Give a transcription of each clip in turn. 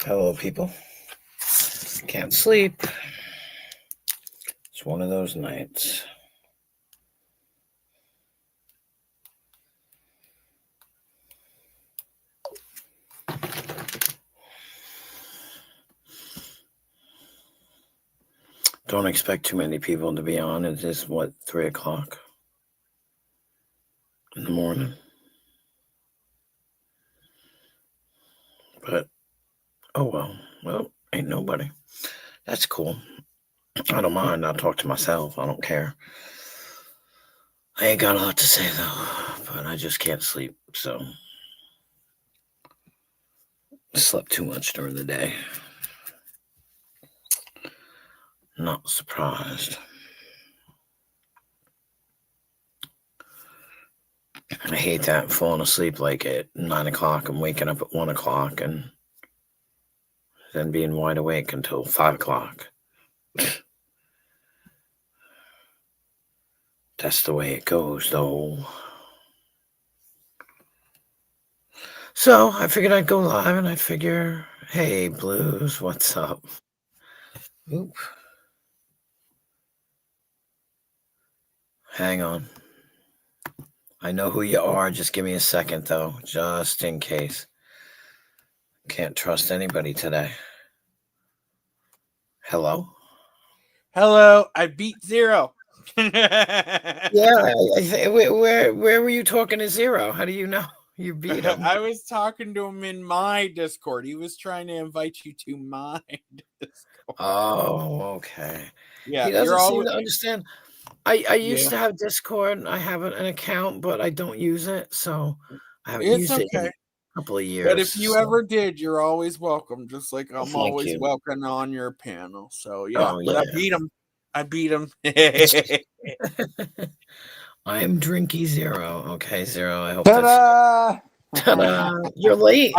Hello, people. Can't sleep. It's one of those nights. Don't expect too many people to be on. It is, 3 o'clock in the morning? But, oh well. Well, ain't nobody. That's cool. I don't mind. I'll talk to myself. I don't care. I ain't got a lot to say, though. But I just can't sleep, so... I slept too much during the day. Not surprised. I hate that, falling asleep like at 9 o'clock and waking up at 1 o'clock and then being wide awake until 5 o'clock. That's the way it goes, though. So I figured I'd go live, and I figure, hey, Blues, what's up? Oop. Hang on. I know who you are. Just give me a second, though, just in case. Can't trust anybody today. Hello? Hello, I beat Zero. Yeah, where were you talking to Zero? How do you know you beat him? I was talking to him in my Discord. He was trying to invite you to my Discord. Oh, okay. Yeah, He doesn't seem to understand. I used to have Discord. I have an account, but I don't use it, so I haven't used it in a couple of years. But if you ever did, you're always welcome. Just like I'm always you. welcome on your panel. So but I beat him. I beat him. I am Drinky Zero. Okay, Zero. I hope Ta-da! that's ta-da. You're late.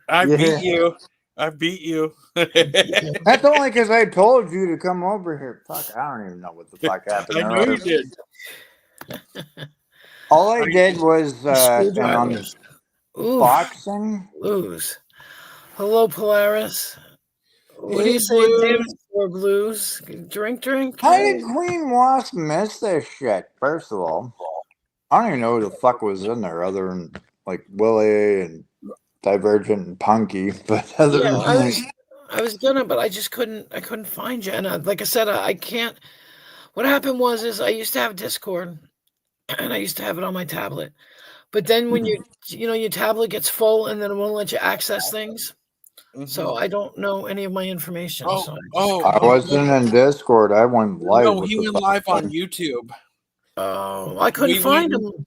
I beat you. I beat you. That's only because I told you to come over here. Fuck, I don't even know what the fuck happened. I know you did. All I did was boxing. Blues. Hello, Polaris. What do you say, David? For Blues? Drink. How did Queen Wasp miss this shit? First of all, I don't even know who the fuck was in there other than like Willie and Divergent and Punky. But other than I was gonna, but I just couldn't. I couldn't find you, and like I said, I can't. What happened was I used to have Discord, and I used to have it on my tablet. But then when your tablet gets full, and then it won't let you access things. So I don't know any of my information. I wasn't in Discord. I went live. No, he went live on YouTube. Oh, I couldn't find him.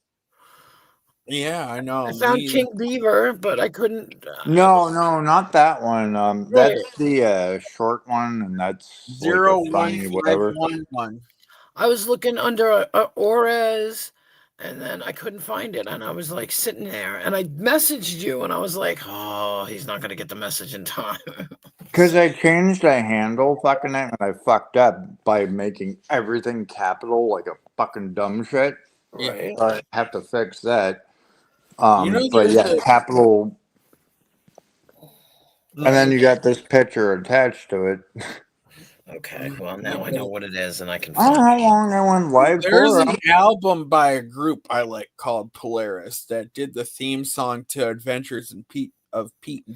Yeah, I know. I found King Beaver, but I couldn't. No, not that one. That's the short one, and that's 0151. I was looking under Ores, and then I couldn't find it, and I was like sitting there, and I messaged you, and I was like, oh, he's not gonna get the message in time. Because I changed the handle fucking name, and I fucked up by making everything capital like a fucking dumb shit. Right. I have to fix that. But yeah, capital. And then you got this picture attached to it. Okay, well, now I know what it is, and I can find how long I went live for. There's an album by a group I like called Polaris that did the theme song to Adventures in Pete and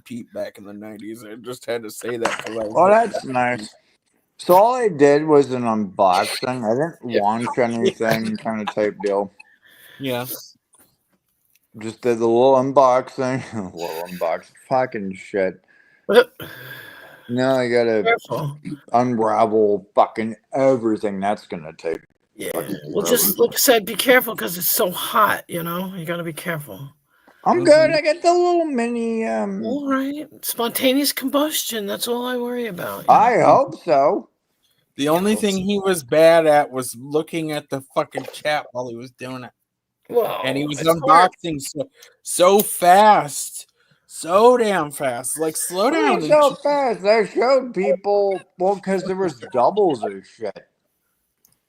Pete back in the 90s. I just had to say that. Oh, that's nice. So all I did was an unboxing. I didn't launch anything kind of type deal. Yeah. Just did the little unboxing. Fucking shit. Now I gotta unravel fucking everything. That's gonna take. Yeah. Well, just like I said, be careful because it's so hot. You gotta be careful. I'm good. I got the little mini. All right, spontaneous combustion. That's all I worry about. I hope so. The only thing he was bad at was looking at the fucking chat while he was doing it. Well, and he was unboxing so fast. So damn fast. Like, slow down. So fast. I showed people, because there was doubles of shit.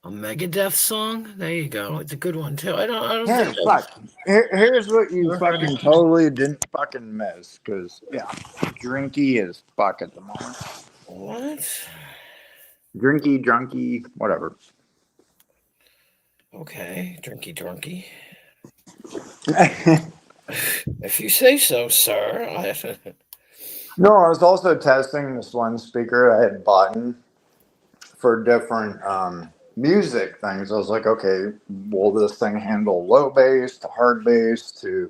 A Megadeth song? There you go. It's a good one too. I don't Here, think fuck. Here's what you Never heard fucking it. totally didn't fucking miss. Because, yeah, drinky as fuck at the moment. What? Drinky, drunky, whatever. Okay, drunky. If you say so, sir. No, I was also testing this one speaker I had bought for different music things. I was like, okay, will this thing handle low bass to hard bass to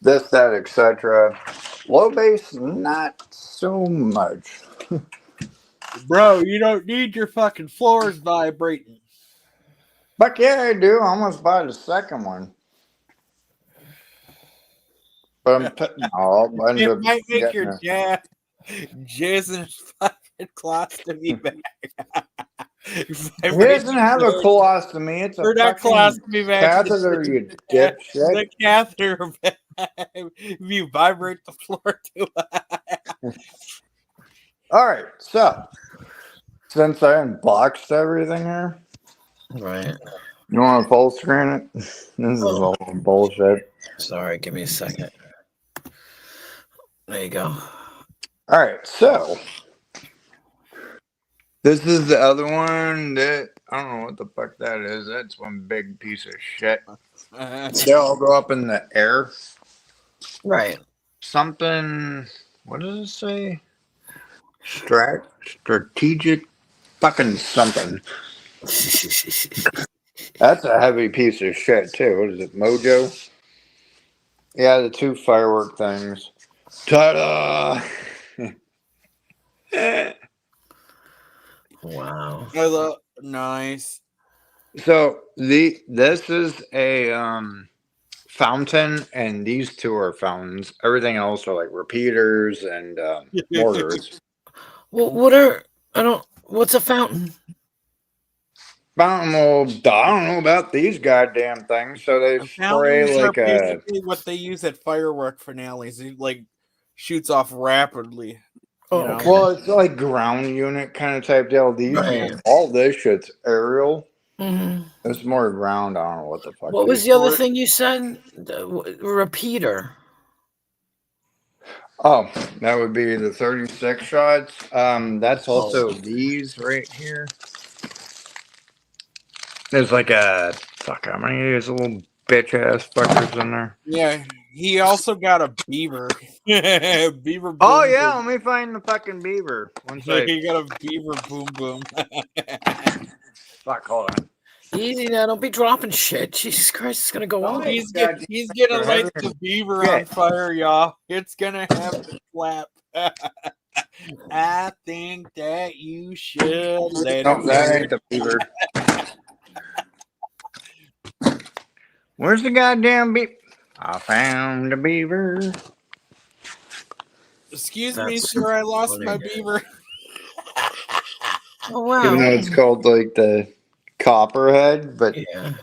this, that, etc. Low bass, not so much. Bro, you don't need your fucking floors vibrating. But yeah, I do. I almost bought a second one. But I'll end It up might make getting your a... jizz fucking colostomy bag. He doesn't have a colostomy. It's a Or not fucking colostomy bag. catheter, you dipshit. The catheter bag. If you vibrate the floor too high. All right, so since I unboxed everything here, Right. you want to full screen it? This is all bullshit. Sorry, give me a second. There you go. All right, so this is the other one that I don't know what the fuck that is. That's one big piece of shit. They all go up in the air. Right. Something. What does it say? Strategic fucking something. That's a heavy piece of shit too. What is it? Mojo? Yeah, the two firework things. Ta-da! Wow. I love nice. So this is a fountain, and these two are fountains. Everything else are like repeaters and mortars. Well, what's a fountain? Fountain, well, I don't know about these goddamn things. So they spray Fountains are like a. basically what they use at firework finales. It like shoots off rapidly. Oh, You know? okay. Well, it's like ground unit kind of type deal. These, Right. all this shit's aerial. Mm-hmm. It's more ground. I don't know what the fuck. What was the other thing you said? The repeater. Oh, that would be the 36 shots. That's also these right here. There's like a fuck. How many of these little bitch ass fuckers in there? Yeah, he also got a beaver. Beaver. Boom, Oh yeah, boom. let me find the fucking beaver. One He second. got a beaver. Boom boom. Fuck, hold on. Easy now, don't be dropping shit. Jesus Christ, it's gonna go Oh, on. He's gonna light the beaver on fire, y'all. It's gonna have to flap. I think that you should let No, it that go. ain't the beaver. Where's the goddamn beaver? I found the beaver. Excuse me, That's sir. I lost funny. my beaver. Oh wow. Even though it's called like the copperhead, but Yeah.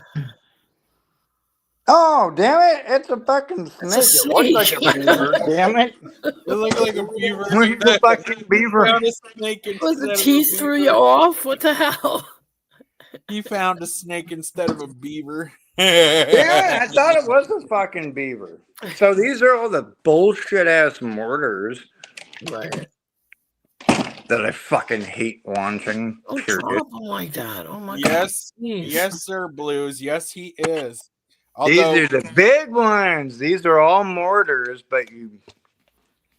oh damn it! It's a fucking snake. It's a It looks like snake. a beaver. Damn it! It looked like a beaver. Where's the fucking beaver? Found a snake Was instead the of a teeth threw you beaver. off? What the hell? He found a snake instead of a beaver. Yeah, I thought it was a fucking beaver. So these are all the bullshit ass mortars Right. that I fucking hate launching. Don't Period. drop them like that. Oh my Yes, god. Jeez. yes, sir, Blues. Yes, he is. These Although are the big ones. These are all mortars, but you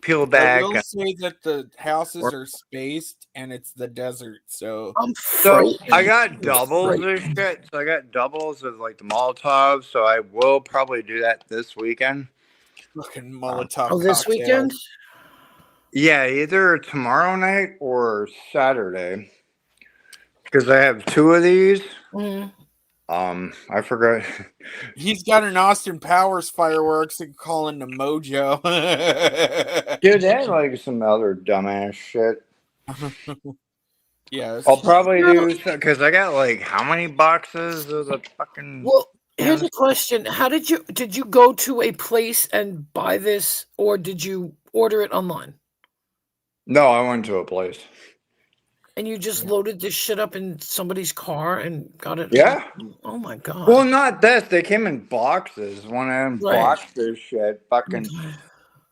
peel I back. will say that the houses are spaced and it's the desert, so I'm So frightened. I got doubles of shit. So I got doubles of like the Molotovs. So I will probably do that this weekend. fucking Molotov Oh, this cocktails. weekend? Yeah, either tomorrow night or Saturday. Because I have two of these. Mm. I forgot. He's got an Austin Powers fireworks and calling the Mojo. Dude, they had like some other dumbass shit. Yes. I'll probably do because I got like how many boxes of the fucking. Well, here's a question: how did you go to a place and buy this, or did you order it online? No, I went to a place. And you just loaded this shit up in somebody's car and got it? Yeah. Oh my god. Well, not this. They came in boxes. One of them Right. boxes shit. Fucking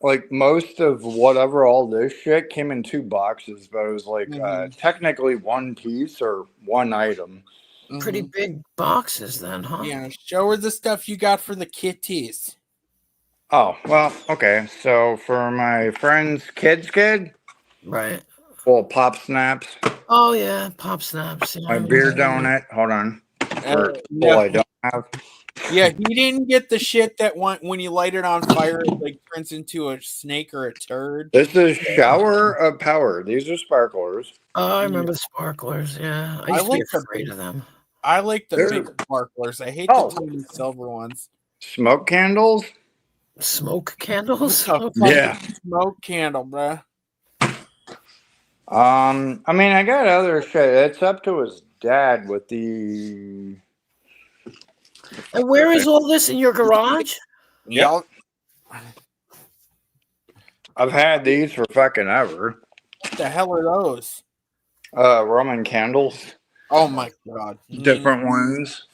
like most of whatever all this shit came in 2 boxes, but it was like technically one piece or one item. Pretty big boxes then, huh? Yeah, show her the stuff you got for the kitties. Oh, well, okay. So for my friend's kid's kid, Right. well, Pop Snaps. Oh yeah, Pop Snaps. Yeah, My beer donut. Hold on. For Yeah. I don't have. Yeah, he didn't get the shit that when you light it on fire, it like turns into a snake or a turd. This is Shower of Power. These are sparklers. Oh, I remember the sparklers. Yeah, I used to be afraid of them. I like the big sparklers. I hate the tiny silver ones. Smoke candles. Smoke candles. Yeah, smoke candle, bruh. I mean, I got other shit. It's up to his dad with the. And where is all this in your garage? Yep. I've had these for fucking ever. What the hell are those? Roman candles. Oh my god. Different ones.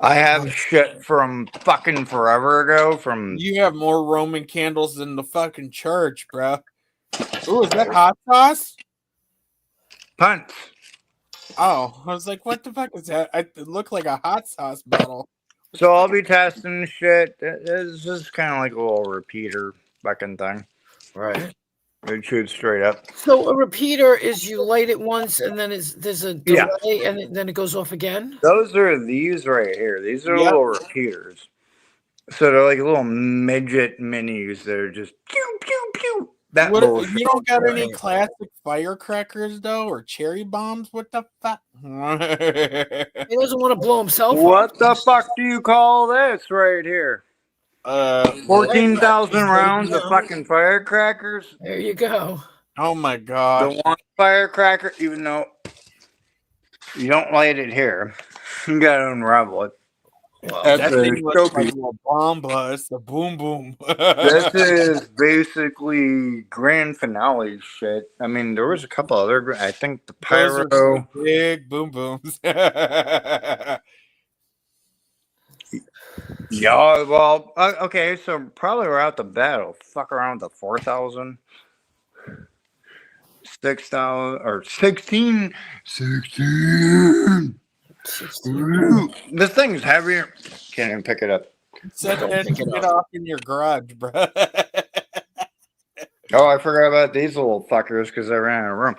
I have shit from fucking forever ago. From you have more Roman candles than the fucking church, bro. Ooh, is that hot sauce? Punch. Oh, I was like, what the fuck is that? It looked like a hot sauce bottle. So I'll be testing shit. This is kind of like a little repeater fucking thing. Right. It shoots straight up. So a repeater is you light it once and then there's a delay and then it goes off again? Those are these right here. These are little repeaters. So they're like little midget minis that are just pew, pew, pew. That you don't got any classic firecrackers, though, or cherry bombs? What the fuck? He doesn't want to blow himself up. What the fuck do you call this right here? 14,000 rounds of fucking firecrackers. There you go. Oh my god. The one firecracker, even though you don't light it here, you gotta unravel it. Well, that thing looks like a bomb bust, a boom boom. This is basically grand finale shit. I mean, there was a couple other. I think the pyro, those are big boom booms. Yeah, well, okay, so probably we're out the battle. Fuck around with the 4,000, 6,000, or 16. This thing's heavier. Can't even pick it up. Set that shit off in your garage, bro. Oh, I forgot about these little fuckers because I ran out of room.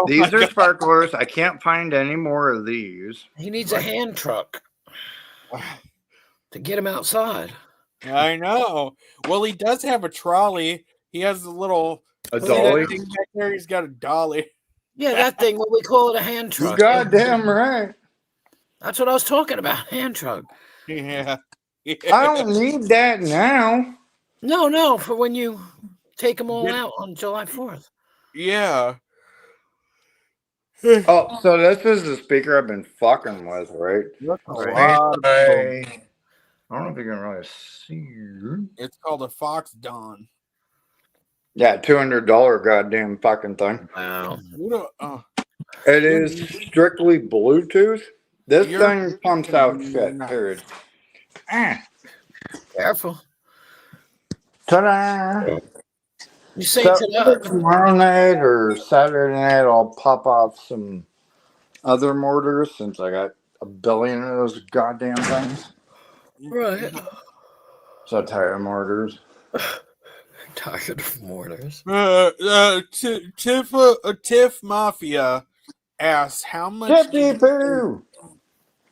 These are sparklers. I can't find any more of these. He needs a hand truck to get him outside. I know. Well, he does have a trolley. He has a little dolly. Thing back there. He's got a dolly. Yeah, that thing. What we call it, a hand truck. Goddamn right. That's what I was talking about. Hand truck. Yeah. I don't need that now. No, for when you take them all out on July 4th. Yeah. Oh, so this is the speaker I've been fucking with, right? I don't know if you can really see. It's called a Fox Dawn. Yeah, $200 goddamn fucking thing. Wow. It is strictly Bluetooth. This thing pumps out shit, period. Careful. Ta-da! You say So to tomorrow night or Saturday night, I'll pop off some other mortars since I got a billion of those goddamn things. Right. So tired of mortars. Tired of mortars. Tiff Mafia asks how much. $50.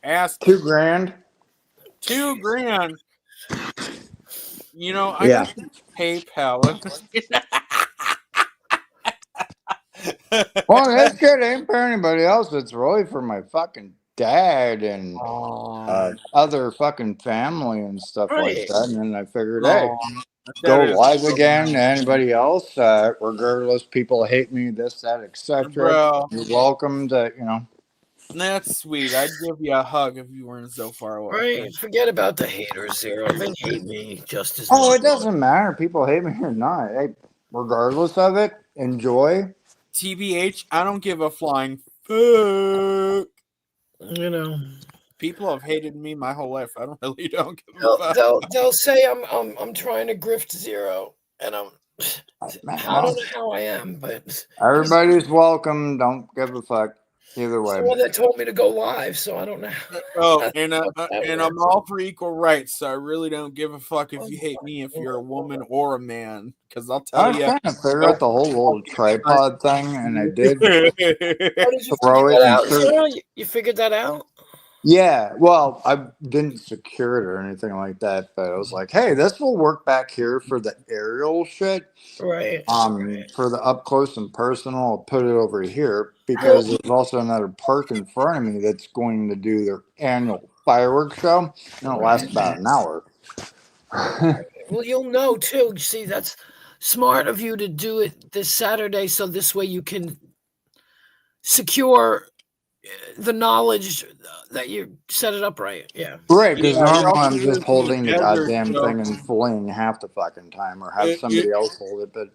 Asked $2,000. $2,000. You know, I got PayPal. Well, that shit ain't for anybody else. It's really for my fucking dad and other fucking family and stuff like that. And then I figured, hey, go live again to anybody else. Regardless, people hate me, this, that, etc. You're welcome to, you know. That's sweet. I'd give you a hug if you weren't so far away. Right. Forget about the haters, Zero. They hate me just as much. Oh, it doesn't matter. People hate me or not. Hey, regardless of it, enjoy. TBH, I don't give a flying fuck. You know, People have hated me my whole life. I don't give a fuck. they'll say I'm trying to grift zero, and I don't know how I am, but Everybody's welcome. Don't give a fuck. Either way. someone that told me to go live, so I don't know. Oh, and I'm all for equal rights, so I really don't give a fuck if you hate me, if you're a woman or a man, because I'll I tell was you. trying to figure out the whole little tripod thing, and I did How did you throw figure it that and out, Zero? You figured that out? Yeah, well, I didn't secure it or anything like that, but I was like, hey, this will work back here for the aerial shit. Right. For the up close and personal, I'll put it over here because there's also another park in front of me that's going to do their annual fireworks show, and it lasts about an hour. Well, you'll know too. See, that's smart of you to do it this Saturday, so this way you can secure the knowledge that you set it up right. Yeah. Right, because Yeah, we normally also I'm do just this in holding the desert, goddamn so thing and fooling half the fucking time, or have somebody else hold it, but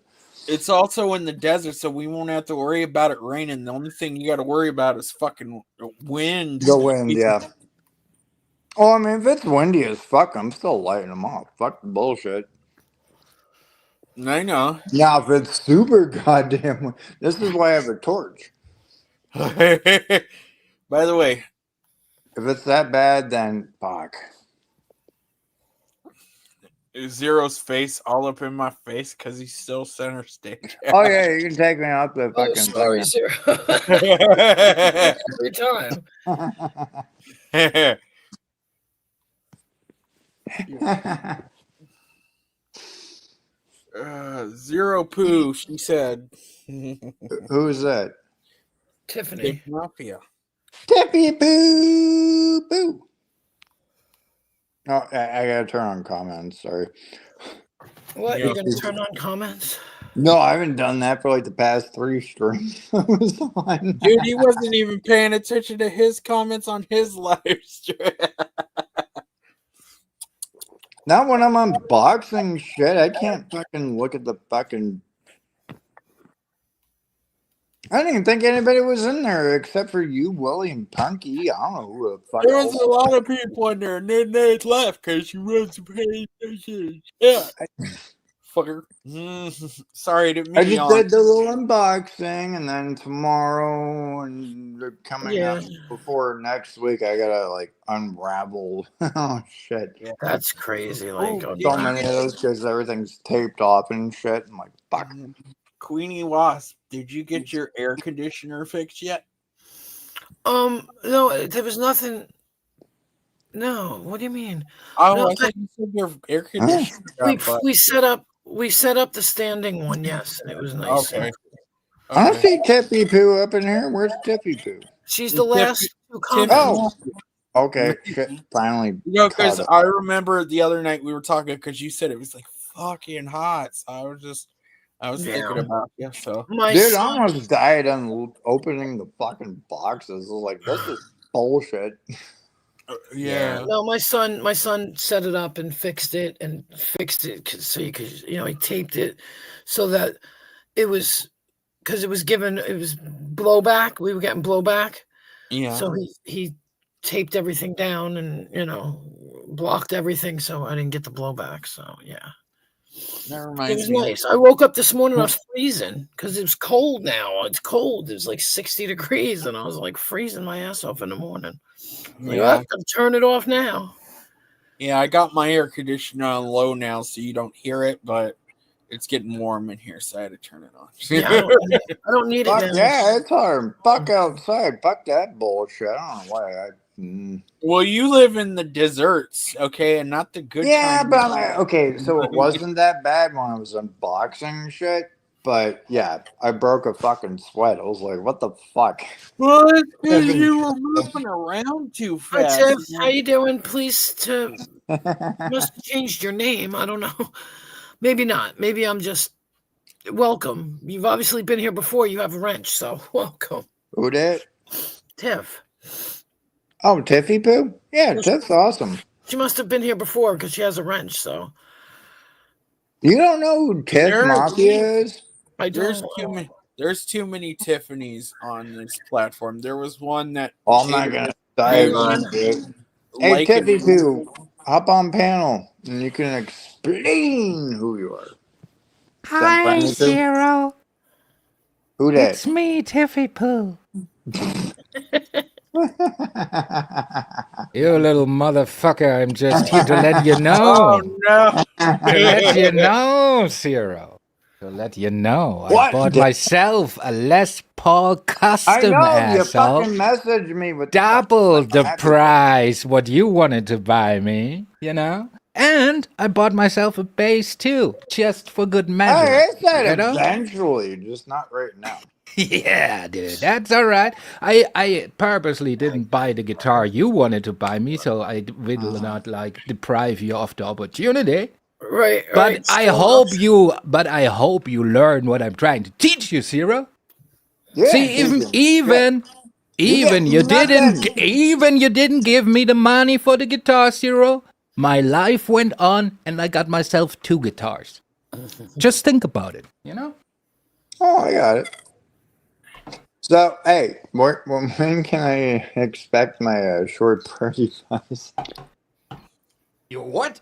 it's also in the desert, so we won't have to worry about it raining. The only thing you got to worry about is fucking wind. the wind, yeah. Oh, I mean, if it's windy as fuck, I'm still lighting them off. Fuck the bullshit. I know. Now, if it's super goddamn, this is why I have a torch. By the way, If it's that bad, then fuck. Zero's face all up in my face because he's still center stage. Oh yeah, you can take me out the Oh, fucking sorry, Zero. Every time. Zero poo, she said. Who is that? Tiffany. Mafia. Tippy boo boo. Oh, I gotta turn on comments. Sorry. What? Yeah. You're gonna turn on comments? No, I haven't done that for like the past 3 streams. I was on. Dude, he wasn't even paying attention to his comments on his live stream. Not when I'm unboxing shit. I can't fucking look at the fucking. I didn't even think anybody was in there except for you, Willie, and Punky. I don't know who the fuck. There was a lot of people in there, and then they left because you wasn't paying attention. Yeah. Fucker. Sorry, didn't I mean just did the little unboxing, and then tomorrow and they're coming up before next week. I gotta like unravel. Oh shit! Yeah. That's crazy. Like, So many of those because everything's taped off and shit. I'm like, fuck. Queenie Wasp, did you get your air conditioner fixed yet? No, there was nothing. No, what do you mean? Oh, no, I thought you said your air conditioner. We set up the standing one, yes, and it was nice. Okay. I don't see Tippy Poo up in here. Where's Tippy Poo? She's the last two comments. Oh, okay. Shit, finally. You know, because I remember the other night we were talking because you said it was like fucking hot. So I was thinking about you. So dude, I almost died on opening the fucking boxes. I was like, this is bullshit. Yeah. No, my son set it up and fixed it so you could, he taped it so that it was, because it was blowback. We were getting blowback. Yeah. So he taped everything down and, blocked everything so I didn't get the blowback. So yeah. That It reminds was me. nice. I woke up this morning, I was freezing because it was cold now. It's cold. It was like 60 degrees, and I was like freezing my ass off in the morning. Yeah. I'm turn it off now. Yeah, I got my air conditioner on low now, so you don't hear it, but it's getting warm in here, so I had to turn it on. Yeah, I don't need it now. Yeah, it's hard. Fuck outside. Fuck that bullshit. I don't know why. Well, you live in the deserts, okay, and not the good. Yeah, but okay, so it wasn't that bad when I was unboxing shit. But yeah, I broke a fucking sweat. I was like, what the fuck? Well, it's because you were moving around too fast. Hi, Tiff. How you doing? Please you must have changed your name. I don't know. Maybe not. Maybe I'm just welcome. You've obviously been here before. You have a wrench, so welcome. Who did? Tiff. Oh, Tiffy Poo? Yeah, that's awesome. She must have been here before because she has a wrench, so. You don't know who Tiff Mafia is? I don't. There's too many Tiffany's on this platform. There was one that Oh, I'm not gonna dive into it. Hey, like Tiffy, too. Hop on panel, and you can explain who you are. Hi, Zero. Who that? It's me, Tiffy Pooh. You little motherfucker, I'm just here to let you know. Oh no! To let you know, Zero. To let you know. I What? bought myself a Les Paul I custom, know you asshole. fucking messaged me with Double the happy price what you wanted to buy me, you know? And I bought myself a bass too, just for good measure. Hey, I said you know? eventually, just not right now. Yeah, dude, that's all right. I purposely didn't buy the guitar you wanted to buy me, so I will not like deprive you of the opportunity. Right, But right. I still hope you learn what I'm trying to teach you, Zero. Yeah, See, even get you didn't give me the money for the guitar, Zero. My life went on, and I got myself 2 guitars. Just think about it, you know. Oh, I got it. So, hey, when can I expect my short party bus? You what?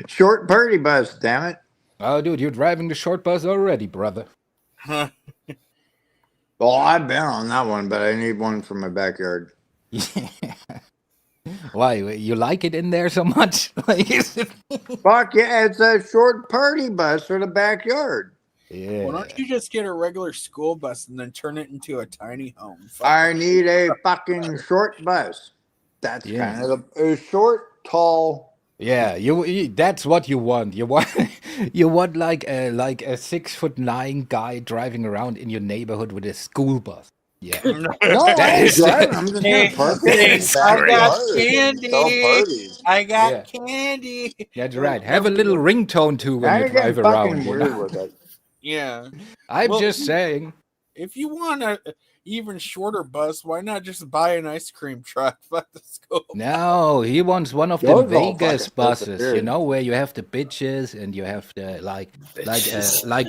Short party bus, damn it. Oh, dude, you're driving the short bus already, brother. Well, I've been on that one, but I need one for my backyard. Why, you like it in there so much? Like, is it... Fuck yeah, it's a short party bus for the backyard. Yeah. Why don't you just get a regular school bus and then turn it into a tiny home? I need a fucking short bus. That's kind of a short, tall. Yeah, you that's what you want. You want you want like a 6'9" guy driving around in your neighborhood with a school bus. Yeah. No, I ain't driving. I'm just gonna park it. I got Candy. I got candy. That's right. Have a little ringtone too when Now you you're getting drive around. fucking You weird know? with it. Yeah. I'm Well, just saying. If you want a even shorter bus, why not just buy an ice cream truck? Fuck the school. No, he wants one of the Those all Vegas fucking buses, disappeared. you know, where you have the bitches and you have the like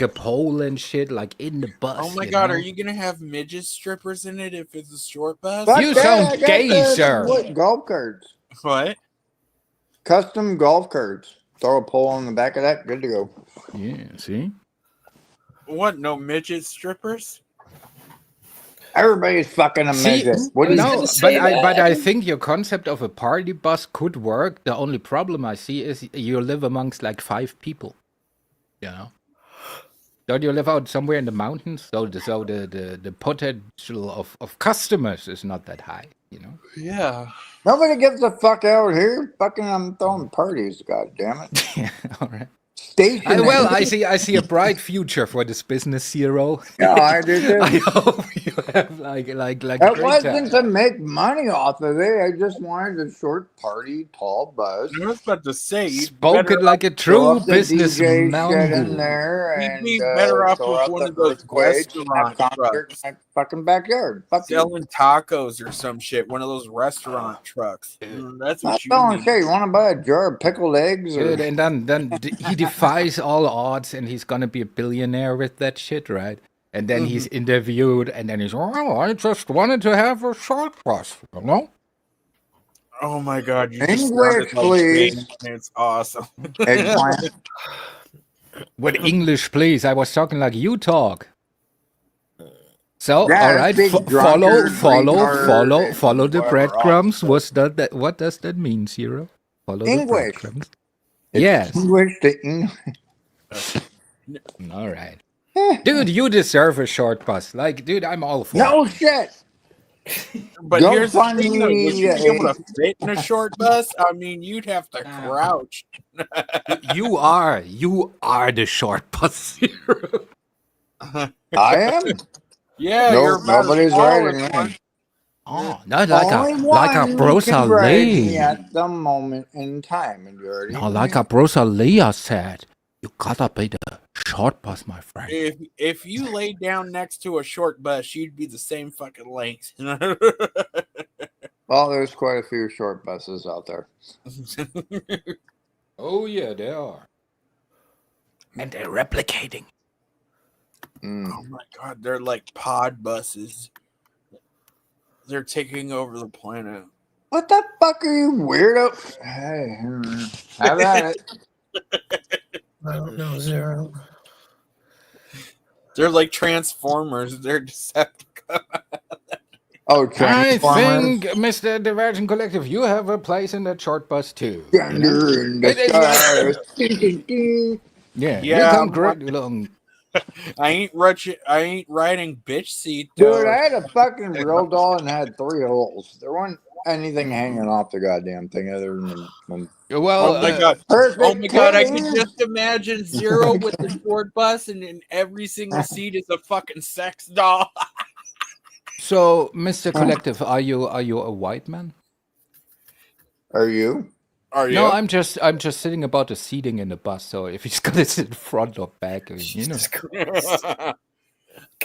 a pole and shit, like in the bus. Oh my you god, know? are you gonna have midget strippers in it if it's a short bus? Fuck You that, sound I got gay, the sir. golf carts. What? Custom golf carts. Throw a pole on the back of that. Good to go. Yeah, see? What? No midget strippers? Everybody's fucking a See, midget. What do you gonna no, say but I that. think your concept of a party bus could work. The only problem I see is you live amongst like 5 people. You know? Don't you live out somewhere in the mountains? So the potential of customers is not that high, you know? Yeah. Nobody gets the fuck out here. Fucking, I'm throwing parties. God damn it. Yeah, all right. Station. Well, I see a bright future for this business, Zero. Yeah, I do too. I hope you have like a It great wasn't time. to make money off of it. I just wanted a short party, tall bus. I was about to say Spoken like a Throw true up the business DJ shit in mongol. there You'd and be better off throw with up one the of those earthquakes and have restaurant concert trucks. in my fucking backyard. Fuck you. Selling tacos or some shit. One of those restaurant trucks. That's I'm what you telling need. you, you want to buy a jar of pickled eggs? Or... Good, and then he defies all odds, and he's gonna be a billionaire with that shit, right? And then he's interviewed, and then he's, well, I just wanted to have a short bus, you know? Oh my god, you just English, sounded like please. Bane, and it's awesome. Eggplant. With English, please. I was talking like you talk. So, Yeah, all right, big drunkard, retard, follow and the whatever breadcrumbs. else. What does that mean, Zero? Follow the English. breadcrumbs. It's Yes. English to English. All right. Dude, you deserve a short bus. Like, dude, I'm all for No it. shit. But Go here's the find thing, though. Would me you be able a- to fit in a short bus? I mean, you'd have to crouch. You are the short bus, Zero. I am. Yeah, No, you're about nobody's as tall riding as me. one. Oh, not Only like a one can ride me Rosalie. at the moment in time, and you already No, know. like a Rosalia said, you gotta be the short bus, my friend. If you laid down next to a short bus, you'd be the same fucking length. Well, there's quite a few short buses out there. Oh yeah, they are. And they're replicating. Oh my god, they're like pod buses. They're taking over the planet. What the fuck are you weirdo? Hey, have at it. I don't know, Zero. They're like Transformers. They're Decepticons. Oh, I Transformers. think, Mr. Divergent Collective, you have a place in that short bus too. Thunder in the It is like- sky. Yeah, you Yeah, come I'm great along. I ain't riding bitch seat. Dude, I had a fucking real doll and had 3 holes. There wasn't anything hanging off the goddamn thing other than Well, Oh my god! perfect. Oh my god! I can titties. just imagine Zero with the short bus, and in every single seat is a fucking sex doll. so, Mr. Collective, are you a white man? Are you? Are you? No, I'm just sitting about the seating in the bus. So if he's gonna sit front or back, you know. Jesus Christ.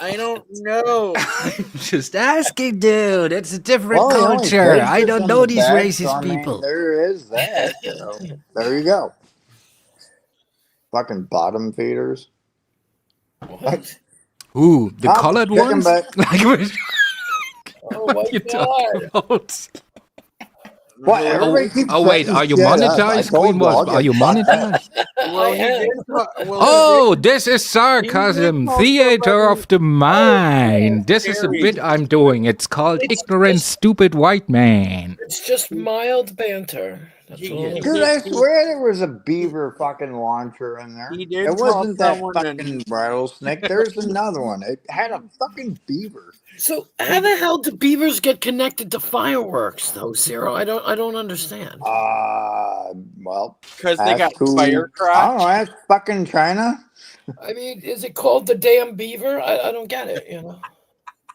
I don't know. I'm just asking, dude. It's a different Well, the only culture. kids I are don't from know the these back, racist so, I mean, people. there is that. So, there you go. Fucking bottom feeders. What? Ooh, the Oh, colored chicken ones? butt. Like what Oh my you talking god. about? What? Everybody keeps Oh wait, setting are you shit up. I monetized, told Queen you, I'll Wasp? Are get you fucked up. monetized? Well, I he am. did. Oh, this is sarcasm, talk theater about of the mind. This is a scary. bit I'm doing. It's called It's ignorant, just- stupid white man. It's just mild banter. That's He- all. he- Dude, I swear there was a beaver fucking launcher in there. He did It call wasn't that someone an- fucking rattlesnake. There's another one. It had a fucking beaver. So how the hell do beavers get connected to fireworks, though, Zero? I don't understand. Well, because they got ask who? fire I crotch. don't know. Ask fucking China. I mean, is it called the damn beaver? I don't get it, you know.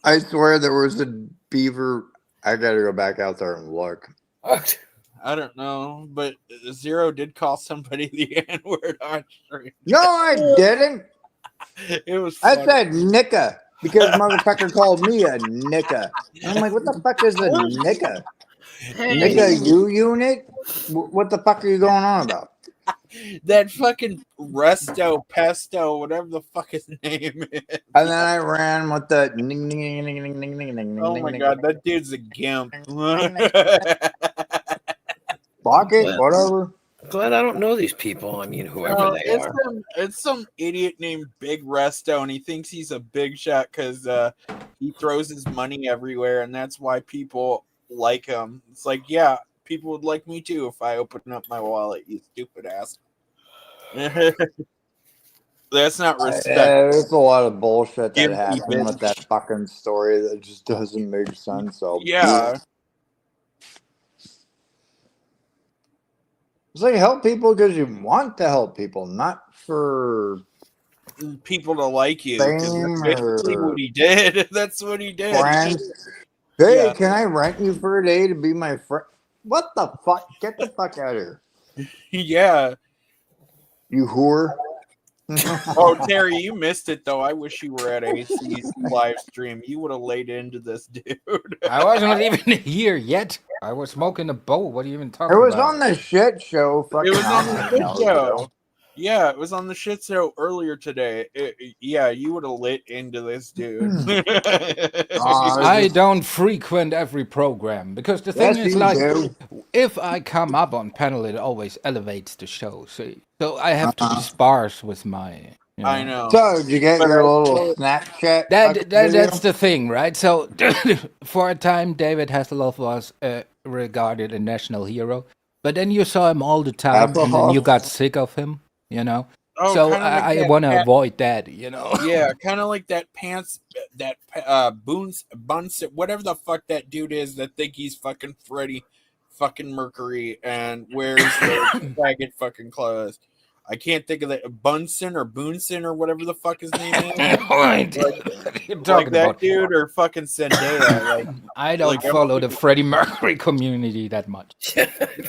I swear there was a beaver. I gotta go back out there and look. I don't know, but Zero did call somebody the N word on stream. No, I didn't. It was. I funny. said nicka because motherfucker called me a nicka. And I'm like, what the fuck is a nicka? Nicka U unit? What the fuck are you going on about? That fucking Resto Pesto, whatever the fuck his name is. And then I ran with the ning ning ning ning ning ning ning. Oh my god, that dude's a gimp. Fuck it, whatever. Glad I don't know these people. I mean, whoever they are. It's some idiot named Big Resto, and he thinks he's a big shot because he throws his money everywhere, and that's why people like him. It's like, yeah, people would like me too if I open up my wallet, you stupid ass. That's not respect. There's a lot of bullshit that Give me happened bitch. with that fucking story that just doesn't make sense. So Yeah. it's like help people because you want to help people, not for People to like you. 'Cause fame that's basically or what he did. That's what he did. friends. Hey, Yeah. can I rent you for a day to be my friend? What the fuck? Get the fuck out of here, Yeah. you whore. Oh, Terry, you missed it though. I wish you were at AC's live stream. You would have laid into this dude. I wasn't even here yet. I was smoking a bowl. What are you even It talking was about? on the shit show. It was on fucking the shit hours show. ago. Yeah, it was on the shit show earlier today. Yeah, you would have lit into this dude. I don't frequent every program because the thing Yes, is, you like, do. if I come up on panel, it always elevates the show. See, so I have to be sparse with my. You know. I know. So, did you get But your I- little Snapchat? fucking video? That's the thing, right? So, for a time, David Hasselhoff was regarded a national hero, but then you saw him all the time, and then you Hasselhoff? got sick of him. You know. Oh, So kinda like I that want to cat- avoid that. You know. Yeah, kind of like that pants, that Buns, whatever the fuck that dude is that think he's fucking Freddie fucking Mercury and wears the faggot fucking clothes. I can't think of that Bunsen or Boonson or whatever the fuck his name is. What are you Like talking that about? dude or fucking Zendaya. Like, I don't like, I'm follow the Freddie Mercury community that much.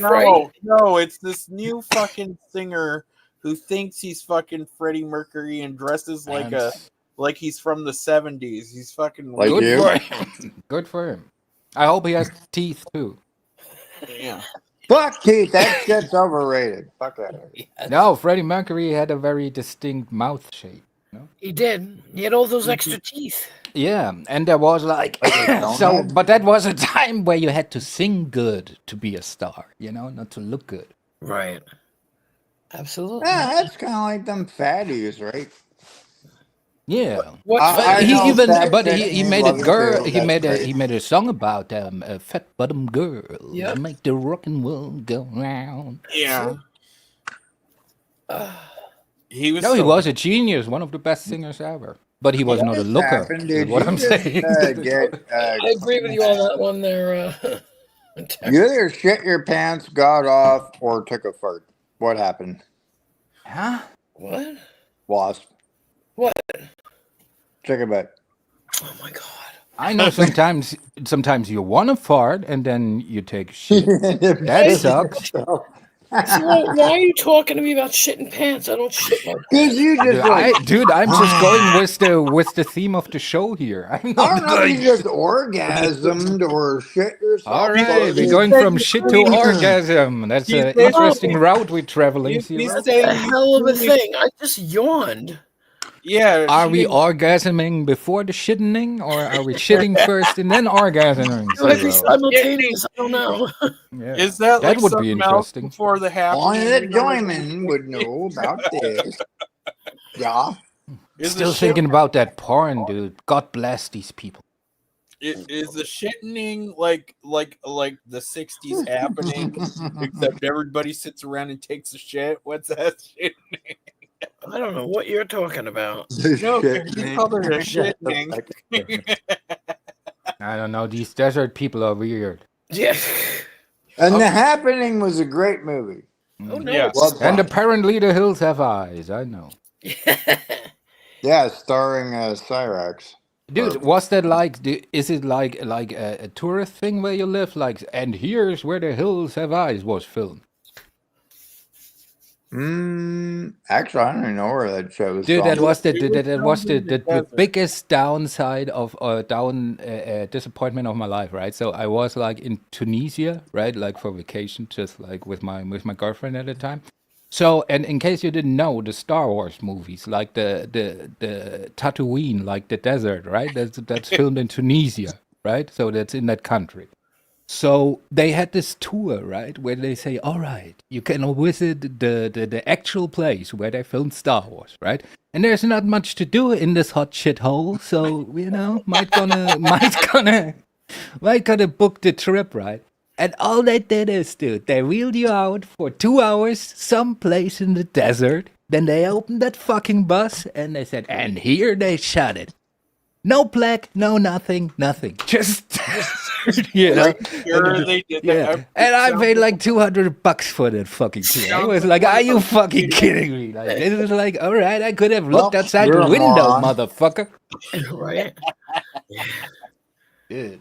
Right? no, it's this new fucking singer who thinks he's fucking Freddie Mercury and dresses like he's from the 70s. He's fucking Like Good you? for him. Good for him. I hope he has teeth too. yeah. Fuck Keith, that shit's overrated. Fuck that. No, Freddie Mercury had a very distinct mouth shape. He did. He had all those extra teeth. Yeah, and there was like don't so, have- but that was a time where you had to sing good to be a star, not to look good. Right. Absolutely. Yeah, that's kind of like them fatties, right? Yeah. What's I He know even, fat but chicks he made a love it girl. too, He that's made a great. he made a song about a fat bottom girl. Yep. Make the rock and roll go round. Yeah. He was. No, he so- was a genius, one of the best singers ever. But he was What not a just looker. happened, Is dude? what You I'm just, saying. get, I agree with you on that one there. you either shit your pants, got off, or took a fart. What happened? Huh? What? Wasp. What? Check it back. Oh my god. I know sometimes you want to fart and then you take shit. That sucks. So why are you talking to me about shitting pants? I don't shit my Because you just like, Dude, I'm just going with the theme of the show here. I'm I not don't know if you like. just orgasmed or shit yourself. All right, but we're you- going from shit to orgasm. That's an interesting route we're traveling. He's Zero. saying a hell of a thing. I just yawned. Yeah. Are we she- orgasming before the shitting, or are we shitting first and then orgasming? It might be Zero? simultaneous. I don't know. Yeah. Is that like would be something else interesting. before the Only the happening? Joyman would know about this. Yeah. Is Still the shit- thinking about that porn, dude. God bless these people. Is the shitting like the 60s happening? Except everybody sits around and takes a shit. What's that shit? I don't know what you're talking about. No, Shit, you man. called it a shitting. I don't know. These desert people are weird. Yeah. And The Happening was a great movie. Oh no. Yeah. Well And done. apparently the hills have eyes. I know. Yeah, starring Cyrax. Dude, was that like? Is it like a tourist thing where you live? Like, and here's where the hills have eyes was filmed. Actually, I don't even know where that show was. Dude, that from. was the It was that was filmed in the the desert. biggest downside of disappointment of my life, right? So I was like in Tunisia, right, like for vacation, just like with my girlfriend at the time. So, and in case you didn't know, the Star Wars movies, like the Tatooine, like the desert, right? That's filmed in Tunisia, right? So that's in that country. So they had this tour, right, where they say, "All right, you can visit the actual place where they filmed Star Wars, right? And there's not much to do in this hot shit hole, so might gonna book the trip, right?" And all they did is, dude, they wheeled you out for 2 hours someplace in the desert. Then they opened that fucking bus and they said, "And here they shut it. No plaque, no nothing. Just you know." Sure, they did Yeah, that. and I paid like $200 for that fucking tour. I was like, "Are you fucking kidding me?" Like, it was like, all right, I could have looked Well, outside you're the a window, moron. motherfucker. Right? Dude.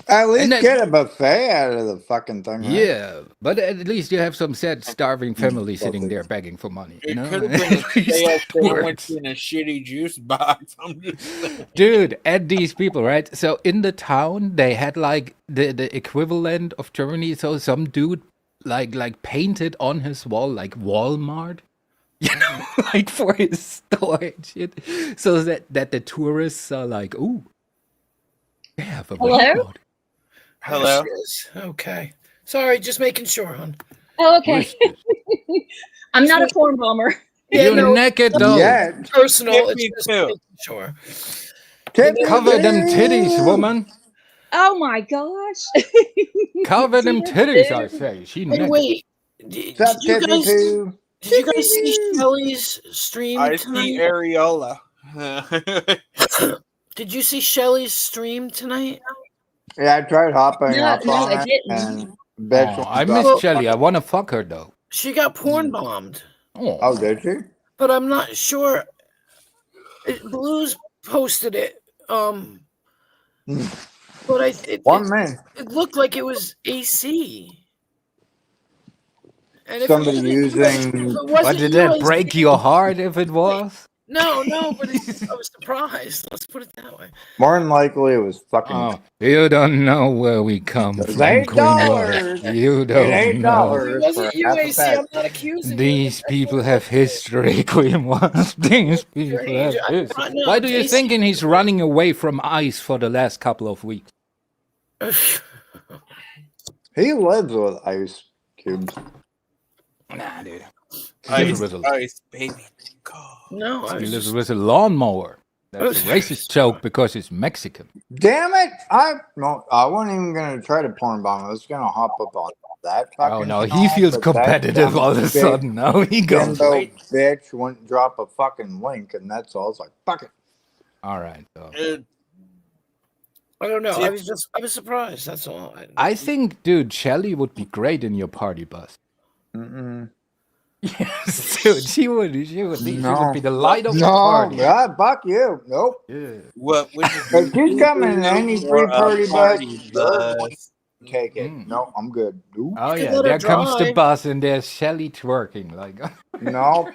At least And then- get a buffet out of the fucking thing. Right? Yeah, but at least you have some sad, starving family sitting there begging for money. You It know, could have been a At least stale that sandwich works. in a shitty juice box. I'm just saying. Dude, and these people, right? So in the town, they had like the equivalent of Germany. So some dude like painted on his wall like Walmart, like for his store and shit, so that the tourists are like, "Ooh, they have a Hello? Walmart." Hello. There she is. Okay. Sorry, just making sure, hon. Oh, okay. I'm not a porn bomber. Yeah, You're no, naked though. Yeah. personal. Hit It's me just too. making sure. Cover them titties, woman. Oh my gosh. Cover them titties, I say. She Hey, naked. wait. Did What's up, you guys Tippy-poo? see Shelly's stream I see tonight? areola. Did you see Shelly's stream tonight? Yeah, I tried hopping No, up no, on I it, didn't. and bitch Oh, won't I stop. miss Shelly. I want to fuck her though. She got porn bombed, Oh, did you? but I'm not sure. Blues posted it. But it 1 minute. looked like it was AC. And if Somebody it using. wasn't But did that USB break your heart if it was? No, but I was surprised. Let's put it that way. More than likely, it was fucking. Oh, you don't know where we come It's from, $8. Queen Laura. You It's don't know. It $8 wasn't for you, half a AC. I'm pack. not accusing These you. people have history, Queen Laura. These people have Strange. history. No, Why do you AC thinking he's running away from ice for the last couple of weeks? He lives with ice cubes. Nah, dude. Ice, baby. God. No, I He was lives just... with a lawnmower. That's a racist joke because he's Mexican. Damn it! I wasn't even gonna try to porn bomb. I was gonna hop up on that fucking. Oh no, he channel, feels but that competitive all of a dumb sudden. Now he goes, bimbo wait. bitch wouldn't drop a fucking link, and that's all. I was like, fuck it. All right. I don't know. I was surprised. That's all. I think, dude, Shelly would be great in your party bus. Mm-mm. Yes, dude, she would be the light of the No, party. God, fuck you. Nope. Yeah. What would If she's coming in any free party bus, bus? take it. No, I'm good. Nope. Oh could yeah, let her there comes the drive. bus and there's Shelly twerking like. No.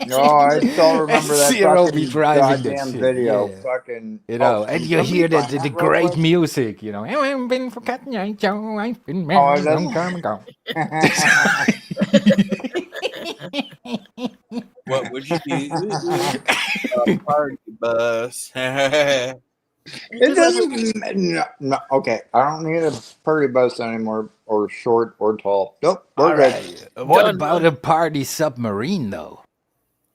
No, I still remember that Zero fucking be driving that goddamn shit, video. yeah. Fucking, You know, oh, and you let me hear the find that real great quick. music, you know. I've been for cutting your Joe, I've been Oh, married that's- long time ago. What would you do? A party bus. It doesn't. No, okay. I don't need a party bus anymore, or short or tall. Nope, we're All good. right. What Done, about man. a party submarine, though?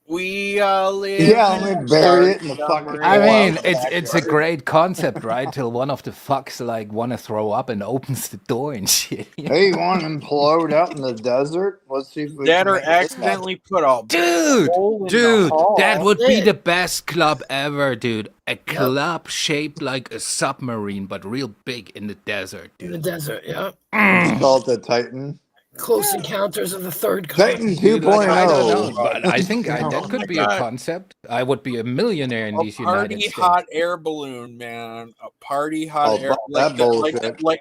We all live. Yeah, let me bury it in the fucking. I mean, wall. it's a great concept, right? Till one of the fucks like want to throw up and opens the door and shit. Hey, you want to implode out in the desert? Let's see if we That can or make this happen. accidentally put a Dude, hole in the dude, hall. that would be Yeah. the best club ever, dude. A club shaped like a submarine, but real big in the desert, In the dude. desert, yeah. It's called the Titan. Close Encounters of the Third Titan Kind. Dude, like, I don't know, 2.0. but I think that Oh could my be a God. concept. I would be a millionaire in A these United party States. hot air balloon, man. A party hot Oh, air fuck that bullshit. like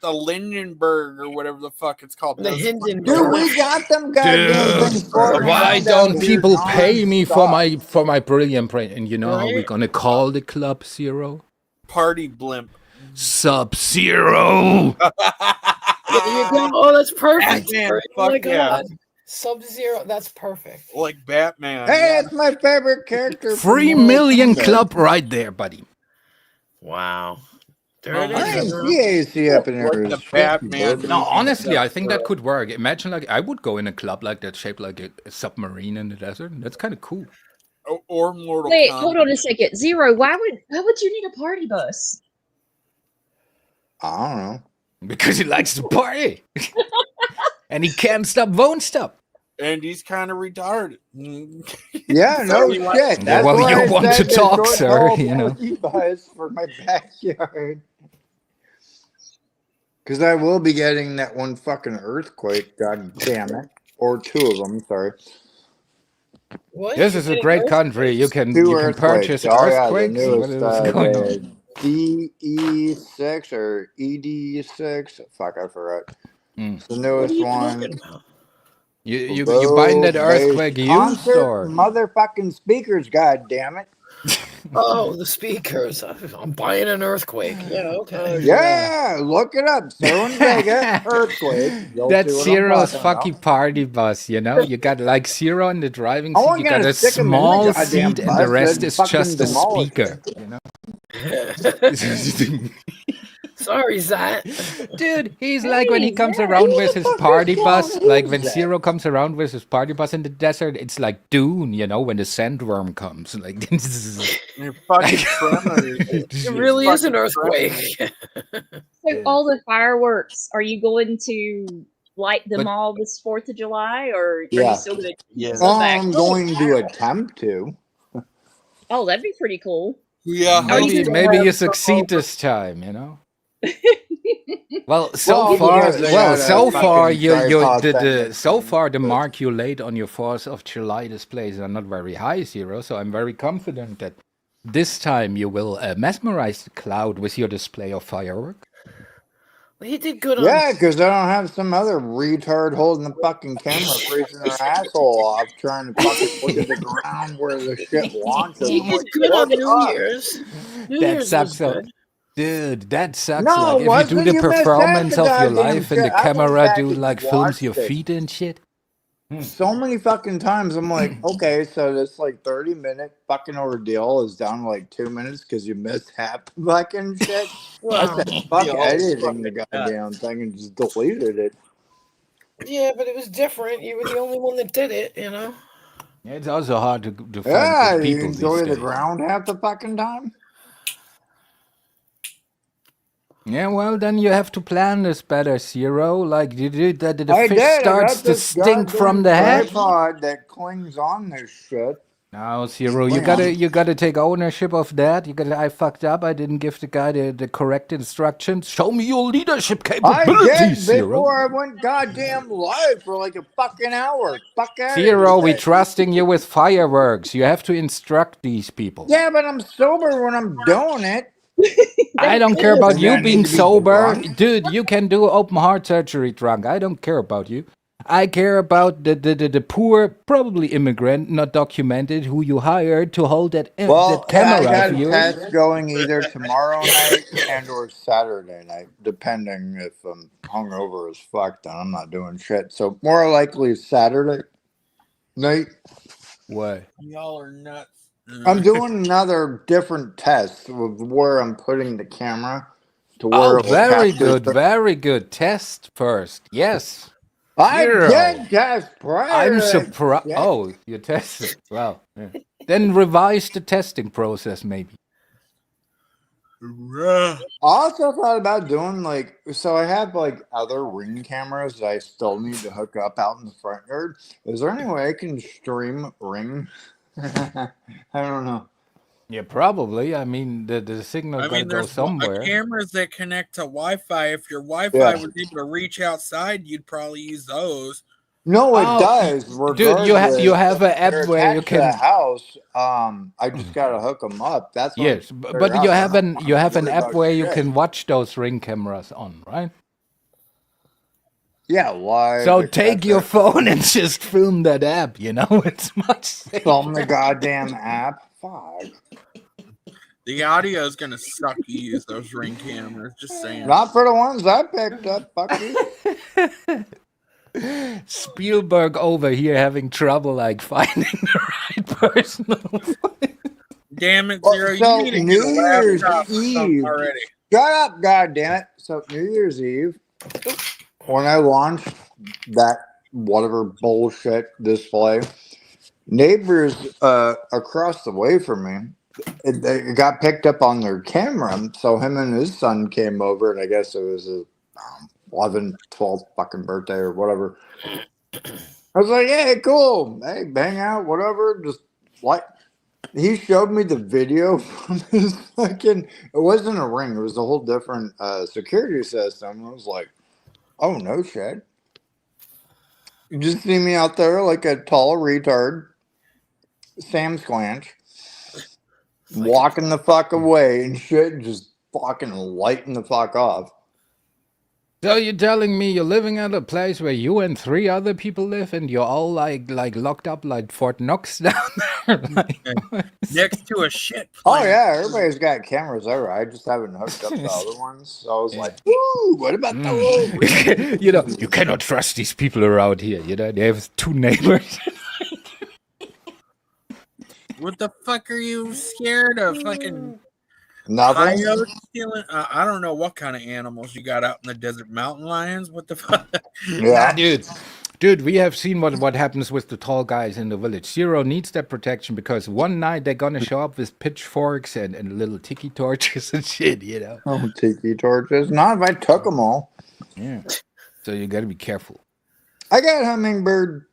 the Lindenberg or whatever the fuck it's called. The Those fucking- Dude, Hindenburg. we got them goddamn things Dude, floating why around don't down here people pay me for nonstop. my brilliant brain? And you know how we're Right? gonna call the club Zero? party blimp. Sub-Zero. There you go. Oh, that's perfect. Batman, Oh fuck my yeah. God. Sub-Zero. That's perfect. Like Batman. Hey, yeah. it's my favorite character. from 3 Mortal million Kombat. club right there, buddy. Wow. There Oh it my I is. ain't see AC up in Like here. the It's 50 Batman. bucks. No, honestly, I think that could work. Imagine, like, I would go in a club like that, shaped like a submarine in the desert. That's kind of cool. Or Mortal Wait, Kombat. hold on a second. Zero, why would you need a party bus? I don't know. Because he likes to party. And he can't stop, won't stop. And he's kind of retarded. Yeah, no shit. Yeah, That's well, why you I want said to the talk, short sir, tall you know. party bus for my backyard. Because I will be getting that one fucking earthquake. God damn it, or two of them. Sorry, What? This You're is a getting great earthquakes? country. You can two purchase earthquakes. Oh yeah, the earthquakes. What newest is going on? DE6 or ED6. Fuck, I forgot. Mm. It's the What are newest you one. talking about? You buying that earthquake used concert or? motherfucking speakers. God damn it. Oh, the speakers. I'm buying an earthquake. Yeah, okay. Yeah, look it up. Seven Vega earthquake. You'll That's see what I'm Zero's talking about. fucking party bus, you know? You got like Zero in the driving I seat, wasn't you got gonna a stick 'em in the small goddamn seat, and bus, the rest I'd is fucking just a demolish speaker, it. you know? Sorry, Zach. Dude, he's like when he Hey, comes Zach. around Who with the his fuck party is bus, calling like who's when that? Zero comes around with his party bus in the desert, it's like Dune, you know, when the sandworm comes. Like, You're fucking tremors. It really is an earthquake. So all the fireworks, are you going to light them But- all this 4th of July, or are Yeah. you still going to Yeah. I'm going to attempt to. Oh, that'd be pretty cool. Yeah. Are you maybe still- you succeed this time, you know? Well, Well, because they got a so far fucking tripod thing that's- the mark you laid on your 4th of July displays are not very high, Zero. So I'm very confident that this time you will mesmerize the crowd with your display of firework. He did good on. Yeah, because I don't have some other retard holding the fucking camera, freezing their asshole off, trying to fucking look at the ground where the shit launches. He I'm did like, good on what New up? Year's. New That Year's sucks. was So, good. dude, that sucks. No, Like it if you do wasn't. the You missed half performance the of your goddamn life and the shit. I went camera back do and like films watched your it feet and shit. so many fucking times. I'm like, okay, so this like 30-minute fucking ordeal is down to like 2 minutes because you missed half the fucking shit. I Wow. said, fuck Yo, editing the fucking goddamn thing and just deleted it. Yeah, but it was different. You were the only one that did it, you know? Yeah, it's also hard to find Yeah, good you people these enjoy the days. ground half the fucking time. Yeah, well, then you have to plan this better, Zero. Like, the I fish did. I starts got to this stink from goddamn the head. tripod that clings on this shit. No, Zero, you Cling. gotta take ownership of that. I fucked up. I didn't give the guy the correct instructions. Show me your leadership I capabilities, did Zero. before I went goddamn live for like a fucking hour. Fuck out of Zero, here. we're trusting you with fireworks. You have to instruct these people. Yeah, but I'm sober when I'm doing it. I don't care about Does you that need being to be sober. drunk? Dude, you can do open heart surgery drunk. I don't care about you. I care about the poor, probably immigrant, not documented, who you hired to hold that Well, that yeah, I camera got of a yours. test going either tomorrow night and or Saturday night, depending if I'm hungover as fuck. Then I'm not doing shit. So more likely Saturday night. What? Y'all are nuts. I'm doing another different test of where I'm putting the camera to where Oh, it will very capture. good, very good. Test first. Yes. I Zero. did test prior. I'm to surprised. that. Oh, you tested. Well, yeah. Then revise the testing process, maybe. I also thought about doing so I have like other Ring cameras that I still need to hook up out in the front yard. Is there any way I can stream Ring? I don't know. Yeah, probably. I mean, the signal gotta go there's somewhere. cameras that connect to Wi-Fi. If your Wi-Fi Yeah. was able to reach outside, you'd probably use those. No, it Oh, does. dude, you Regardless, have an app they're where you attached to the can. house. I just gotta hook them up. That's what Yes, I'm but figuring you out. have I don't you have wanna an worry app about where you shit. can watch those Ring cameras on, right? Yeah, live. So take your etc. phone and just film that app. You know, it's much safer. Film the goddamn app. Fuck. The audio is gonna suck. You use those Ring cameras. Just saying. Not for the ones I picked up. Fuck you. Spielberg over here having trouble like finding the right person. Damn it, Well, Zero! so You need to New get a Year's laptop or something Eve. already. Shut up, goddammit. So New Year's Eve, when I launched that whatever bullshit display, neighbors across the way from me, it got picked up on their camera. So him and his son came over, and I guess it was his 11th, 12th fucking birthday or whatever. I was like, hey, cool. Hey, hang out, whatever. Just like. He showed me the video from his fucking. It wasn't a Ring. It was a whole different security system. I was like, "Oh no, shit!" You just see me out there like a tall retard, Sam Squanch, walking the fuck away and shit, just fucking lighting the fuck off. So you're telling me you're living at a place where you and 3 other people live, and you're all like locked up like Fort Knox down there, like, Next to a shit Oh plant. yeah, everybody's got cameras there. I just haven't hooked up the other ones. So I was like, "Woo! What about the whole?" you know, you cannot trust these people around here. You know, they have 2 neighbors. What the fuck are you scared of? Fucking Nothing. coyotes stealing? I don't know what kind of animals you got out in the desert. Mountain lions? What the fuck? Yeah. Dude, we have seen what happens with the tall guys in the village. Zero needs that protection because one night they're gonna show up with pitchforks and little tiki torches and shit, you know. Oh, tiki torches. Not if I took them all. Yeah. So you gotta be careful. I got hummingbird.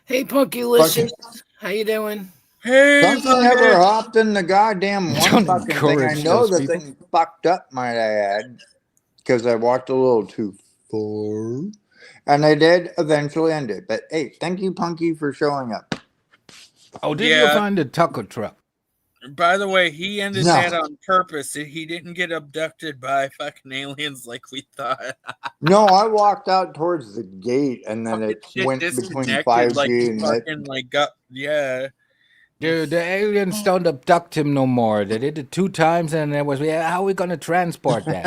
Hey, Punky, listen. How you doing? Hey, Something never hopped in the goddamn one Don't fucking thing. I encourage know those the people. thing fucked up, might I add, because I walked a little too far. And I did eventually end it. But hey, thank you, Punky, for showing up. Oh, did you find the taco truck? By the way, he ended No. that on purpose. He didn't get abducted by fucking aliens like we thought. No, I walked out towards the gate and then Fucking it shit went between disconnected, 5G like he and fucking like got Dude, the aliens don't abduct him no more. They did it 2 times, and it was, how are we gonna transport that?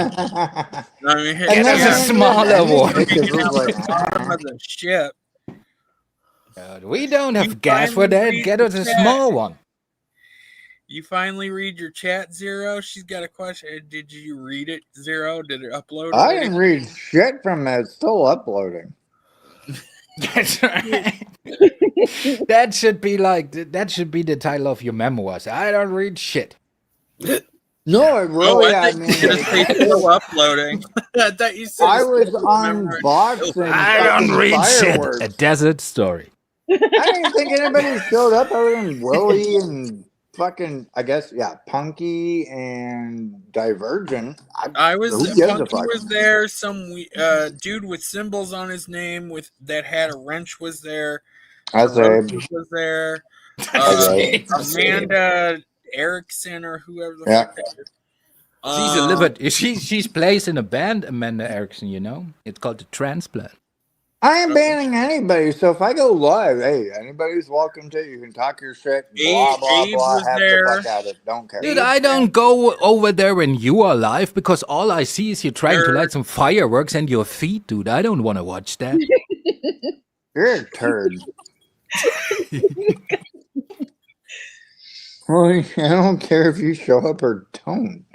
I mean, Get us a smaller one. Because it was out like, the bottom of the ship. We don't have You gas for finally that. read Get the us a chat. small one. You finally read your chat, Zero? She's got a question. Did you read it, Zero? Did it upload I already? didn't read shit from that. It's still uploading. That's right. That should be the title of your memoirs. I don't read shit. No, it really, I I think mean, you were gonna say still uploading. I thought you said I it's was still memory. unboxing I don't fucking read Fireworks. shit. A desert story. I didn't think anybody showed up other than Willie and fucking, I guess, yeah, Punky and Divergent. I was Who gives a Punky fuck? was there. Some dude with symbols on his name that had a wrench was there. That's Hiroshi Abe. was there. That's Amanda Erickson or whoever the Yeah. fuck that is. She's a liver. She's plays in a band, Amanda Erickson. You know, it's called the Transplant. I ain't banning anybody, so if I go live, hey, anybody's welcome to. You can talk your shit, blah, blah, Abe blah, was have there. the fuck at it. Don't care. Dude, I don't go over there when you are live because all I see is you trying to light some fireworks and your feet, dude. I don't want to watch that. You're a turd. Well, I don't care if you show up or don't.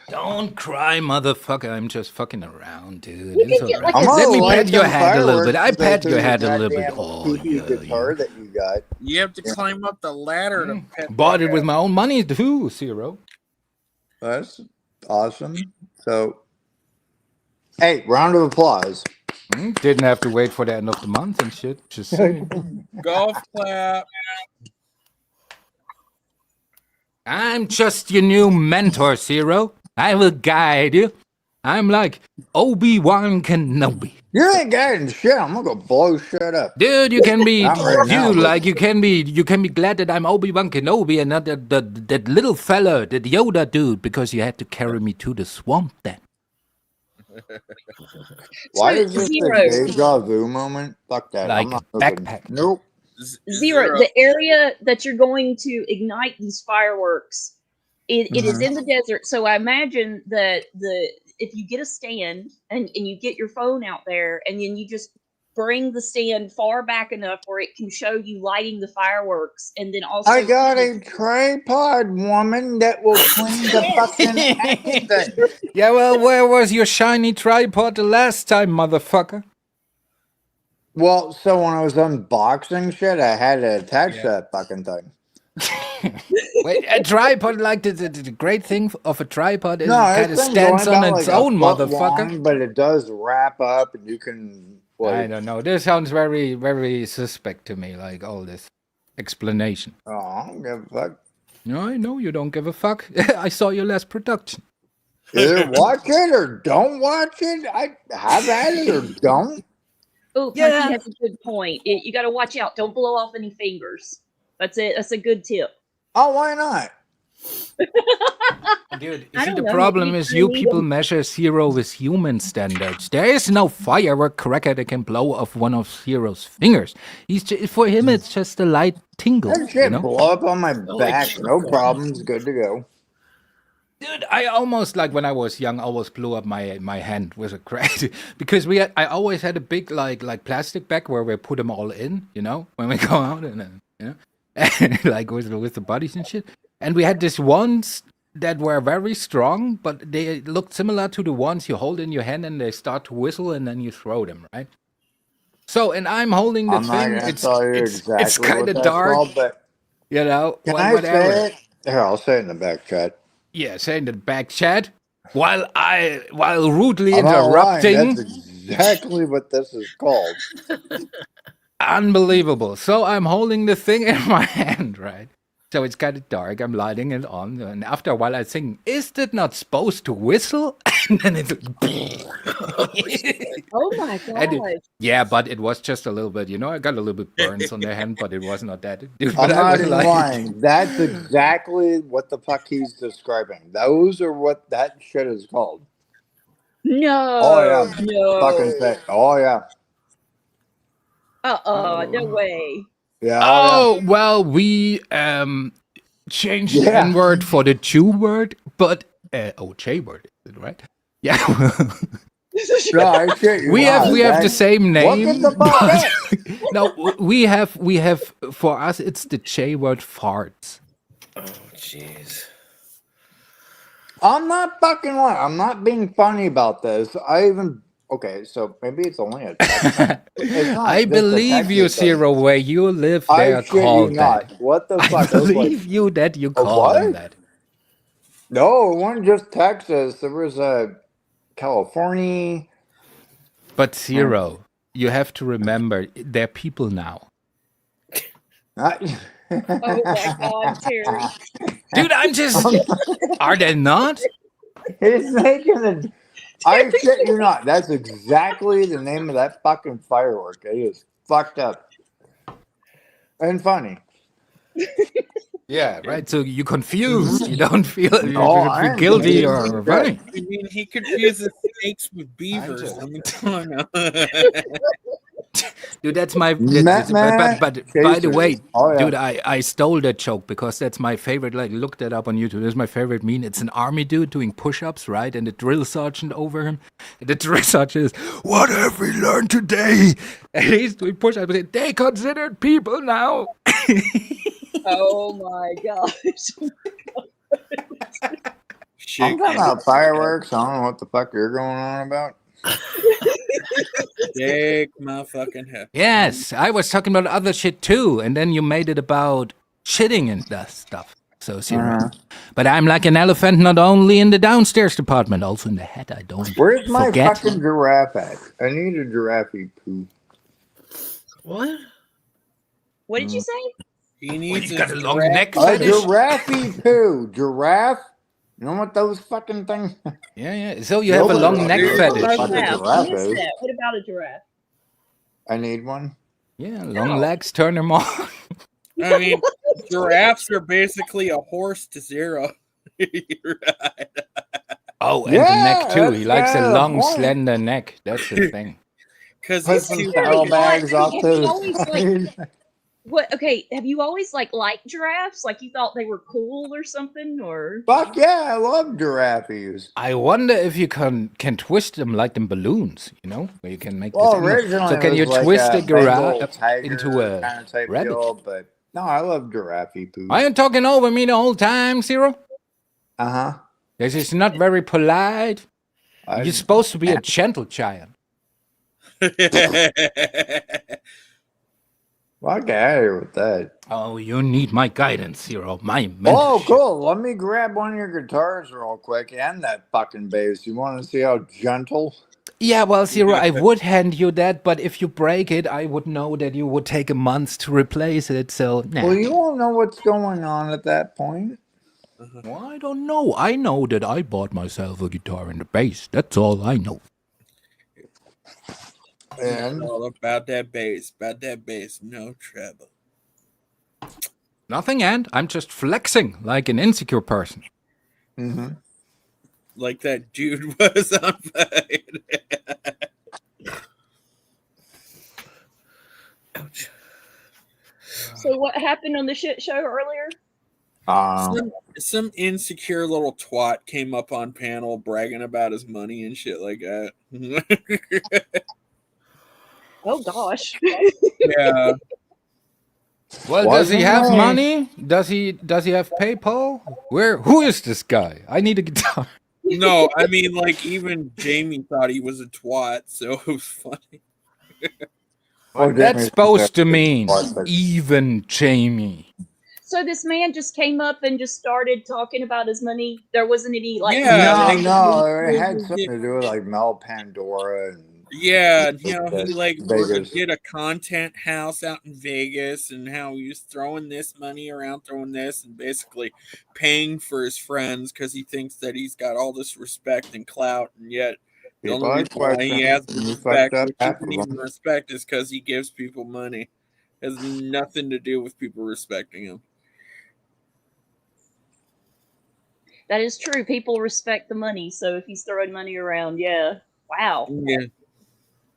Don't cry, motherfucker. I'm just fucking around, dude. You It's can get, alright. like, a Let me light pat your some head a little bit. I fireworks pat to your the head a little bit. goddamn Oh, creepy yeah, guitar that you got. You have to climb up the ladder to pet Bought that it with guy. my own money too, Zero. That's awesome. So, hey, round of applause. Didn't have to wait for the end of the month and shit. Just saying. Golf clap. I'm just your new mentor, Zero. I will guide you. I'm like Obi-Wan Kenobi. You ain't guiding shit. I'm gonna go blow shit up. Dude, you can be Not right now, but- you can be glad that I'm Obi-Wan Kenobi and not that little fella, that Yoda dude, because you had to carry me to the swamp then. Why So, is this Zero. a deja vu moment? Fuck that. Like I'm not a looking. backpack. Nope. Zero, the area that you're going to ignite these fireworks, it is in the desert. So I imagine that if you get a stand and you get your phone out there and then you just bring the stand far back enough where it can show you lighting the fireworks, and then also I got a tripod, woman, that will clean the fucking anything. Yeah, well, where was your shiny tripod the last time, motherfucker? Well, so when I was unboxing shit, I had to attach that fucking thing. Wait, a tripod, like the great thing of a tripod is No, it kind of this thing's stands only on about its like a own, foot motherfucker. long, but it does wrap up, and you can. I don't know. This sounds very, very suspect to me, like all this explanation. Oh, I don't give a fuck. No, I know you don't give a fuck. I saw your last production. Either watch it or don't watch it. I have at it or don't. Oh, Punky has a good point. You got to watch out. Don't blow off any fingers. That's it. That's a good tip. Oh, why not? Dude, I see, don't the know, problem maybe is you you need people them. measure Zero with human standards. There is no firework cracker that can blow off one of Zero's fingers. For him, it's just a light tingle, That shit you know? blow up on my like back. shit. No problems. Good to go. Dude, I almost, like when I was young, almost blew up my hand with a crack because I always had a big like plastic bag where we put them all in, you know, when we go out and then, you know, and, like with the bodies and shit. And we had these ones that were very strong, but they looked similar to the ones you hold in your hand and they start to whistle and then you throw them, right? So, and I'm holding the I'm not thing. gonna It's tell you it's exactly kind what of that's dark, called, but you know. can I Whatever. say it? Here, I'll say it in the back chat. Yeah, saying the back chat while rudely I'm not lying. interrupting. That's exactly what this is called. Unbelievable. So I'm holding the thing in my hand, right? So it's kind of dark. I'm lighting it on, and after a while I think, is that not supposed to whistle? And then it's Oh my and gosh. yeah, but it was just a little bit, I got a little bit burns on the hand, but it was not that. Dude, I'm but I not was even like, lying. That's exactly what the fuck he's describing. Those are what that shit is called. No. Oh yeah, No. fucking say. Oh yeah, No way. yeah. oh, well, we changed the Yeah. N-word for the Jew word, but J word, is it right? Yeah. No, I shit you we not. have the same name. What the fuck? but- no, we have for us it's the J word farts. Oh, jeez. I'm not fucking lying. I'm not being funny about this. Okay, so maybe it's only a Texas. It's not I just a believe you, Texas thing. Zero. Where you live, they I are shit you called not. that. What the I fuck? I was like, believe you that you A call them what? that. no, it wasn't just Texas. There was California. But Zero, you have to remember, they're people now. Oh my God, Terry. Dude, I'm just. Are they not? He's making the. I shit you not. That's exactly the name of that fucking firework. It is fucked up and funny. Yeah, right. So you're confused. You don't feel you No, I feel am guilty confused. or funny. I mean, he confuses snakes with beavers. I mean, come on now. Dude, that's my. Matt, But by the way, Oh, yeah. dude, I stole that joke because that's my favorite. Like, look that up on YouTube. That's my favorite meme. It's an army dude doing push-ups, right? And the drill sergeant over him. And the drill sergeant is, "What have we learned today?" And he's doing push-ups. They considered people now. Oh my gosh. I'm talking about fireworks. I don't know what the fuck you're going on about. Shake my fucking head. Yes, I was talking about other shit too, and then you made it about shitting and that stuff. So serious. But I'm like an elephant, not only in the downstairs department, also in the head. I don't Where's my forget. fucking giraffe at? I need a giraffe poo. What? What did you say? He needs you got a his long giraffe. neck A fetish? giraffe poo. Giraffe? You know what those fucking things? Yeah. So you have a long neck Dude. fetish. What the Giraffe. giraffe I missed is. that. What about a giraffe? I need one. Yeah, long No. legs turn them on. I mean, giraffes are basically a horse to Zero. You're right. Oh, and Yeah, the neck too. He that's likes a kinda the long, point. slender neck. That's the thing. Because Put he's some too saddlebags off Have to you the always, side. What? Okay. Have you always liked giraffes? Like you thought they were cool or something? Or Fuck yeah, I love giraffes. I wonder if you can twist them like them balloons, where you can make Well, this. originally So can it you was like twist a a Bengal giraffe tiger into a kind of type rabbit? deal, but no, I love giraffe poo. Why are you talking over me the whole time, Zero? Uh-huh. This is not very polite. You're supposed to be a gentle giant. Well, get out of here with that. Oh, you need my guidance, Zero. My Oh, mentorship. cool. Let me grab one of your guitars real quick and that fucking bass. You want to see how gentle? Yeah, well, Zero, I would hand you that, but if you break it, I would know that you would take a month to replace it, so nah. Well, you won't know what's going on at that point. Well, I don't know. I know that I bought myself a guitar and a bass. That's all I know. And all about that bass. No trouble. Nothing, and I'm just flexing like an insecure person. Like that dude was on fire. Ouch. so, what happened on the shit show earlier? Some insecure little twat came up on panel bragging about his money and shit like that. Oh gosh. Yeah. Well, does he have money? Does he have PayPal? Who is this guy? I need a guitar. No, I mean, like, even Jamie thought he was a twat, so it was funny. That's supposed to mean even Jamie. So this man just came up and just started talking about his money. There wasn't any no, it had something to do with like Mel Pandora and Yeah, you know, he like Vegas. did a content house out in Vegas, and how he was throwing this money around, throwing this, and basically paying for his friends because he thinks that he's got all this respect and clout, and yet the People only are reason why he questioning. has You fucked respect, up which half isn't of even them. respect, is because he gives people money. It has nothing to do with people respecting him. That is true. People respect the money, so if he's throwing money around, yeah. Wow. Yeah.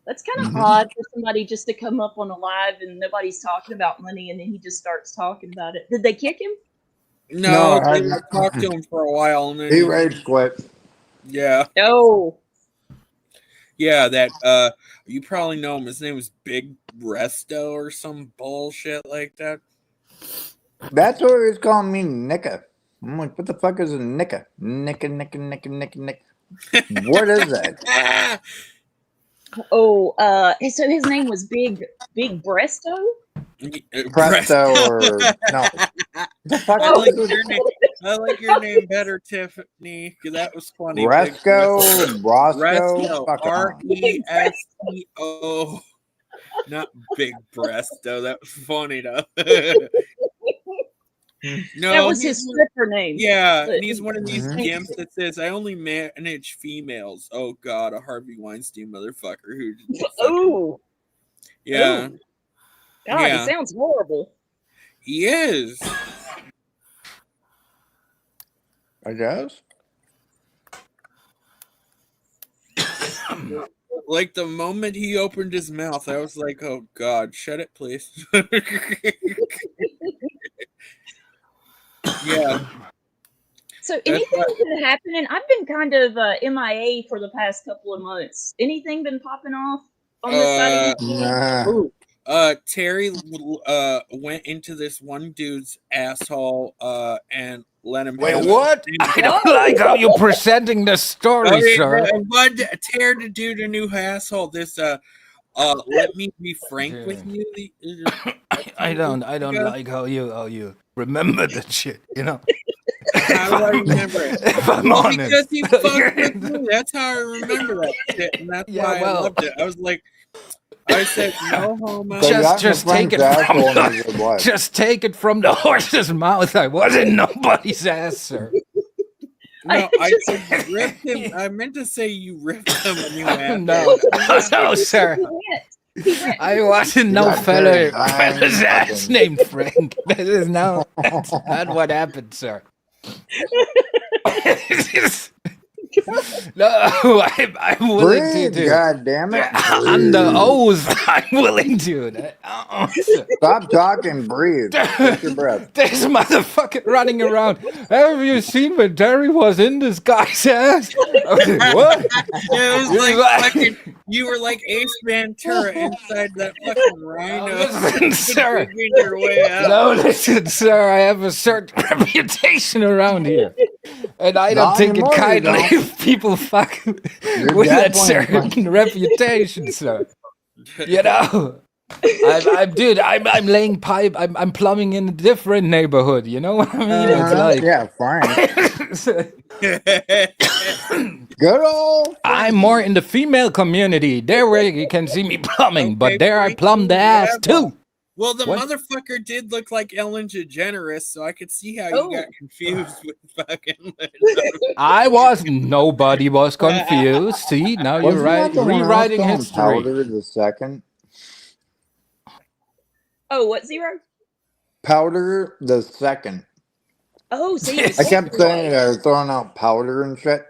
That's kind of Mhm. odd for somebody just to come up on a live and nobody's talking about money and then he just starts talking about it. Did they kick him? No, I they talked to him for a while, and then he rage quit. yeah. No. Yeah, that you probably know him. His name was Big Resto or some bullshit like that. That's what he was calling me, Nicka. I'm like, what the fuck is a Nicka? Nicka. What is that? Oh, so his name was Big Bresto? Presto or no? The fuck I is like this? your name. I like your name better, Tiffany, because that was funny. Resco, Brosco, Resto, fuck Resto, not Big Bresto. That was funny though. No, That was his stripper name. Yeah, But- and he's one of these Mhm. gimps that says, "I only manage females." Oh God, a Harvey Weinstein motherfucker who. Oh. Yeah. Ooh. God, Yeah. he sounds horrible. He is. I guess. Like the moment he opened his mouth, I was like, "Oh God, shut it, please." Yeah. So anything been happening? I've been kind of MIA for the past couple of months. Anything been popping off on this side of you? Nah. Terry went into this one dude's asshole and let him. Wait, have what? I don't like how you're presenting the story, sir. Bud tear the dude a new asshole. This let me be frank with you. I don't like how you remember that shit, you know? How do I remember it? If I'm Well, honest. because he fucked with me. That's how I remember that shit, and that's Yeah, why well. I loved it. I was like, I said, no homo. So Just your take it friend's from asshole the, is a what? just take it from the horse's mouth. I wasn't nobody's ass, sir. No, I said you ripped him. I meant to say you ripped him a new asshole. No, sir. I wasn't no Yeah, fella's I'm ass fucking- named Frank. That's not what happened, sir. No, I'm willing Breathe, to do. God damn it. On the Breathe. oath, I'm willing to. Stop talking, breathe. Take your breath. This motherfucker running around. Have you seen when Terry was in this guy's ass? What? It was like fucking, you were like Ace Ventura inside that fucking rhino. Listen, sir. Figuring your way out. No, listen, sir. I have a certain reputation around here. And I don't Not think it anymore, you kindly don't. if people fuck with that definitely certain reputation, sir. You know, I'm laying pipe. I'm plumbing in a different neighborhood. You know what I mean? It's like, Yeah, Frank. Good old. I'm more in the female community. There where you can see me plumbing, but Okay, there I Frank, plumb the ass too. Well, the What? motherfucker did look like Ellen DeGeneres, so I could see how you got confused with fucking. I was. Nobody was confused. See, now you're Wasn't right. that the one I was Rewriting calling history. Powder the second? Oh, what, Zero? Powder the second. Oh, see, I kept saying they were throwing out powder and shit.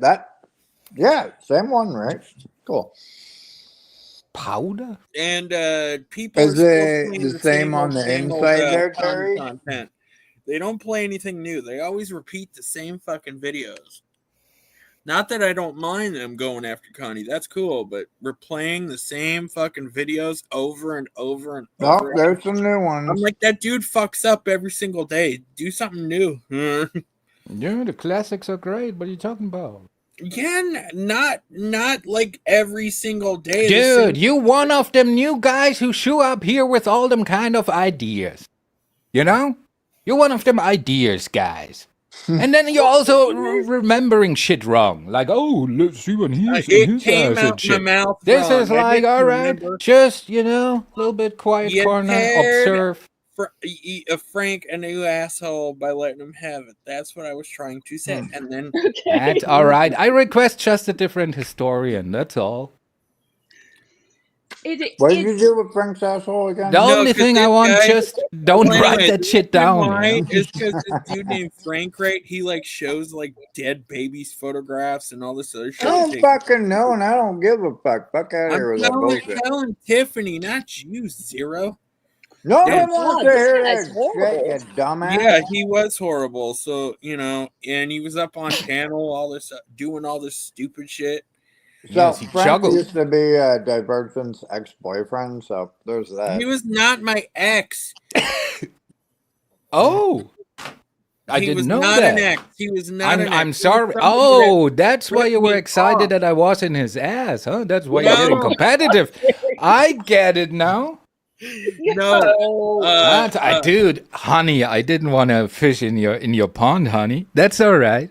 Yeah, same one, right? Cool. Powder? And people Is are still it playing the same on the inside there, fun Terry? content. They don't play anything new. They always repeat the same fucking videos. Not that I don't mind them going after Connie. That's cool, but we're playing the same fucking videos over and over and No, over. there's some new I'm ones. like, that dude fucks up every single day. Do something new. Yeah, the classics are great. What are you talking about? Yeah, not like every single day. Dude, you one of them new guys who show up here with all them kind of ideas. You know? You're one of them ideas guys. And then you're also remembering shit wrong. Like, oh, let's see when he's in It his came ass out and my shit. mouth This wrong. is I like, didn't all right, remember. just, a little bit quiet You corner, paired observe. Frank a new asshole by letting him have it. That's what I was trying to say. And then That's all right. I request just a different historian. That's all. What did you do with Frank's asshole again? The No, only 'cause thing I this want, guy- just don't Well, write anyways, that shit the reason down. Why you know? is because this dude named Frank, right? He like shows like dead babies photographs and all this other shit. I don't fucking know, and I don't give a fuck. Fuck out of here with that I'm bullshit. telling Tiffany, not you, Zero. No Yeah. one wants God, to this hear guy's that horrible. shit, you dumbass. Yeah, he was horrible. So and he was up on panel, all this, doing all this stupid shit. So Yes, he Frank juggled. used to be Divergent's ex-boyfriend, so there's that. He was not my ex. Oh, I He didn't was know not that. an ex. He was not an ex. I'm He was sorry. somebody Oh, that's why ripped you were me excited off. that I was in his ass, huh? That's why No. you're getting competitive. I get it now. No, Dude, honey, I didn't want to fish in your pond, honey. That's all right.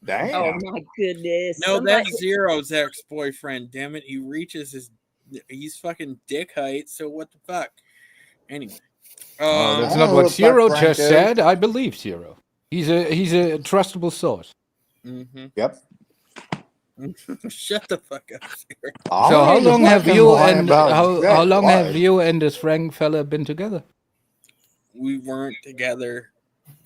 Damn. Oh my goodness. no, Somebody- that's Zero's ex-boyfriend. Damn it, he reaches he's fucking dick height. So what the fuck? Anyway, Oh, that's I not don't know what what Zero Frank just is. said. I believe Zero. He's a trustable source. mhm. Yep. Shut the fuck up, Zero. So how long have you and how long have you? you and this Frank fella been together? We weren't together.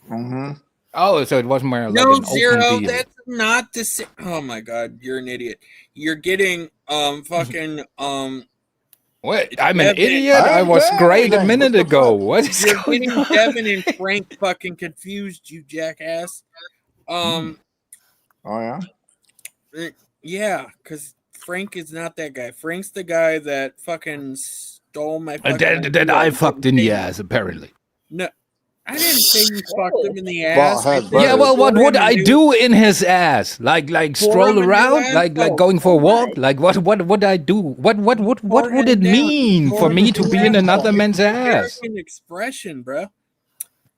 Mm-hmm. Oh, so it was more like No, an Zero, open deal. that's not the same. Oh my god, you're an idiot. You're getting fucking What? I'm an Devin. idiot. I I'm was Devin. great a What minute the ago. fuck? What is You're going getting on? Devin and Frank fucking confused, you jackass. Oh yeah. Yeah, because Frank is not that guy. Frank's the guy that fucking stole my fucking That idea I and fucked didn't in the pay me. ass, apparently. No, I didn't say you fucked him in the Well, ass. I hey, said But Yeah, you well, what poured would him a I new- do in his ass? Like Pour stroll him a new around? Like asshole. going for a walk? What? Like what would I do? What Pour would him it down. mean Pour for him me a to new be in asshole. another It's man's an ass? American expression, bro.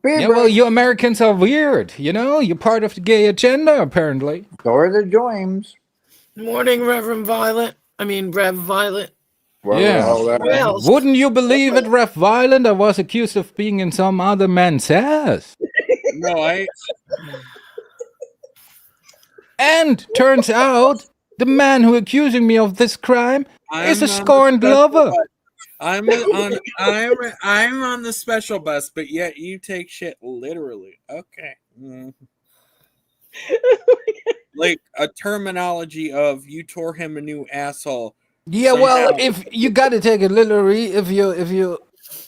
Yeah, well, you Americans are weird, You're part of the gay agenda, apparently. So are the James. Morning, Reverend Violet. I mean, Rev Violet. Wherever the hell that Where is. else? Wouldn't you believe it, Ref Violent? I was accused of being in some other man's ass. No, And turns out the man who accusing me of this crime is a scorned lover. I'm on the special bus, but yet you take shit literally. Okay. Like a terminology of you tore him a new asshole. Yeah, well, if you gotta take it literally, if you're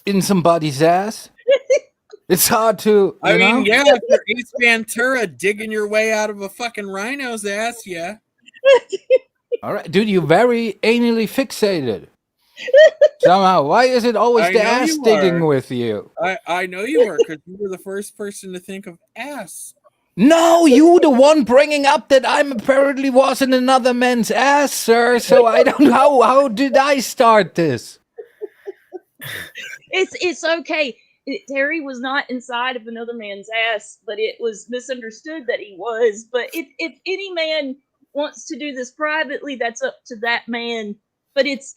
in somebody's ass, it's hard to. I mean, yeah, if you're Ace Ventura digging your way out of a fucking rhino's ass, yeah. All right, dude, you're very anally fixated. Somehow, why is it always I the know ass you digging are. with you? I know you were, because you were the first person to think of ass. No, you the one bringing up that I'm apparently was in another man's ass, sir. So I don't know how did I start this? It's okay. Terry was not inside of another man's ass, but it was misunderstood that he was. But if any man wants to do this privately, that's up to that man. But it's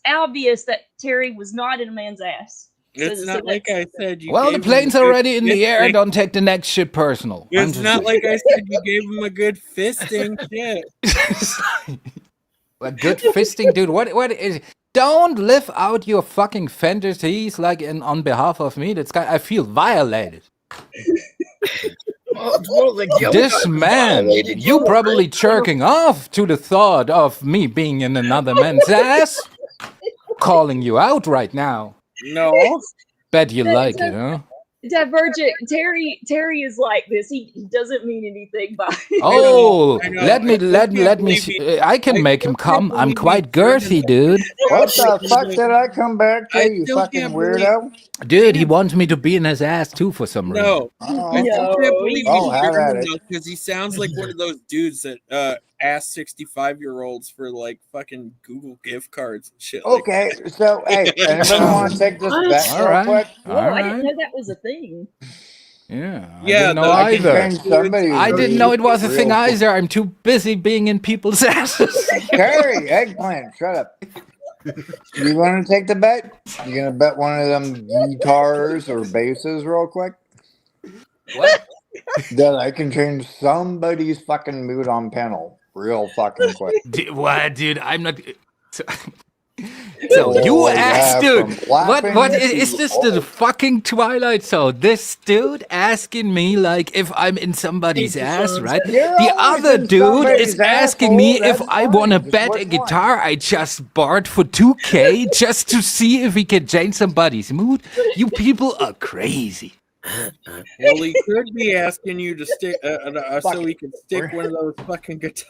obvious that Terry was not in a man's ass. It's not like I said. You Well, the gave him plane's a good already in the air. fisting. Don't take the next shit personal. I'm It's just not saying. like I said you gave him a good fisting. Shit. A good fisting, dude. What is? Don't live out your fucking fantasies like on behalf of me. I feel violated. Well, like, yo, This I man, violated you you. probably jerking off to the thought of me being in another man's ass. Calling you out right now. No. Bet you like it, huh? Divergent. Terry is like this. He doesn't mean anything by it. Oh, I know. let me believe see. I can make him come. I'm quite girthy, dude. What the fuck did I come back to, I you still fucking can't believe- weirdo? Dude, he wants me to be in his ass too for some reason. No. Oh, I still can't believe Oh, you have at it. because he sounds like one of those dudes that ask 65-year-olds for like fucking Google gift cards and shit. Like Okay, so hey, anybody want to take this bet All real right. quick? Whoa, All I didn't right. know that was a thing. Yeah, I Yeah, didn't know I can either. change somebody's I didn't mood know it was a thing real quick. either. I'm too busy being in people's asses. Terry, eggplant, shut up. You want to take the bet? You gonna bet one of them guitars or basses real quick? What? That I can change somebody's fucking mood on panel real fucking quick. What, dude? I'm not. So you Oh, asked, yeah, dude. from What? laughing What to- is this? The fucking Twilight Zone? This dude asking me like if I'm in somebody's Thank you, ass, Sean. right? You're The always other in dude is somebody's asking me asshole, if that's I fine, want to just bet a which one? guitar I just bought for 2K just to see if he can change somebody's mood. You people are crazy. Well, he could be asking you to stick, so he could stick one of those fucking guitars.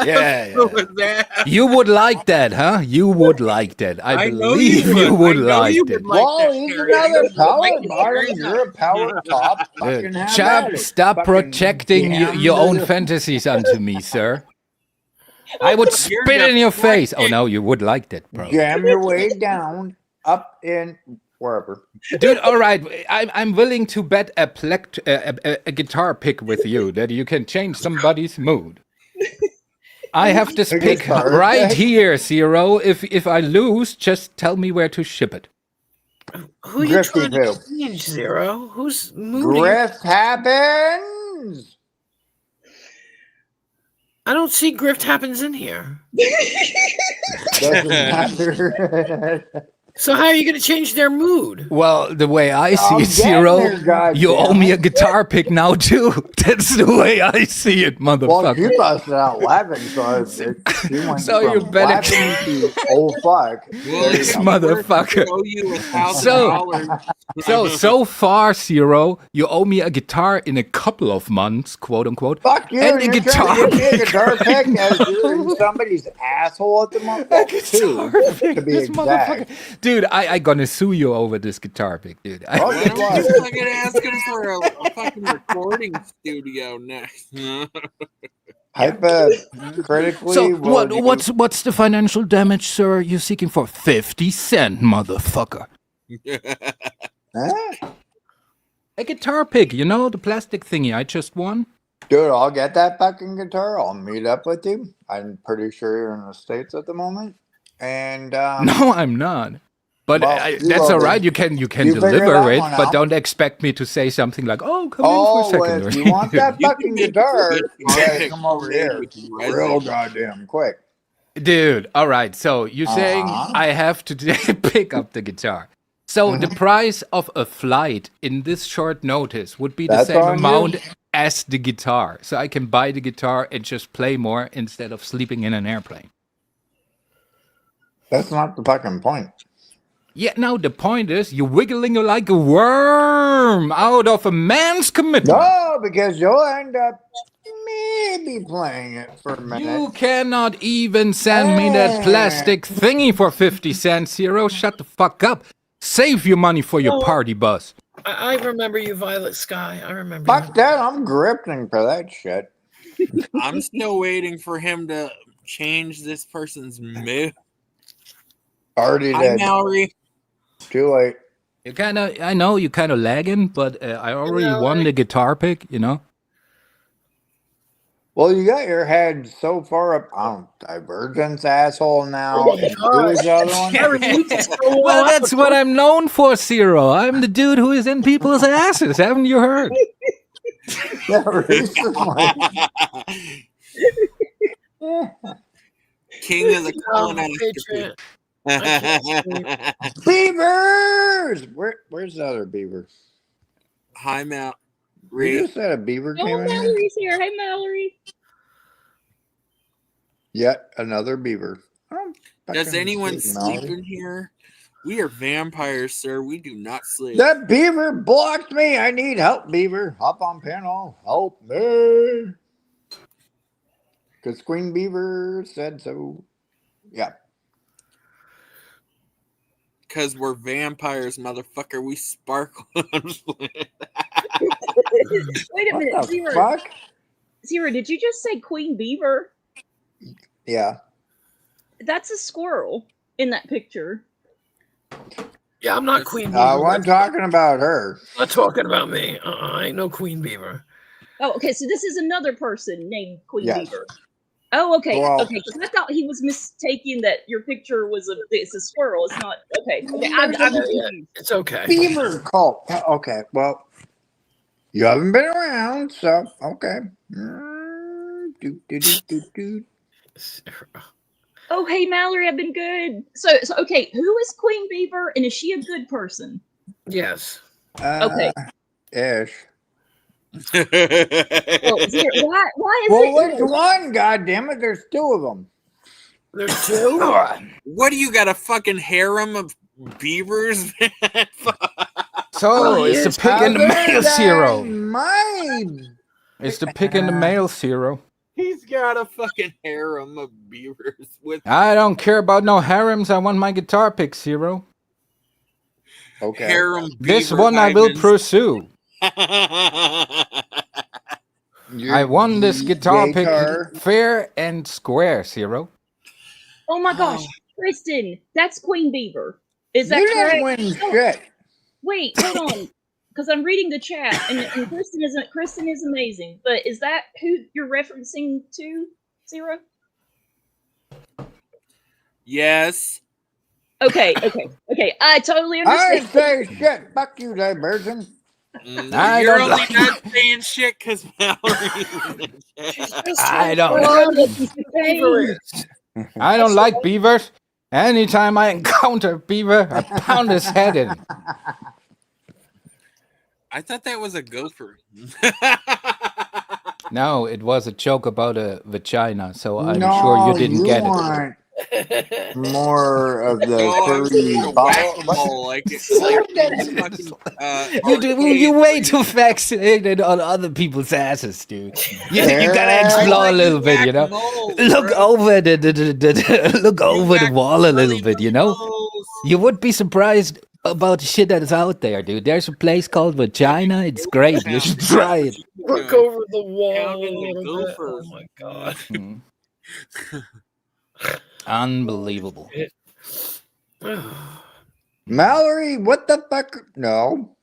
Yeah, What was that? You would like that, huh? You would like that. I know believe you would I know like you it. would like Well, that, he's Terry. I know another you would power like it bottom. very You're a power top. Fucking have Chap, at it. stop Fucking projecting your own damn fantasies onto me, sir. I would You're spit in your face. Oh deflecting. no, you would like that, bro. Jam your way down, up in wherever. Dude, all right. I'm willing to bet a guitar pick with you that you can change somebody's mood. I have this A pick guitar right pick? here, Zero. If I lose, just tell me where to ship it. Who are you Grifting trying to who? change, Zero? Who's moody? Grift happens. I don't see grift happens in here. Doesn't matter. So how are you going to change their mood? Well, the way I see I'm it, Zero, getting there, you owe goddamn me a it. guitar pick now too. That's the way I see it, Well, motherfucker. you busted out laughing, so she went So you from better laughing to oh fuck. Well, There it's you go. motherfucker. owe you $1,000. So far, Zero, you owe me a guitar in a couple of months, quote unquote. Fuck you, And and a you're trying to guitar give me a pick. guitar pick as you're in somebody's asshole at the moment. Well, two, to be This motherfucker. exact. Dude, I gonna sue you over this guitar pick, dude. Oh, Why good don't luck. you fucking ask him for a fucking recording studio next? Hypocritically, So will you- what's the financial damage, sir? You're seeking for 50 cents, motherfucker. Huh? A guitar pick, you know, the plastic thingy I just won. Dude, I'll get that fucking guitar. I'll meet up with you. I'm pretty sure you're in the States at the moment. And No, I'm not. But well, you that's will all be. right. You can You figure deliver that it, one but out. don't expect me to say something like, "Oh, come in Oh, for a second." if you want that You fucking can make guitar, a you guitar gotta pick come over made here with resin. real goddamn quick. Dude, all right. So you're saying I have to pick up the guitar. So the price of a flight in this short notice would be the That's same on you. amount as the guitar. So I can buy the guitar and just play more instead of sleeping in an airplane. That's not the fucking point. Yeah, now the point is you're wiggling like a worm out of a man's commitment. No, because you'll end up maybe playing it for a minute. You cannot even send me that plastic thingy for 50 cents, Zero. Shut the fuck up. Save your money for your party bus. I remember you, Violet Sky. I remember Fuck you. that, I'm grifting for that shit. I'm still waiting for him to change this person's mood. Already Hi, did. Mallory. Too late. I know you're kind of lagging, but I already won the guitar pick, you know? Well, you got your head so far up on Divergence asshole now. Oh, And who was the other one? Well, that's what I'm known for, Zero. I'm the dude who is in people's asses. Haven't you heard? Yeah, recently. King of the Oh, colonoscopy. Patriot. Beavers! Where's the other beaver? Hi, Mal. You just said a beaver Oh, came in here? Mallory's here. Hey, Mallory. Yet another beaver. I don't Does fucking anyone see sleep Mallory. in here? We are vampires, sir. We do not sleep. That beaver blocked me. I need help, beaver. Hop on panel. Help me. Because Queen Beaver said so. Yeah. Because we're vampires, motherfucker. We sparkle. Wait a What minute, the Zero. fuck? Zero, did you just say Queen Beaver? Yeah. That's a squirrel in that picture. Yeah, I'm not Queen Beaver. I wasn't talking about her. Not talking about me. I ain't no Queen Beaver. Oh, okay. So this is another person named Queen Yes. Beaver. Oh, okay. Well- Okay, because I thought he was mistaken that your picture was it's a squirrel. It's not. Okay. Okay. I'm confused. It's okay. Beaver cult. Okay, well, you haven't been around, so okay. Oh, hey Mallory, I've been good. So okay, who is Queen Beaver, and is she a good person? Yes. Okay. Ish. Well, why is Well, it? which one? God damn it! There's two of them. There's two. What do you got, a fucking harem of beavers? So it's the pig and the male zero. Mine. It's the pig and the male zero. He's got a fucking harem of beavers with. I don't care about no harems. I want my guitar pick zero. Okay. Harem This beaver one I will hymens. pursue. Your I won this guitar guitar. pick fair and square, zero. Oh my gosh, Kristen, that's Queen Beaver. Is that You correct? didn't win shit. Wait, hold on, because I'm reading the chat, and Kristen is amazing. But is that who you're referencing to, Zero? Yes. Okay. I totally I understand. say shit. Fuck you, Diversion. I You're don't only like- not saying shit because Mallory. I don't. Oh, that's insane. I don't like beavers. Anytime I encounter beaver, I pound his head in. I thought that was a gopher. No, it was a joke about a vagina, so I'm no, sure you didn't get it. want more of the No, furry it's a ball. whack-a-mole, like You're way too fixated on other people's asses, dude. You gotta explore a little bit, you know. Look over look over the wall a little bit, you know. You would be surprised about the shit that is out there, dude. There's a place called Vagina. It's great. You should try it. Look over the wall. Pounding a the little bit. gopher. Oh my god. Mm. Unbelievable. Mallory, what the fuck? No.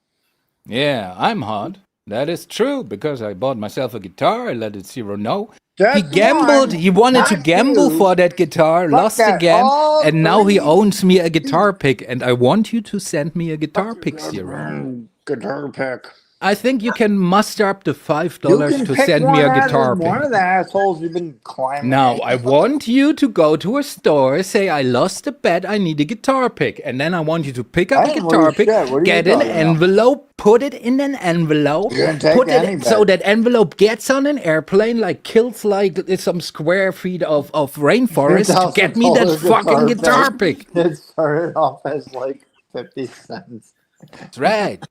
Yeah, I'm hot. That is true because I bought myself a guitar. I let it zero know. Just He gambled. one, He wanted to not gamble two. for that guitar, Fuck lost that. again, All and now he three. owns me a guitar pick. And I want you to send me a guitar pick, zero. Guitar pick. I think you can muster up to You $5 can to pick send one me a out guitar of one pick. of the assholes you've been climbing. Now, I want you to go to a store, say, I lost a bet, I need a guitar pick. And then I want you to pick up I a didn't guitar lose pick, shit. What are you get an talking about? envelope, put it in an envelope, You didn't take put any it so bet. that envelope gets on an airplane, like kills like some square feet of rainforest to get me that fucking guitar pick. It started off as like 50 cents. That's right.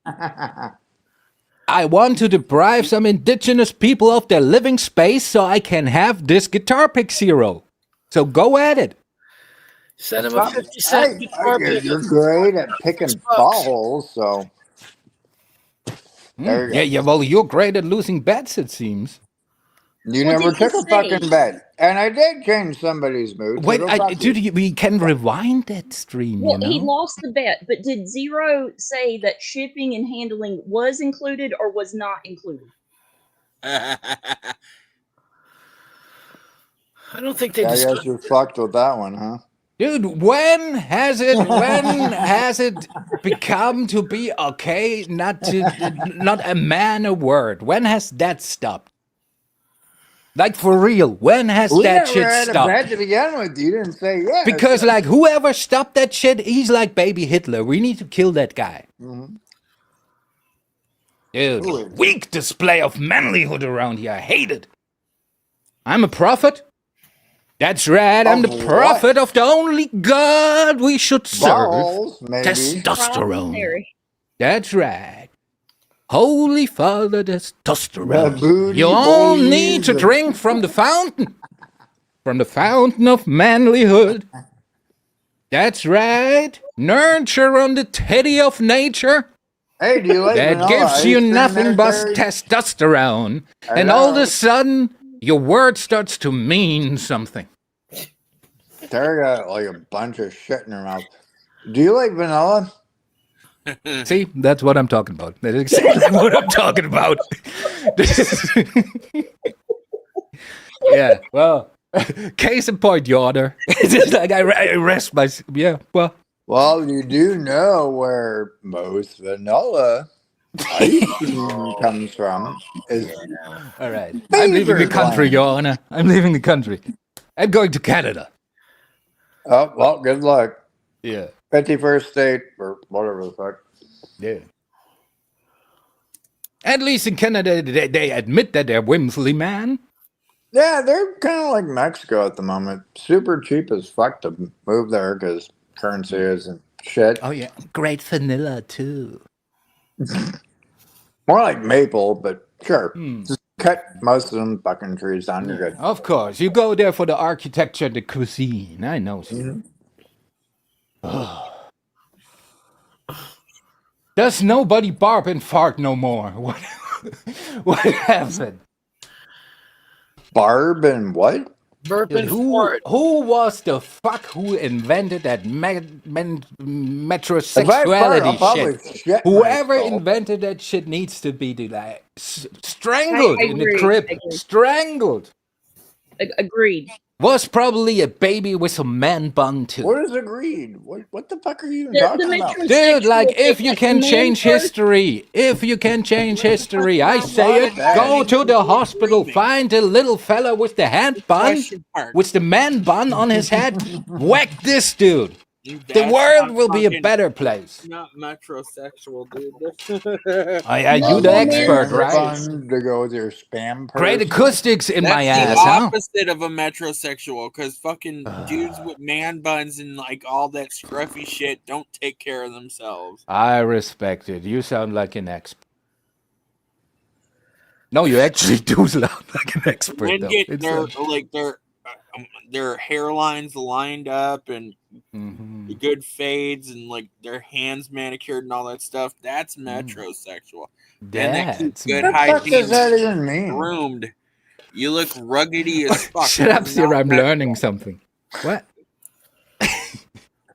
I want to deprive some indigenous people of their living space so I can have this guitar pick, zero. So go at it. Send him a 50-cent guitar pick. You're great at picking ball holes, so. There you go. Yeah, well, you're great at losing bets, it seems. You What never did he took a say? fucking bet. And I did change somebody's mood. Wait, so go fuck you. dude, we can rewind that stream, Well, you know? he lost the bet, but did Zero say that shipping and handling was included or was not included? I don't think they I guess discussed you're fucked with that one, huh? Dude, when has it become to be okay not a man a word? When has that stopped? Like for real, when has We that never shit had a stopped? bet to begin with. You didn't say yes. Because like whoever stopped that shit, he's like baby Hitler. We need to kill that guy. Mhm. Dude, Ooh. weak display of manlyhood around here. I hate it. I'm a prophet. That's right, I'm the Of prophet of the only God we should serve. Balls, maybe. Testosterone. Mary. That's right. Holy Father, The testosterone. booty You all boys need to of- drink from the fountain. From the fountain of manlyhood. That's right. Nurture on the teddy of nature. Hey, do you like That vanilla gives ice you cream nothing there, but Terry? testosterone. And all of a sudden, your word starts to mean something. Terry got like a bunch of shit in her mouth. Do you like vanilla? See, that's what I'm talking about. That is exactly what I'm talking about. Yeah, well, case in point, Your Honor. It's just like I rest my. Yeah, well. Well, you do know where most vanilla ice cream comes from. Is All right. I'm leaving the country, Beaverland. Your Honor. I'm leaving the country. I'm going to Canada. Oh, well, good luck. Yeah. 51st state or whatever the fuck. Yeah. At least in Canada, they admit that they're whimsy, man. Yeah, they're kind of like Mexico at the moment. Super cheap as fuck to move there because currency isn't shit. Oh, yeah. Great vanilla, too. More like maple, but sure. Just cut most of them fucking trees down. You're good. Of course. You go there for the architecture and the cuisine. I know. Does nobody barb and fart no more? What happened? Barb and what? Burp and Who fart. was the fuck who invented that If I metrosexuality fart, I'll shit? shit Whoever myself. invented that shit needs to be like strangled I in the agree. crib. I agree. Strangled. Agreed. Was probably a baby with a man bun too. What is agreed? What the fuck are you The talking about? Dude, like metrosexual if thing, you like can the man change part- history, I say it, What? go to the hospital, find the little fella with the hand bun, Question mark. with the man bun on his head, whack this dude. The That's world not will be a fucking- better place. Not metrosexual, dude. You the expert, right? Fun to go with your spam person. Great acoustics in my That's ass, the huh? opposite of a metrosexual, because fucking dudes with man buns and like all that scruffy shit don't take care of themselves. I respect it. You sound like an expert. No, you actually do sound like an expert, Men though. get It's, their hairlines lined up and mhm. the good fades and like their hands manicured and all that stuff. That's metrosexual. Then that keeps That's good What the fuck hygiene, does that even mean? groomed. You look ruggedy as fuck. Shut up, You're Sir. not I'm natural. learning something. What?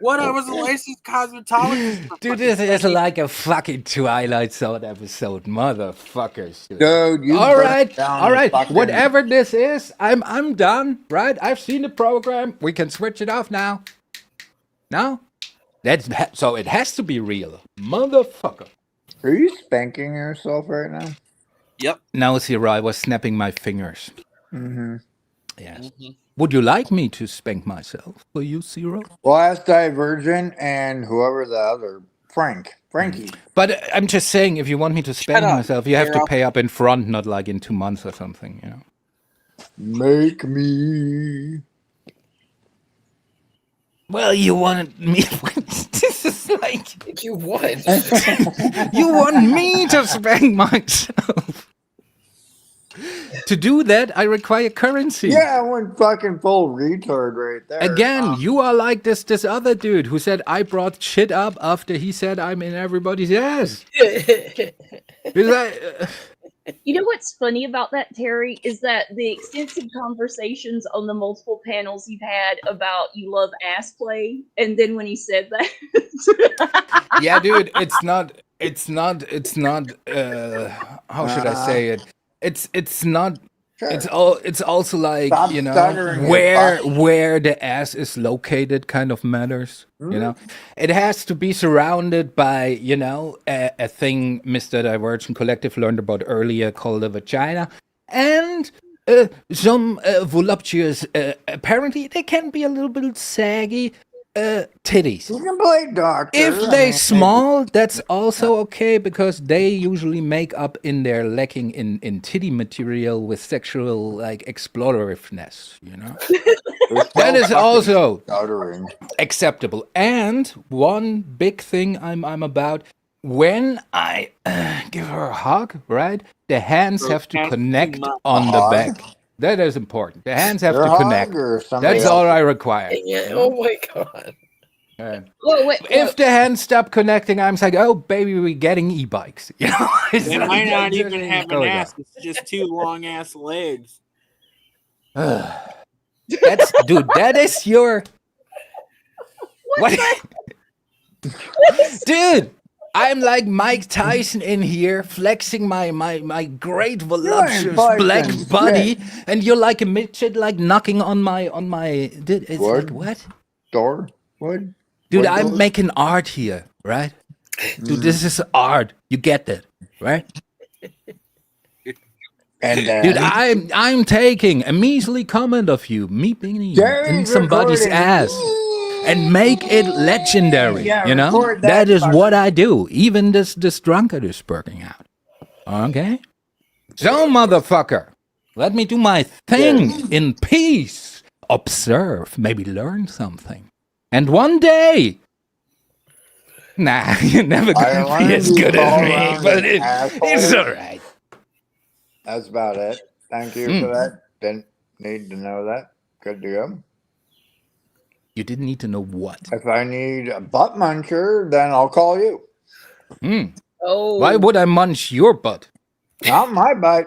What? I was a licensed cosmetologist. for Dude, fucking this is 20 like a fucking Twilight Zone episode, motherfuckers. Dude. Dude, you All burnt right, down all right. fucking- Whatever this is, I'm done. Right? I've seen the program. We can switch it off now. No, so it has to be real, motherfucker. Are you spanking yourself right now? Yep. No, Zero, I was snapping my fingers. Mm-hmm. Yes. Would you like me to spank myself for you, Zero? Last Divergent and whoever the other Frankie. But I'm just saying, if you want me to spank up, myself, you have to Zero. pay up in front, not like in 2 months or something. You know. Make me. Well, you wanted me. This is like You what? you want me to spank myself. To do that, I require currency. Yeah, I went fucking full retard right there. Again, you are like this other dude who said I brought shit up after he said I'm in everybody's ass. He's like, You know what's funny about that, Terry, is that the extensive conversations on the multiple panels you've had about you love ass play, and then when he said that, yeah, dude, it's not. How should I say it? It's not. Sure. It's also like, Stop you know, stuttering, you fuck. where the ass is located kind of matters. You know, it has to be surrounded by, you know, a thing Mr. Divergent Collective learned about earlier called a vagina, and some voluptuous. Apparently, they can be a little bit saggy. Titties. You can play doctor. If I they mean, small, that's also okay because they usually make up in their lacking in titty material with sexual like explorativeness, you know. there's That no is fucking also stuttering. acceptable. And one big thing I'm about when I give her a hug, right? The hands have to connect on the hug? back. That is important. The hands have Your to hug connect. or somebody That's all else? I require. Yeah, oh my god. whoa, wait, If the hands stop connecting, I'm like, oh baby, we're getting e-bikes. You know, It's They like, might not that's even just have an going ass. It's just two long ass legs. on. That's dude. That is your what? Dude, I'm like Mike Tyson in here, flexing my great voluptuous black flexing body, and you're like a midget, like knocking on my. Dude, it's like Wood? what? Door? Wood? Dude, Wood I'm door? making art here, right? Dude, this is art. You get that, right? And Dude, I'm taking a measly comment of you, me being in somebody's recording. ass, and make it legendary. Yeah, You know, record that is fucker. what I do. Even this drunkard is spurting out. Okay, so motherfucker, let me do my thing in peace. Observe, maybe learn something, and one day. Nah, you're never gonna be as good as me, but it's alright. That's about it. Thank you for that. Didn't need to know that. Good to go. You didn't need to know what. If I need a butt muncher, then I'll call you. Oh. Why would I munch your butt? Not my butt.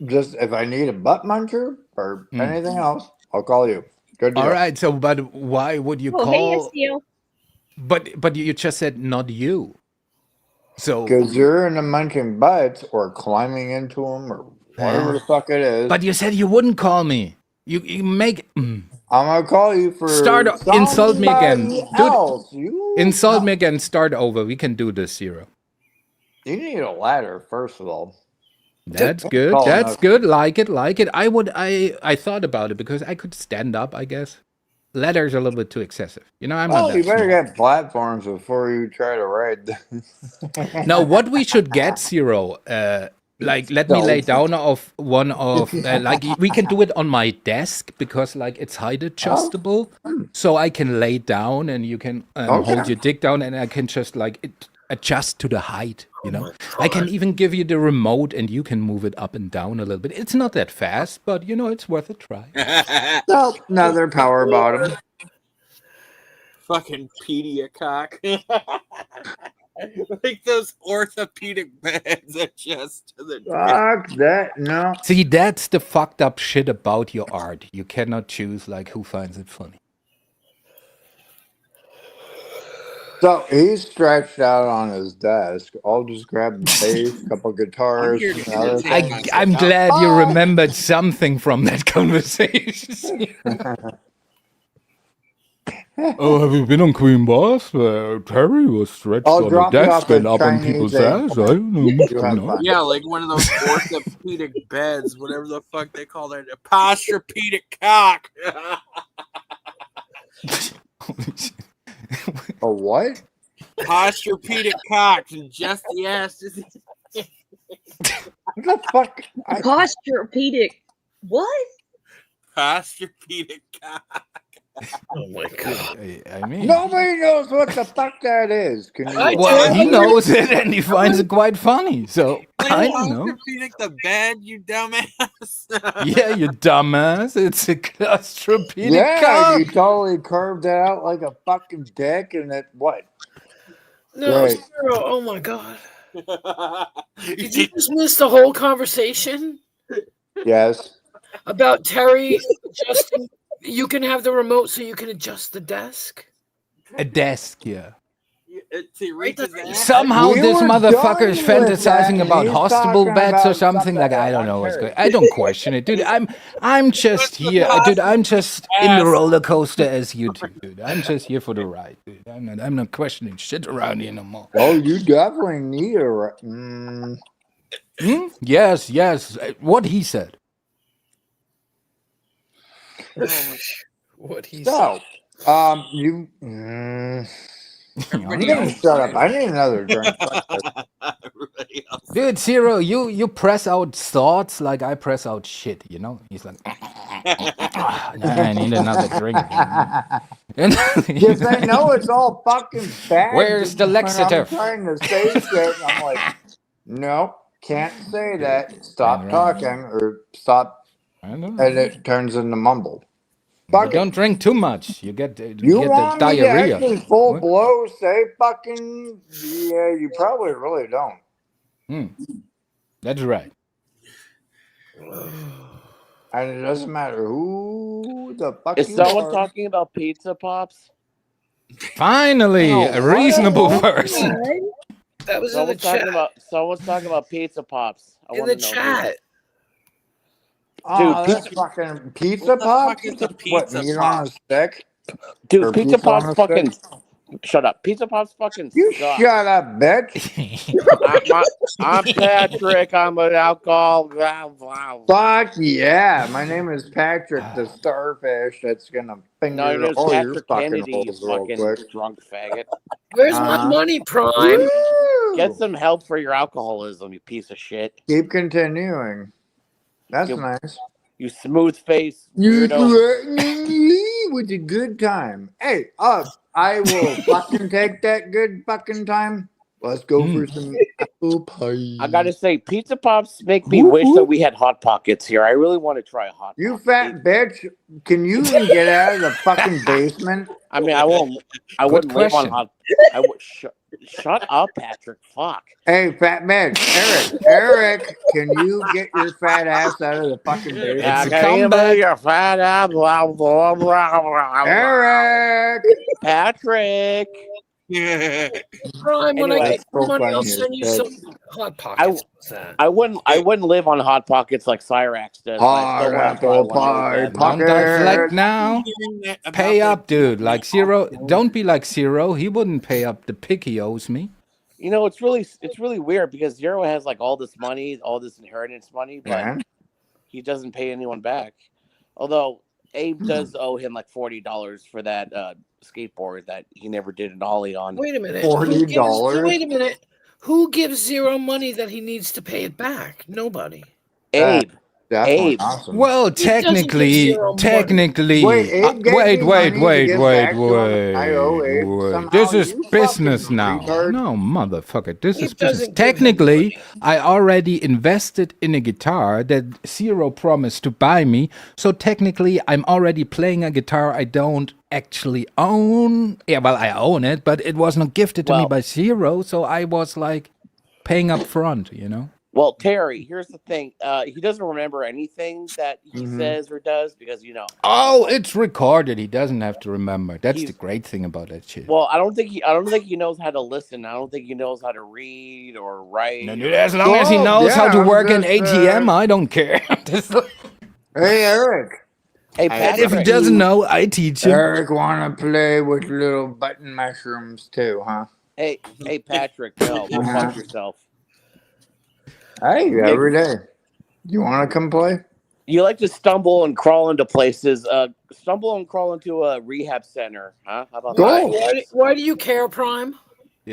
Just if I need a butt muncher or anything else, I'll call you. Good to go. All right, so but why would you Oh, hey, call? STL. But you just said not you. So Because you're into munching butts or climbing into them or whatever the fuck it is. But you said you wouldn't call me. You make I'm gonna call you for insult me again, else. dude. Insult me again. Start over. We can do this, Zero. You need a ladder first of all. That's good. That's good. Like it. I thought about it because I could stand up, I guess. Ladders are a little bit too excessive. You know, I'm not that you better small. get platforms before you try to ride. Now, what we should get, Zero, like, let me lay down of one of, like, we can do it on my desk because, like, it's height adjustable. So I can lay down and you can hold your dick down and I can just, like, adjust to the height, you know? I can even give you the remote and you can move it up and down a little bit. It's not that fast, but, you know, it's worth a try. Nope, another power bottom. Fucking pediacock. Like those orthopedic beds adjust to the Fuck that, no. See, that's the fucked up shit about your art. You cannot choose, like, who finds it funny. So he's stretched out on his desk. I'll just grab the bass, a couple guitars. I'm glad you remembered something from that conversation. Oh, have you been on Queen Boss? Terry was stretched on the desk and up on people's ass. I don't know. Yeah, like one of those orthopedic beds, whatever the fuck they call that. A posturepedic cock. A what? Posturepedic cock. Just the ass. What the fuck? Posturepedic. What? Posturepedic cock. Oh my god! I mean, nobody knows what the fuck that is. Can you? Well, he knows it and he finds it quite funny. So I don't know. Posturepedic the bed, you dumbass. Yeah, you dumbass. It's a claustropedic Yeah, cock. you totally curved it out like a fucking dick, and it what? No, Right. Zero, oh my god! Did you just miss the whole conversation Yes. about Terry adjusting? You can have the remote so you can adjust the desk. A desk, yeah. Somehow Somehow We this were motherfucker is done with that, fantasizing and about he's hospital talking beds or about something. Like, I don't know what's going. I don't question it, dude. I'm just here, dude. I'm just in the roller coaster as you two, dude. I'm just here for the ride, dude. I'm not questioning shit around here no more. Oh, you definitely need a. Yes. What he said. What he So, you. I'm gonna shut up. I need another drink. Dude, Zero, you press out thoughts like I press out shit, you know? He's like, I need another drink. Because I know it's all fucking bad. Where's the laxative? I'm trying to say shit, and I'm like, no, can't say that. Stop talking or stop. And it turns into mumble. But don't drink too much. You get the want diarrhea. Me to actually full blow say fucking yeah, you probably really don't. That's right. And it doesn't matter who the fuck Is you someone are. talking about pizza pops? Finally, a reasonable person. That was in the chat. Someone's talking about pizza pops. I In want the to know chat. Oh, Dude, that's fucking pizza What the pops? fuck is a What, pizza meat pop? on a stick? dude, Or pizza pizza on pops a fucking. stick? Shut up. Pizza pops fucking You suck. shut up, bitch. I'm Patrick. I'm an alcohol. Blah, blah. Fuck yeah. My name is Patrick the Starfish that's gonna No, finger your name's all your Patrick fucking Kennedy, you holes real fucking quick. drunk faggot. Where's my money, Prime? Woo! Get some help for your alcoholism, you piece of shit. Keep continuing. That's You- nice. You smooth face You weirdo. threatening me with a good time. Hey, I will fucking take that good fucking time. Let's go for some apple pie. I gotta say, pizza pops make me Whoop, wish that whoop. we had Hot Pockets here. I really want to try a Hot You Pocket. fat bitch. Can you even get out of the fucking basement? I mean, I wouldn't live on question. Hot. Shut up, Patrick. Fuck. Hey, fat bitch. Eric, can you get your fat ass out of the fucking basement? It's a comeback. Your fat ass. Blah, blah, blah, blah, Eric! Patrick. Prime, when I Anyway, get some money, I'll funny as send you shit. some Hot Pockets. What's that? I wouldn't live on Hot Pockets like Cyrax does. But I still Hot want to try apple one really pie bad. Don't deflect pocket. now. Pay up, dude. Like Zero. Don't be like Zero. He wouldn't pay up the pick he owes me. You know, it's really weird because Zero has like all this money, all this inheritance money, but Yeah. he doesn't pay anyone back. Although Abe does owe him like $40 for that skateboard that he never did an ollie on. Wait a minute. $40? Wait a minute. Who gives Zero money that he needs to pay it back? Nobody. Abe. Definitely Abe. awesome. Well, doesn't give technically, Zero money. Wait, Abe gave wait, me wait, money to wait, give wait, back to him. I owe Abe. wait. Somehow This is you business fucking now. retard. No, motherfucker. This Abe is business. doesn't give him Technically, money. I already invested in a guitar that Zero promised to buy me. So technically, I'm already playing a guitar I don't actually own. Yeah, well, I own it, but it was not gifted to me Well- by Zero. So I was like paying up front, you know? Well, Terry, here's the thing. He doesn't remember anything that he Mhm. says or does because, you know. Oh, it's recorded. He doesn't have to remember. That's He's- the great thing about that shit. Well, I don't think he knows how to listen. I don't think he knows how to read or write. As long as he Well, knows how to yeah, work an just, ATM, I don't care. Hey, Eric. Hey, if he Patrick, doesn't know, I teach him. Eric want to play with little button mushrooms too, huh? hey, Patrick, no, go fuck yourself. Hey, every day. You want to come play? You like to stumble and crawl into places. Stumble and crawl into a rehab center, huh? How about Cool. that? Why do you care, Prime?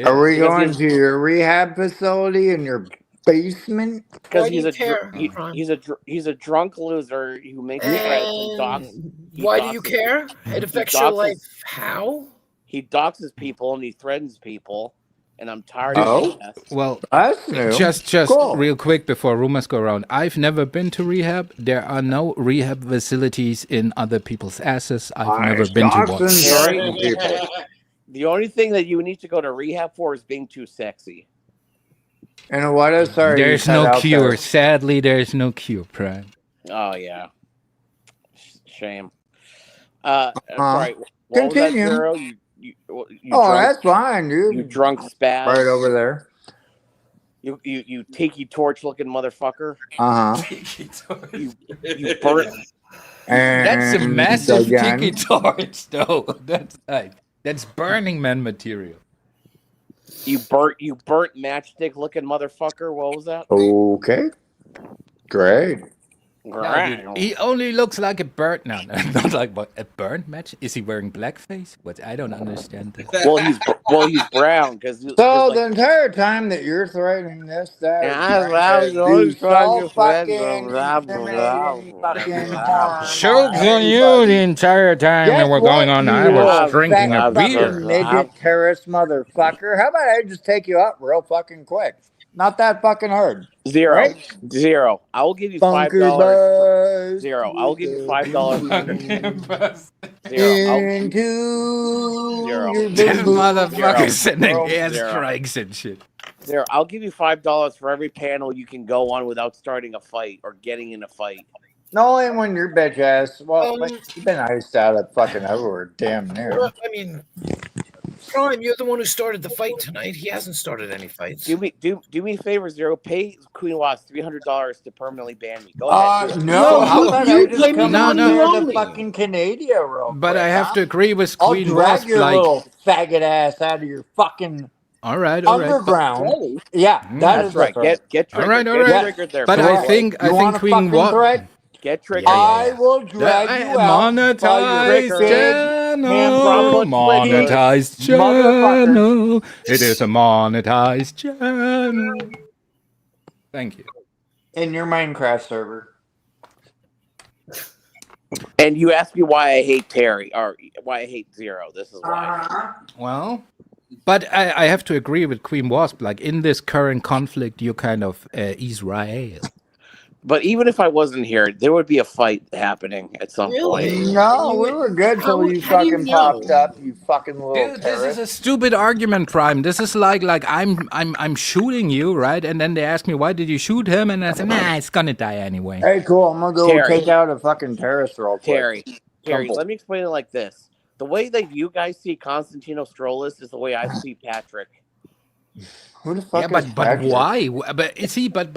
Are we Because going he's- to your rehab facility in your basement? Because Why do he's you a care, he- Prime? he's a drunk loser who makes threats and docks. he Why do you doxes- care? It affects your doxes- life. How? He doxes people and he threatens people, and I'm tired Oh? of that. Well, That's new. just Cool. real quick before rumors go around. I've never been to rehab. There are no rehab facilities in other people's asses. I've never been to one. Doxing people. The only thing that you need to go to rehab for is being too sexy. And what else are you There's set no out cure. there? Sadly, there's no cure, Prime. Oh yeah, shame. Sorry. What Continue. was that, Zero? You Oh, drunk, that's fine, dude. you drunk spaz. Right over there. You tiki torch looking motherfucker. Uh-huh. You burnt. And That's a massive again. tiki torch, though. That's Burning Man material. You burnt matchstick looking motherfucker. What was that? Okay. Great. No, dude, he only looks like a bird now. Not like what, a burnt match. Is he wearing blackface? What? I don't understand this. Well, he's brown because. So the entire time that you're threatening this, that, Yeah, and I was always trying to fucking threaten them. intimidating fucking harm Jokes on on you everybody. the entire time Guess that we're what, going on. you I was little drinking fat a beer. fucking midget terrorist motherfucker. How about I just take you out real fucking quick? Not that fucking hard. Zero. Right? Zero. I will give you Bunker $5. buzz. Zero. I will give you $5. Zero. Into Zero. your This boo-boo. motherfucker's sending Zero. airstrikes and shit. Zero. I'll give you $5 for every panel you can go on without starting a fight or getting in a fight. No, and when your bitch ass, well, Um, like, you've been iced out at fucking everywhere, damn near. Well, I mean, Prime, you're the one who started the fight tonight. He hasn't started any fights. Do me a favor, Zero. Pay Queen Wasp $300 to permanently ban me. Go ahead. Do it. No, how you- about you I just play me come the out money there you to owe me. fucking Canada real But quick, I have huh? to agree with I'll Queen drag Wasp. your Like, little faggot ass out of your fucking all right. underground. Really? Yeah, that That's is right. the threat. Get All triggered. right. Get Yeah. triggered there. But buddy I boy. think You want a Queen fucking threat? Get triggered. I will drag you out by your monetized big channel. Drop a Twitter. Monetized Motherfucker. channel. It is a monetized channel. Thank you. in your Minecraft server. And you asked me why I hate Terry or why I hate Zero. This is why. Well, but I have to agree with Queen Wasp. Like, in this current conflict, you kind of Israel. But even if I wasn't here, there would be a fight happening at some point. Really? No, And we were good till how you do you fucking popped know? up, you fucking little Dude, this is terrorist. a stupid argument, Prime. This is like I'm shooting you, right? And then they ask me, why did you shoot him? And I said, nah, it's gonna die anyway. Hey, cool. I'm gonna go Terry. take out a fucking terrorist real quick. Terry, Simple. let me explain it like this. The way that you guys see Constantino Strolis is the way I see Patrick. Who the fuck Yeah, is but Patrick? why? But is he? But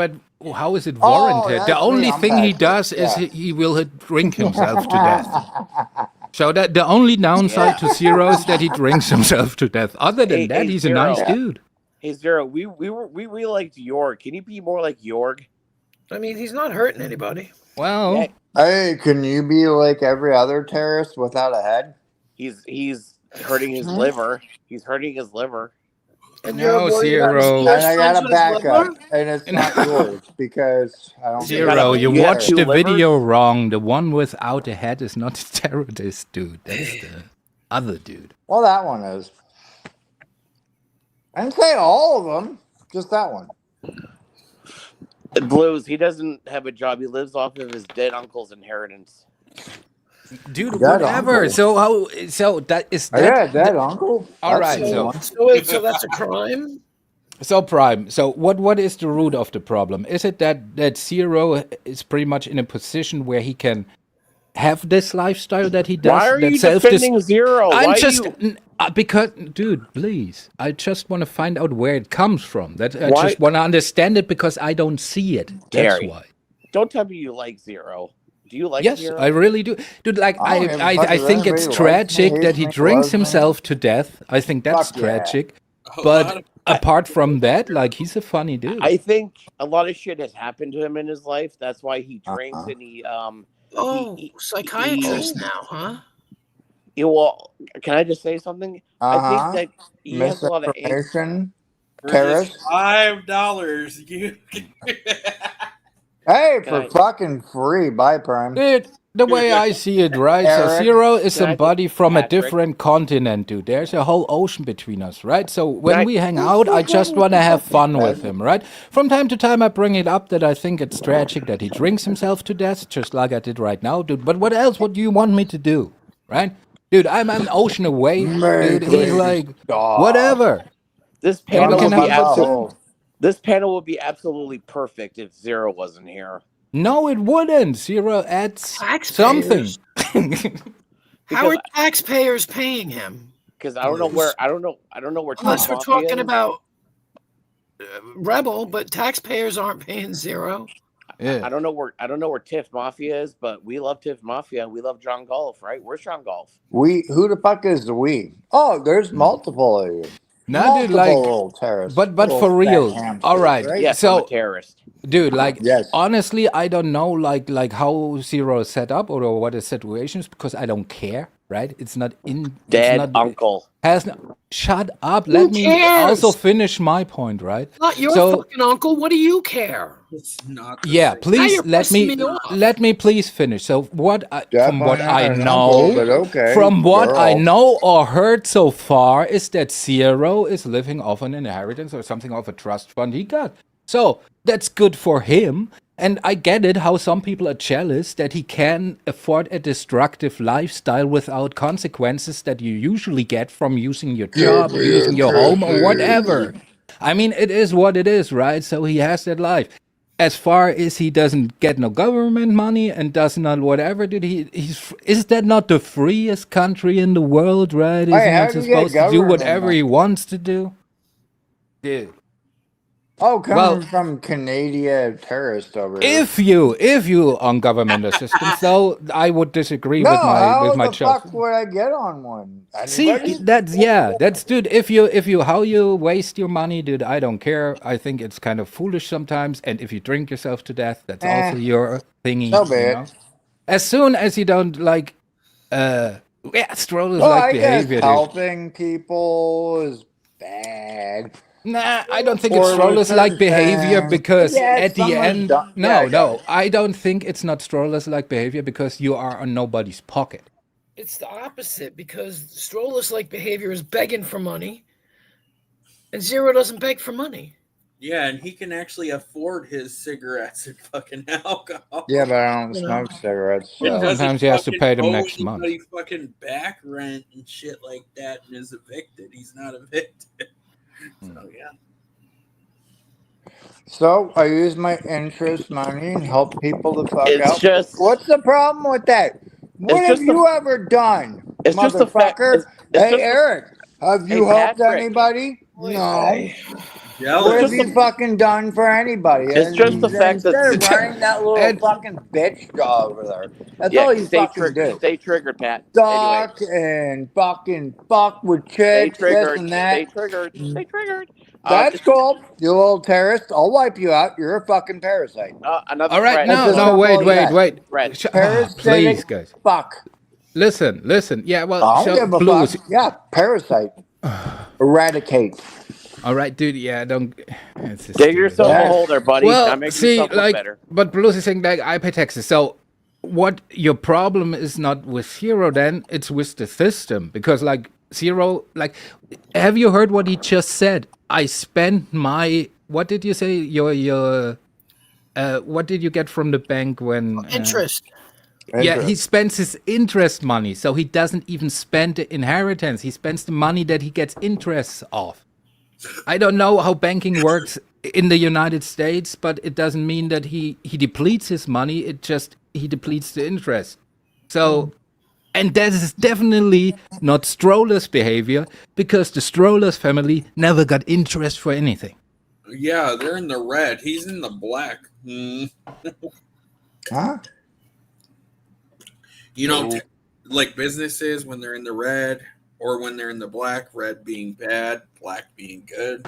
how is it Oh, warranted? that's The me, only I'm thing he Patrick, does is yeah. he will drink himself to death. So that the only downside to Zero is that he drinks himself to death. Other than that, he's Zero. a nice dude. Hey Zero, we really liked Jorg. Can you be more like Jorg? I mean, he's not hurting anybody. Well, Yeah. Hey, can you be like every other terrorist without a head? He's hurting his liver. He's hurting his liver. And No, you're worried about his Zero. And I got a son's liver? backup, and it's not yours because I don't. Zero, you you have watched two the video livers? wrong. The one without a head is not a terrorist dude. That is the other dude. Well, that one is. I didn't say all of them, just that one. Blues, he doesn't have a job. He lives off of his dead uncle's inheritance. Dude, Dead whatever. uncle. So that is Oh, that. yeah, dead uncle. All That's right, the so- one. So wait, so that's a crime? So Prime. So what is the root of the problem? Is it that Zero is pretty much in a position where he can have this lifestyle that he does? Why are that you self-dis- defending Zero? I'm Why just you... because, dude, please. I just want to find out where it comes from. That I Why- just want to understand it because I don't see it. That's Terry. why. Don't tell me you like Zero. Do you like Yes, Zero? I really do, dude. Like I don't give a I fuck if think it's anybody likes me, tragic that hates he me, drinks loves me. himself to death. I think that's Fuck yeah. tragic. A lot But of- apart from that, like, he's a funny dude. I think a lot of shit has happened to him in his life. That's why he drinks Uh-huh. and he Oh, he- psychiatrist now, huh? well, can I just say something? I Uh-huh. think that he has a lot of Misinformation. For Terrorist? just $5, you Hey, Can for I- fucking free. Bye, Prime. Dude, the way I see it, right? So Eric, Zero is can I somebody from a Patrick? different continent, dude. There's a whole ocean between us, right? So when I- we hang out, I just want to have fun with him, right? From time to time, I bring it up that I think it's tragic that he drinks himself to death, just like I did right now, dude. But what else? What do you want me to do, right? Dude, I'm an ocean away, dude. He's like, whatever. This Yeah, panel we would can be have absolutely this panel would be absolutely perfect if Zero wasn't here. No, it wouldn't. Zero adds something. Taxpayers. How are taxpayers paying him? Because I don't know where Unless we're Mafia talking is. about Rebel, but taxpayers aren't paying Zero. Yeah. I don't know where Tiff Mafia is, but we love Tiff Mafia. We love John Golf, right? Where's John Golf? Who the fuck is the we? Oh, there's multiple of you. No, dude, Multiple like, little terrorists. but Little for fat real, hamsters, all right. Yes, So- I'm a terrorist. dude, like, Yes. honestly, I don't know, like how Zero is set up or what his situation is because I don't care, right? It's not in. Dead it's not, uncle. Has no, shut up. Let me cares? also finish my point, right? Not your So- fucking uncle. What do you care? It's not. the Yeah, same. please you're pissing me off. let me please finish. So from what I Definitely know, uncle, but okay, from what I girl. know or heard so far is that Zero is living off an inheritance or something of a trust fund he got. So that's good for him. And I get it how some people are jealous that he can afford a destructive lifestyle without consequences that you usually get from using your job or using your home or whatever. I mean, it is what it is, right? So he has that life. as far as he doesn't get no government money and does not whatever, dude, is that not the freest country in the world, right? Hey, Isn't how he do you get supposed to do government whatever money? he wants to do? Dude. Oh, coming Well, from Canadian terrorist over here. if you on government assistance, though, I would disagree No, with how my the fuck choice. would I get on one? See, Anybody? that's dude. If you how you waste your money, dude, I don't care. I think it's kind of foolish sometimes. And if you drink yourself to death, that's also your thingy. So be You it. know, as soon as you don't like, strollers Well, like I guess behavior, dude. helping people is bad. Nah, I don't think it's For a strollers like certain behavior thing. because Yeah, at the some are end, dumb. no, Yeah, no, I don't think it's not strollers like behavior because you are on nobody's pocket. It's the opposite because strollers like behavior is begging for money, and Zero doesn't beg for money. Yeah, and he can actually afford his cigarettes and fucking alcohol. Yeah, but I don't You know. smoke cigarettes. He So. doesn't Sometimes he has to fucking pay them owe next month. anybody fucking back rent and shit like that and is evicted. He's not evicted. So, yeah. So I use my interest money and help people the fuck It's out. just What's the problem with that? What have just the- you ever done, it's just the fact. motherfucker? It's Hey, just Eric, have you Hey, helped Patrick. anybody? No. Jealous. What have just you fucking done for anybody? It's just the fact that- instead of running that little And- fucking bitch over there. That's yeah, all you stay, fucking do. stay triggered, Pat. Talk and fucking fuck with Stay chicks, this triggered. and Stay that. triggered. Stay triggered. That's cool. You little terrorist. I'll wipe you out. You're a fucking parasite. Another All right, threat. It's no, as no, simple wait, as wait, that. wait. Red. Parasitic Please, guys. fuck. Listen. Yeah, well, I don't so give a Blues. fuck. Yeah, parasite. Eradicate. All right, dude. Yeah, don't. It's just Dig stupid. yourself a hole there, buddy. Well, Now make see, yourself look like, better. but Blues is saying like I pay taxes. So, what your problem is not with Zero? Then it's with the system because, like, Zero, like, have you heard what he just said? I spent my. What did you say? Your. What did you get from the bank when Interest. Yeah, he spends his interest money, so he doesn't even spend the inheritance. He spends the money that he gets interest off. I don't know how banking works in the United States, but it doesn't mean that he depletes his money. It just he depletes the interest. So, and that is definitely not Stroller's behavior because the Stroller's family never got interest for anything. Yeah, they're in the red. He's in the black. Huh? You know, like businesses when they're in the red or when they're in the black, red being bad, black being good.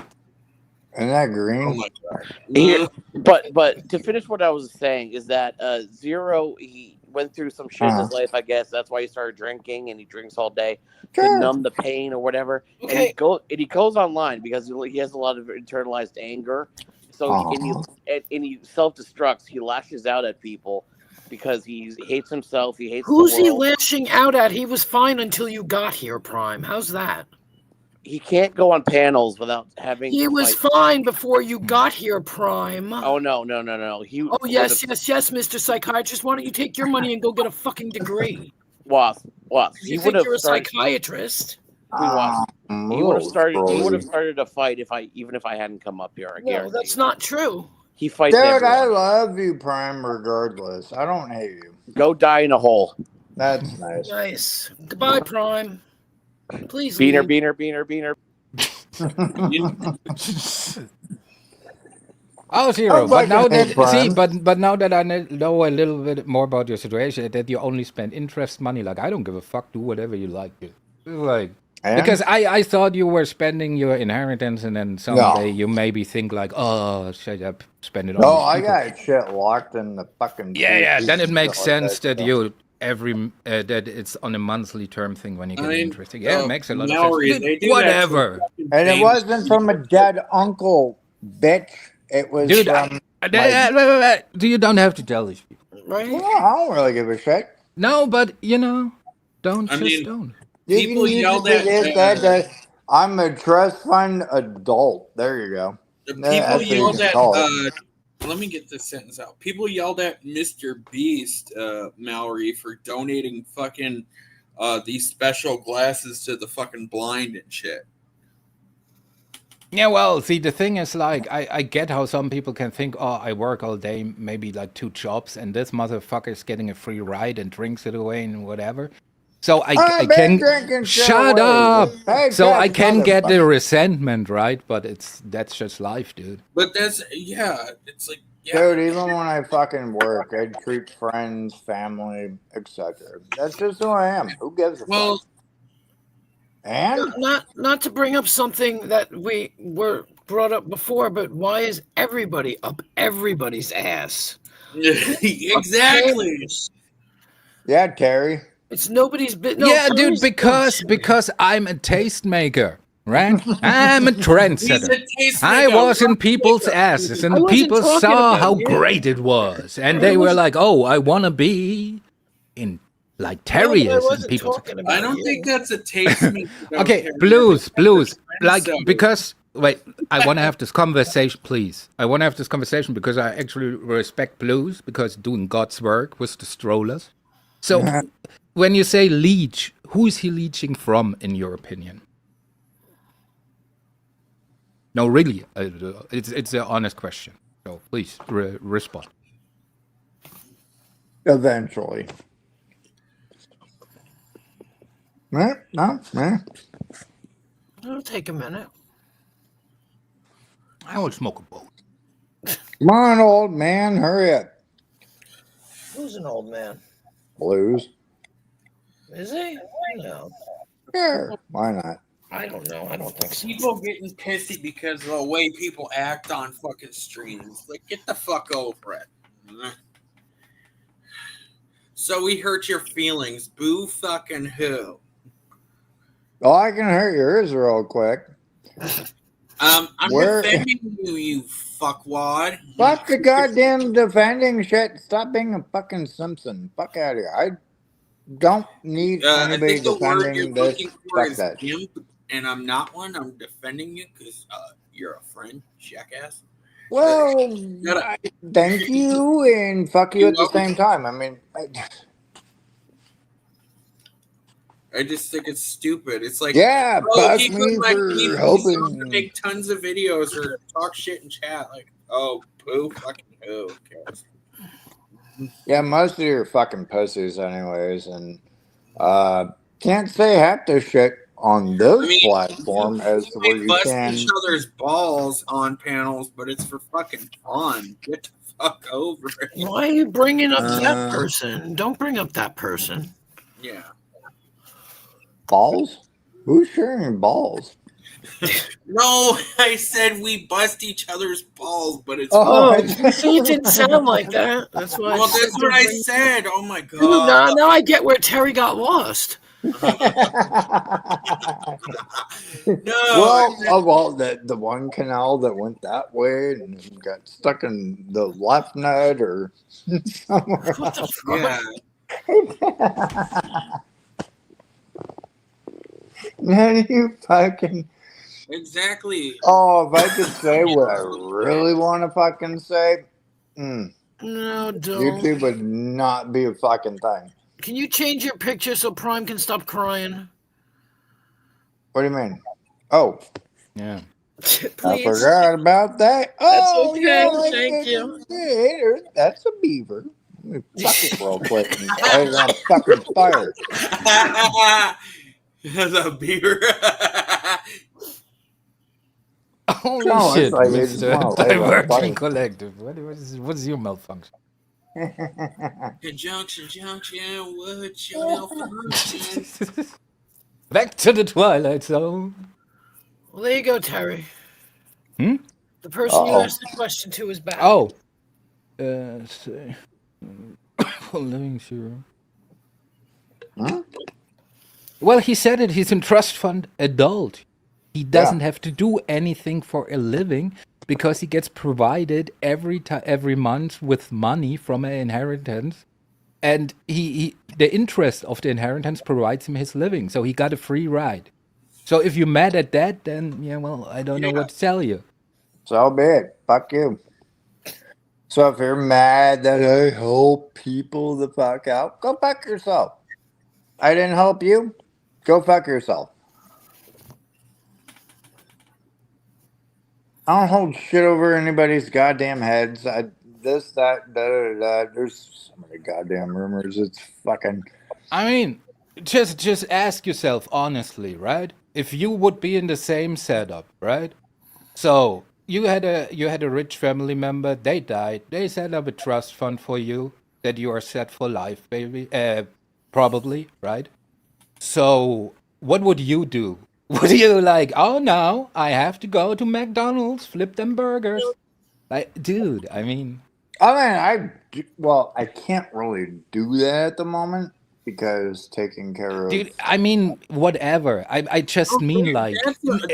Isn't that Oh green? my god. Here, but to finish what I was saying is that Zero, he went through some shit in his life. I guess that's why he started drinking, and he drinks all day to numb the pain or whatever. Okay. And he goes online because he has a lot of internalized anger. So he self-destructs. He lashes out at people because he hates himself. He hates Who's the he world. lashing out at? He was fine until you got here, Prime. How's that? He can't go on panels without having. He was fine before you got here, Prime. Oh no! Oh yes, Mr. Psychiatrist. Why don't you take your money and go get a fucking degree? Wasp. You think you're a psychiatrist? He would have started a fight even if I hadn't come up here. No, that's not true. He fights Dude, everyone. I love you, Prime, regardless. I don't hate you. Go die in a hole. That's nice. Nice. Goodbye, Prime. Please Beaner. Oh, Zero. I'm But now like that a Prime. but now that I know a little bit more about your situation, that you only spend interest money, like I don't give a fuck. Do whatever you like, dude. Like because I thought you were spending your inheritance, and then someday you maybe think like, oh, shut up, spend it on. No, these I people. got shit locked in the fucking. Yeah. Then it makes shit sense like that so. you that it's on a monthly term thing when you get interest. Yeah, it makes a lot Mallory, of they sense. do Whatever. And it wasn't from a dead uncle, bitch. It was Dude, from. you don't have to tell these people. Right? Well, I don't really give a shit. No, but don't. I mean, Don't. People yelled at that. I'm a trust fund adult. There you go. the That's people what you yelled can at. call it. Let me get this sentence out. People yelled at Mr. Beast, Mallory, for donating fucking these special glasses to the fucking blind and shit. Yeah, well, see, the thing is, like, I get how some people can think, oh, I work all day, maybe like 2 jobs, and this motherfucker's getting a free ride and drinks it away and whatever. So I I've been can drinking shit shut away up. with So I paycheck, can get the motherfucker. resentment, right? But that's just life, dude. But that's it's like Dude, even when I fucking work, I treat friends, family, etc. That's just who I am. Who gives a well, fuck? And Not to bring up something that we were brought up before, but why is everybody up everybody's ass? exactly. yeah, Terry. It's nobody's business. No, Yeah, dude, Terry's because I'm a tastemaker, right? I'm a He's trendsetter. a tastemaker. I was in rock people's maker. asses, I and wasn't people talking saw about how you. great it was, and I they were wasn't- like, "Oh, I want to be in like No, Terry but I is in wasn't people's." talking about I don't you. think that's a tastemaker. though, Okay, Terry. blues, That's a like trendsetter. because wait, I want to have this conversation, please. I want to have this conversation because I actually respect blues because doing God's work with the strollers. So, when you say leech, who is he leeching from, in your opinion? No, really, it's an honest question. So please respond. Eventually. No. It'll take a minute. I will smoke a bowl. Come on, old man, hurry up. Who's an old man? Blues. Is he? No, Sure. Why not? I don't know. I don't think so. People getting pissy because of the way people act on fucking streams. Like, get the fuck over it. So we hurt your feelings. Boo fucking who? Oh, I can hurt yours real quick. I'm Where- defending you, you fuckwad. Fuck the goddamn defending shit. Stop being a fucking Simpson. Fuck out of here. I don't need I anybody think the word you're defending this. looking for Fuck is that. gimp, and I'm not one. I'm defending you because you're a friend, jackass. Well, Gotta- thank you and fuck you You're at the welcome. same time. I mean, I just think it's stupid. It's like, yeah, oh, fuck he me could for he's helping. to make tons of videos or talk shit in chat. Like, oh, boo, fucking who cares? Yeah, most of you are fucking pussies, anyways, and can't say half the shit on those platforms as to we where you bust can. each other's balls on panels, but it's for fucking fun. Get the fuck over it. Why are you bringing up that person? Don't bring up that person. Yeah. Balls? Who's sharing balls? No, I said we bust each other's balls, but it's Oh, I- you see, it didn't sound like that. That's why. well, that's what I said. Oh my Dude, god. now I get where Terry got lost. No. well, the one canal that went that way and got stuck in the left nut or somewhere What the else. fuck? Yeah. None of you fucking. Exactly. Oh, if I could say what I really want to fucking say, No, don't. YouTube would not be a fucking thing. Can you change your picture so Prime can stop crying? What do you mean? Oh, Yeah. Please. I forgot about that. That's Oh, okay, yeah, I thank didn't you. see it. That's a beaver. Let me fuck it real quick and light it on fucking fire. The beaver. Holy No, shit, it's like you just Mr. wanna lay it on Diverging fire. Collective. What's your malfunction? Conjunction, what's your malfunction? Back to the Twilight Zone. Well, there you go, Terry. Hmm? The person you Uh-oh. asked the question to is back. Oh. Say. Living zero. Huh? Well, he said it. He's in trust fund adult. He doesn't have to do anything for a living because he gets provided every month with money from an inheritance, and he the interest of the inheritance provides him his living. So he got a free ride. So if you're mad at that, then yeah, well, I don't know what to tell you. So be it. Fuck you. So if you're mad that I help people the fuck out, go fuck yourself. I didn't help you. Go fuck yourself. I don't hold shit over anybody's goddamn heads. This, that, da, da, da. There's so many goddamn rumors. It's fucking. I mean, just ask yourself honestly, right? If you would be in the same setup, right? So you had a rich family member. They died. They set up a trust fund for you that you are set for life, baby. Probably, right? So what would you do? Would you like? Oh no, I have to go to McDonald's, flip them burgers. Like, dude, I mean, I can't really do that at the moment because taking care of. dude, I mean, whatever. I just mean like,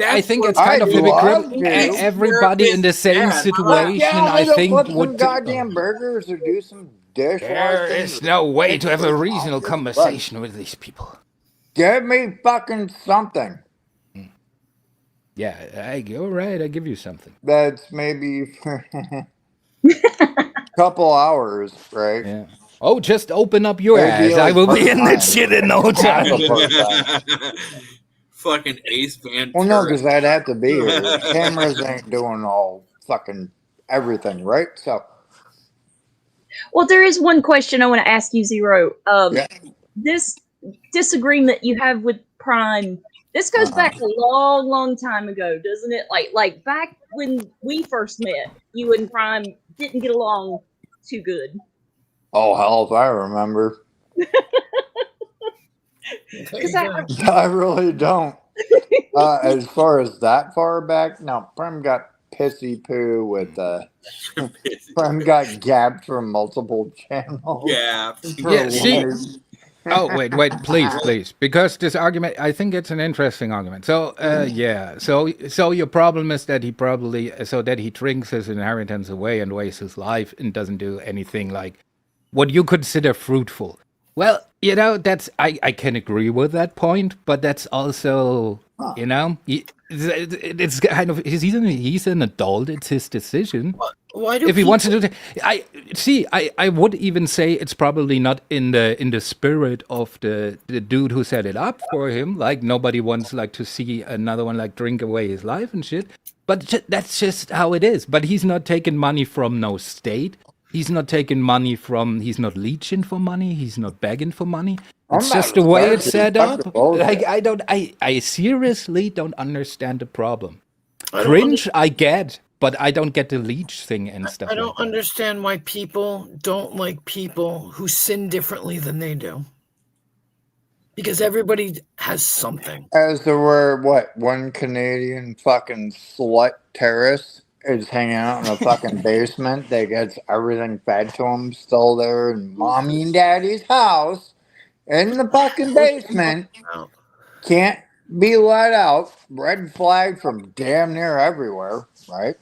I think it's I'd kind of love hypocritical. to. Everybody in the same situation, Yeah, I to think, flip some would. goddamn burgers or do some dishwashing. There is no way to have a reasonable conversation with these people. Give me fucking something. Yeah, you're right. I give you something. That's maybe for a couple hours, right? Yeah. Oh, just open up your It'd be ass. I like will be in that part-time. shit in no time. Fucking Ace Banter. Well, no, because I'd have to be here. Cameras ain't doing all fucking everything, right? So, Well, there is one question I want to ask you, Zero. yeah. This disagreement you have with Prime, this goes back a long, long time ago, doesn't it? Like back when we first met, you and Prime didn't get along too good. Oh, hell, if I remember. I really don't. As far as that far back, no. Prem got pissy poo with Prem got gapped from multiple channels. Yeah. Yeah, see. Oh, wait, please. Because this argument, I think it's an interesting argument. So, yeah. So your problem is that he drinks his inheritance away and wastes his life and doesn't do anything like what you consider fruitful. Well, that's I can agree with that point, but that's also, it's kind of he's an adult. It's his decision. Why do if he wants to do that, I would even say it's probably not in the spirit of the dude who set it up for him. Like nobody wants like to see another one like drink away his life and shit. But that's just how it is. But he's not taking money from no state. He's not taking money from. He's not leeching for money. He's not begging for money. It's just the way it's set up. Like I seriously don't understand the problem. Cringe, I get. But I don't get the leech thing and stuff. I don't understand why people don't like people who sin differently than they do. Because everybody has something. As there were, one Canadian fucking slut terrorist is hanging out in a fucking basement that gets everything fed to him, still there in mommy and daddy's house, in the fucking basement, can't be let out, red flag from damn near everywhere, right?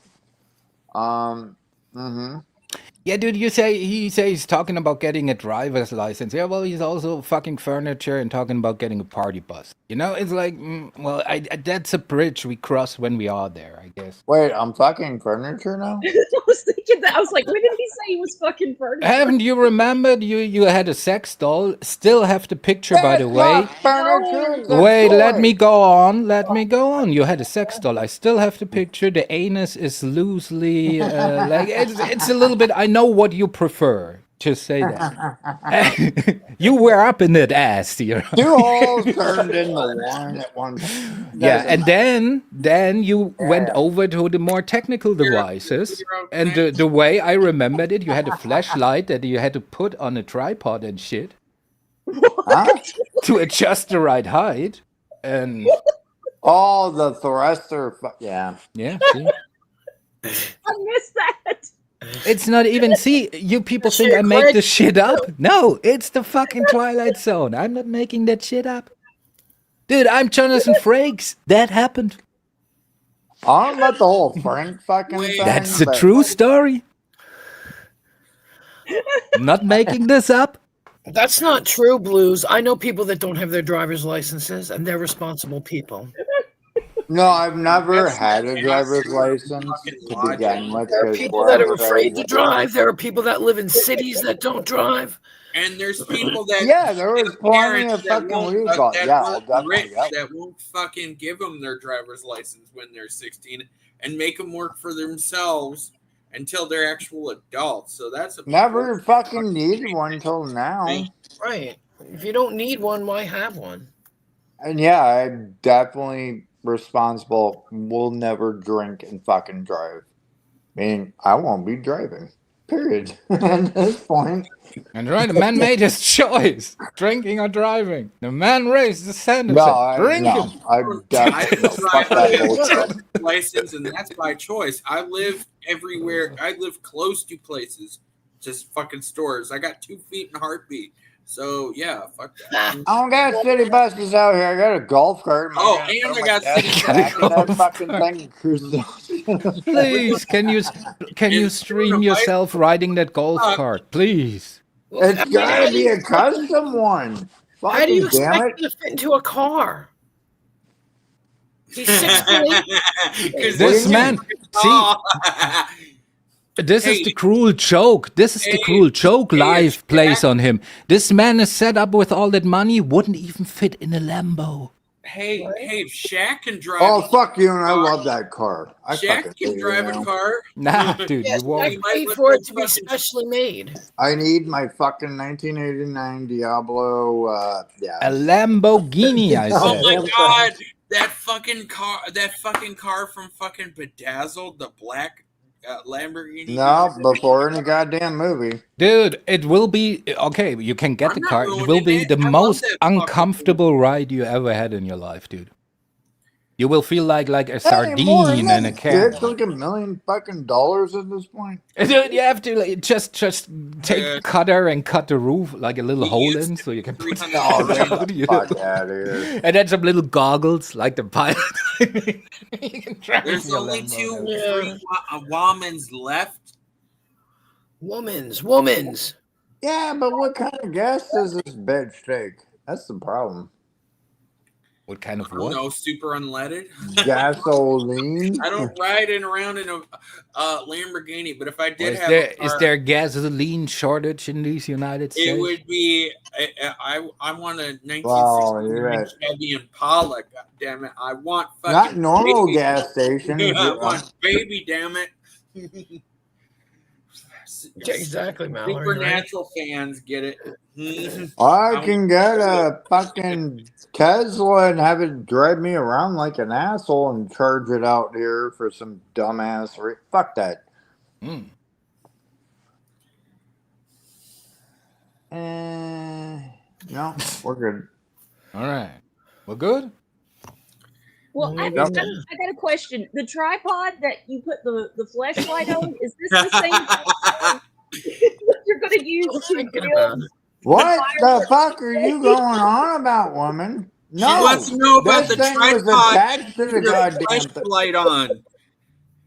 Yeah, dude, he's talking about getting a driver's license. Yeah, well, he's also fucking furniture and talking about getting a party bus. It's like, that's a bridge we cross when we are there, I guess. Wait, I'm fucking furniture now? I was thinking that. I was like, when did he say he was fucking furniture? Haven't you remembered you had a sex doll? Still have the picture, by the way. Wait, let me go on. You had a sex doll. I still have the picture. The anus is loosely, like, it's a little bit, I know what you prefer. Just say that. You were up in that ass, Two holes turned into one at once. Yeah, and then you went over to the more technical devices. And the way I remembered it, you had a flashlight that you had to put on a tripod and shit. To adjust the right height. And oh, the thruster. Yeah. Yeah, see? I missed that. It's not even, see, you people think I make this shit up? No, it's the fucking Twilight Zone. I'm not making that shit up. Dude, I'm Jonathan Frakes. That happened. I don't know about the whole Frank fucking thing. That's a true story. Not making this up. That's not true, Blues. I know people that don't have their driver's licenses, and they're responsible people. No, I've never had a driver's license to begin with. There are people that are afraid to drive. There are people that live in cities that don't drive. And there's people that there was plenty of fucking recall. That won't fucking give them their driver's license when they're 16, and make them work for themselves until they're actual adults. So that's a Never fucking needed one until now. Right. If you don't need one, why have one? And yeah, I'm definitely responsible. Will never drink and fucking drive. Meaning, I won't be driving. Period. At this point. And right, the man made his choice: drinking or driving. The man raised the standard. No, Drinking. I definitely fuck that bullshit. license, and that's by choice. I live everywhere. I live close to places, just fucking stores. I got 2 feet in a heartbeat. So yeah, fuck that. I don't got city buses out here. I got a golf cart. Oh, and I got city that fucking thing. Please, can you stream yourself riding that golf cart, please? It's gotta be a custom one. How do you Fucking damn expect it. it to fit into a car? He's 6'8". This man, see, this is the cruel joke. This is the cruel joke life plays on him. This man is set up with all that money, wouldn't even fit in a Lambo. Hey, Shaq can drive. Oh, fuck you, and I love that car. Shaq can drive a car. Nah, dude, Yes, you won't. I paid for it to be specially made. I need my fucking 1989 Diablo. Yeah. A Lamborghini, I Oh said. my god, that fucking car from fucking Bedazzled, the black Lamborghini. No, before any goddamn movie. Dude, it will be okay. You can get the I'm not car. It ruining will be it. the I love most that fucking uncomfortable ride you ever had in your life, dude. You will feel like a Hey, more sardine than in a that, can. it's like $1 million fucking dollars at this point. Dude, you have to like, just take a cutter and cut the roof like a little We hole used in, to so you can put $300. Oh, get down, the you fuck know. out of here. And then some little goggles like the pilot. You can drive There's your only Lambo. 2 Yeah. free Womans left. Womans. Yeah, but what kind of gas does this bitch take? That's the problem. What kind of I don't what? know, super unleaded. Gasoline? I don't ride around in a Lamborghini, but if I Well, did is have there a car, is there gasoline shortage in these United States? it would be. I want a 1969 Wow, you're right. Chevy Impala. God damn it! I want fucking Not normal baby. gas stations. I want baby. Damn it! Exactly, Mallory. Right? Supernatural fans get it. I can get a fucking Tesla and have it drive me around like an asshole and charge it out here for some dumbass. Fuck that. Mm. No, we're good. All right. Well, good. Well, I Yep. got a question. The tripod that you put the flashlight on, is this the same tripod you're going to use I was to thinking build? about it. What the fuck are you going on about, woman? No, She wants to know about this the thing was tripod attached to the with your goddamn thing. flashlight on.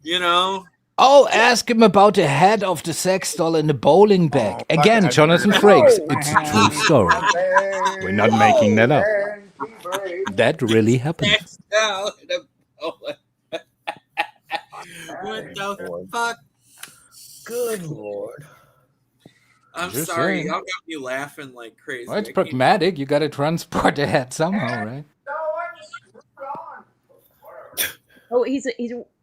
You know. Oh, ask him about the head of the sex doll in the bowling bag. Oh, Again, fuck, Jonathan I- Frakes. No, It's a true story. We're not making that up. That really happened. Next down. What the fuck? Good lord. I'm Just sorry, saying. y'all got me laughing like crazy. Well, it's I can't- pragmatic. You got to transport the head somehow, right? Oh,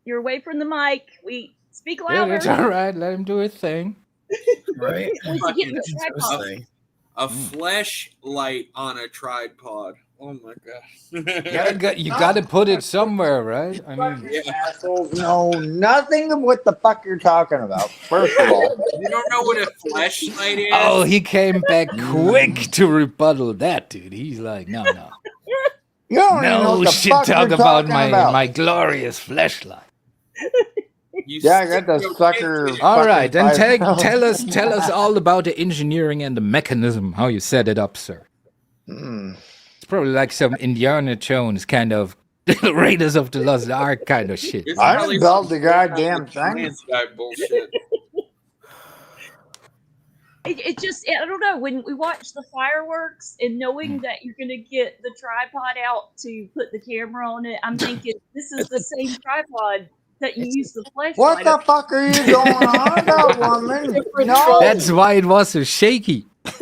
you're away from the mic. We speak Yeah, louder. it's all right. Let him do his thing. Right? Once you get in the tripod. Interesting. A flashlight on a tripod. Oh my god. You got to put it somewhere, right? I mean, Assholes know nothing of what the fuck you're talking about. First of all, You don't know what a flashlight is? oh, he came back quick to rebuttal that, dude. He's like, no. you don't even know No what the shit, fuck talk you're about talking my glorious flashlight. You Yeah, I stick got the your sucker. dick in- All right, then fucking tell us all about the engineering and the mechanism, how you set it up, sir. Hmm. It's probably like some Indiana Jones kind of Raiders of the Lost Ark kind of shit. It's I probably done built some the goddamn science guy bullshit. It just, I don't know, when we watch the fireworks and knowing that you're going to get the tripod out to put the camera on it, I'm thinking this is the same tripod that you use the flashlight. What the fuck are you going on about, woman? Different No. troll. That's why it was so shaky. This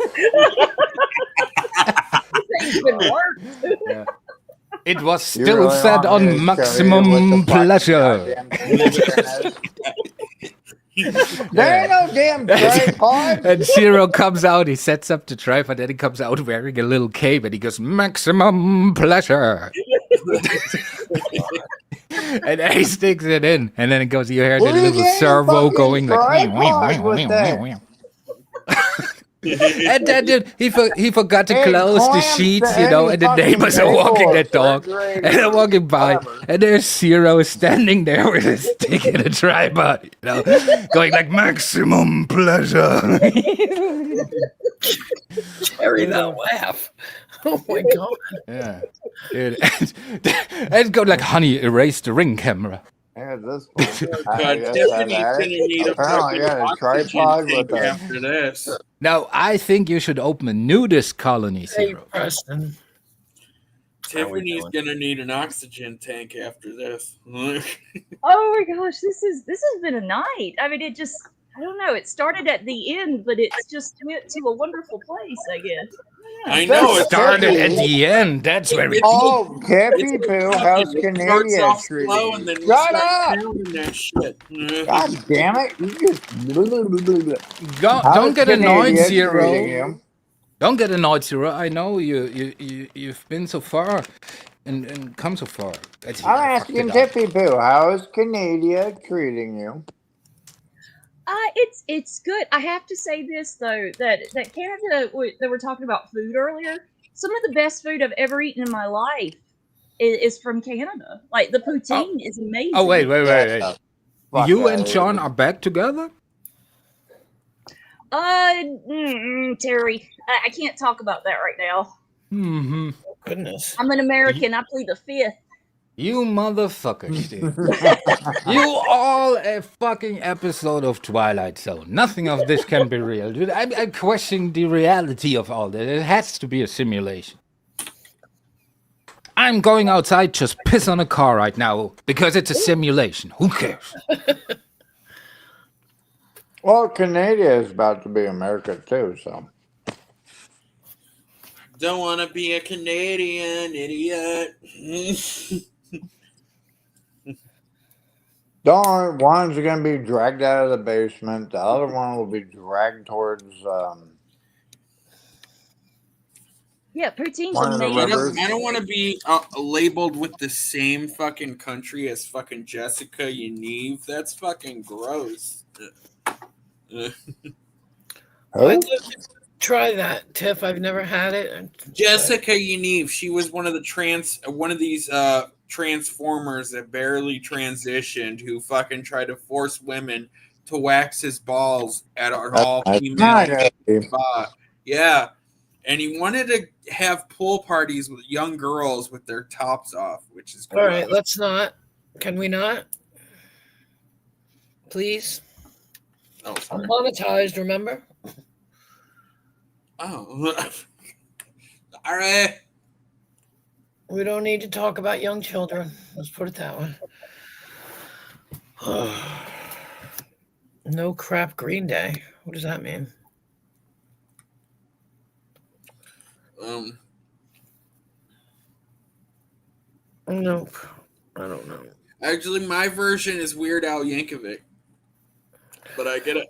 thing's been worked. Yeah. It was You still really set want me on to show you what maximum the fucking pleasure. goddamn solution is? There ain't no damn tripod. And Zero comes out, he sets up the tripod, then he comes out wearing a little cape, and he goes, maximum pleasure. And then he sticks it in, and then it goes, you hear the Where you little get your servo fucking going like... tripod with that? And then dude, he forgot to It close the clamps sheets, to you know, any and the fucking neighbors are table walking or their dog, refrigerator and they're walking by, whatever. and there's Zero standing there with his stick in a tripod, you know, going like maximum pleasure. Jerry, that laugh. Oh my god. Yeah, dude, and go like, honey, erase the ring camera. Yeah, this one. God, I Tiffany's said gonna that. need a Apparently, fucking I got a oxygen tripod tank with a. after this. Now, I think you should open a nudist colony, Hey, Zero. Preston. Tiffany's gonna need an oxygen tank after this. Oh my gosh, this has been a night. I mean, I don't know. It started at the end, but it's just went to a wonderful place, I guess. I know It it started at the end. That's where it... Oh, Tippy Poo, how's It starts Canada off treating slow you? and then we Shut start up! pounding that shit. God damn it! You just. How's Don't get annoyed, Canada Zero. treating you? Don't get annoyed, Zero. I know you've been so far and come so far. I'm asking Tippy Poo, how's Canada treating you? It's good. I have to say this though, that Canada, they were talking about food earlier. Some of the best food I've ever eaten in my life is from Canada. Like the poutine is amazing. Oh wait. Fuck You that and is. John are back together? Terry, I can't talk about that right now. Mm-hmm. Goodness. I'm an American. I plead the fifth. You motherfuckers, dude. You all a fucking episode of Twilight Zone. Nothing of this can be real, dude. I'm questioning the reality of all this. It has to be a simulation. I'm going outside, just piss on a car right now because it's a simulation. Who cares? Well, Canada is about to be America too, so. Don't want to be a Canadian idiot. One's going to be dragged out of the basement. The other one will be dragged towards Yeah, poutine's one of the amazing. rivers. I don't want to be labeled with the same fucking country as fucking Jessica Yaniv. That's fucking gross. Who? I'd love to try that, Tiff. I've never had it. Jessica Yaniv. She was one of these transformers that barely transitioned, who fucking tried to force women to wax his balls at our all female spa. Yeah. And he wanted to have pool parties with young girls with their tops off, which is All right, let's not. Can we not? Please. Oh, I'm monetized, remember? Oh. All right. We don't need to talk about young children. Let's put it that way. No crap Green Day. What does that mean? Nope. I don't know. Actually, my version is Weird Al Yankovic, but I get it.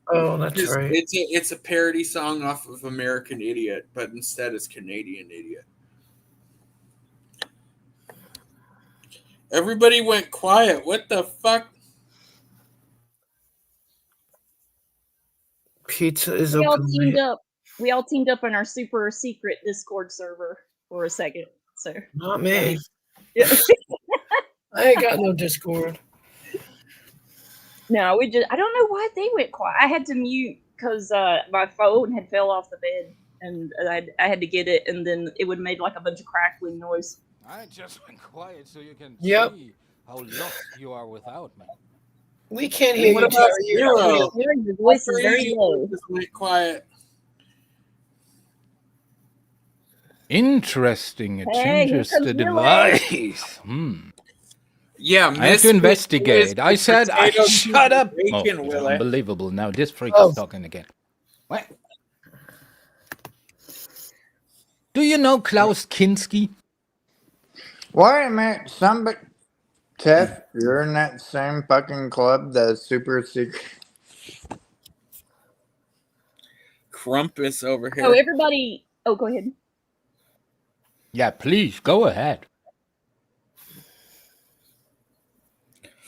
Oh, that's right. It's a parody song off of American Idiot, but instead it's Canadian Idiot. Everybody went quiet. What the fuck? Pizza is We all open. teamed up. We all teamed up on our super secret Discord server for a second. So Not me. yeah. I ain't got no Discord. No, I don't know why they went quiet. I had to mute because my phone had fell off the bed and I had to get it, and then it would make like a bunch of crackling noise. I just went quiet so you can Yep. see how lost you are without me. We can't hear What you, about Terry. Zero? Your voice is very low. Just went quiet. Interesting. It Hey, here changes comes the Willow. device. Yeah, I have to investigate. I said, shut up. Bacon, Oh, Willie. unbelievable. Now this freak Oh. is talking again. What? Do you know Klaus Kinski? Wait a minute, somebody, Tiff, you're in that same fucking club, the super secret. Crumpus over here. So everybody. Oh, go ahead. Yeah, please go ahead.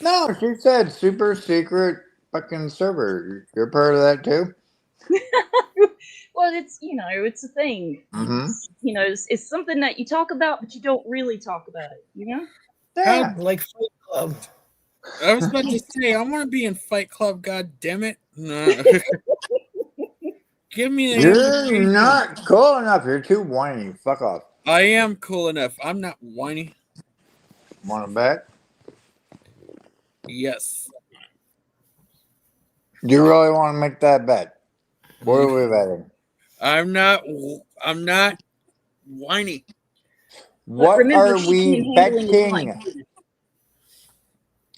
No, she said super secret fucking server. You're part of that too? Well, it's it's a thing. Mm-hmm. It's something that you talk about, but you don't really talk about it. Yeah. Like Fight Club. I was about to say, I want to be in Fight Club, god damn it. No. Give me the You're not cool enough. You're too whiny. Fuck off. I am cool enough. I'm not whiny. Want to bet? Yes. Do you really want to make that bet? What are we betting? I'm not whiny. What remember, are shaking we and handling is betting? fine.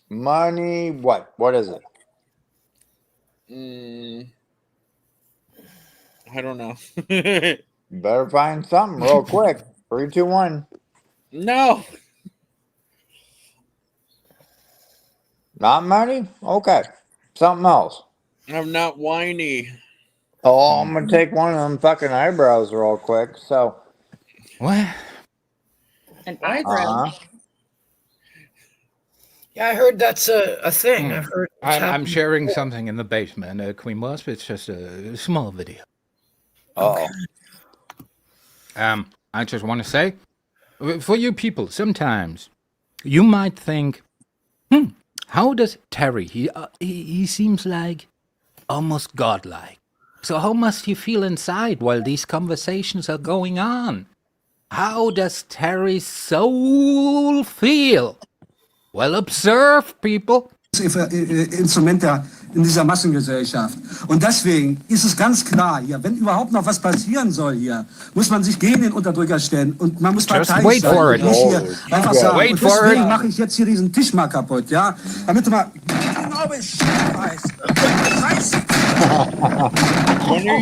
Money, what? What is it? I don't know. Better find something real quick. 3, 2, 1. No. Not money? Okay. Something else. I'm not whiny. Oh, I'm going to take one of them fucking eyebrows real quick. So. What? An eyebrow. Yeah, I heard that's a thing. I've heard. I'm sharing something in the basement, Queen Wasp. It's just a small video. Oh. I just want to say, for you people, sometimes you might think, how does Terry? He seems like almost godlike. So how must he feel inside while these conversations are going on? How does Terry's soul feel? Well, observe, people. Instrument in dieser Massengesellschaft. Und deswegen ist es ganz klar hier, wenn überhaupt noch was passieren soll hier, muss man sich gegen den Unterdrücker stellen und man muss parteiisch sein. Wait for it. Nicht hier einfach sagen. Wait Und for deswegen it. mache ich jetzt hier diesen Tisch mal kaputt, ja? Damit du mal genau Bescheid weißt. Scheiße. When are you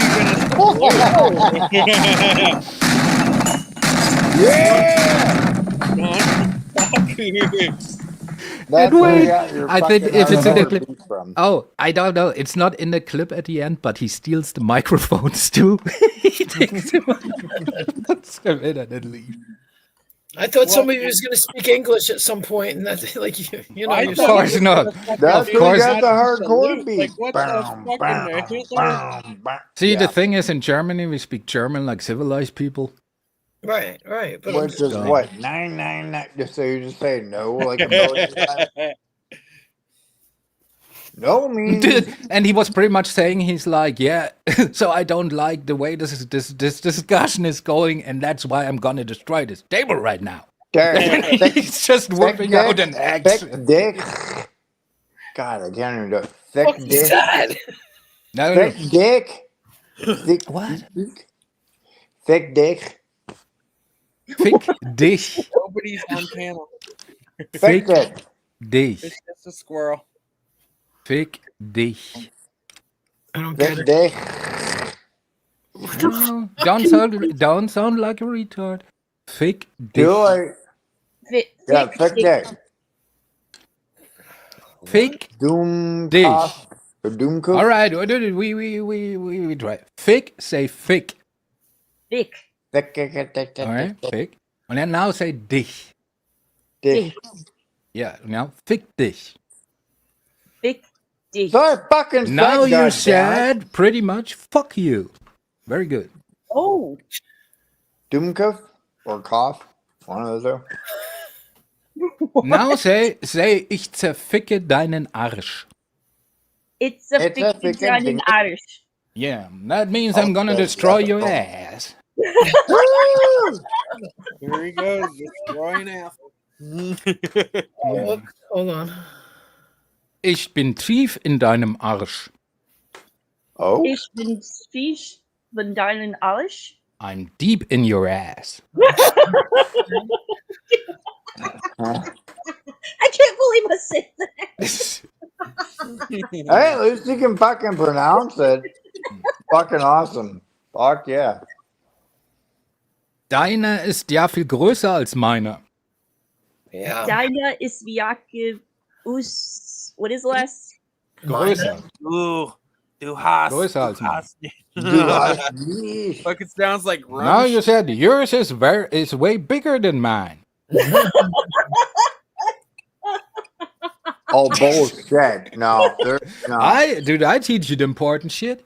gonna That's where you got your I think fucking if it's in the underwater clip. beats from. Oh, I don't know. It's not in the clip at the end, but he steals the microphones too. He takes them puts them in and then leaves. I thought somebody was going to speak English at some point, and that's like you know. I You're Of course not. That's Of where course you got the hardcore Salute. beat. Like, what the fucking Hitler? See, Yeah. the thing is, in Germany, we speak German like civilized people. right. But I'm Which just is saying. what? 999. Just so you just say no like a million times. No means And he was pretty much saying, he's like, yeah, so I don't like the way this discussion is going, and that's why I'm gonna destroy this table right now. He's just whipping out an axe. thick dick. God, I can't even do it. Thick dick. sad. No, Thick dick. Thick What? dick. Thick dick. Fick dich. Nobody's on panel. Thick dick. Dich. It's just a squirrel. Fick dich. I don't get Thick it. dick. No, don't sound like a retard. Fick dich. Do like yeah, thick dick. Fick. Doom Dick. cough or doom cook. All right, we try. Fick, say fick. Thick. Thick. All right, fick. And then now say dich. Dick. Yeah, now fick dich. Thick. Dick. So I fucking Now said, you goddammit. said pretty much fuck you. Very good. Oh. Doomkoof or cough. One of those two. Now say ich zerficke deinen Arsch. It's a It's a fick fick down in ding- Irish. Yeah, that means I'm gonna destroy your ass. Here he goes, destroying apple. Oh, hold on. Ich bin tief in deinem Arsch. Oh. Ich bin Fisch von deinen Arsch. I'm deep in your ass. I can't believe I said that. Hey, at least you can fucking pronounce it. Fucking awesome. Fuck yeah. Deiner ist ja viel größer als meiner. Yeah. Deiner ist Viake us. What is last? Größer. Du hast. Größer als mein. Fucking sounds like rum. No, you said yours is way bigger than mine. Oh, bullshit. No, there's no. I teach you the important shit.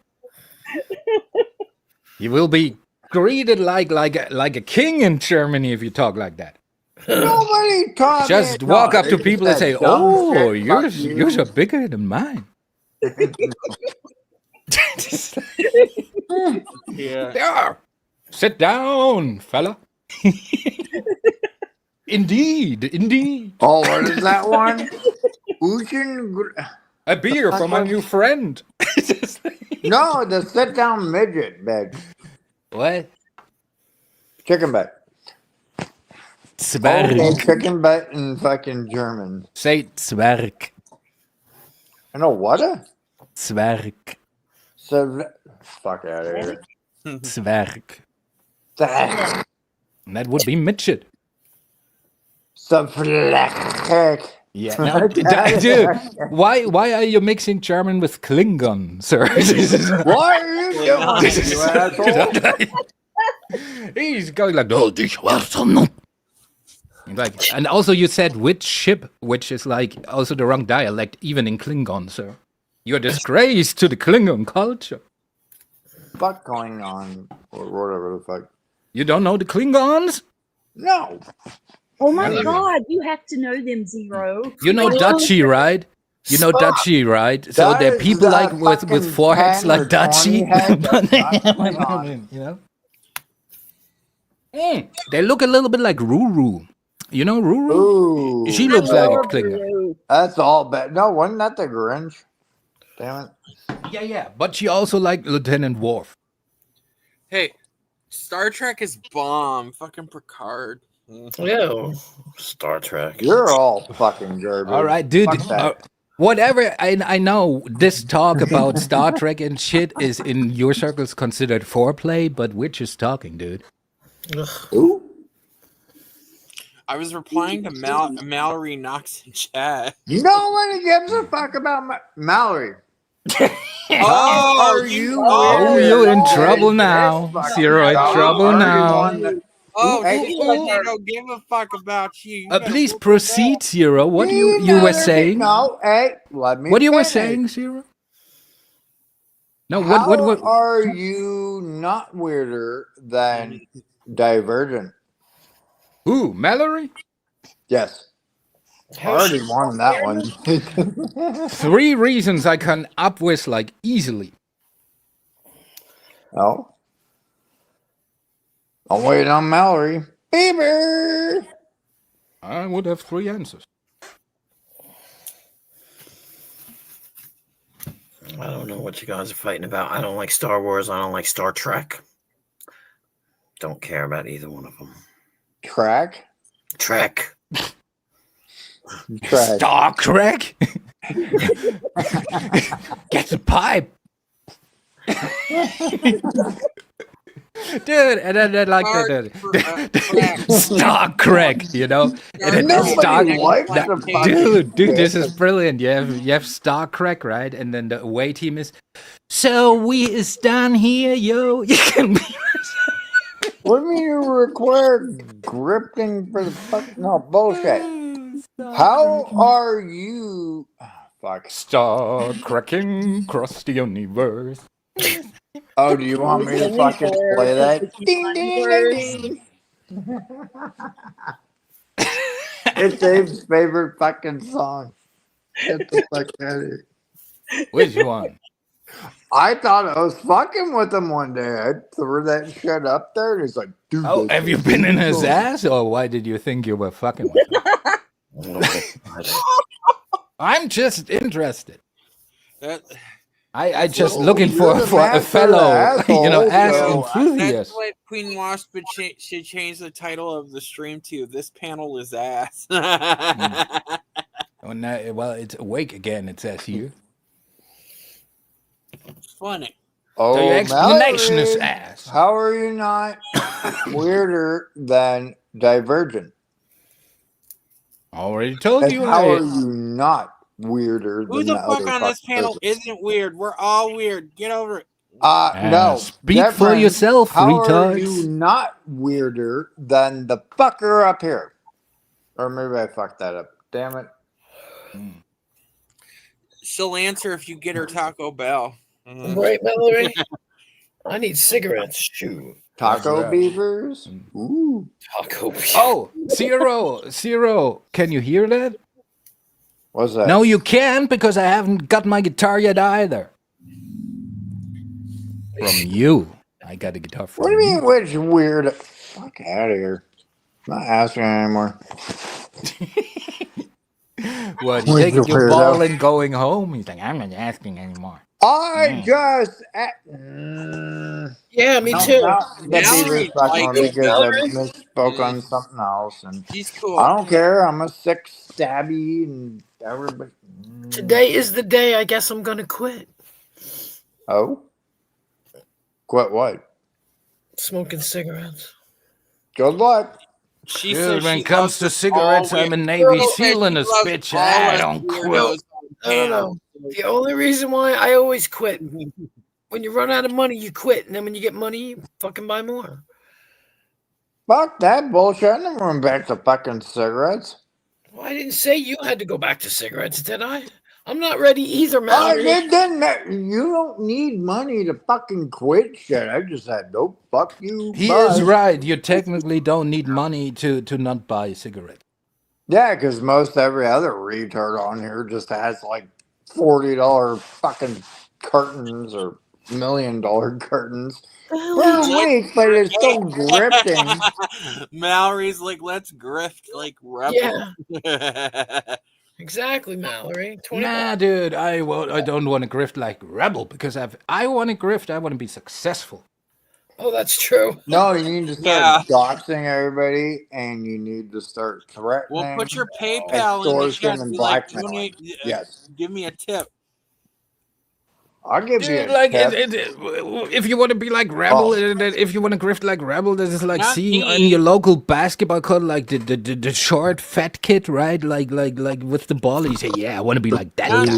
You will be greeted like a king in Germany if you talk like that. Nobody taught Just me. walk No, up to they people and said say, dumb "Oh, shit, yours fuck you." yours are bigger than mine." Yeah. Yeah. Sit down, fella. Indeed. Oh, what is that one? Ocean. A beer from my new friend. No, the sit down midget bed. What? Chicken butt. Zwerg. Okay, chicken butt in fucking German. Say Zwerg. I know what? Zwerg. So, fuck out of here. Zwerg. Zwerg. And that would be midget. Zwerg. Yeah. Now, dude, why are you mixing German with Klingon, sir? What are you doing, you asshole? He's going like, "Oh, this was like," and also you said which ship, which is like also the wrong dialect, even in Klingon, sir. You're a disgrace to the Klingon culture. Fuck going on, or whatever the fuck. You don't know the Klingons? No. Oh my God, you have to know them, Zero. You know Dutchy, right? You know Stop. Dutchy, right? So That they're is people the like with fucking foreheads 10 like or Dutchy. 20 heads of Klingon. You know? They look a little bit like Ruru. You know Ruru? Ooh. She looks like a Klingon. That's all bad. No, wasn't that the Grinch? Damn it. Yeah. But she also like Lieutenant Worf. Hey, Star Trek is bomb. Fucking Picard. Yeah. Star Trek. You're all fucking garbage. All right, dude. Fuck that. Whatever. I know this talk about Star Trek and shit is in your circles considered foreplay, but we're just talking, dude. Ooh. I was replying to Mallory Knox in chat. Nobody gives a fuck about Mallory. Oh, are you? Oh, you're in trouble now. Zero in trouble now. Oh, Hey, you don't give a fuck about you. You better Please whoop proceed, Zero. What you were saying? No, hey, let me What you were finish. saying, Zero? No, How what? are you not weirder than Divergent? Who, Mallory? Yes. I already won that one. 3 reasons I can upwish like easily. Oh. I'm waiting on Mallory. Beaver! I would have 3 answers. I don't know what you guys are fighting about. I don't like Star Wars. I don't like Star Trek. Don't care about either one of them. Track? Trek. Track. Star Trek? Get the pipe. Dude, and then like the Star Trek, you know? And then Nobody likes the fucking dude, shit. this is brilliant. You have Star Trek, right? And then the away team is, so we is done here, yo. You can be. What do you mean you require grifting for the fuck? No, bullshit. How are you? Oh, fuck. Star cracking across the universe. Oh, do you want me to fucking play that? Ding, ding, ding, ding. It's Dave's favorite fucking song. Get the fuck out of here. Which one? I thought I was fucking with him one day. I threw that shit up there, and he's like, dude. Oh, that's have you been in his ass, or why did you think you were fucking with him? I'm just interested. I just Well, looking for you're the a master fellow, asshole, ass so enthusiast. That's what Queen Wasp should change the title of the stream to. This panel is ass. Oh, no, well, it's awake again, it says here. It's funny. Oh, So your explanation is Mallory, ass. how are you not weirder than Divergent? Already told And you. how are you not weirder Who than the the fuck other on this fucking panel person? isn't weird? We're all weird. Get over it. No. Speak for different. yourself, How are you retards. not weirder than the fucker up here? Or maybe I fucked that up. Damn it. She'll answer if you get her Taco Bell. Right, Mallory? I need cigarettes. Shoot. Taco right. beavers? Ooh. Taco Bell. Oh, Zero. Can you hear that? What's that? No, you can't because I haven't got my guitar yet either. From you. I got a guitar from What do you you. mean, which weird? Fuck out of here. I'm not asking anymore. What, you Which taking your weirdo? ball and going home? He's like, I'm not asking anymore. I just. Yeah, me No, too. no, the Mallory beaver's fucking like with me it. because I Mallory? misspoke on something else. And She's cool. I don't care. I'm a sick stabby and everybody. Today is the day I guess I'm going to quit Oh? Quit what? smoking cigarettes. Good luck. She Dude, says when she it comes loves to us cigarettes, all I'm a weird. Navy She said SEAL in she this loves bitch. all I us don't weirdos quit. on I don't know. panel. The only reason why I always quit, when you run out of money, you quit. And then when you get money, you fucking buy more. Fuck that bullshit. I never went back to fucking cigarettes. Well, I didn't say you had to go back to cigarettes, did I? I'm not ready either, I Mallory. didn't. You don't need money to fucking quit shit. I just said, nope, fuck you. He bye. is right. You technically don't need money to not buy cigarettes. Yeah, because most every other retard on here just has like $40 fucking cartons or $1 million cartons per week, but it's still grifting. Mallory's like, let's grift like rebel. Yeah. Exactly, Mallory. 20 Nah, dude, I don't want to grift like rebel because I want to grift. I want to be successful. Oh, that's true. No, you need to start Yeah. doxing everybody, and you need to start threatening. Well, put your PayPal in the extortion chat. and Be like, blackmailing. donate, Yes. give me a tip. I'll give you Dude, a like, tip. if you want to be like rebel, Oh. if you want to grift like rebel, this is like Not seeing me. in your local basketball court, like the short fat kid, right? Like with the ball. You say, yeah, I want to be like that guy.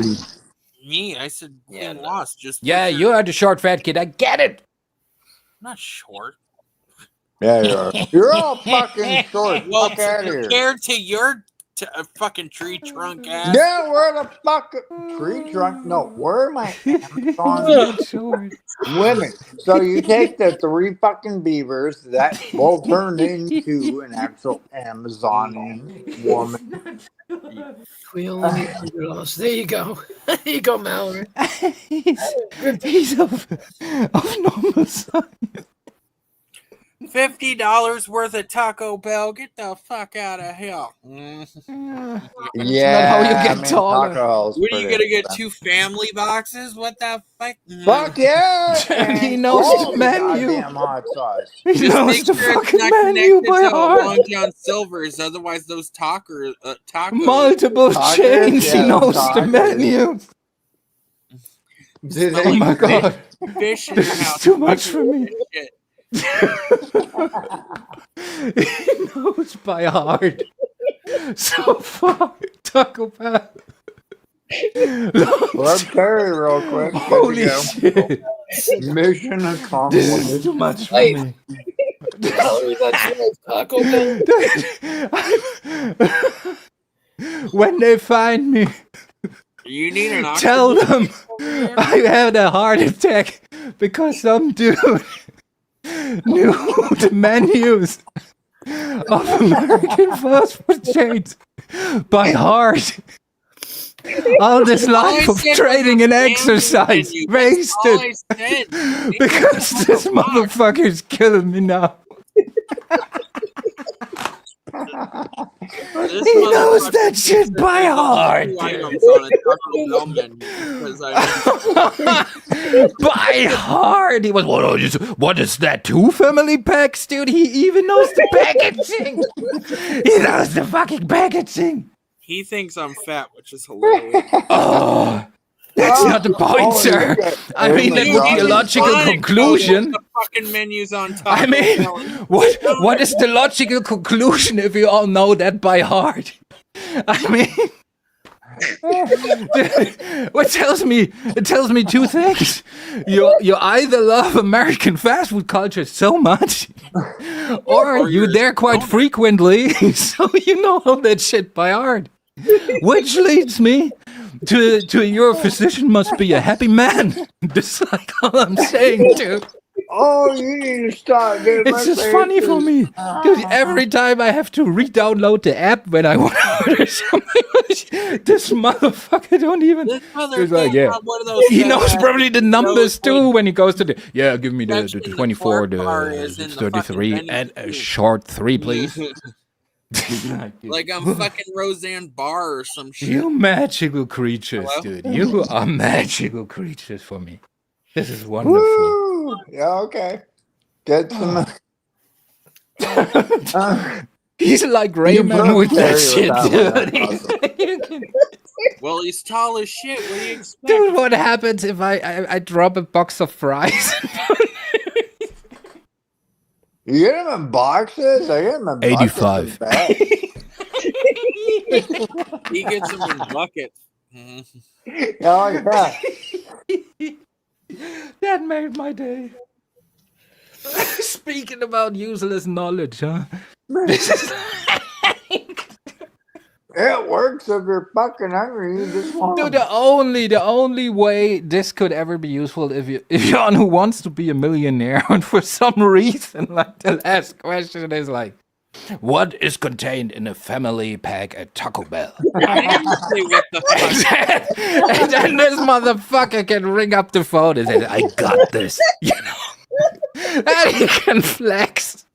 Me, I said, Yeah, Queen Lost. Just Yeah, put your- you are the short fat kid. I get it. I'm not short. Yeah, you are. You're all fucking short. Well, Fuck out of here. compared to your fucking tree trunk ass. Yeah, where the fuck tree trunk? No, where are my Amazon Short. women? So you take the 3 fucking beavers that will turn into an actual Amazonian woman. Wheel on the underdogs. There you go. There you go, Mallory. He's of normal size. $50 worth of Taco Bell. Get the fuck out of here. Yeah, how you get taller. Taco Hell's What are you pretty gonna get? expensive. 2 family boxes? What the fuck? Fuck yeah! And he and knows all the menu. goddamn hot sauce. He Just knows make the sure it's fucking not menu connected by to heart. Long John Silver's, otherwise those tacos. Multiple Tacos? chains. He Yeah, knows the tacos. menu. Did Oh they- my god. Fish in your This is house. too much for me. Shit. He knows by heart. So far, Taco Bell. Blood Perry real quick. Good Holy to go. shit. Mission This is accomplished. too much for Wait. me. Mallory, that's right. Taco Bell. When they find me, You need an tell octopus. them I had a heart attack because some dude knew the menus of American fast food chains by heart. All this life of training and exercise wasted because this motherfucker's killing me now. He knows that shit by heart. By heart. He was, what is that? 2 family packs, dude? He even knows the packaging. He knows the fucking packaging. He thinks I'm fat, which is hilarious. Oh, that's not the point, sir. I mean, that would be a logical conclusion. fucking menus on top. I mean, what is the logical conclusion if you all know that by heart? I mean, it tells me two things. You either love American fast food culture so much, or you're there quite frequently, so you know all that shit by heart. Which leads me to your physician must be a happy man. That's like all I'm saying, dude. Oh, you need to stop, dude. It's just funny for me. Dude, every time I have to re-download the app when I want to order something, this motherfucker don't even... He's like, yeah. He knows probably the numbers too when he goes to the... Yeah, give me the 24, the 33, and a short 3, please. Like I'm fucking Roseanne Barr or some shit. You magical creatures, dude. You are magical creatures for me. This is wonderful. Woo! Yeah, okay. Get some. He's like Rayman with that shit, dude. Well, he's tall as shit. What do you expect? Dude, what happens if I drop a box of fries? You get them in boxes? I get them in 85. boxes. He gets them in buckets. Oh, yeah. That made my day. Speaking about useless knowledge, huh? It works if you're fucking hungry. You just want Dude, the only way this could ever be useful if you're on Who Wants to Be a Millionaire, and for some reason, like the last question is like, what is contained in a family pack at Taco Bell? And then this motherfucker can ring up the phone and say, I got this. You know? And he can flex.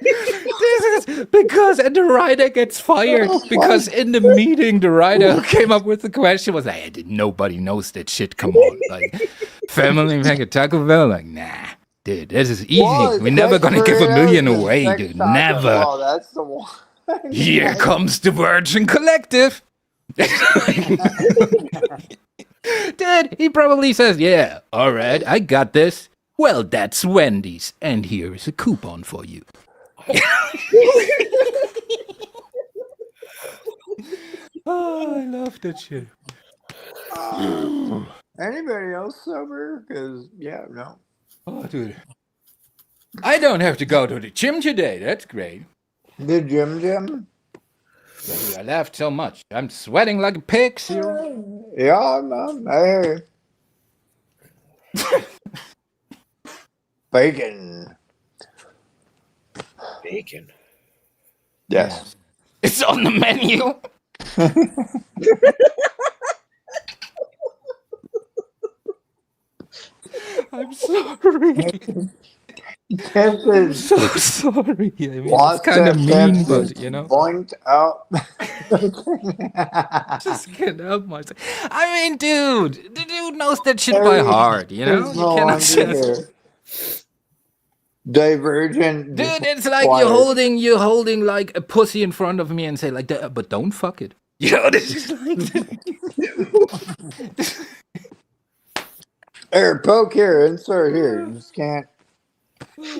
This is because, and the writer gets fired because in the meeting the writer who came up with the question was like, nobody knows that shit. Come on, like family pack at Taco Bell, like nah, dude, this is easy. We're never gonna give $1 million away, dude. Never. Oh, that's the one. Here comes the Virgin Collective. Dude, he probably says, yeah, all right, I got this. Well, that's Wendy's, and here is a coupon for you. Oh, I love that shit. Anybody else sober? Because, yeah, no. Oh, dude. I don't have to go to the gym today. That's great. The gym? I laughed so much. I'm sweating like a pig, Cyril. Yeah, I hear you. Bacon. Yes. It's on the menu. I'm sorry. I'm so sorry. I mean, it's kind of mean, but you know. Point out. Just can't help myself. I mean, dude, the dude knows that shit by heart, you know? You cannot just... Divergent. Dude, it's like you're holding like a pussy in front of me and say like, but don't fuck it. You know, this is like... Here, poke here, insert here. You just can't. You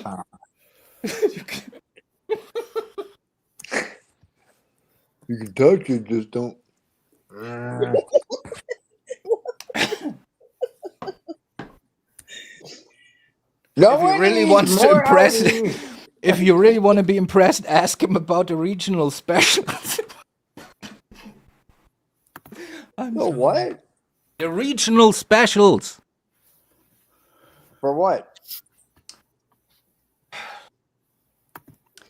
can touch it, just don't. If you really want to impress, if you really want to be impressed, ask him about the regional specials. What? The regional specials. For what?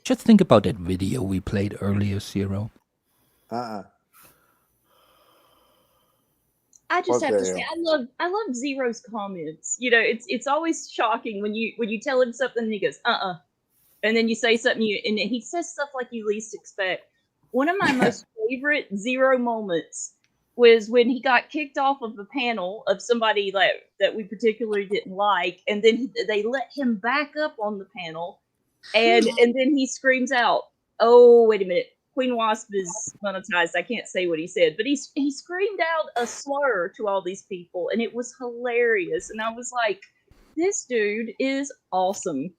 Just think about that video we played earlier, Zero. Uh-uh. I just have to say, I love Zero's comments. You know, it's always shocking when you tell him something and he goes, and then you say something and he says stuff like you least expect. One of my most favorite Zero moments was when he got kicked off of a panel of somebody that we particularly didn't like, and then they let him back up on the panel, and then he screams out, "Oh, wait a minute. Queen Wasp is monetized." I can't say what he said, but he screamed out a slur to all these people, and it was hilarious. And I was like, this dude is awesome.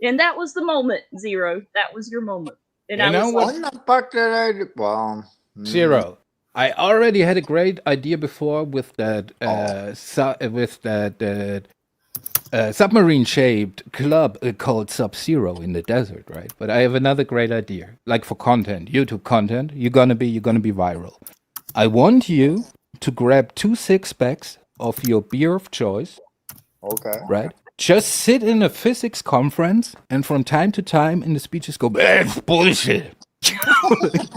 And that was the moment, Zero. That was your moment. And You I know was what? like, When the fuck did I do? Well, Zero. I already had a great idea before with that submarine-shaped club called Sub-Zero in the desert, right? But I have another great idea. Like for content, YouTube content, you're gonna be viral. I want you to grab 2 6-packs of your beer of choice, Okay. right? Just sit in a physics conference, and from time to time in the speeches go, bullshit.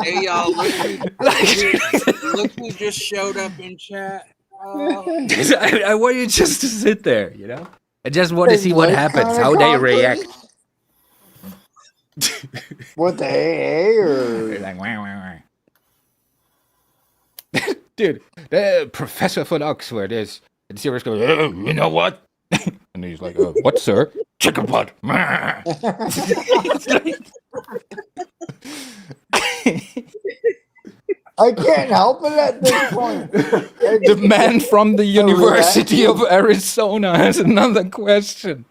Hey y'all, look who just showed up in chat. I want you just to sit there, you know? I just want to see what happens, how they react. With the AA or Like, wah, wah, wah. Dude, the professor from Oxford is, and Sirius goes, you know what? And he's like, what, sir? Chicken pot. I can't help it at this point. The man from the University of Arizona has another question.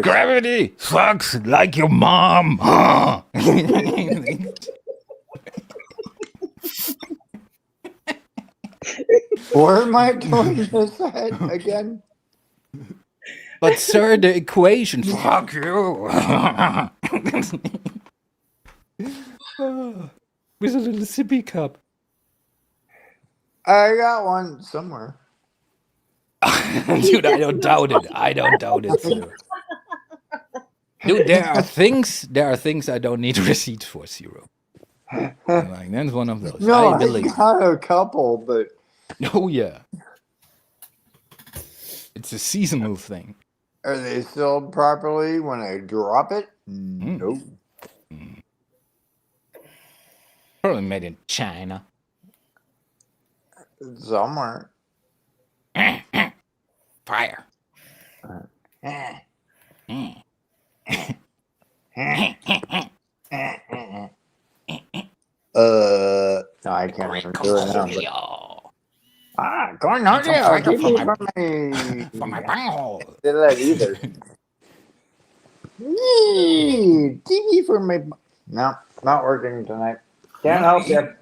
Gravity fucks like your mom. Huh? Where am I doing this at again? But sir, the equation. Fuck you. With a little sippy cup. I got one somewhere. Dude, I don't doubt it. I don't doubt it, Zero. Dude, there are things I don't need receipts for, Zero. Like, that's one of those. No, I believe. I got a couple, but Oh yeah. It's a seasonal thing. are they sealed properly when I drop it? No. Probably made in China. Somewhere. Fire. No, I can't even do it now. But... Cornholio, For my bunghole. Did that either. TV for my... No, not working tonight. Can't help you.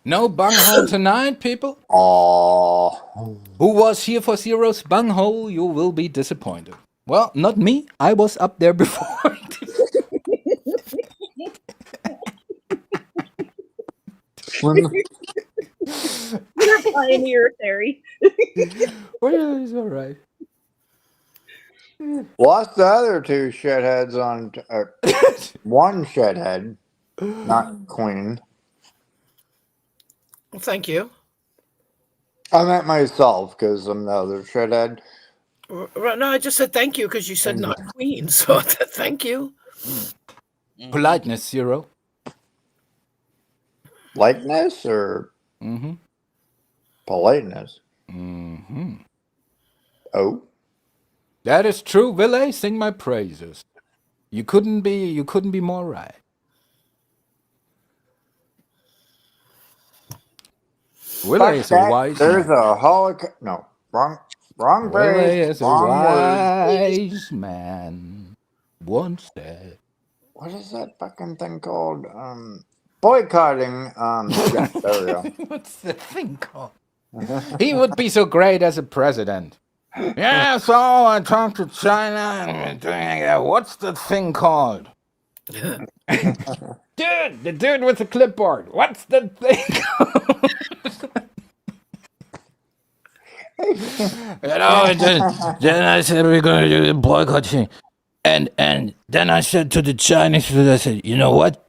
No bunghole tonight, people. Oh. Who was here for Zero's bunghole? You will be disappointed. Well, not me. I was up there before. you're a pioneer, Terry. Well, it's all right. Lost the other two shitheads on... one shithead, not queen. Well, thank you. I meant myself because I'm the other shithead. No, I just said thank you because you said not queen. So thank you. Politeness, Zero. Likeness or politeness? Oh. That is true, Ville. Sing my praises. You couldn't be more right. Ville is a wise There's man. a holocaust. No, wrong Ville phrase. is a Wrong word. wise man. Once said. What is that fucking thing called? Boycotting. Yeah, there we go. What's the thing called? He would be so great as a president. Yeah, so I talked to China and doing what's the thing called? Dude, the dude with the clipboard. What's the thing called? Then I said we're gonna do the boycott thing. And then I said to the Chinese, I said, you know what?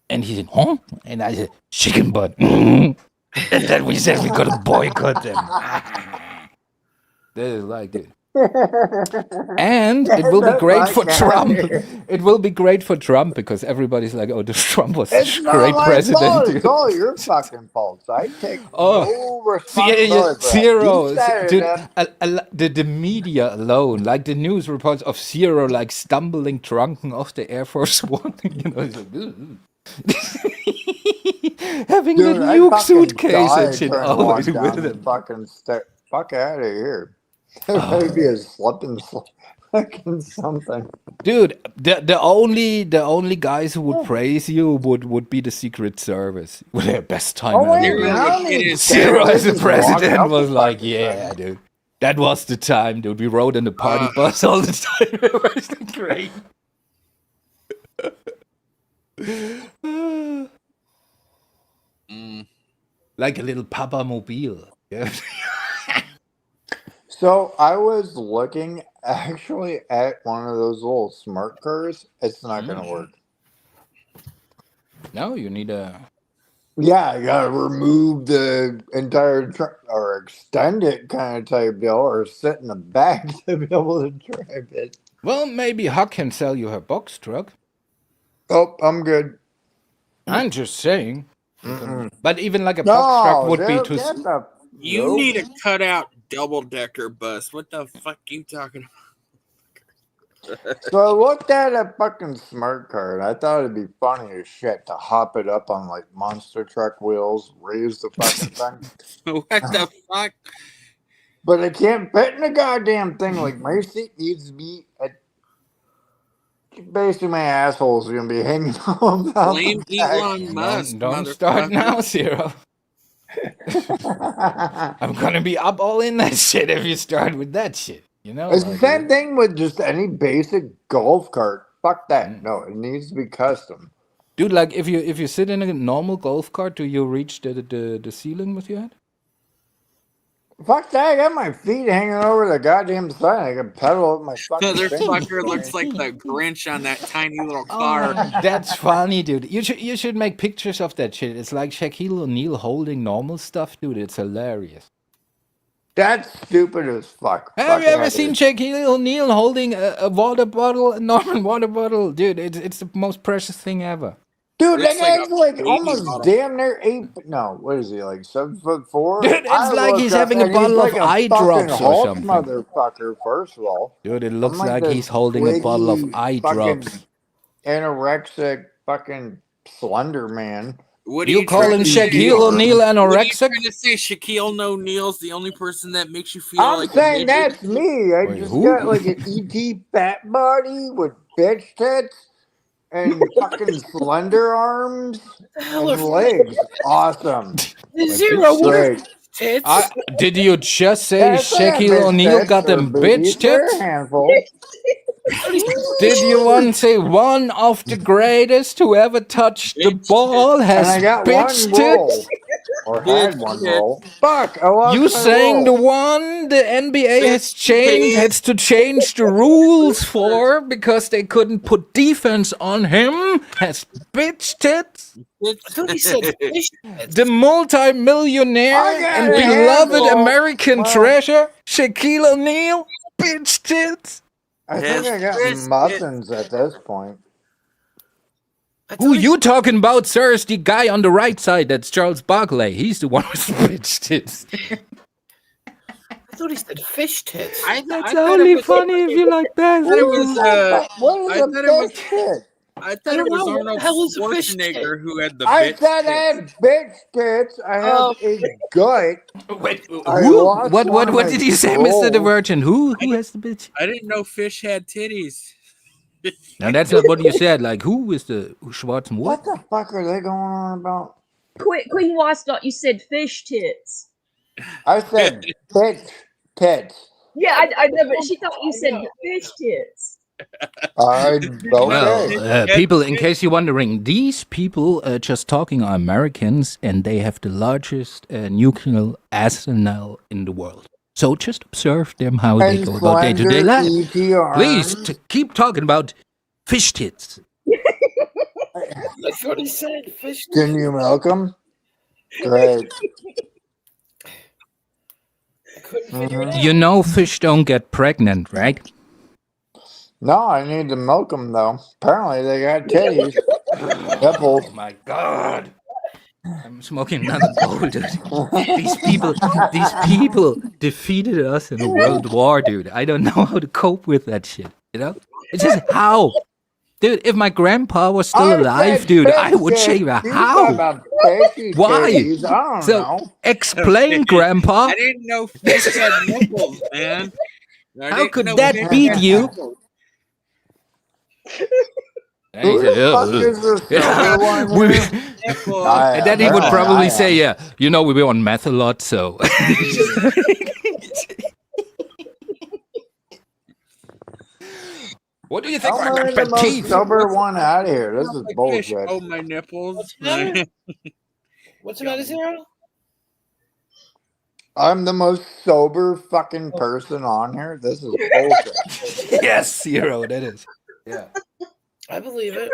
And he said, huh? And I said, chicken butt. And then we said we're gonna boycott them. This is like it. And it will be The great for fuck outta Trump. here. It will be great for Trump because everybody's like, "Oh, Trump was It's such a not great my president." fault. Dude. It's all your fucking fault. So I take Oh, no responsibility for that. zero, You set it dude. up. The media alone, like the news reports of Zero, like stumbling drunken off the Air Force One, it's like, "Ugh." having Dude, the I nuke fucking suitcase and die shit trying to always walk down with the him. fucking fuck out of here. There might be a slip and fucking something. Dude, the only guys who would praise you would be the Secret Service with their best time Oh wait, ever. Zero I would don't get need his Zero They as a just walk president up was the like, fucking yeah, thing. dude. That was the time, dude. We rode in the party bus all the time. It was great. Like a little Papa Mobile. Yeah. So I was looking actually at one of those little smart cars. It's not gonna work. No, you need a. Yeah, I gotta remove the entire truck or extend it kind of type deal, or sit in the back to be able to drive it. Well, maybe Huck can sell you her box truck. Oh, I'm good. I'm just saying. Mm-mm. But even like a box truck No, would be dude, too. get the You need a cutout double-decker bus. What the fuck you talking about? So I looked at a fucking smart car and I thought it'd be funny as shit to hop it up on like monster truck wheels, raise the fucking thing. What the fuck? But I can't fit in the goddamn thing. Like my seat needs to be at basically my asshole's gonna be hanging on. Blame Elon Musk, Don't start now, Zero. I'm gonna be up all in that shit if you start with that shit. You know, It's the same thing with just any basic golf cart. Fuck that. No, it needs to be custom. Dude, like if you sit in a normal golf cart, do you reach the ceiling with your head? Fuck that, I got my feet hanging over the goddamn side. I can pedal up my fucking Motherfucker looks like the Grinch on that tiny little car. That's funny, dude. You should make pictures of that shit. It's like Shaquille O'Neal holding normal stuff, dude. It's hilarious. That's stupid as fuck. Have you ever seen Shaquille O'Neal holding a water bottle, a Norman water bottle? Dude, it's the most precious thing ever. Dude, that Looks like guy's a like baby almost bottle. damn near 8. No, what is he, like 7'4"? Dude, it's like he's having a bottle of eye drops or something. Motherfucker, first of all. Dude, it looks I'm like he's holding a bottle of twiggy eye fucking drops. Anorexic fucking slender man. What You calling Shaquille O'Neal What are you anorexic? trying to say? Shaquille O'Neal's the only person that makes you feel I'm like saying a midget? that's me. I Wait, just who? got like an ET fat body with bitch tits and fucking slender arms and legs. Awesome. Zero. What are Great. tits? Did you just say That's like Shaquille bitch O'Neal tits got or them boobies. bitch They're a tits? handful. Did you want to say one of the greatest who ever touched the Bitch ball And has I got bitch one roll. tits? Or had one roll. Fuck, I lost You my saying the roll. one the NBA has to change the rules for because they couldn't put defense on him has bitch tits? I thought he said fish tits. The multi-millionaire I got and a beloved handful. American Well- treasure, Shaquille O'Neal, bitch tits. I think I got muffins at this point. Who you talking about, sir? Is the guy on the right side. That's Charles Barkley. He's the one with bitch tits. I thought he said fish tits. That's only funny if you like that. What is a thought it was- bitch tit? I thought I it don't was know. What Arnold the hell is a fish Schwarzenegger who had the I bitch said I tits. had bitch tits. I have a gut. Wait, I who? lost What one of my did you say, Mr. the rolls. Virgin? Who has the bitch? I didn't know fish had titties. No, that's not what you said. Like, who is the Schwarzen What the fuck are they going on about? Queen Wasdot, you said fish tits. I said bitch tits. Yeah, I know, but she thought you said fish tits. Okay. Well, people, in case you're wondering, these people just talking are Americans, and they have the largest nuclear arsenal in the world. So just observe them how they go about day-to-day life. Please, keep talking about fish tits. That's what he said. Fish tits. Can you milk them? Great. I couldn't figure it out. You know fish don't get pregnant, right? No, I need to milk them though. Apparently they got titties. Nipples. Oh my god. I'm smoking another bowl, dude. These people defeated us in a world war, dude. I don't know how to cope with that shit, you know? It's just how? Dude, if my grandpa was still alive, dude, I would shave a how? Why? I don't know. Explain, Grandpa. I didn't know fish had nipples, man. How could that beat you? Who the fuck is this silver one here? And then he would probably say, yeah, you know, we were on meth a lot, so. What do you think? I'm the most sober one out of here. This is bullshit. Oh, my nipples. What's the matter, Zero? I'm the most sober fucking person on here. This is bullshit. Yes, Zero, that is. Yeah. I believe it.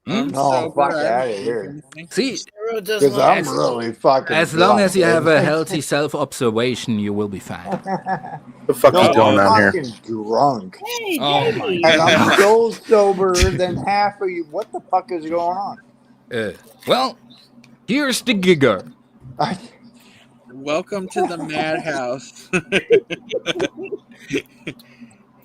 No, fuck out of here. See, because I'm really fucking. As long as you have a healthy self-observation, you will be fine. The fuck is going on here? I'm drunk. Hey, Oh my And god. I'm so sober than half of you. What the fuck is going on? Well, here's the gigger. Welcome to the madhouse.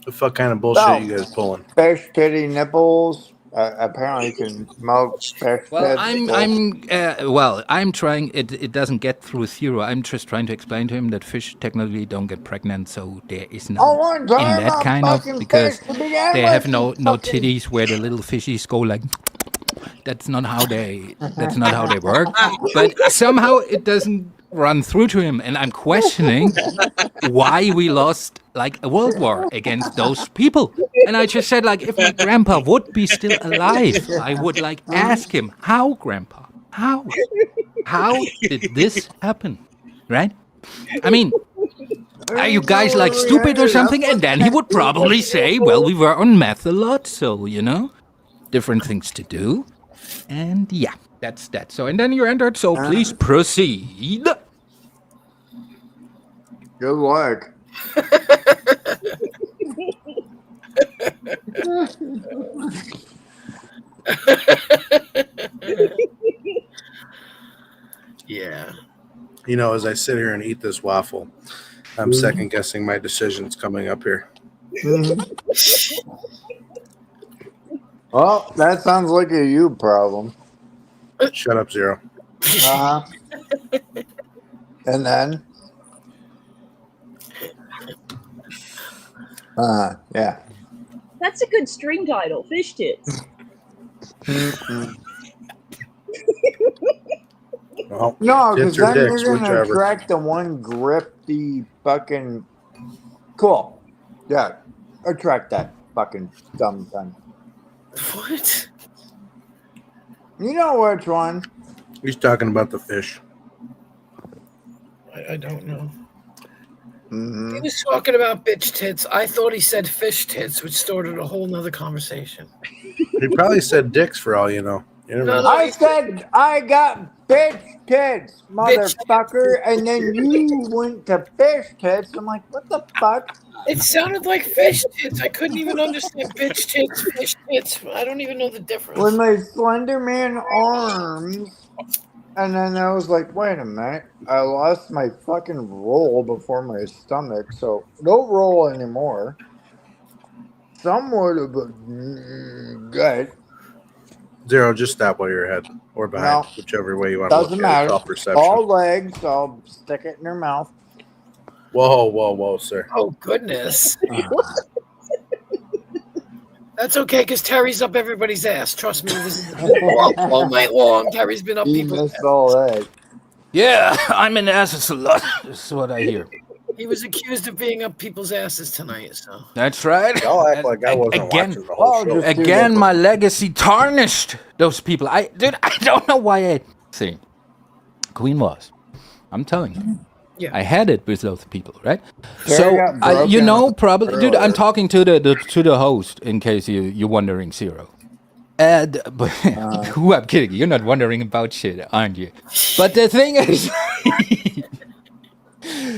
The fuck kind of bullshit you guys pulling? Fish titty nipples. Apparently, you can smoke fish Well, tits. I'm trying. It doesn't get through Zero. I'm just trying to explain to him that fish technically don't get pregnant, so there is no in that kind of because they have no titties where the little fishies go like. That's not how they work. But somehow it doesn't run through to him, and I'm questioning why we lost like a world war against those people. And I just said, like, if my grandpa would be still alive, I would like ask him, how, Grandpa? How did this happen? Right? I mean, are you guys like stupid or something? And then he would probably say, well, we were on meth a lot, so you know, different things to do. And yeah, that's that. So, and then you entered, so please proceed. Good luck. Yeah. You know, as I sit here and eat this waffle, I'm second guessing my decisions coming up here. Well, that sounds like a you problem. Shut up, Zero. And then? Yeah. That's a good stream title, Fish Tits. Well, No, because tits or then dicks, you're going to whichever. attract the one grifty fucking... Cool. Yeah. Attract that fucking dumb thing. What? You know which one? He's talking about the fish. I don't know. Mm-hmm. He was talking about bitch tits. I thought he said fish tits, which started a whole nother conversation. He probably said dicks for all you know. You never know. I said I got bitch tits, motherfucker, and then you went to fish tits. I'm like, what the fuck? It sounded like fish tits. I couldn't even understand bitch tits, fish tits. I don't even know the difference. With my Slender Man arms, and then I was like, wait a minute, I lost my fucking roll before my stomach, so no roll anymore. Somewhat of a gut. Zero, just stop while you're ahead or behind, No. whichever way you want to look Doesn't at it. matter. It's all perception. All legs, I'll stick it in their mouth. Whoa, sir. Oh, goodness. That's okay, because Terry's up everybody's ass. Trust me, this is all night long. Terry's been up He people's missed ass. all that. Yeah, I'm in asses a lot. That's what I hear. He was accused of being up people's asses tonight, so. That's right. Y'all act like I wasn't Again, watching the whole show. just- Again, my legacy tarnished. Those people. I don't know why I see. Queen was. I'm telling you. Yeah. I had it with those people, right? Terry So got you broken know, probably, dude. I'm earlier. talking to the host in case you're wondering, Zero. But who I'm kidding? You're not wondering about shit, aren't you? But the thing is,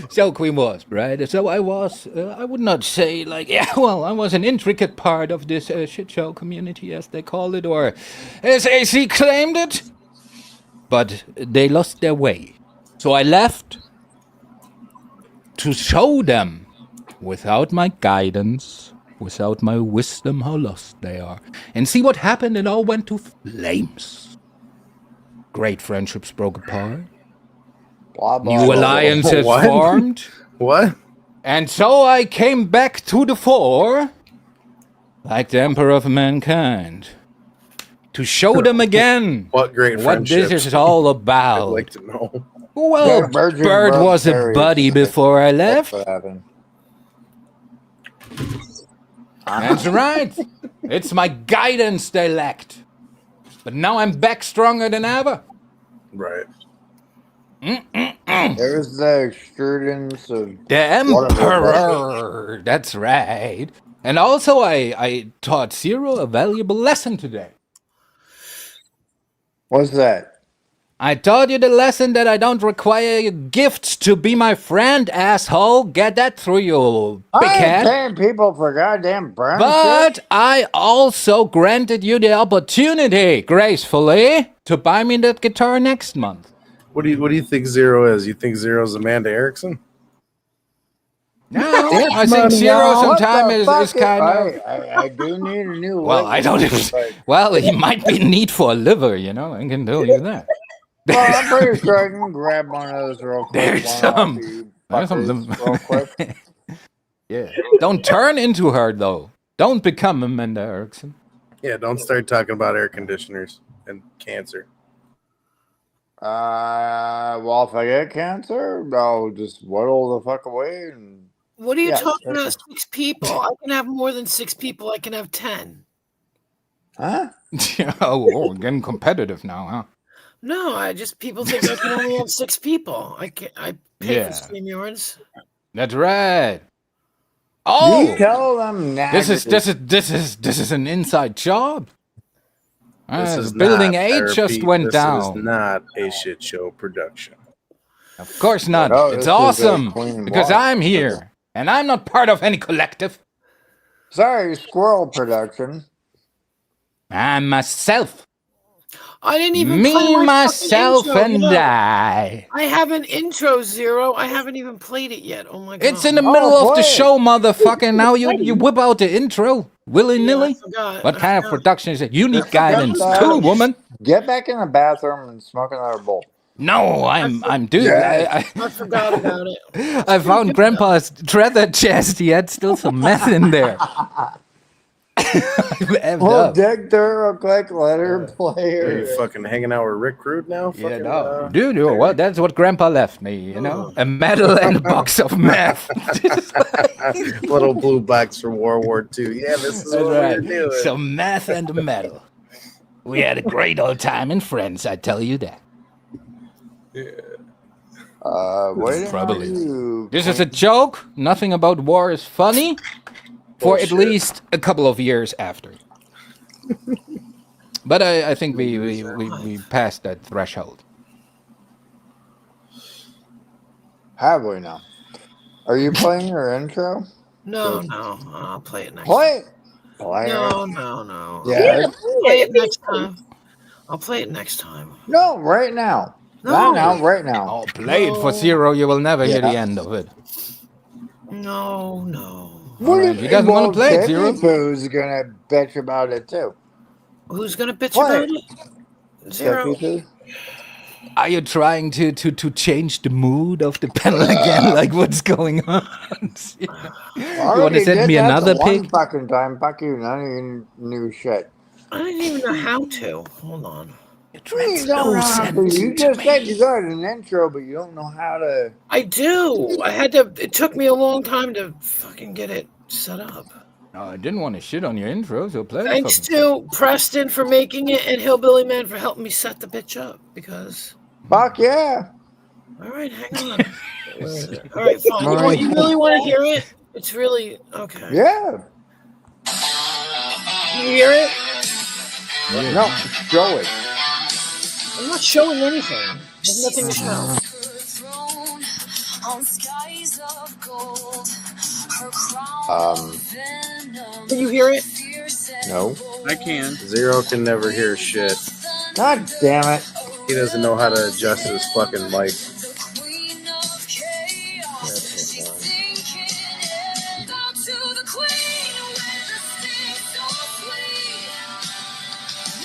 So Queen was, right? So I was, I would not say like, yeah, well, I was an intricate part of this shit show community, as they call it, or as AC claimed it. But they lost their way. So I left to show them, without my guidance, without my wisdom, how lost they are. And see what happened, it all went to flames. Great friendships broke apart. Blah, blah, New blah. alliances What? formed. What? And so I came back to the fore, like the Emperor of Mankind, to show them again What great what this friendships? is all I'd about. like to know. Well, Yeah, Virgin Bird Bird was a Berries. buddy before I That's left. what happened. That's right. It's my guidance they lacked. But now I'm back stronger than ever. Right. There's the extrudence of The Emperor. That's right. And also, I taught Zero a valuable lesson today. What's that? I taught you the lesson that I don't require gifts to be my friend, asshole. Get that through, you big I ain't head. paying people for goddamn brown But shit. I also granted you the opportunity, gracefully, to buy me that guitar next month. What do you think Zero is? You think Zero's Amanda Erickson? No, I think Zero sometimes is kind of... I do need a new Well, I don't even... Well, he might be in need for a liver, you know, I can tell you that. Well, I'm pretty sure I can grab one of those real quick. There's some. There's some. Real quick. Yeah. Don't turn into her, though. Don't become Amanda Erickson. Yeah, don't start talking about air conditioners and cancer. Well, if I get cancer, I'll just whittle the fuck away. And What are you Yeah, talking okay. about? 6 people. I can have more than 6 people. I can have 10. huh? Oh, we're getting competitive now, huh? No, people think I can only have 6 people. I pay Yeah. for stream yards. That's right. You Oh, tell them now. this is an inside job. This is Building not 8 therapy. just went This down. is not a shit show production. Of course not. No, this It's is a awesome clean because wash. I'm here and I'm not part of any collective. Sorry, squirrel production. I'm myself. I didn't even play Me, my myself, fucking intro. and No. I. I have an intro, Zero. I haven't even played it yet. Oh my god. It's in the middle of the play it. show, motherfucker. Now you whip out the intro willy-nilly. I forgot. What I kind of forgot. production is it? You need Just guidance forgot too, that. woman. Get back in the bathroom and smoke another bowl. No, I'm dude. Yes. I forgot about it. I found Grandpa's treasure chest. He had still some meth in there. I've We'll up. dig through real quick, let her play Are her. you fucking hanging out with Rick Rude now? Yeah, Fucking, no. Dude, well, that's what Grandpa left me, you know? A medal and a box of meth. little blue box from World War II. Yeah, this is That's what right. we're doing. Some meth and a medal. We had a great old time in friends, I tell you that. Waiting Probably. on you. This is a joke. Nothing about war is funny. For at Bullshit. least a couple of years after. But I think we passed that threshold. Have we now? Are you playing your intro? No, I'll play it next Play it. time. Play No. it. Yeah. Play it next time. I'll play it next time. No, right now. No. Not now, right now. I'll play it for Zero. You will never hear the Yeah. end of it. No. What Alright, if he doesn't wanna play it, Timmy Zero? Pooh's gonna bitch about it too? Who's gonna bitch Play about it? Zero. Tippy Pooh? Are you trying to change the mood of the panel again? Like what's going on? You want to send me another one pic? fucking time. Fuck you. None of you new shit. I didn't even know how to. Hold on. You don't know how to. You just said you got an intro, but you don't know how to. I do. I had to. It took me a long time to fucking get it set up. No, I didn't want to shit on your intro, so play Thanks the fucking to Preston for making it and Hillbilly Man for helping me set the bitch up because. Fuck yeah. All right, hang on. Where is it? All right, fine. You really want to hear it? It's really okay. Yeah. You hear it? No, show it. I'm not showing anything. There's nothing to show. On skies of gold, her crown of venom. Can you hear it? No. I can. Zero can never hear shit. God damn it. He doesn't know how to adjust his fucking mic.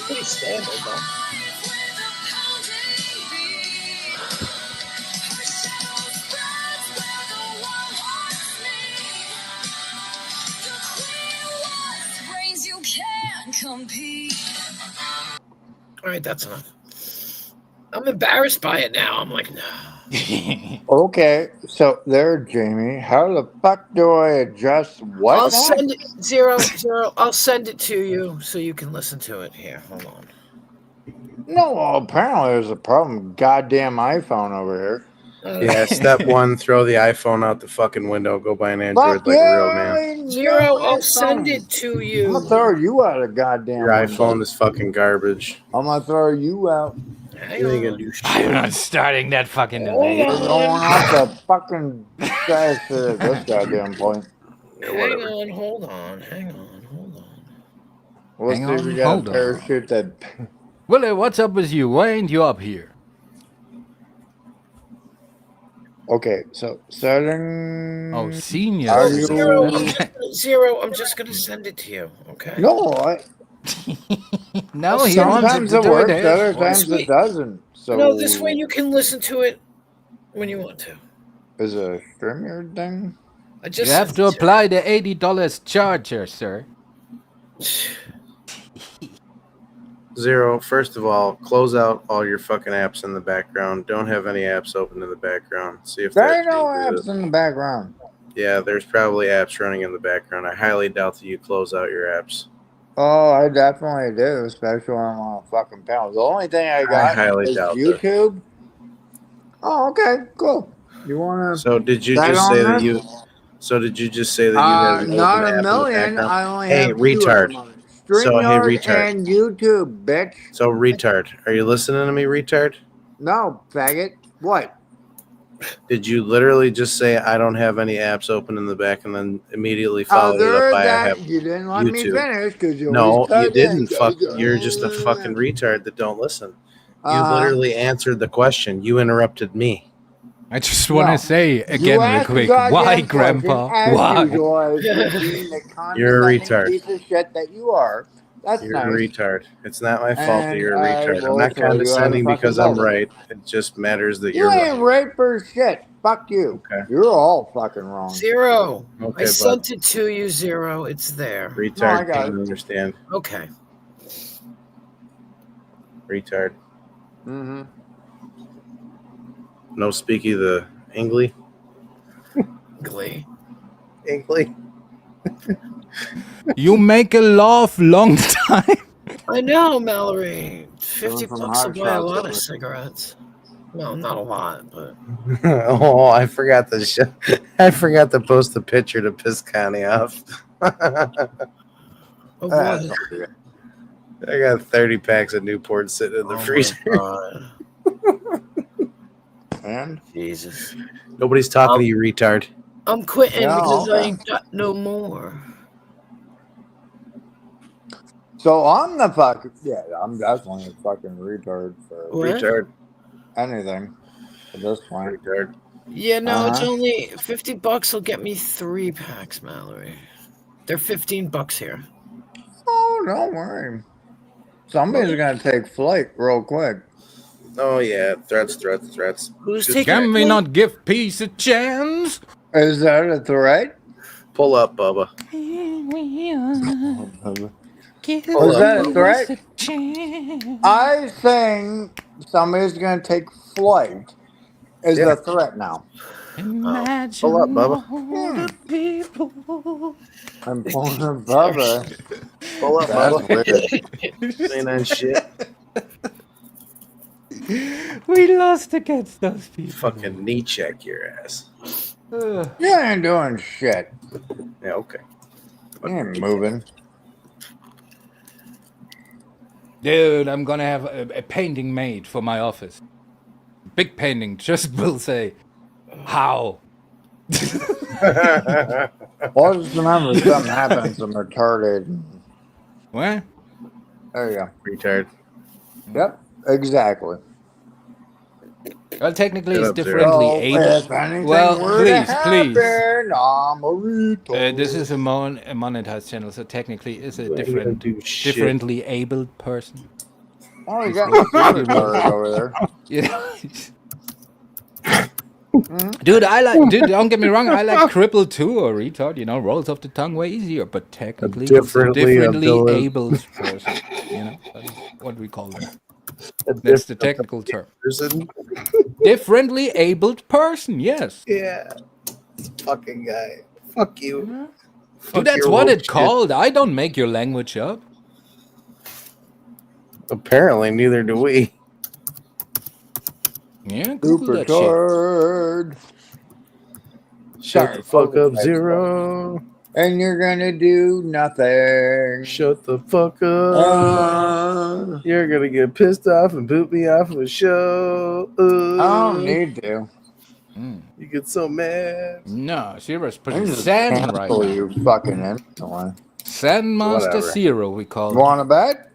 Pretty standard though. All right, that's enough. I'm embarrassed by it now. I'm like, no. Okay, so there, Jamie. How the fuck do I adjust what? I'll send it zero. I'll send it to you so you can listen to it. Here, hold on. No, apparently there's a problem. Goddamn iPhone over here. Yeah, step one, throw the iPhone out the fucking window, go buy an Android Fuck like a real you, man. Zero, I'll send it to I'm you. gonna throw you out of goddamn Your iPhone is fucking garbage. I'm gonna throw you out. Hang You ain't gonna on. do I'm shit. not starting that fucking You're debate. going off the fucking trash at this goddamn point. Yeah, Hang whatever. on, hold on. Let's Hang see if on, we got a hold on. parachute that. Willie, what's up with you? Why ain't you up here? Okay, so setting. Oh, senior. Are Zero, you? Zero, I'm just gonna send it to you, okay? No, No, he wants sometimes it it to do works, it. other times it doesn't. So No, this way you can listen to it when you want to. Is it a StreamYard thing? I just You have to apply the $80 charger, sir. Zero, first of all, close out all your fucking apps in the background. Don't have any apps open in the background. See if There that ain't no changes apps in the background. Yeah, there's probably apps running in the background. I highly doubt that you close out your apps. Oh, I definitely do, especially when I'm on a fucking panel. The only thing I got highly is doubt that. YouTube. Oh, okay, cool. You wanna? So did you bet just on say that this? you? So did you just say that you had an Not open a app in the million. background? I only Hey, have two at the retard. moment. So hey, StreamYard retard. and YouTube, bitch. So retard. Are you listening to me, retard? No, faggot. What? Did you literally just say I don't have any apps open in the back, and then immediately follow it up Other by I that have you didn't let me YouTube? finish because you No, always cut you didn't. in. Fuck. You're just a fucking retard that don't listen. You literally answered the question. You interrupted me. I just want to say again, real asked the quick, goddamn why, question, Grandpa? as Why? usual, as being the You're a condescending retard. piece of shit that you are. That's You're nice. a retard. It's not my fault that And you're a I retard. I'm will not throw you out of condescending fucking because I'm public. right. It just matters that You you're ain't right. right for shit. Fuck you. Okay. You're all fucking wrong. Zero. Okay, I sent it to you, Zero. It's there. Retard No, I got can't it. understand. Okay. Retard. Mm-hmm. No speaky the English. Glee. English. You make a laugh long time. I know, Mallory. 50 some bucks to hot buy a shots lot over of cigarettes. Well, not a lot, but Oh, I forgot to I forgot to post the picture to piss Connie off. of what? I got 30 packs of Newport sitting in the freezer. And Jesus. Nobody's talking to you, retard. I'm quitting Yeah, because I okay. ain't got no more. So I'm the fucking I'm definitely a fucking retard for What? Retard. anything at this point. Retard. Yeah, no, it's only 50 bucks will get me 3 packs, Mallory. They're 15 bucks here. Oh, don't worry. Somebody's gonna take flight real quick. Oh yeah, threats. Who's Just taking Can we flight? not give peace a chance? Is that a threat? pull up, Bubba? Was that a threat? I think somebody's gonna take flight is a threat now. Imagine Pull up, Bubba. all the people. I'm pulling a Bubba. Pull up, That's Bubba. weird. Ain't that shit? We lost against those people. Fucking knee check your ass. You ain't doing shit. Yeah, okay. You ain't moving. Dude, I'm gonna have a painting made for my office. Big painting, just will say. How? Well, just remember something happens to retarded. What? There you go. Retard. Yep, exactly. Well, technically, Shut it's up, differently So able. if anything Well, were to please. happen, I'm a retard. This is a monetized channel, so technically, it's a You ain't gonna do shit. differently abled person. Oh, you got a retard over there. You know? Dude, don't get me wrong, I like crippled too, or retard, you know, rolls off the tongue way easier, but technically it's a differently abled person, you know, that is what we call them. That's the technical term. Person? Differently abled person, yes. Yeah. Fucking guy. Fuck you. Dude, that's what it's called. I don't make your language up. Apparently, neither do we. Yeah, Google that shit. Retard. Shut the fuck up, Zero. And you're gonna do nothing. Shut the fuck up. You're gonna get pissed off and boot me off of a show. I don't need to. You get so mad. No, Zero's I'm pretty just sad right cancel now. you fucking instantly. Sandmaster Whatever. Zero, we call him. Want to bet?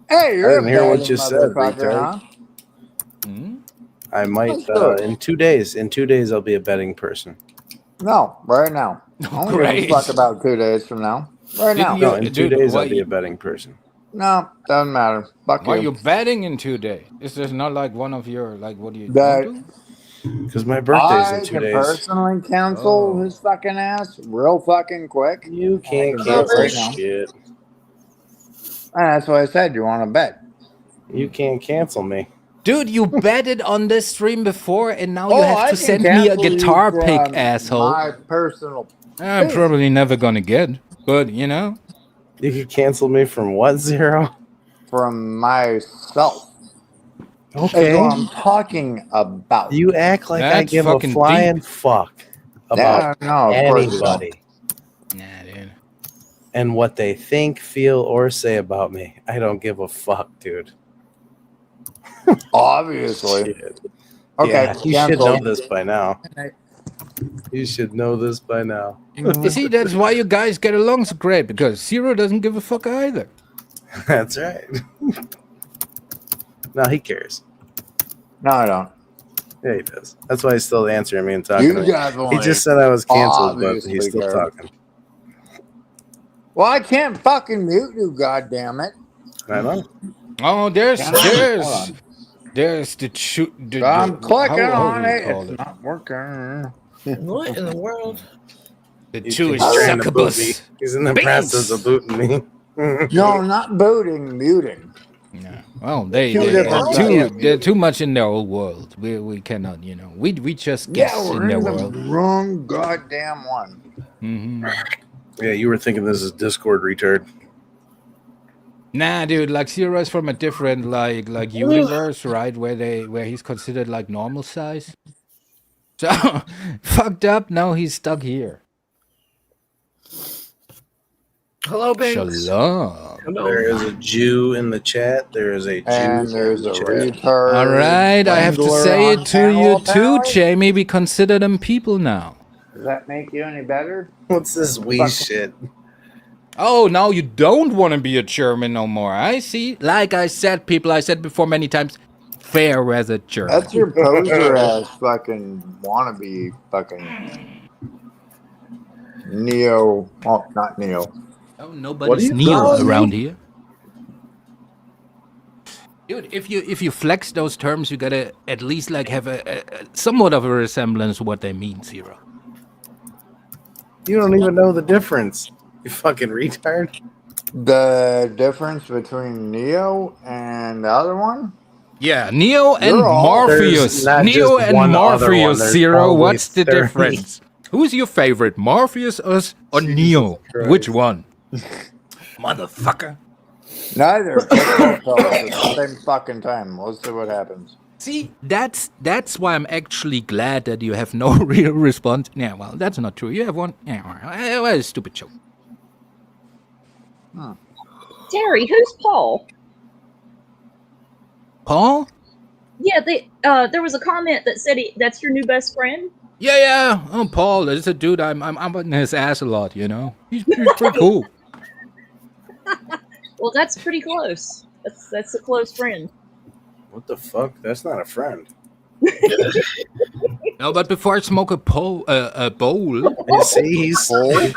Hey, you're I didn't hear what betting you said, motherfucker, retard. huh? I might in 2 days. In 2 days, I'll be a betting person. No, right now. I don't give a Great. fuck about 2 days from now. Right now. No, in 2 Dude, days, why I'll be you- a betting person. No, doesn't matter. Fuck Why are you. you betting in 2 days? Is this not like one of your, like, what do you That- do? Because my birthday's I in 2 can days. personally cancel his fucking ass real fucking quick. You can't I can do it cancel right now. shit. And that's why I said you want to bet. You can't cancel me. Dude, you betted on this stream before, and now you Oh, have I to can send me a cancel you guitar from pick, asshole. My personal. I'm probably never gonna get, but you know. You could cancel me from what, Zero? From myself. Okay. That's what I'm talking about. You act like I That's give a fucking flying deep. fuck about no, of course you don't. anybody Nah, dude. and what they think, feel, or say about me. I don't give a fuck, dude. Obviously. Shit. Okay, Yeah, you should cancel. know this by now. You should know this by now. You see, that's why you guys get along so great, because Zero doesn't give a fuck either. That's right. No, he cares. No, I don't. Yeah, he does. That's why he's still answering me and talking You to me. definitely. He just said I was canceled, but obviously he's still care. talking. Well, I can't fucking mute you, goddammit. I know. Oh, there's Hold on. there's the shoot. I'm clicking how on do you it. call It's not working. What in the world? The He's Jewish trying to boot me. succubus. He's in the Beans. process of booting me. No, not booting, muting. Yeah. Well, they're too much in their old world. We cannot, you know. We just guess Yeah, we're in their in the world. wrong goddamn one. hmm Yeah, you were thinking this is Discord, retard. Nah, dude, like Zero is from a different like universe, right? Where he's considered like normal size. So fucked up. Now he's stuck here. Hello, Banks. Shalom. There is a Jew in the chat. There is a Jew And there's in the a chat. retard. All right, I have to wrangler say on it to you Animal too, Power. Jamie. We consider them people now. Does that make you any better? What's this wee shit? Oh, now you don't want to be a German no more. I see. Like I said, people, I said before many times, fair weather German. That's your poser ass fucking wannabe fucking Neo. Oh, not Neo. Oh, What nobody's are you Neo calling me? around here. Dude, if you flex those terms, you gotta at least like have a somewhat of a resemblance to what they mean, Zero. You don't even know the difference. You fucking retard. The difference between Neo and the other one? Yeah, Neo and You're all- Morpheus. There's not Neo just and one other one, Morpheus, there's Zero. always What's the 30. difference? Who's your favorite, Morpheus or Neo? Christ. Which one? Motherfucker. Neither. Both at the same fucking time. Let's see what happens. See, that's why I'm actually glad that you have no real response. Yeah, well, that's not true. You have one. Yeah, well, a stupid joke. Terry, who's Paul? Paul? yeah, there was a comment that said that's your new best friend. Yeah. Oh, Paul, this is a dude. I'm in his ass a lot. You know, he's pretty cool. Well, that's pretty close. That's a close friend. What the fuck? That's not a friend. No, but before I smoke a bowl, You see, he's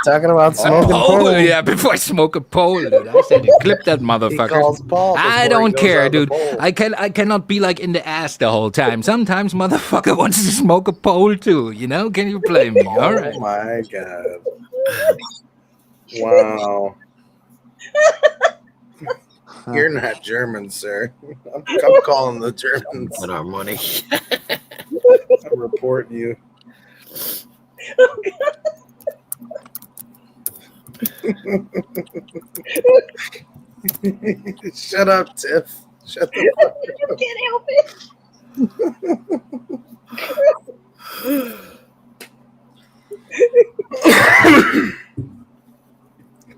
talking about smoking pole. pole. Yeah, before I smoke a pole, dude. I said, clip that He motherfucker. calls Paul I before he don't goes care, on the dude. pole. I cannot be like in the ass the whole time. Sometimes motherfucker wants to smoke a pole too. You know? Can you blame me? All right. Oh my god! Wow. You're not German, sir. I'm calling the Germans. With our money. I'm reporting you. Shut up, Tiff. Shut the fuck I can't help it.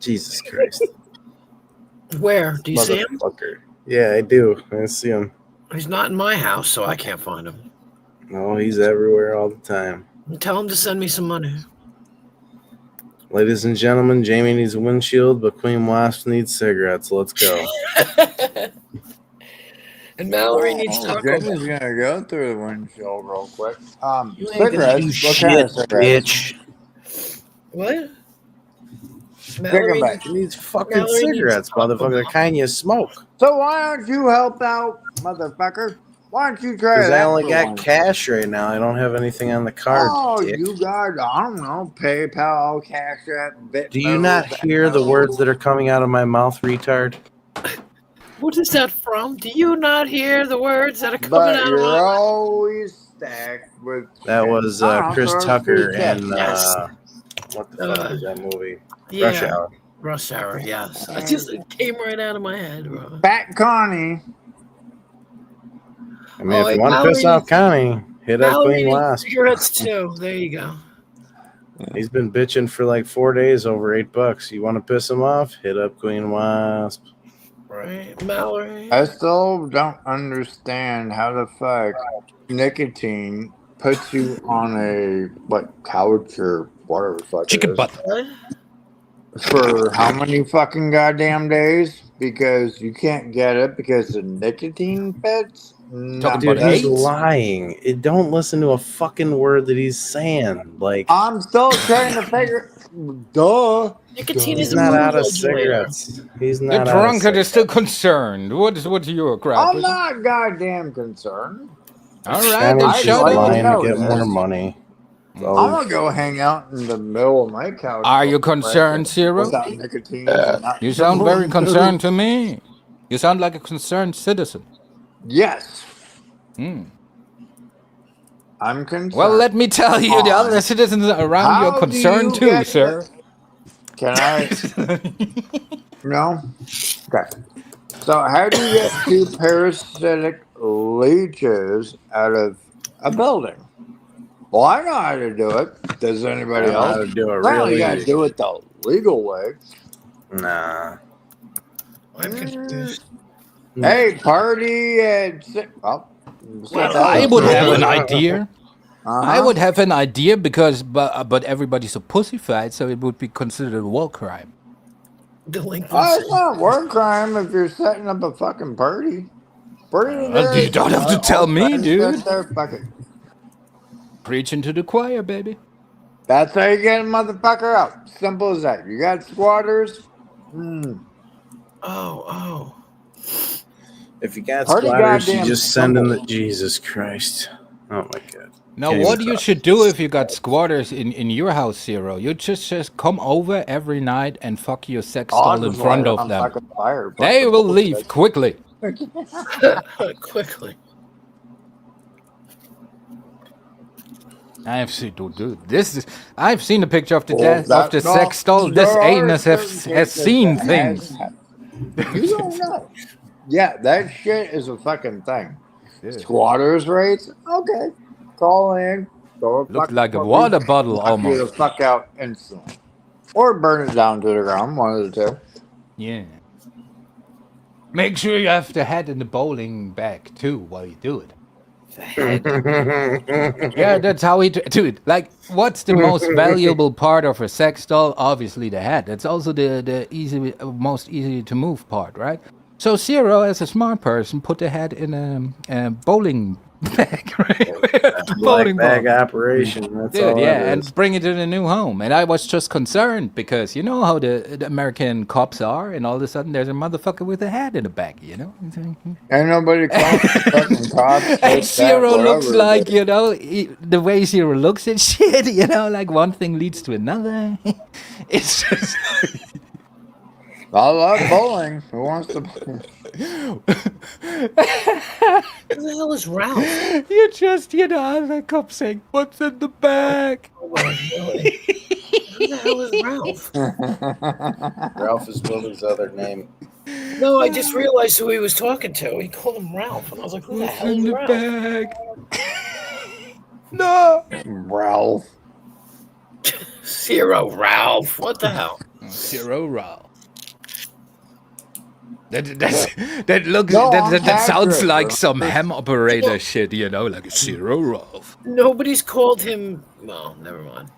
Jesus Christ. Where? Do you see him? Motherfucker. Yeah, I do. I see him. He's not in my house, so I can't find him. No, he's everywhere all the time. Tell him to send me some money. Ladies and gentlemen, Jamie needs a windshield, but Queen Wasp needs cigarettes. Let's go. And Mallory needs Taco Bell. Jamie's gonna go through the windshield real quick. You ain't gonna do Cigarettes. What kind of shit, cigarettes? bitch. What? Mallory Mallory needs fucking Mallory needs cigarettes, Taco motherfucker. The Bell. kind you smoke. So why don't you help out, motherfucker? Why don't you try Because that? I only for got once? cash right now. I don't have anything on the card. Oh, dick. you got, I don't know, PayPal, Cash App, Bitmo. Do you not hear the words that are coming out of my mouth, retard? What is that from? Do you not hear the words that are coming But out you're of my mouth? always stacked with That shit. was I don't know, Chris throw a Tucker free tip. and Yes. what the fuck is that movie? Yeah. Rush Hour. Rush Hour, yes. It came right out of my head, bro. Fat Connie. I mean, if you want to Mallory piss off needs- Connie, hit up Mallory Queen needs Wasp. cigarettes too. There you go. He's been bitching for like 4 days over $8. You want to piss him off? Hit up Queen Wasp. Right, Mallory. I still don't understand how the fuck nicotine puts you on a couch or whatever the fuck it Chicken is. butt. What? For how many fucking goddamn days? Because you can't get it because the nicotine fits? No, Talking Dude, about he's AIDS? lying. Don't listen to a fucking word that he's saying. Like, I'm still trying to figure. Duh. Nicotine he's is a not mood out of regulator. cigarettes. He's The not out of drunkard is still cigarettes. concerned. What is your crap? I'm not goddamn concerned. All right, Shannon's then I just shut like up. lying to know get this. more money. So, I'm gonna go hang out in the middle of my couch. Are you for a concerned, second Zero? Without nicotine. and not You sound very smoking. concerned to me. You sound like a concerned citizen. Yes, Hmm. I'm concerned. Well, let me tell you, the other citizens around you How are do concerned you too, get sir. Can I? No? Okay. So, how do you get two parasitic leeches out of a building? Well, I know how to do it. Does I anybody don't know how else? to do it Well, you really. gotta do it the legal way. Nah. I'm confused. Hey, party at Well, I would have an idea. Uh-huh. I would have an idea because, but everybody's a pussyfied, so it would be considered a war crime. Oh, Delinquency. it's not a war crime if you're setting up a fucking party. Party together. You don't have to tell me, dude. Fuck it. Preaching to the choir, baby. That's how you get a motherfucker out. Simple as that. You got squatters. Oh. If you got Party squatters, you goddamn just send them the. simple. Jesus Christ. Oh my God. Now, Can't what even you talk. should do if you got squatters in your house, Zero, you just come over every night and fuck your sex doll in front of them. Fire. They will leave quickly. Quickly. I've seen, dude, this is. I've seen a picture of the Well, of the sex doll. This anus has seen things. You don't know. Yeah, that shit is a fucking thing. Squatters rates? Okay. Call in. Looked like a water bottle Knock you the almost. fuck out instantly. Or burn it down to the ground, one of the two. Yeah. Make sure you have the head in the bowling bag too while you do it. The head. Yeah, that's how he... Dude, like, what's the most valuable part of a sex doll? Obviously the head. That's also the most easy to move part, right? So Zero, as a smart person, put the head in a bowling bag, right? The bowling Black bag ball. operation. That's Dude, all yeah, that and is. bring it to the new home. And I was just concerned because you know how the American cops are, and all of a sudden there's a motherfucker with a head in the back, you know? Ain't nobody calling the fucking cops. And Take that Zero looks wherever. like, you know, the way Zero looks and shit, you know, like one thing leads to another. It's just... I love bowling. Who wants to? Who the hell is Ralph? You just, you know, the cop saying, "What's in the bag?" Oh, well, really? Who the hell is Ralph? Ralph is Willie's other name. No, I just realized who he was talking to. He called him Ralph, and I was like, "Who the What's hell in is the Ralph?" bag? No. Ralph. Zero Ralph. What the hell? Zero Ralph. That looks No, that sounds accurate, like bro. some ham operator shit, you know, like Zero Ralph. Nobody's called him. Well, never mind.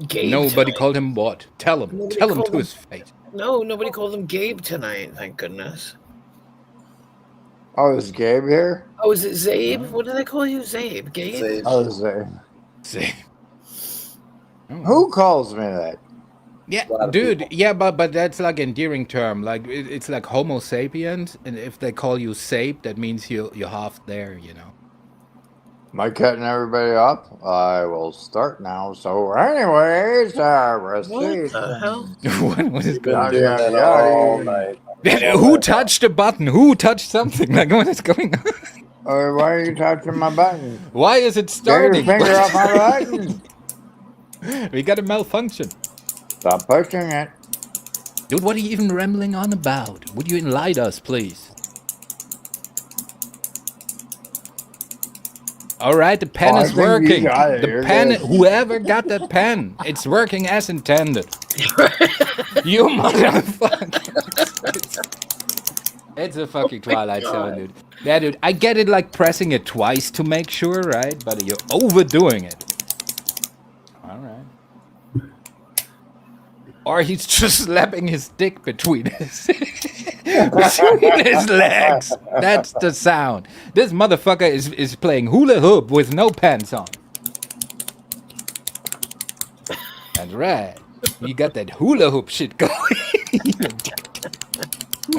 Gabe. Nobody tonight. called him what? Tell him. Nobody Tell him called to him- his face. No, nobody called him Gabe tonight. Thank goodness. Oh, is Gabe here? Oh, is it Zabe? What do they call you, Zabe? Gabe? Oh, Zabe. See. Who calls me that? Yeah, dude. Yeah, but that's like endearing term. Like it's like Homo sapiens, and if they call you Sape, that means you're half there. You know. Am I cutting everybody up? I will start now. So, anyways, What receipt. the hell? What is Been going doing on? that all night. Who touched a button? Who touched something? Like what is going on? Why are you touching my button? Why is it Get starting? your finger off my button. We got a malfunction. Stop pushing it. Dude, what are you even rambling on about? Would you enlighten us, please? All right, the pen Oh, I is think you working. got it. The You're pen, good. whoever got that pen, it's working as intended. You motherfucker. It's a fucking Twilight Zone, dude. Yeah, dude, I get it like pressing it twice to make sure, right? But you're overdoing it. All right. Or he's just slapping his dick between his legs. That's the sound. This motherfucker is playing hula hoop with no pants on. That's right. You got that hula hoop shit going.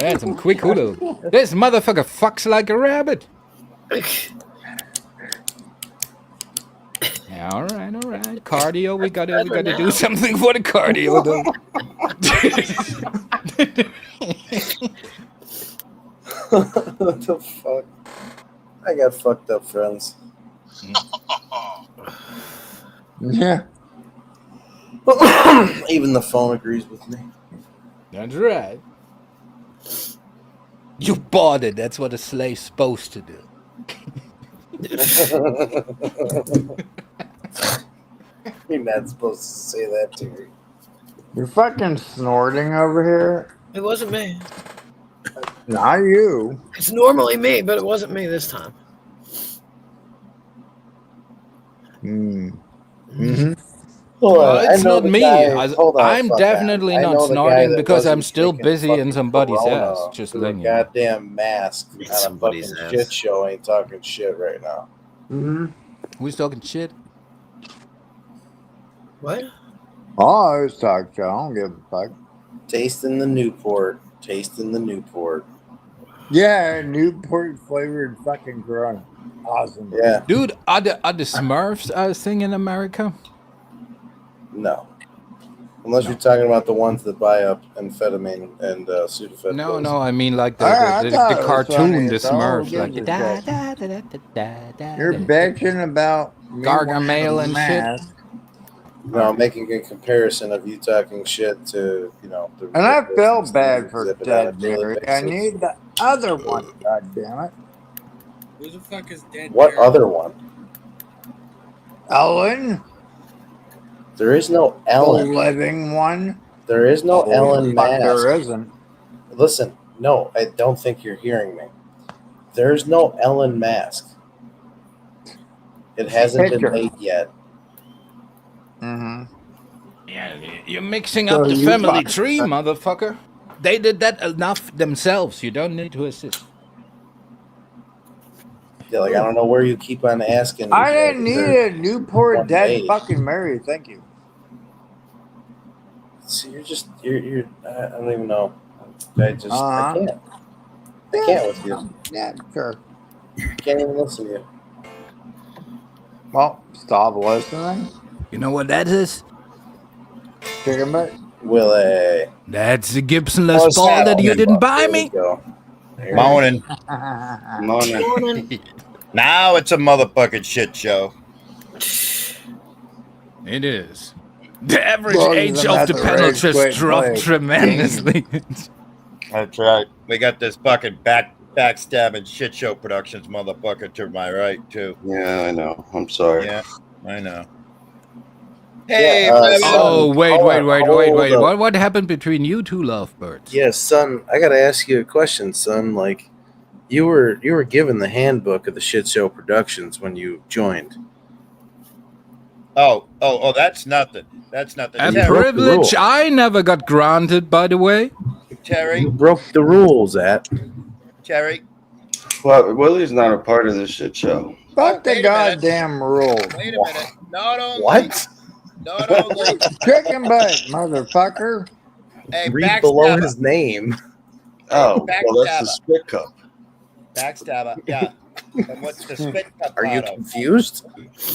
I had some quick hula hoop. This motherfucker fucks like a rabbit. Yeah, all right. Cardio, we gotta do something for the cardio, though. What the fuck? I got fucked up friends. Yeah. Even the phone agrees with me. That's right. You bought it. That's what a slave's supposed to do. You're not supposed to say that to me. You're fucking snorting over here. It wasn't me. Not you. It's normally me, but it wasn't me this time. Mm-hmm. It's not me. I'm definitely not snorting because I'm still busy in somebody's ass. Just letting you know. Goddamn mask on a Somebody's fucking ass. shit show ain't talking shit right now. Mm-hmm. Who's talking shit? What? Oh, I was talking to. I don't give a fuck. Tasting the Newport. Yeah, Newport flavored fucking Corona. Awesome. Yeah. Dude, are the Smurfs a thing in America? No. Unless you're talking about the ones that buy up amphetamine and Sudafed. No, I mean like the I thought it was cartoon, funny. the It's all Smurfs, good like with da, that. da, da, da, da, da, You're da. bitching about me Gargamel wearing a and shit? mask. No, making a comparison of you talking shit to, the And I real feel business bad that for you exhibit on a Dead daily Mary. I basis. need the other one, god damn it. Who the fuck is dead? What Mary? other one? Ellen? There is no The Ellen. living one? There is no Ellen fuck, mask. there isn't. Listen, no, I don't think you're hearing me. There's no Ellen mask. It hasn't been made yet. Mm-hmm. Yeah, you're mixing So up the you family fucking tree, motherfucker. They did that enough themselves. You don't need to assist. Yeah, like I don't know where you keep on asking. I didn't These need are a Newport one Dead made. fucking Mary. Thank you. So you're I don't even know. I can't. I Yeah, can't with you. Yeah, sure. I can't even listen to you. Well, stop listening. You know what that is? Chicken butt. Willie. That's the Gibson Les Paul that you didn't buy me. Morning. Morning. Now it's a motherfucking shit show. It is. The average age of the panel just dropped tremendously. That's right. We got this fucking backstabbing shit show productions motherfucker to my right too. Yeah, I know. I'm sorry. Yeah, I know. Hey, wait. What happened between you two lovebirds? Yes, son. I gotta ask you a question, son. Like, you were given the handbook of the shit show productions when you joined. Oh, that's nothing. That's nothing. A privilege I never got granted, by the way. Terry. You broke the rules, Terry. Well, Willie's not a part of this shit show. Fuck the goddamn rule. Wait a minute. Not only. What? Not only. Chicken butt, motherfucker. Hey, read below his name. Oh, well, that's the spit cup. Backstabber, yeah. And what's the spit cup? Are you confused?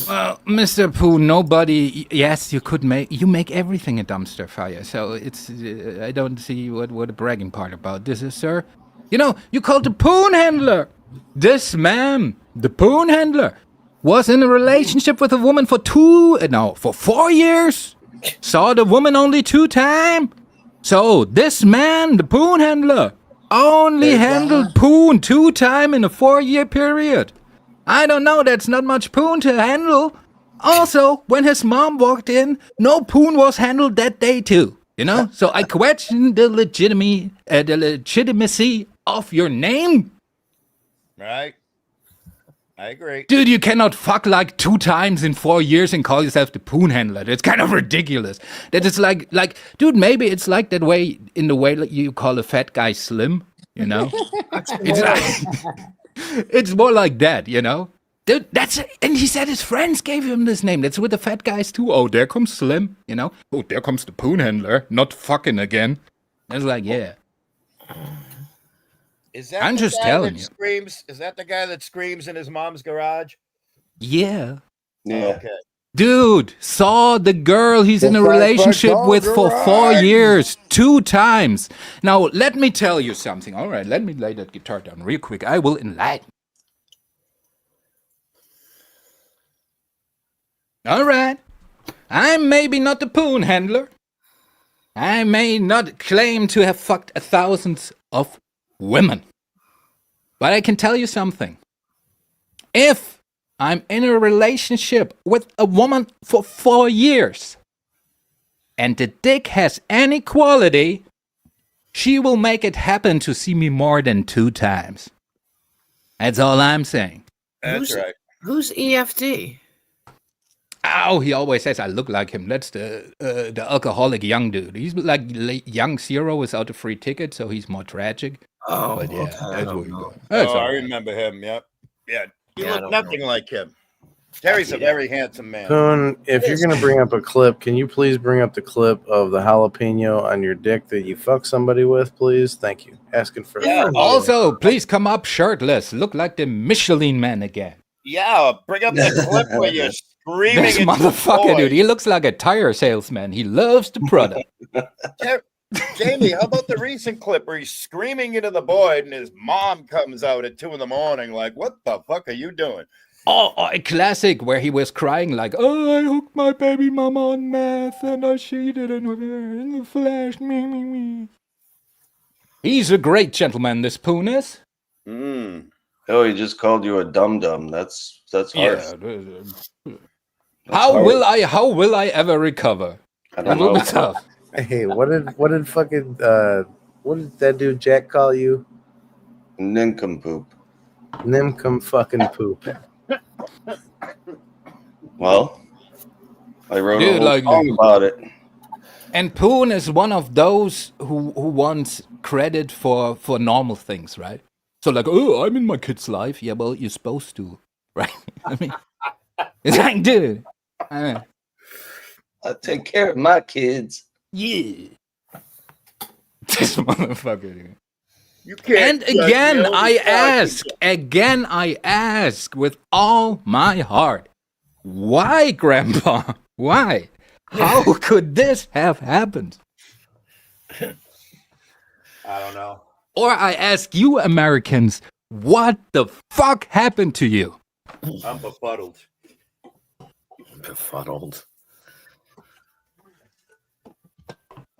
Well, Mr. Pooh, nobody. Yes, you make everything a dumpster fire. So it's. I don't see what a bragging part about this is, sir. You know, you called the poon handler. This man, the poon handler, was in a relationship with a woman for 4 years. Saw the woman only 2 times. So this man, the poon handler, only handled poon 2 times in a 4-year period. I don't know, that's not much poon to handle. Also, when his mom walked in, no poon was handled that day too. You know, so I question the legitimacy of your name. Right. I agree. Dude, you cannot fuck like 2 times in 4 years and call yourself the poon handler. That's kind of ridiculous. That is like, dude, maybe it's like that way in the way that you call a fat guy slim, you know? It's more like that, you know? Dude, and he said his friends gave him this name. That's with the fat guys too. Oh, there comes Slim, you know? Oh, there comes the poon handler, not fucking again. It's like, yeah. Is that I'm the just guy telling that you. Screams? Is that the guy that screams in his mom's garage? Yeah. Okay. Dude, saw the girl he's in a relationship with for 4 years, 2 times. Now, let me tell you something. All right, let me lay that guitar down real quick. I will enlighten. All right. I'm maybe not the poon handler. I may not claim to have fucked thousands of women. But I can tell you something. If I'm in a relationship with a woman for 4 years and the dick has any quality, she will make it happen to see me more than 2 times. That's all I'm saying. That's right. Who's EFD? Oh, he always says I look like him. That's the alcoholic young dude. He's like young Zero without a free ticket, so he's more tragic. Oh, but yeah, okay. that's what you go. I remember him. Yep. Yeah. You look nothing like him. Terry's a very handsome man. Poon, if you're going to bring up a clip, can you please bring up the clip of the jalapeno on your dick that you fuck somebody with, please? Thank you. Asking for that. Also, please come up shirtless. Look like the Michelin Man again. Yeah, bring up the clip where you're screaming. This motherfucker, dude. He looks like a tire salesman. He loves the product. Jamie, how about the recent clip where he's screaming into the void and his mom comes out at 2 a.m. like, what the fuck are you doing? Oh, a classic where he was crying like, oh, I hooked my baby mama on meth and I cheated on her in the flesh. Me. He's a great gentleman, this Poon is. Oh, he just called you a dum-dum. That's hard. Yeah. How will I ever recover? I don't That will know. be tough. Hey, what did that dude Jack call you? Nincompoop. Nimcom fucking poop. Well, I wrote a Dude, whole like, song about it. And Poon is one of those who wants credit for normal things, right? So like, oh, I'm in my kid's life. Yeah, well, you're supposed to, right? I mean, it's like, dude, I take care of my kids. yeah. This motherfucker, dude. You can't. And again, I ask with all my heart, why, Grandpa? Why? How could this have happened? I don't know. Or I ask you, Americans, what the fuck happened to you? I'm befuddled. Befuddled.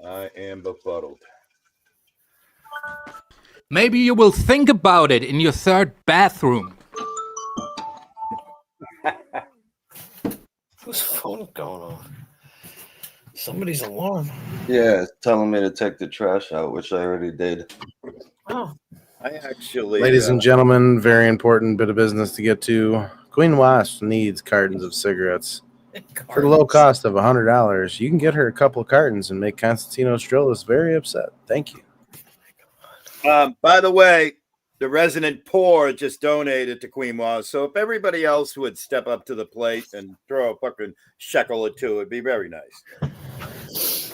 I am befuddled. Maybe you will think about it in your third bathroom. Whose phone going on? Somebody's alarm. Yeah, it's telling me to take the trash out, which I already did. Oh. I actually. Ladies and gentlemen, very important bit of business to get to. Queen Wasp needs cartons of cigarettes. For the low cost of $100, you can get her a couple of cartons and make Constantino Strolis very upset. Thank you. By the way, the resident poor just donated to Queen Wasp, so if everybody else would step up to the plate and throw a fucking shekel or two, it'd be very nice.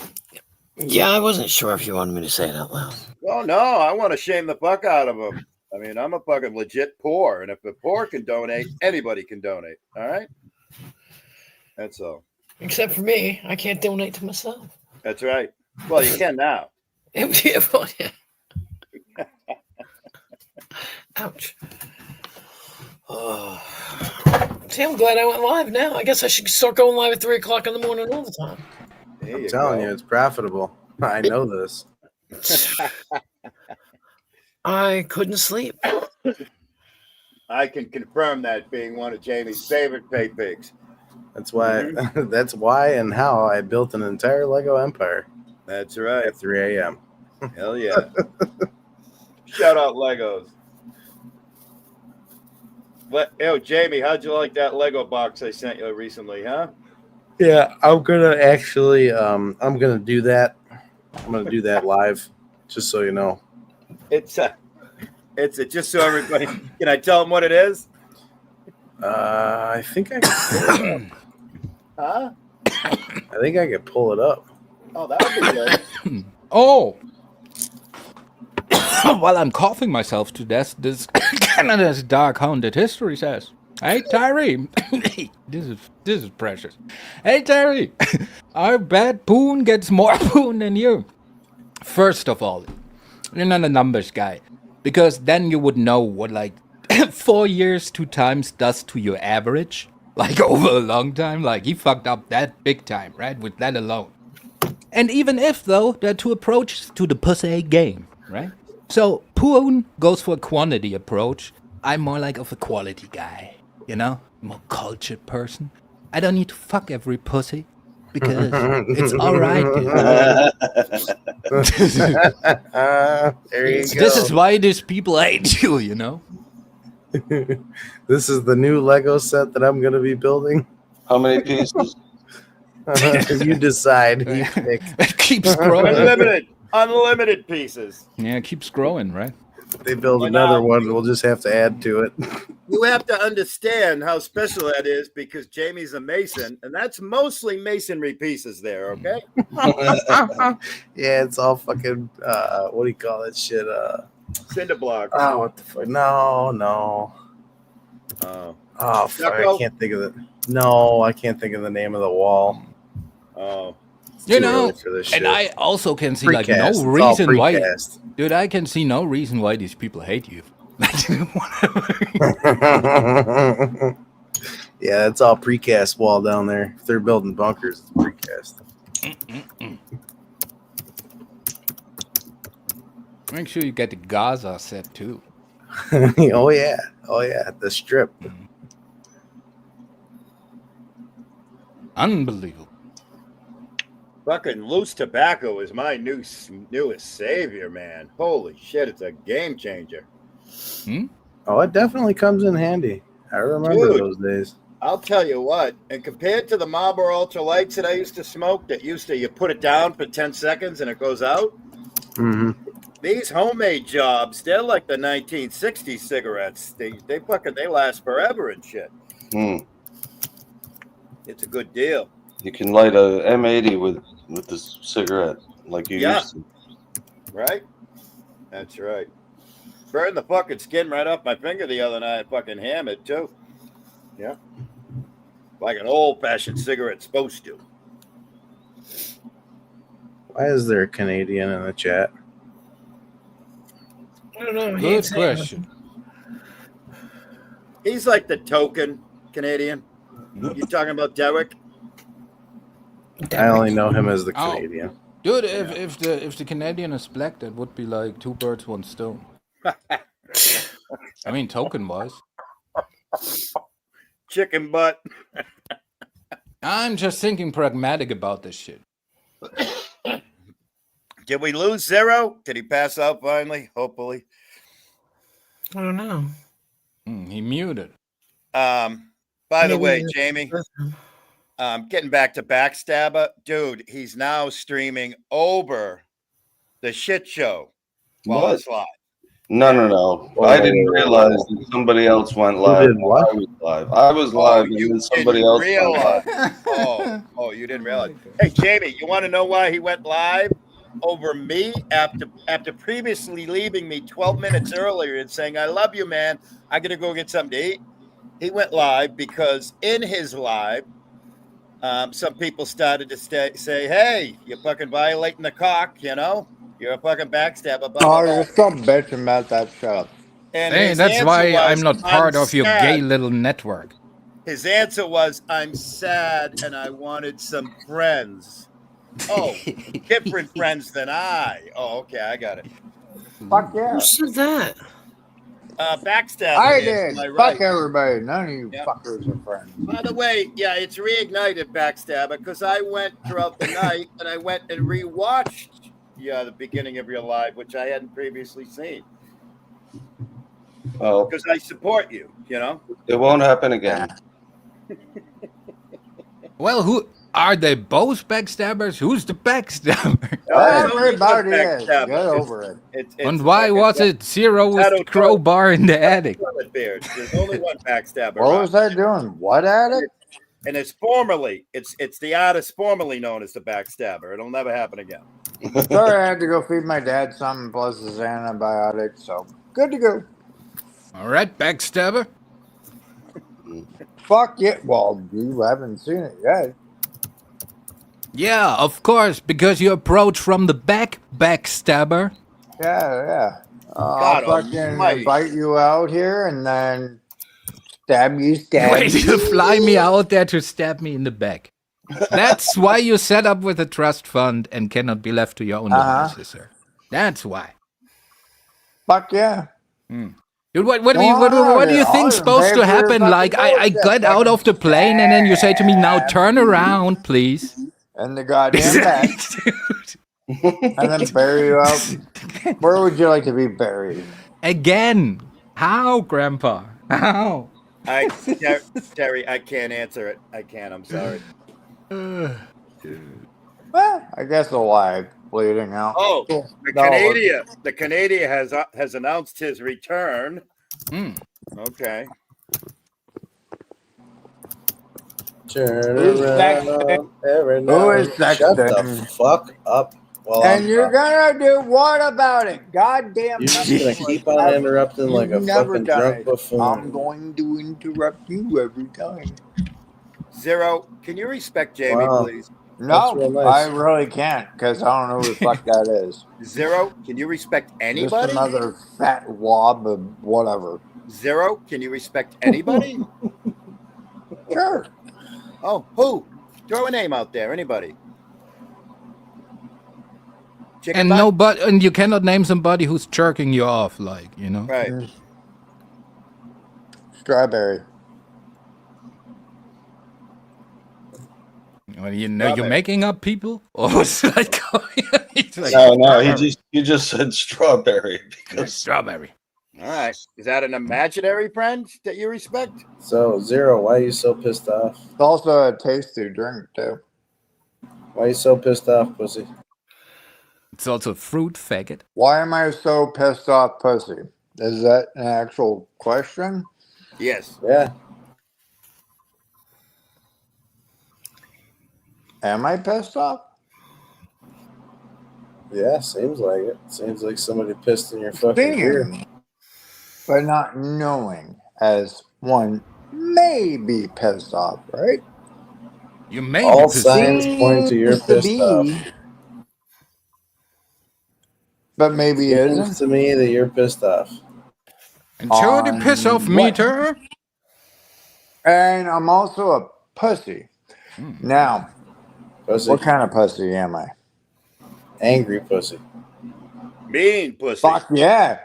Yeah, I wasn't sure if you wanted me to say it out loud. Oh, no, I want to shame the fuck out of them. I mean, I'm a fucking legit poor, and if the poor can donate, anybody can donate, all right? That's all. Except for me. I can't donate to myself. That's right. Well, you can now. Yeah, well, yeah. Ouch. Oh. See, I'm glad I went live now. I guess I should start going live at 3 o'clock in the morning all the time. I'm telling you, it's profitable. I know this. I couldn't sleep. I can confirm that being one of Jamie's favorite pay pigs. That's why. That's why and how I built an entire Lego empire. That's right. At 3 a.m. Hell yeah! Shout out Legos. Yo, Jamie, how'd you like that Lego box I sent you recently, huh? Yeah, I'm gonna actually. I'm gonna do that. I'm gonna do that live, just so you know. It's just so everybody. Can I tell them what it is? I think I can. Huh? I think I could pull it up. Oh, that would be good. Oh. While I'm coughing myself to death, this Canada's Dark Haunted History says, "Hey Tyree, this is precious. Hey Tyree, I bet Poon gets more Poon than you. First of all, you're not a numbers guy, because then you would know what like 4 years 2 times does to your average, like over a long time. Like he fucked up that big time, right? With that alone. And even if though there are 2 approaches to the pussy game, right? So Poon goes for a quantity approach. I'm more like of a quality guy, you know, more cultured person. I don't need to fuck every pussy because it's all right. There you go. This is why these people hate you, you know. This is the new Lego set that I'm gonna be building. How many pieces? You decide. You pick. It keeps growing. Unlimited pieces. Yeah, it keeps growing, right? If they build another one, we'll just have to add to it. You have to understand how special that is because Jamie's a mason, and that's mostly masonry pieces there, okay? Yeah, it's all fucking, what do you call that shit? Cinder block. Oh, what the fuck? No. Oh, fuck, I can't think of it. No, I can't think of the name of the wall. Oh. You know, and I also can see like no reason why, dude. I can see no reason why these people hate you. Yeah, it's all precast wall down there. If they're building bunkers, it's precast. Make sure you get the Gaza set too. Oh yeah, the strip. Unbelievable. Fucking loose tobacco is my newest savior, man. Holy shit, it's a game changer. Oh, it definitely comes in handy. I remember Dude. those days. I'll tell you what, and compared to the Marlboro Ultra Lights that I used to smoke, you put it down for 10 seconds and it goes out. Mm-hmm. These homemade jobs, they're like the 1960s cigarettes. They last forever and shit. It's a good deal. You can light a M80 with this cigarette like you used to. Right? That's right. Burned the fucking skin right off my finger the other night. Fucking ham it too. Yeah. Like an old-fashioned cigarette's supposed to. Why is there a Canadian in the chat? I don't know. Good question. He's like the token Canadian. You talking about Derek? I only know him as the Canadian. Dude, if the Canadian is black, that would be like 2 birds, 1 stone. I mean, token-wise. Chicken butt. I'm just thinking pragmatic about this shit. Did we lose Zero? Did he pass out finally? Hopefully. I don't know. He muted. By the way, Jamie, getting back to Backstabber, dude, he's now streaming over the shit show while it's live. No. I didn't realize that somebody else went live. I was live, and then somebody else went live. Oh, you didn't realize. Hey, Jamie, you want to know why he went live over me after previously leaving me 12 minutes earlier and saying, I love you, man. I got to go get something to eat. He went live because in his live, some people started to say, hey, you're fucking violating the cock, you know? You're a fucking backstabber. Oh, you're so bitching about that stuff. Hey, that's why I'm not part of your gay little network. His answer was, I'm sad and I wanted some friends. Oh, different friends than I. Oh, okay, I got it. Fuck yeah. Who said that? Backstabber. I did. Fuck Fuck everybody. None of you fuckers are friends. By the way, it's reignited Backstabber because I went throughout the night and I went and rewatched the beginning of your live, which I hadn't previously seen. Well, because I support you, you know. It won't happen again. Well, who are they both backstabbers? Who's the backstabber? Everybody is. Get over it. And why was it Zero with the crowbar in the attic? There's only one backstabber. What was I doing? What attic? And it's the artist formerly known as the Backstabber. It'll never happen again. Sorry, I had to go feed my dad something plus his antibiotics, so good to go. All right, Backstabber. Fuck yeah. Well, you haven't seen it yet. Yeah, of course, because you approach from the back, Backstabber. Yeah. I'll fucking invite you out here and then stab you. Wait, you fly me out there to stab me in the back. That's why you set up with a trust fund and cannot be left to your own devices, sir. That's why. Fuck yeah. Dude, what do you think's supposed to happen? Like, I got out of the plane and then you say to me, now turn around, please. And the goddamn back. And then bury you out. Where would you like to be buried? Again. How, Grandpa? How? Terry, I can't answer it. I can't. I'm sorry. Well, I guess alive, bleeding out. Oh, the Canadian has announced his return. Okay. Turn around every Who night. is that? Shut the fuck up. And you're gonna do what about it? Goddamn! You're just gonna keep on interrupting like a fucking drunk buffoon. I'm going to interrupt you every time. Zero, can you respect Jamie, please? No, I really can't because I don't know who the fuck that is. Zero, can you respect anybody? Just another fat wob of whatever. Zero, can you respect anybody? Sure. Oh, who? Throw a name out there. Anybody? And and you cannot name somebody who's jerking you off, like, you know? Right. Strawberry. Well, you know, you're making up people? Or what's that going on? No, he just said strawberry because strawberry. All right. Is that an imaginary friend that you respect? So, Zero, why are you so pissed off? It's also a tasty drink, too. Why are you so pissed off, pussy? It's also fruit, faggot. Why am I so pissed off, pussy? Is that an actual question? Yes. Yeah. Am I pissed off? Yeah, seems like it. Seems like somebody pissed in your fucking beer. But not knowing, as one may be pissed off, right? You may All be pissed signs point to you're Seems to pissed off. be, but maybe Seems isn't. to me that you're pissed off. And show the piss off what? meter. And I'm also a pussy. Now, Pussy. what kind of pussy am I? Angry pussy. Mean pussy. Fuck yeah.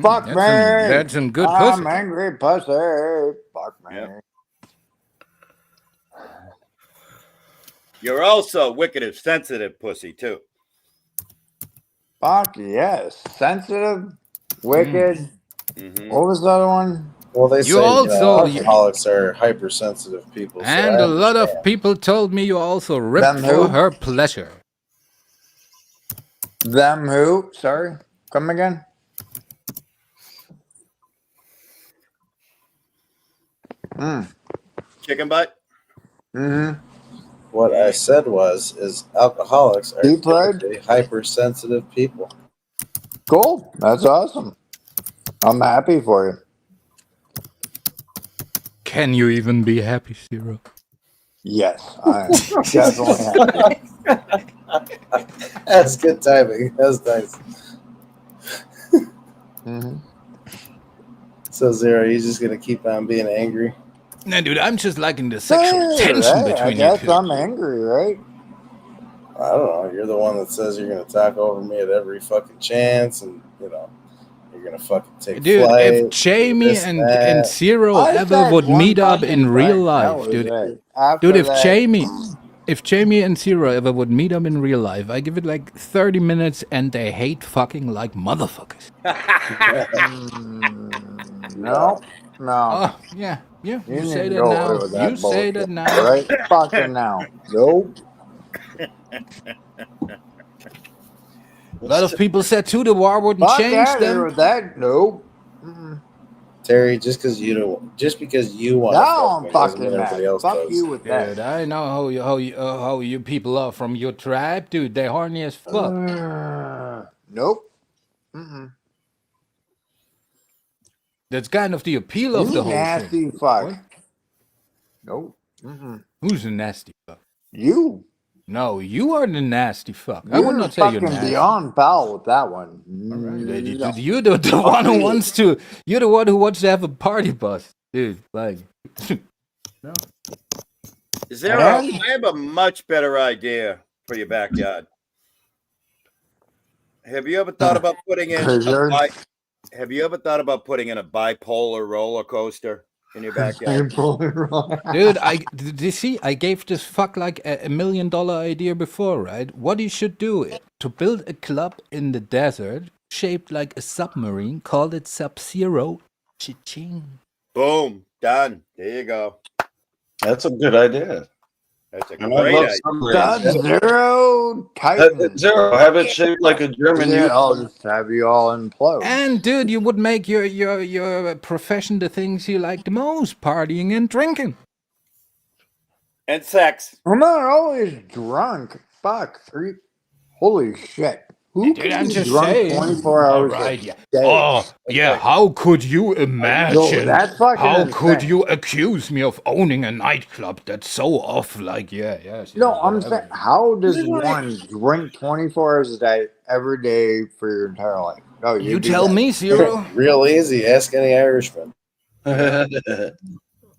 Fuck me. That's some good pussy. I'm angry pussy. Fuck me. Yep. You're also wicked and sensitive pussy, too. Fuck yes. Sensitive, wicked. Mm-hmm. What was the other one? Well, they You say also- alcoholics are hypersensitive people. So And I a lot of understand. people told me you also ripped Them for who? her pleasure. Them who? Sorry. Come again? Chicken butt? Mm-hmm. What I said is alcoholics are Deep fried? typically hypersensitive people. Cool. That's awesome. I'm happy for you. Can you even be happy, Zero? Yes, I am definitely happy. That's good timing. That's nice. Mm-hmm. So, Zero, you're just going to keep on being angry? Nah, dude, I'm just liking the sexual tension I between you guess two. I'm angry, right? I don't know. You're the one that says you're going to talk over me at every fucking chance, and, you know, you're going to fucking take Dude, flight. if Jamie this, and that. Zero I ever said would one meet up fucking in real thing. That life, was dude. it. After Dude, if that, Jamie and Zero ever would meet up in real life, I give it like 30 minutes and they hate fucking like motherfuckers. no. Oh, yeah. You need say to that go now. away with that You say that bullshit, now. right? Fucking now. Nope. A lot of people said too the war wouldn't Fuck change out of here them. with that. Nope. Terry, just because you want Now I'm to fucking everybody mad. else Fuck does. you with that. Dude, I know how you people are from your tribe, dude. They horny as fuck. Nope. Mm-mm. That's kind of the appeal of You the whole nasty thing. fuck. What? Nope. Mm-mm. Who's a nasty fuck? You. No, you are the nasty fuck. I would You're not say you're fucking nasty. beyond foul with that one. All right, No. you're the one who wants to. You're the one who wants to have a party bus, dude. Like, no. Zero, I have a much better idea for your backyard. Have you ever thought about putting in Have you ever thought about putting in a bipolar roller coaster in your backyard? Dude, you see, I gave this fuck like a $1 million idea before, right? What you should do is to build a club in the desert shaped like a submarine, call it Sub-Zero. Cha-ching. Boom, done. There you go. That's a good idea. That's a And I great love idea. submarines. Zero Titan. Zero, have it shaped like a German Yeah, U. I'll just have you all implode. And dude, you would make your profession the things you like the most, partying and drinking. And sex. I'm not always drunk. Fuck. Holy shit. Who Dude, can I'm be just drunk saying. 24 hours Alright, a yeah. day? Oh, yeah, how could you imagine? that's fucking How insane. could you accuse me of owning a nightclub that's so off? Like, yeah. No, I'm saying, how does one drink 24 hours a day, every day for your entire life? No, You do tell that. me, Zero. Real easy. Ask any Irishman. Have you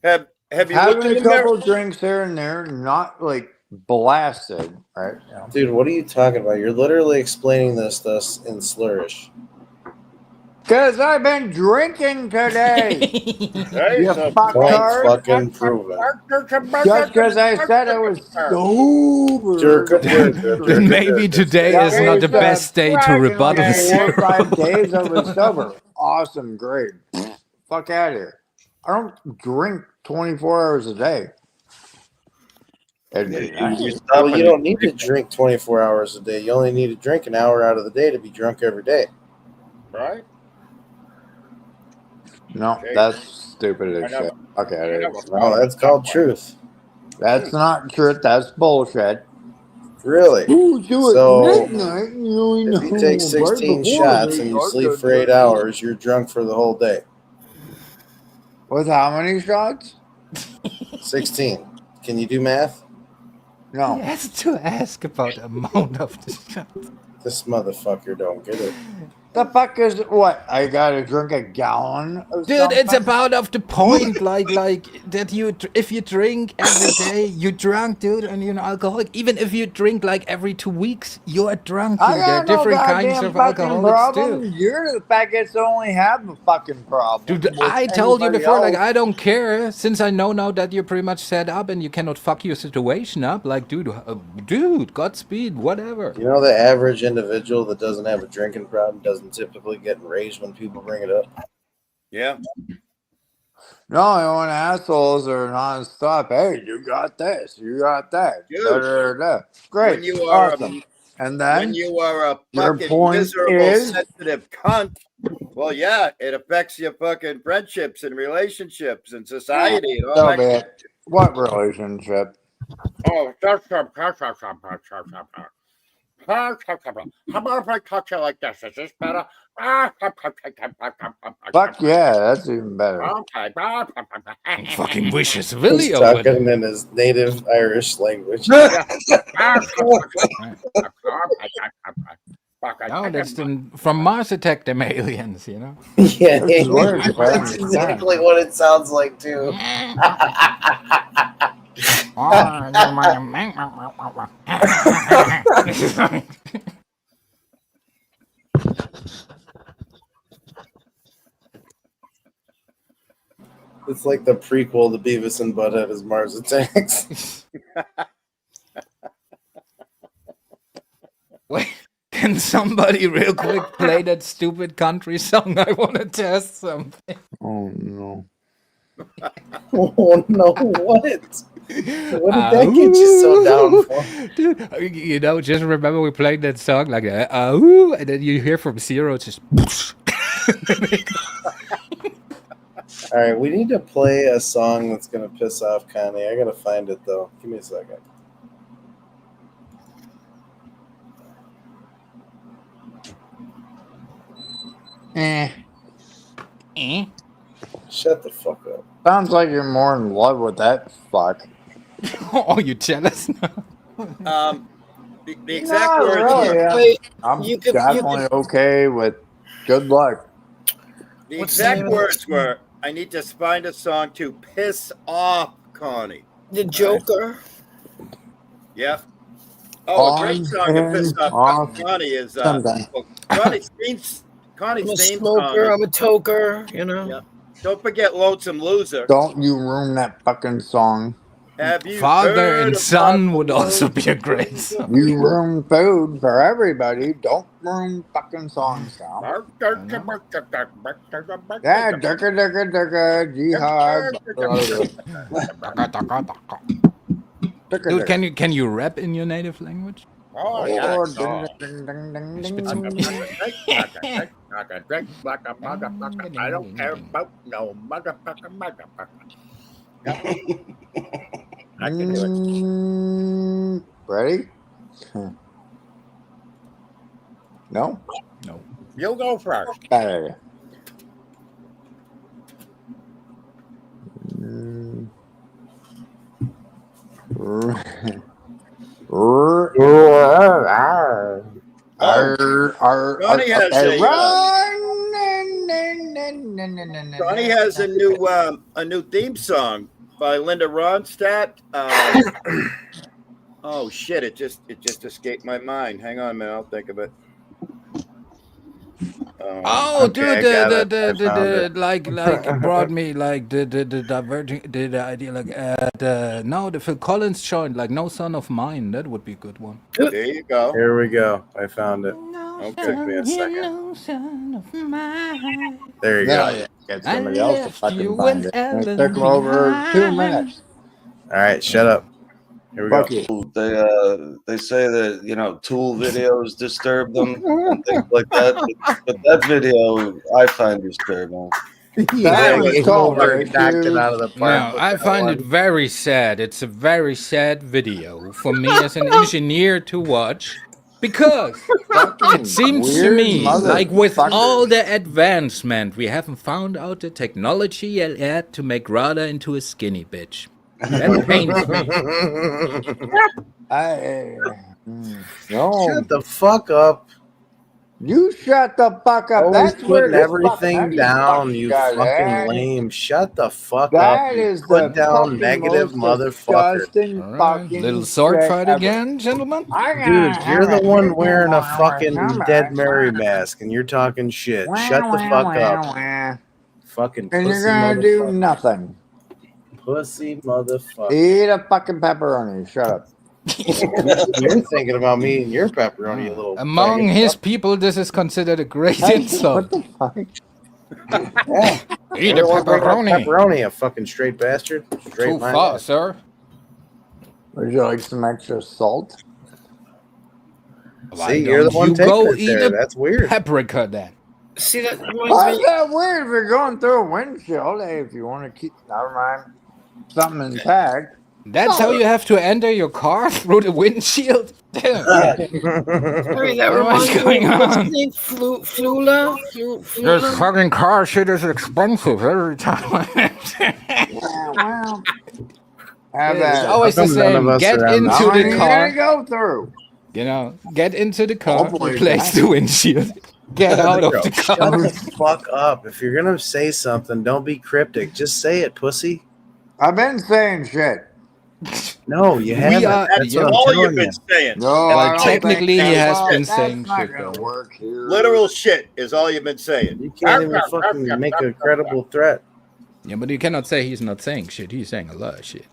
looked Having in a the mirror? couple drinks here and there, not like blasted, right? You know. Dude, what are you talking about? You're literally explaining this to us in slurish. Because I've been drinking today. Hey, You so Point fuckard. fucking proven. Just because I said I was sober. Then maybe today That is not was the best day to bragging rebuttal. like 4 or Zero. 5 days I was sober. Awesome, great. Fuck out of here. I don't drink 24 hours a day. It'd be nice. Well, you don't need to drink 24 hours a day. You only need to drink an hour out of the day to be drunk every day. Right? No, that's stupid as shit. Fuck out of here. No, that's called truth. That's not truth. That's bullshit. Really? So, midnight, if you take 16 shots and you sleep for 8 hours, you're drunk for the whole day. With how many shots? 16. Can you do math? No. He has to ask about the amount of the shot. This motherfucker don't get it. The fuck is what? I gotta drink a gallon of Dude, something? it's about of the point, like that if you drink every day, you're drunk, dude, and you're an alcoholic. Even if you drink like every 2 weeks, you're drunk. Dude. I There are got no different kinds goddamn of fucking alcoholics problem. too. You're the faggots that only have a fucking problem. Dude, with I told you anybody before, like, else. I don't care, since I know now that you're pretty much set up and you cannot fuck your situation up. Like, dude, Godspeed, whatever. You know, the average individual that doesn't have a drinking problem doesn't typically get enraged when people bring it up. Yeah. No, when assholes are non-stop. Hey, you got this. You got that. Dude, Da-da-da-da. Great. when you are awesome. And then when you are a your fucking point miserable, is? sensitive cunt, well, yeah, it affects your fucking friendships and relationships and society and all So that. bad. What relationship? Oh, how about if I touch you like this? Is this better? Fuck yeah, that's even better. Okay. Fucking vicious He's Willie over there. talking in his native Irish language. No, that's from Mars Attack them aliens, you know? Yeah, That's worse, if I that's understand. exactly what it sounds like too. It's like the prequel to Beavis and Butthead as Mars Attacks. Wait, can somebody real quick play that stupid country song? I want to test something. Oh no. Oh no, what? What did that get you so down for? Dude, you know, just remember we played that song like that. And then you hear from Zero just. All right, we need to play a song that's gonna piss off Connie. I gotta find it though. Give me a second. Shut the fuck up. Sounds like you're more in love with that fuck. Oh, you jealous now? The exact No, words really, were, yeah. I'm definitely okay with good luck. the exact words were, I need to find a song to piss off Connie. The Joker. Yep. Oh, a great On song to piss and off off Connie is sometime. well, Connie's I'm a theme smoker, song. I'm a toker, you know. Yeah. Don't forget Lonesome Loser. Don't you ruin that fucking song. Have you Father heard and about Son would the also be a great song. You ruin food for everybody. Don't ruin fucking songs, Tom. Yeah, durka durka durka, jihad. Dude, can you rap in your native language? Oh, yeah. Or Oh. ding, ding, ding, ding, I ding. don't care about no motherfucker. I can do it. Ready? No? No. You go first. Hey. Johnny has a new theme song by Linda Ronstadt. Oh shit! It just escaped my mind. Hang on a minute, I'll think of it. Oh, Okay, dude, I got it. I found it. like brought me like the diverging the idea like the Phil Collins joint like No Son of Mine. That would be a good one. There you go. Here we go. I found it. Okay. Took me a second. No son of mine. There you Now go. you get I somebody else to left fucking you find and it. And it Ellen took them over 2 behind. minutes. All right, shut up. Here we Fuck go. you. They say that Tool videos disturb them and things like that. But that video I find disturbing. That was called knocked it out of the park. No, with I that find one. it very sad. It's a very sad video for me as an engineer to watch because it seems to weird me like with motherfucker. all the advancement, we haven't found out the technology yet to make Rada into a skinny bitch. That pains me. No. Shut the fuck up. You shut the fuck up. Always That's where putting this everything fucking down, you got fucking at. lame. Shut the fuck up. That You is put the down fucking negative most motherfucker. disgusting All right, fucking little sword shit fight ever. again, gentlemen. Dude, you're the one wearing a fucking Dead Mary mask and you're talking shit. Shut the fuck up. Fucking And pussy you're gonna do motherfucker. nothing. Pussy motherfucker. Eat a fucking pepperoni. Shut up. You're thinking about me and your pepperoni, you little Among faggot. his people, this is considered a great What insult. the fuck? Yeah. Eat a You're the one bringing up pepperoni. Pepperoni, a fucking straight bastard. Straight Too my far, ass. sir. Would you like some extra salt? Why See, you're the don't one you taking go it eat there. a That's weird. paprika then? See, that Why reminds is me. that weird if you're going through a windshield? Hey, if you want to keep, never mind, something intact. That's how you have to enter your car through the windshield? Damn. Sorry, that What reminds is going me. What's on? his name? Flula? This fucking car shit is expensive every time. Well, have It's that. always the How come none of same. us Get are on into How many the you car. gonna go through? You know, get into the car, Hopefully replace not. the windshield, get out of the Shut car. the fuck up. If you're gonna say something, don't be cryptic. Just say it, pussy. I've been saying shit. No, you haven't. are- That's yeah. what I'm All telling you've you. been saying. No, I Well, don't technically, think he that's- has been that's saying not shit, gonna though. work here. Literal shit is all you've been saying. You can't even fucking make a credible threat. Yeah, but you cannot say he's not saying shit. He's saying a lot of shit.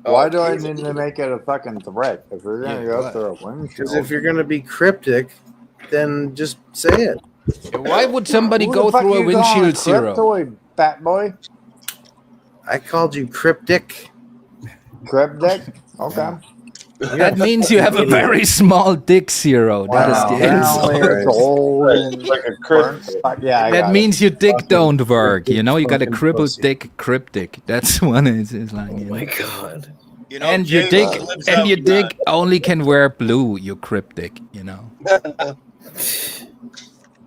Why do I need to make it a fucking threat? If we're gonna Yeah, go why? through a Because windshield, if you're gonna be cryptic, then just say it. Why would somebody Who go the fuck through a you calling windshield zero? Cryptoid, fat boy? I called you cryptic. Cryptic? Okay. That means you have a very small dick, Zero. That is the Apparently insult. it's old and Like a crypt. yeah, I That got means your dick don't work. You know, you got a Fucking crippled pussy. dick, cryptic. That's one. It's like, Oh you know. my god. You know, And your Jay dick, lives and out your in, dick only can wear blue. You cryptic. You know.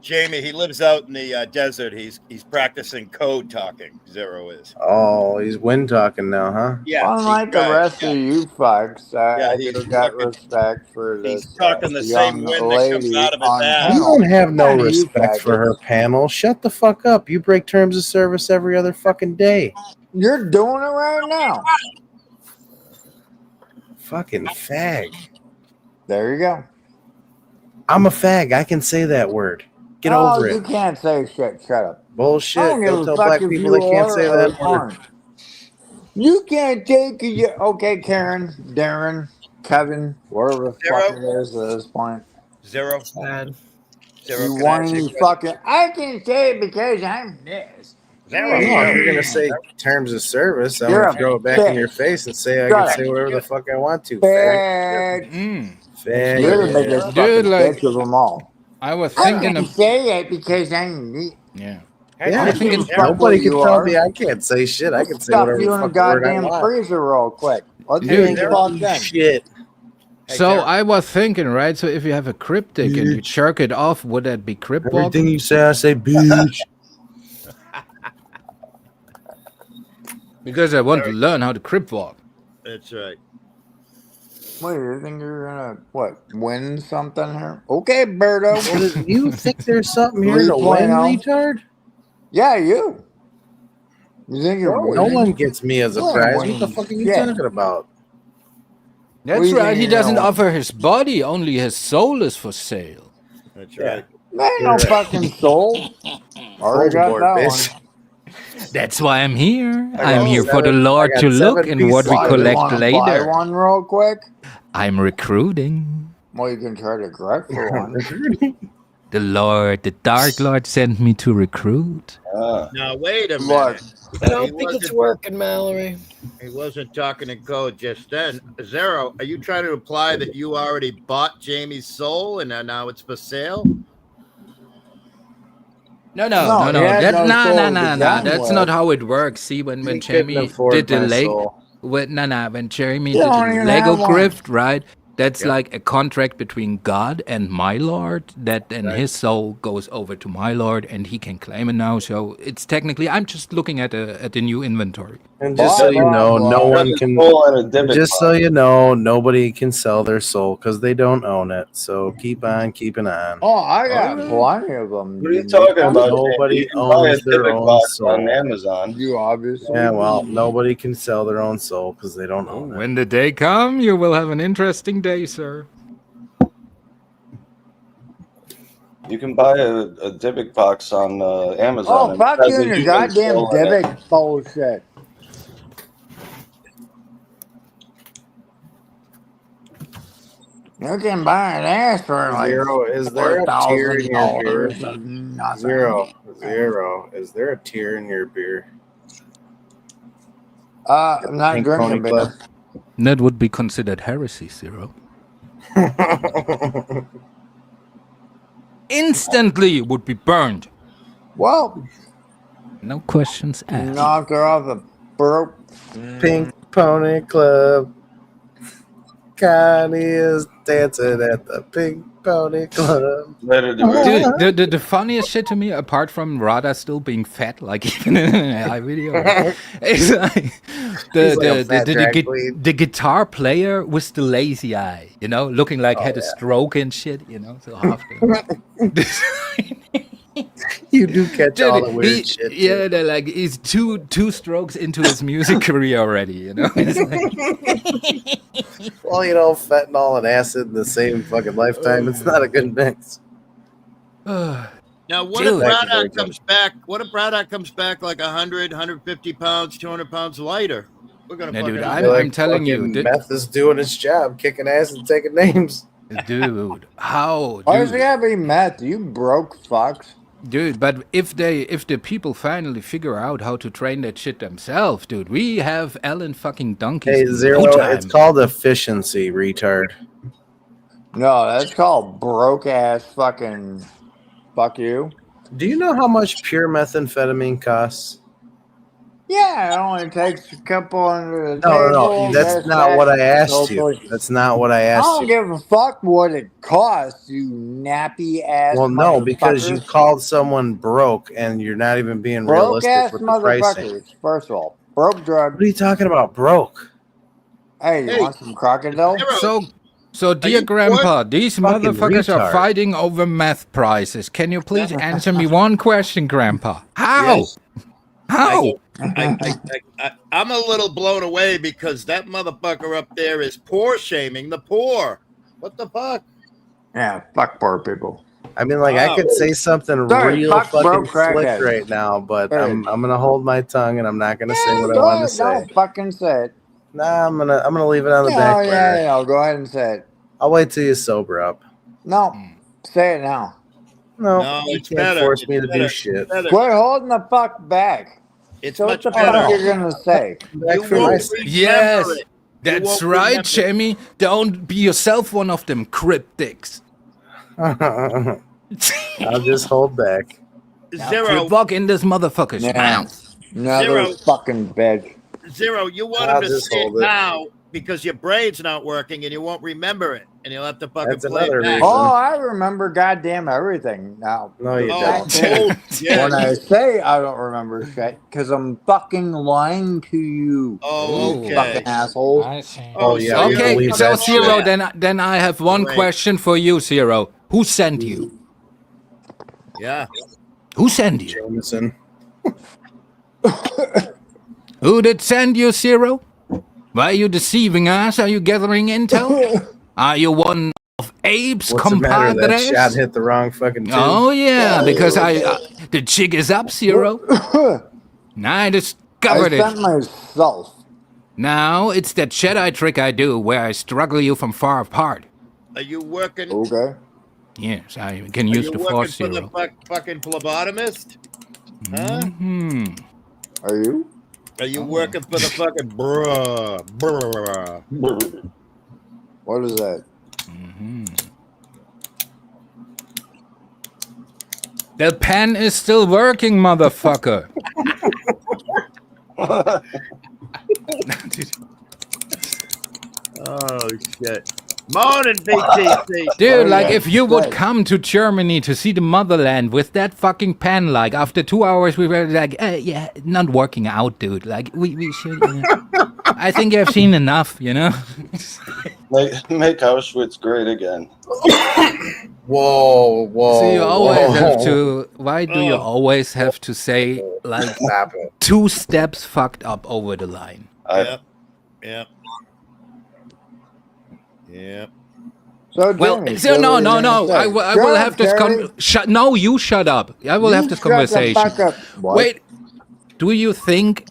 Jamie, he lives out in the desert. He's practicing code talking. Zero is. Oh, he's wind talking now, huh? Yeah. Unlike the rest of you fucks, Yeah, I he's do got fucking- respect for He's this talking the young same wind that lady comes out of his on ass. You panel. don't have no None of you respect for her faggots. panel. Shut the fuck up. You break terms of service every other fucking day. You're doing it right now. Fucking fag. There you go. I'm a fag. I can say that word. Get over You it. can't say shit. Shut up. Bullshit. I don't give Don't a tell fuck black if people you they can't are say or that word. aren't. You can't take it. Okay, Karen, Darren, Kevin, whatever the fuck it is at this point. Zero. Sad. Zero. You Can I ask you a whiny question? fucking. I can say it because I'm this. Zero. No, if you're gonna say terms of service, I'm You're gonna a throw it back in bitch. your face and say I Shut can up. say whatever the fuck I want to. Fag. Bitch. Fag. You're the biggest Dude, fucking like- bitch of them all. I was I thinking can of say it because I'm me. yeah. Yeah, I was thinking nobody can you tell are. me I can't say shit. I can say Stuff whatever you the in a fucking word I goddamn want. freezer real quick. Let's You see ain't you gonna fuck do then. shit. So Darren. I was thinking, right? So if you have a cryptic and you jerk it off, would that be crypt Everything walking? you say, I say, bitch. Because I want to learn how to crypt walk. That's right. What, you think you're gonna, win something here? Okay, Berto. You think there's something here to 3.0. win, retard? Yeah, you. You think you're No winning? one gets me as a You ain't prize. What the winning fuck are you shit. talking about? That's What do you right. think He you're doesn't gonna offer his body; only his soul is for sale. That's Yeah. right. There ain't no fucking soul. Already got Overboard, that bitch. one. That's why I'm here. I got I'm here for the seven- Lord I got to look 7 and what we pieces of Why, you collect want to buy later. one real quick? I'm recruiting. Well, you can try to correct for one. The Lord, the Dark Lord sent me to recruit. Now wait a Look, minute. I don't think it's working, Mallory. He wasn't talking in code just then. Zero, are you trying to imply that you already bought Jamie's soul and now it's for sale? No. he had That no soul to nah. begin That's not with. how it works. See, when He couldn't Jamie afford did the my leg, soul. when Jamie You did don't the even Lego have one. grift, right? That's like a contract between God and my Lord. That then his soul goes over to my Lord, and he can claim it now. So it's technically, I'm just looking at the new inventory. And just Blah, so you blah, know, blah. no Got one his can. soul in a debit Just box. so you know, nobody can sell their soul because they don't own it. So keep on keeping on. Oh, I got plenty of them. What are you talking about? Nobody You can buy a owns their debit own box soul. on Amazon. You obviously. Yeah, well, nobody can sell their own soul because they don't own it. When the day come, you will have an interesting day, sir. You can buy a debit box on Amazon. Oh, and fuck it has you a and your human goddamn soul in it. debit bullshit. You can buy an ass for like Zero, is there a tear in your beer? $4,000 of nothing. Zero. Is there a tear in your beer? I'm not Pink drinking Pony beer. Club. That would be considered heresy, Zero. Instantly would be burned. Well, No questions asked. knock her off the broke. Pink Pony Club. Connie is dancing at the Pink Pony Club. Dude, the funniest shit to me, apart from Rada still being fat, like even in an AI video, is like the guitar player with the lazy eye, you know, looking like had a stroke and shit, you know. So half You do catch all the weird shit. Yeah, they're like he's two strokes into his music career already, you know. It's like, well, you know, fentanyl and acid in the same fucking lifetime, it's not a good mix. Now, what Dude. if Braddock comes back? What if Braddock comes back like 100, 150 pounds, 200 pounds lighter? We're gonna. Yeah, dude, fucking I'm telling you, meth is doing its job, kicking ass and taking names. dude, how? Why does Dude, it gotta be meth? You broke fucks. dude, but if the people finally figure out how to train that shit themselves, dude, we have Ellen fucking donkeys. Hey, in Zero, no time. it's called efficiency, retard. No, that's called broke ass fucking. Fuck you. Do you know how much pure methamphetamine costs? Yeah, it only takes a couple under the No, table. that's not what I asked you. hopefully- That's not what I I asked don't you. give a fuck what it costs, you nappy ass. Well, no, because you motherfuckers. called someone broke and you're not even being broke realistic ass with the pricing. motherfuckers. First of all, broke drug. What are you talking about, broke? Hey, you want some crocodile? So, dear Grandpa, these Fucking motherfuckers are retard. fighting over meth prices. Can you please answer me one question, Grandpa? How? Yes. How? I'm a little blown away because that motherfucker up there is poor shaming the poor. What the fuck? Yeah, fuck poor people. I mean, like, I could say something Sorry, real fuck fucking broke slick crackheads. right now, but Sorry. I'm gonna hold my tongue and I'm not gonna say what I Go want to ahead, say. don't fucking say it. Nah, I'm gonna leave it on the back burner. Yeah, go ahead and say it. I'll wait till you sober up. No, say it now. No, you it's can't better. force me It's to better. do shit. Better. Quit holding the fuck back. It's So what much the better. fuck you're gonna say? You for my won't sake. remember Yes, it. You that's won't right, remember it. Jamie. Don't be yourself one of them cryptics. I'll just hold back. Zero. Walk in this motherfucker's mouth. Another Zero. fucking bitch. Zero, you want I'll him to just say it hold it. now because your brain's not working and you won't remember it, and you'll have to fucking That's play another it back. reason. Oh, I remember goddamn everything now. No, you Oh, don't. yeah. When I say I don't remember shit, because I'm fucking lying to you. Oh, You okay. fucking asshole. I see. Oh, yeah, so we Okay, believe so that shit. Zero, then I have one Wait. question for you, Zero. Who sent you? Yeah. Who sent you? Jameson. Who did send you, Zero? Why are you deceiving us? Are you gathering intel? Are you one of apes, What's the matter? That shot compadres. hit the wrong fucking tube. Oh yeah, because the jig is up, Zero. Now I discovered I sent it. myself. Now it's that Jedi trick I do where I struggle you from far apart. Are you working? Okay. Yes, I can use the Force, Are you Zero. working for the fucking phlebotomist? Huh? Mm-hmm. Are you? Are you working for the fucking bruh? What is that? Mm-hmm. The pen is still working, motherfucker. Oh shit! Morning, BTC. Dude, like if you would come to Germany to see the motherland with that fucking pen, like after 2 hours we were like, yeah, not working out, dude. Like we should. I think I've seen enough, you know. Make Auschwitz great again. Whoa. So you always have to. Why do you always have to say like 2 steps fucked up over the line? Yep. So, Well, Jamie, so no. I will have this. No, you shut up. I will have this conversation. Wait, do you think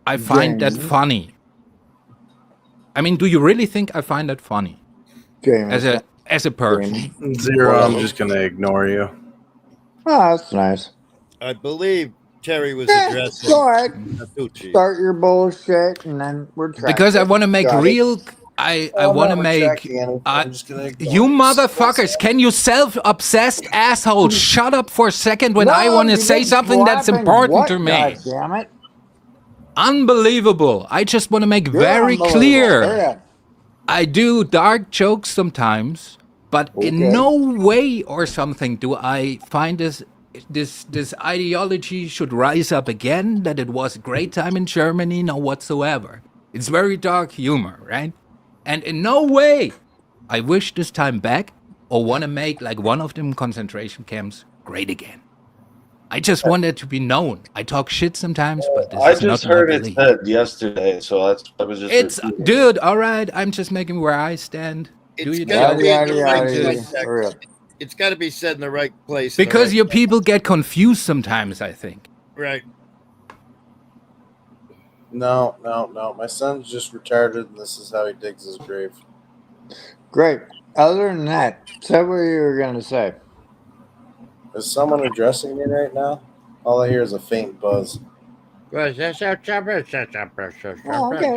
I find that funny? I mean, do you really think I find that funny? Jamie, as a person? Zero. I'm just gonna ignore you. Oh, that's nice. I believe Terry was addressing. Go ahead. Start your bullshit, and then we're tracking. Because I want to make real. I want to make. You motherfuckers, can you self-obsessed assholes shut up for a second when I want to say something that's important to me? God damn it. Unbelievable. I just want to make very clear. I do dark jokes sometimes, but in no way or something do I find this ideology should rise up again, that it was a great time in Germany, no whatsoever. It's very dark humor, right? And in no way I wish this time back or want to make like one of them concentration camps great again. I just want it to be known. I talk shit sometimes, but this I is just not heard my it belief. said yesterday, so I was just. It's dude, all right. I'm just making where I stand. Do you It's got to be said in the right place. Because your people get confused sometimes, I think. Right. No. My son's just retarded, and this is how he digs his grave. Great. Other than that, say what you were going to say. Is someone addressing me right now? All I hear is a faint buzz. Oh, okay,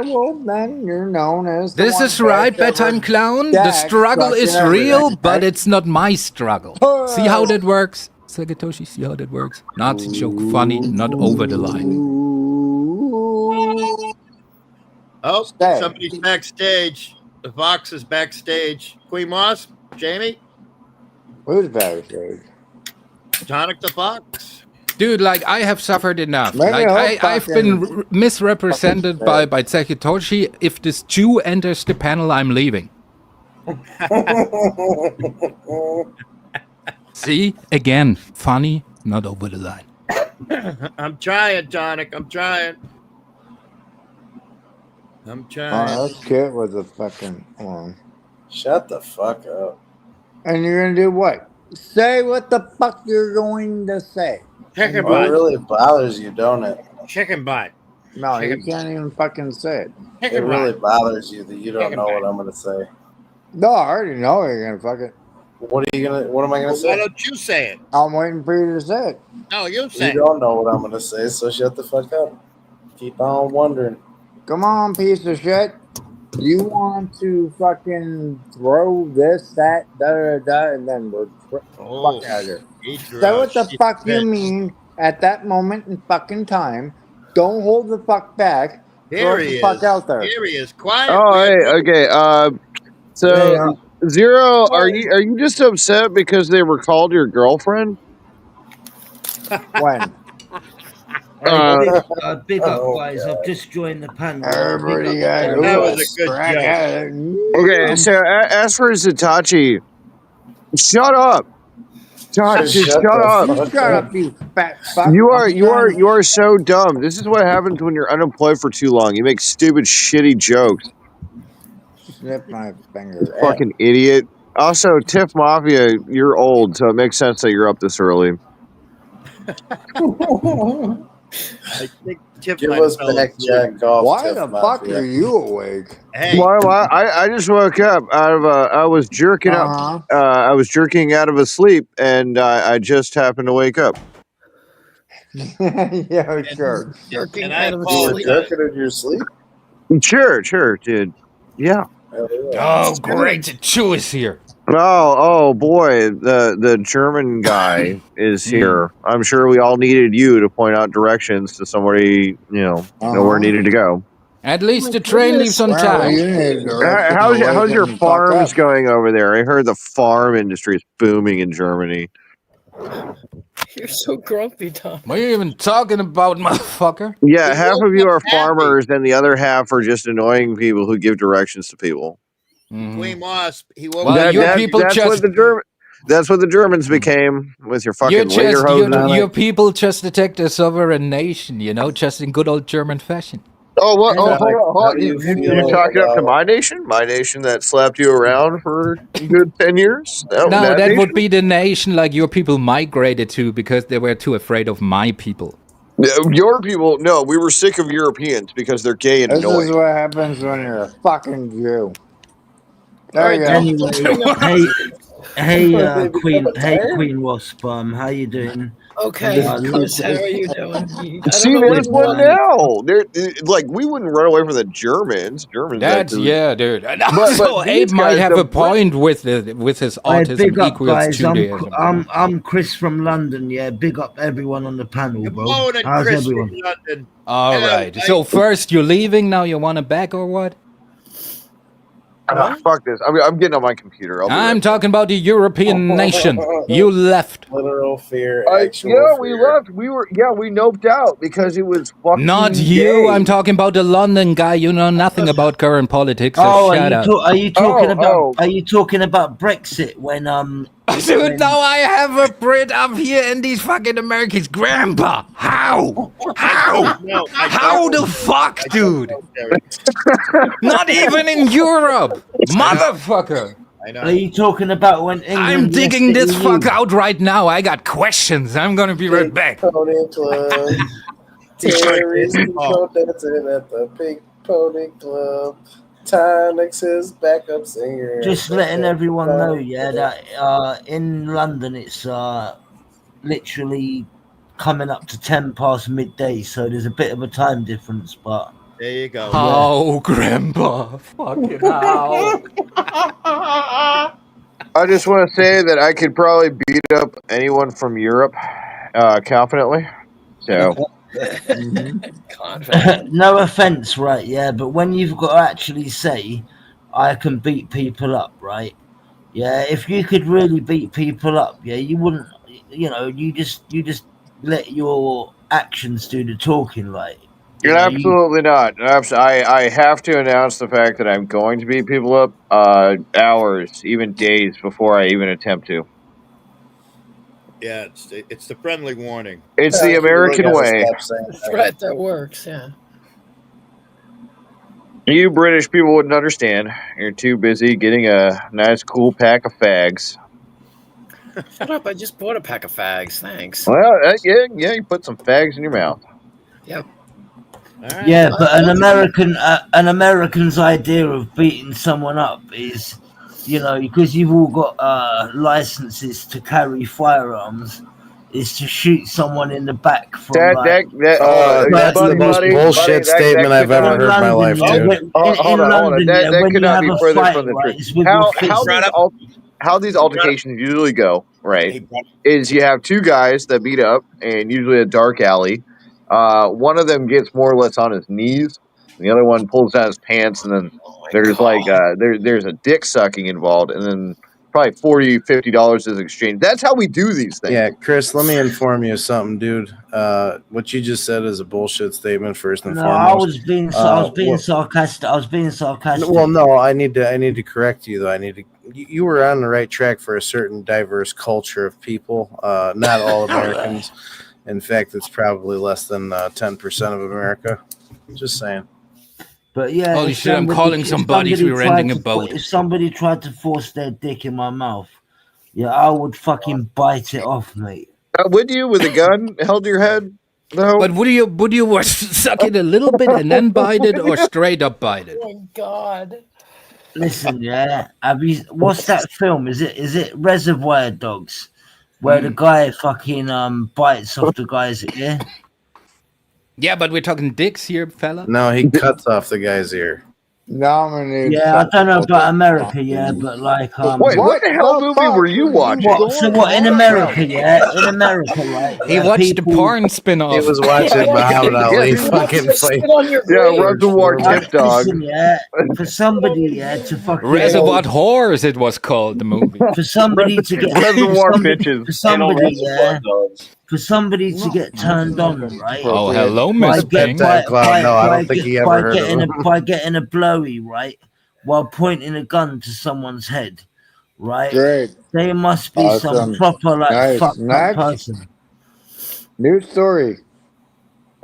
well, then you're known as. This is right, bedtime clown. The struggle is real, but it's not my struggle. See how that works? Sagatoshi, see how that works? Not to joke funny, not over the line. Oh, somebody's backstage. The Fox is backstage. Queen Moss, Jamie? Who's backstage? Tonic the Fox. Dude, like, I have suffered enough. Maybe Like, I've been misrepresented by Sekitoshi. If this Jew enters the panel, I'm leaving. See? Again, funny, not over the line. I'm trying, Tonic. I'm trying. Oh, that's cute with the fucking arm. Shut the fuck up. And you're going to do what? Say what the fuck you're going to say. Chicken Well, butt. it really bothers you, don't it? Chicken butt. No, you can't even fucking say it. It really bothers you that you don't know what I'm going to say. No, I already know you're going to fucking. What am I going to say? Why don't you say it? I'm waiting for you to say it. No, you say it. You don't know what I'm going to say, so shut the fuck up. Keep on wondering. Come on, piece of shit. You want to fucking throw this, that, and then we're fuck out of here. Say what the fuck you mean at that moment in fucking time. Don't hold the fuck back. Throw the fuck out there. Here he is. Quiet. Oh, hey, okay. So Zero, are you just upset because they were called your girlfriend? When? Big up, guys. I've just joined the panel. Everybody That was a good joke. Okay, so as for Zatachi, shut up. Just shut up. You shut up, you fat fuck. You are so dumb. This is what happens when you're unemployed for too long. You make stupid, shitty jokes. Snip my finger. Fucking idiot. Also, Tiff Mafia, you're old, so it makes sense that you're up this early. I think Tiff Give might us have fell back asleep. Jack Goff. Why Tiff the fuck Mafia. are you awake? Hey, Well, I just woke up out of I was jerking up. I was jerking out of a sleep, and I just happened to wake up. Yeah, sure. Jerking and I out of a You were sleep. jerking in your sleep? Sure, dude. Yeah. Oh, great. Chew is here. Oh boy, the German guy is here. I'm sure we all needed you to point out directions to somebody, know where needed to go. At least the train leaves on Well, time. you need directions to How's wake your him the fuck farms up. going over there? I heard the farm industry is booming in Germany. You're so grumpy, Tom. What are you even talking about, motherfucker? Yeah, half of you are farmers, and the other half are just annoying people who give directions to people. Queen Moss, he woke Well, up. your people That's just what the Germans became with your you fucking later hoses. your people just attacked a sovereign nation, just in good old German fashion. Oh, what? Oh, hold How on. do you You're feel talking up to about- my nation? My nation that slapped you around for a good 10 years? No, that nation? would be the nation like your people migrated to because they were too afraid of my people. Your people, no, we were sick of Europeans because they're gay and This annoying. is what happens when you're a fucking Jew. There All you right, go. Anyway, hey, They become Queen, a tyrant? Queen Wasp, how you doing? Okay, Luke- Chris, how are you doing? I don't See, know what there's you one want. now. Like, we wouldn't run away from the Germans. That's actually. dude. But So these Abe might guys, have the a point with his Hey, autism big up, equals guys. Judaism. I'm Chris from London. Yeah, big up everyone on the panel, Good bro. morning, How's Chris everyone? from London. All Hello, right. mate. So first you're leaving, now you want it back or what? Fuck this. I'm getting on my computer. I'll be I'm right talking about the European nation. You left. Literal fear, actual yeah, fear. we left. We noped out because it was fucking Not you. gay. I'm talking about the London guy. You know nothing about current politics, so Oh, shut up. are you talking about? oh. Are you talking about Brexit when Dude, now I have a Brit up here and these fucking Americans. Grandpa, how? No, How the fuck, dude? Not even in Europe. Motherfucker. I know. Are you talking about when England I'm left digging the this EU? fuck out right now. I got questions. I'm gonna be right back. Pony Club. Terry's dancing at the Pink Pony Club. Tynix is backup singer. Just letting everyone know, yeah, that in London it's literally coming up to 10 past midday, so there's a bit of a time difference, but There you go. Oh, Grandpa. Fucking hell. I just want to say that I could probably beat up anyone from Europe confidently. So, no offense, right? Yeah, but when you've got to actually say, I can beat people up, right? Yeah, if you could really beat people up, yeah, you wouldn't, you just let your actions do the talking, like. you're absolutely not. I have to announce the fact that I'm going to beat people up hours, even days before I even attempt to. Yeah, it's the friendly warning. It's the American way. Threat that works, yeah. You British people wouldn't understand. You're too busy getting a nice, cool pack of fags. Shut up, I just bought a pack of fags, thanks. Well, yeah, you put some fags in your mouth. Yep. Right. Yeah, but an American's idea of beating someone up is, because you've all got licenses to carry firearms, is to shoot someone in the back from that's the most bullshit statement I've ever heard in my life, dude. Hold on. That could not be further from the truth. How these altercations usually go, right, is you have two guys that beat up, and usually a dark alley. One of them gets more or less on his knees, and the other one pulls down his pants, and then there's there's a dick sucking involved, and then probably $40-$50 is exchanged. That's how we do these things. Yeah, Chris, let me inform you of something, dude. What you just said is a bullshit statement, first and foremost. I was being sarcastic. I was being sarcastic. Well, no, I need to correct you, though. You were on the right track for a certain diverse culture of people. Not all Americans. In fact, it's probably less than 10% of America. Just saying. But yeah, Holy shit! I'm calling somebody to renting a boat. If somebody tried to force their dick in my mouth, yeah, I would fucking bite it off, mate. Would you with a gun held to your head? No. But would you suck it a little bit and then bite it, or straight up bite it? Oh God. Listen, yeah. What's that film? Is it Reservoir Dogs, where the guy fucking bites off the guy's ear? Yeah, but we're talking dicks here, fella. No, he cuts off the guy's ear. Nominated. Yeah, I don't know about America, yeah, but like Wait, what the hell movie were you watching? What in America, yeah? In America, right? He watched the porn spin-off. He was watching Muhammad Ali fucking fight. Yeah, Reservoir Tip Dog. Listen, yeah, for somebody, to fucking Reservoir Whores, it was called, the movie. For somebody to get Reservoir Bitches. For somebody to get turned on, right? Oh, hello, Miss Ping. No, I don't think he ever heard of him. By getting a blowy, right, while pointing a gun to someone's head, right? Great. They must be some proper fucked up person. New story.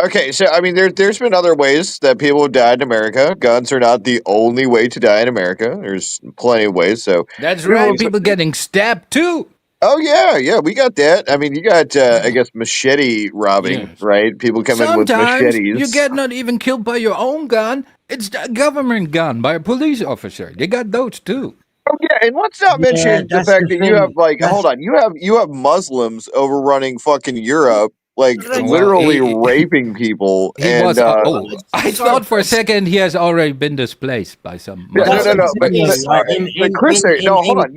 Okay, so I mean, there's been other ways that people have died in America. Guns are not the only way to die in America. There's plenty of ways. So that's right. People getting stabbed too. Oh yeah, we got that. I mean, you got I guess machete robbing, right? People come in with machetes. You get not even killed by your own gun. It's a government gun by a police officer. They got those too. Oh yeah, and let's not mention the fact that you have hold on, you have Muslims overrunning fucking Europe, literally raping people. I thought for a second he has already been displaced by some. No. But Chris, hold on.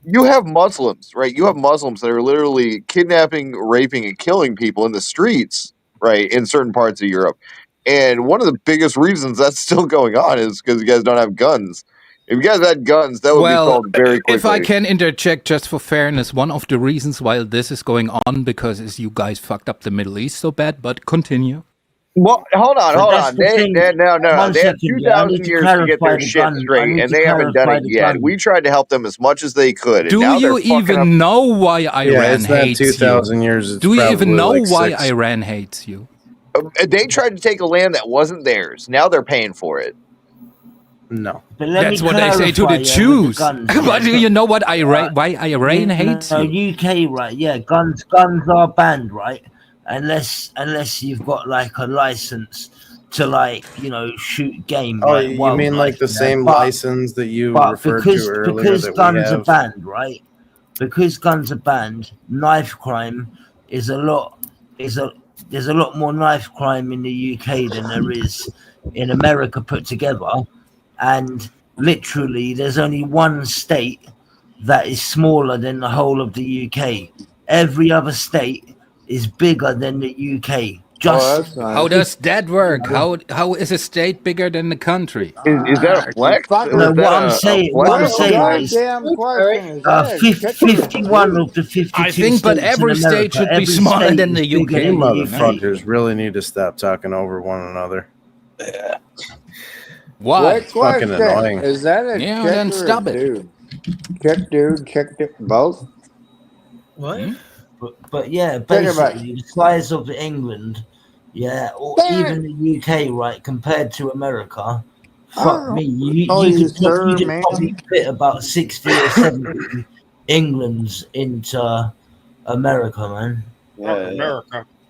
You have Muslims, right? You have Muslims that are literally kidnapping, raping, and killing people in the streets, right, in certain parts of Europe. And one of the biggest reasons that's still going on is because you guys don't have guns. If you guys had guns, that would be solved very quickly. If I can interject just for fairness, one of the reasons why this is going on because you guys fucked up the Middle East so bad, but continue. Well, hold on. They have 2,000 years to get their shit straight, and they haven't done it yet. We tried to help them as much as they could. Do you even know why Iran hates you? 2,000 years. Do you even know why Iran hates you? They tried to take a land that wasn't theirs. Now they're paying for it. No. That's what they say to the Jews. But do you know what why Iran hates you? UK, right? Yeah, guns are banned, right? Unless you've got a license to shoot game. Oh, you mean the same license that you referred to earlier? Because guns are banned, right? Because guns are banned, knife crime is there's a lot more knife crime in the UK than there is in America put together, and literally there's only one state that is smaller than the whole of the UK. Every other state is bigger than the UK. Nice. How does that work? How is a state bigger than the country? Is that a flex? No, what I'm saying is 51 of the 52 I think, but every state should be smaller than the UK. You motherfuckers really need to stop talking over one another. Yeah. Why? It's fucking annoying. Is that a chick or then stop a dude? Chick dude, both? What? But yeah, basically the size of England, or even the UK, right, compared to America, fuck me, you could probably fit about 60 or 70 Englands into America, man.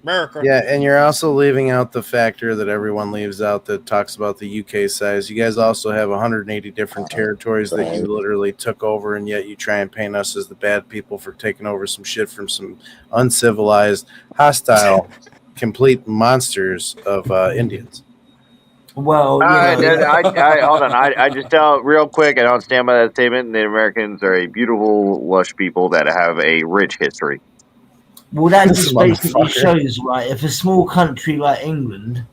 America. Yeah, and you're also leaving out the factor that everyone leaves out that talks about the UK size. You guys also have 180 different territories that you literally took over, and yet you try and paint us as the bad people for taking over some shit from some uncivilized, hostile, complete monsters of Indians. Well, I hold on. I just tell real quick. I don't stand by that statement. The Americans are a beautiful, lush people that have a rich history. Well, that just basically shows, right, if a small country like England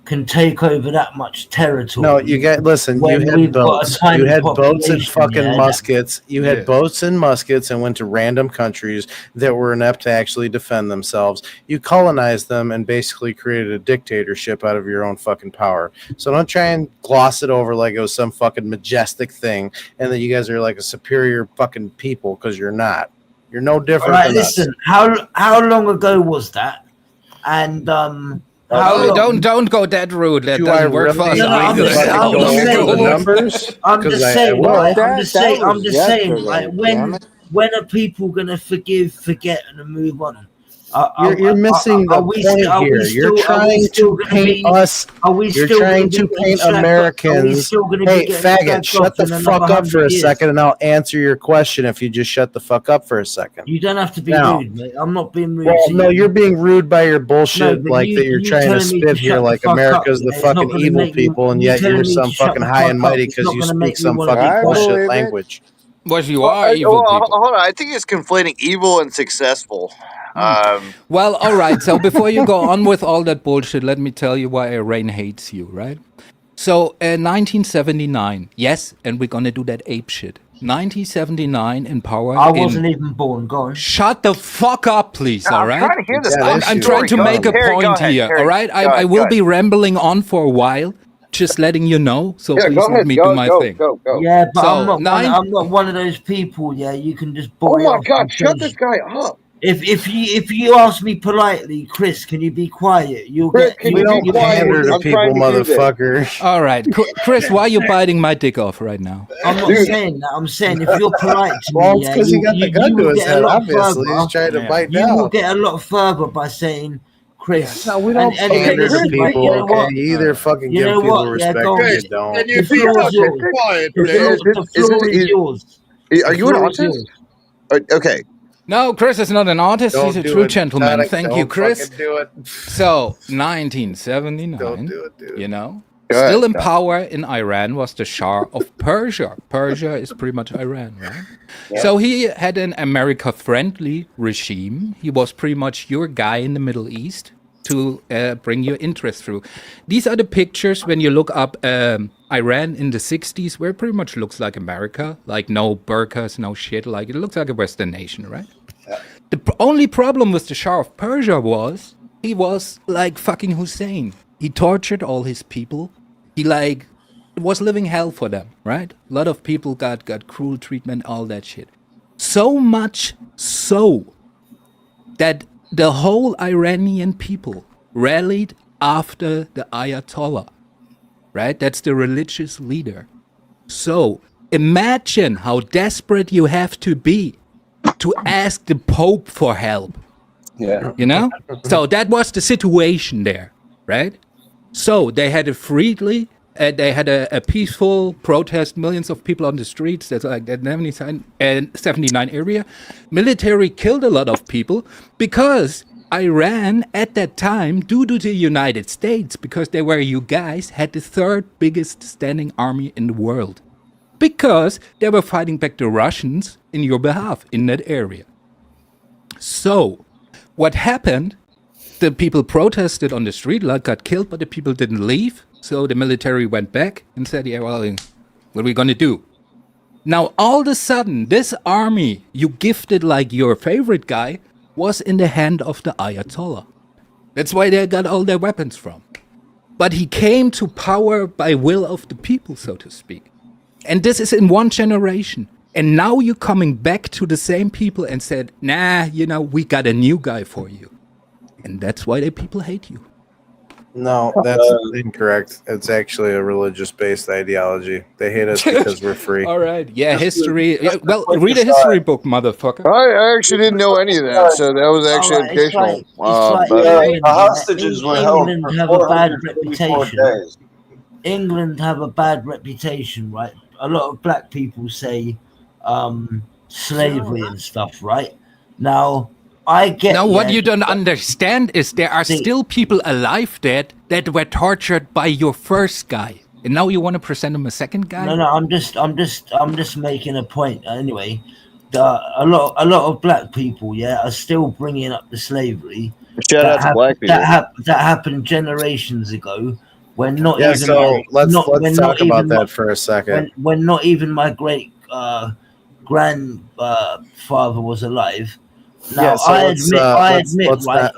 can take over that much territory. No, you had boats. You had boats and fucking muskets. You had boats and muskets and went to random countries that were inept to actually defend themselves. You colonized them and basically created a dictatorship out of your own fucking power. So don't try and gloss it over like it was some fucking majestic thing and that you guys are like a superior fucking people, because you're not. You're no different. All right, listen. How long ago was that? And Don't go that route. That doesn't work for us. I'm just saying. Like, when are people gonna forgive, forget, and move on? You're missing the point here. You're trying to paint us. You're trying to paint Americans. Hey, faggot, shut the fuck up for a second, and I'll answer your question if you just shut the fuck up for a second. You don't have to be rude, mate. I'm not being rude. Well, no, you're being rude by your bullshit, that you're trying to spit here, like America's the fucking evil people, and yet you're some fucking high and mighty because you speak some fucking bullshit language. Well, you are evil people. Hold on, I think it's conflating evil and successful. Well, all right. So before you go on with all that bullshit, let me tell you why Iran hates you, right? So, 1979, yes, and we're gonna do that ape shit. 1979 in power. I wasn't even born. Go on. Shut the fuck up, please. All right. I'm trying to hear this. I'm trying to make a point here. All right. I will be rambling on for a while. Just letting you know, so please let me do my thing. Go. Yeah, but so I'm not one of those people. Yeah, you can just. Oh my God! Shut this guy up. If you ask me politely, Chris, can you be quiet? You'll get. We don't pander to people, motherfucker. All right, Chris, why are you biting my dick off right now? I'm not saying that. I'm saying if you're polite to well, me, it's because he got the gun to his head. Obviously, he's trying to bite down. You will get a lot further by saying. Chris. No, we don't pander to people, you know you either fucking give people respect or you don't. And you feel quiet, the floor is yours. Are you an artist? Okay. No, Chris is not an artist. He's a true gentleman. Thank you, Chris. Do it. So, 1979, don't do it, dude. You know, still in power in Iran was the Shah of Persia. Persia is pretty much Iran, right? Yeah. So he had an America-friendly regime. He was pretty much your guy in the Middle East to bring your interest through. These are the pictures when you look up Iran in the 60s, where it pretty much looks like America, like no burqas, no shit. Like it looks like a Western nation, right? Yeah. The only problem with the Shah of Persia was he was like fucking Hussein. He tortured all his people. He was living hell for them, right? A lot of people got cruel treatment, all that shit. So much so that the whole Iranian people rallied after the Ayatollah, right? That's the religious leader. So imagine how desperate you have to be to ask the Pope for help. Yeah. You know? So that was the situation there, right? So they had a they had a peaceful protest, millions of people on the streets. That's like that 79 area. Military killed a lot of people because Iran at that time, due to the United States, because they were you guys, had the third biggest standing army in the world. Because they were fighting back the Russians in your behalf in that area. So, what happened? The people protested on the street, got killed, but the people didn't leave. So the military went back and said, yeah, well, what are we going to do? Now, all of a sudden, this army you gifted like your favorite guy was in the hand of the Ayatollah. That's why they got all their weapons from. But he came to power by will of the people, so to speak. And this is in one generation. And now you're coming back to the same people and said, nah, we got a new guy for you. And that's why the people hate you. No, that's incorrect. It's actually a religious-based ideology. They hate us because we're free. All right. Yeah, history. Well, read a history book, motherfucker. I actually didn't know any of that, so that was actually educational. The hostages were held England for have a bad 434 reputation. days. England have a bad reputation, right? A lot of black people say slavery and stuff, right? Now, I get. Now, what you don't understand is there are still people alive that were tortured by your first guy, and now you want to present them a second guy. No, I'm just making a point. Anyway, a lot of black people, are still bringing up the slavery. Shout out to black people. That happened generations ago. When not yeah, even so let's talk about that for a second. When not even my great grandfather was alive. Now, yeah, so I admit, right?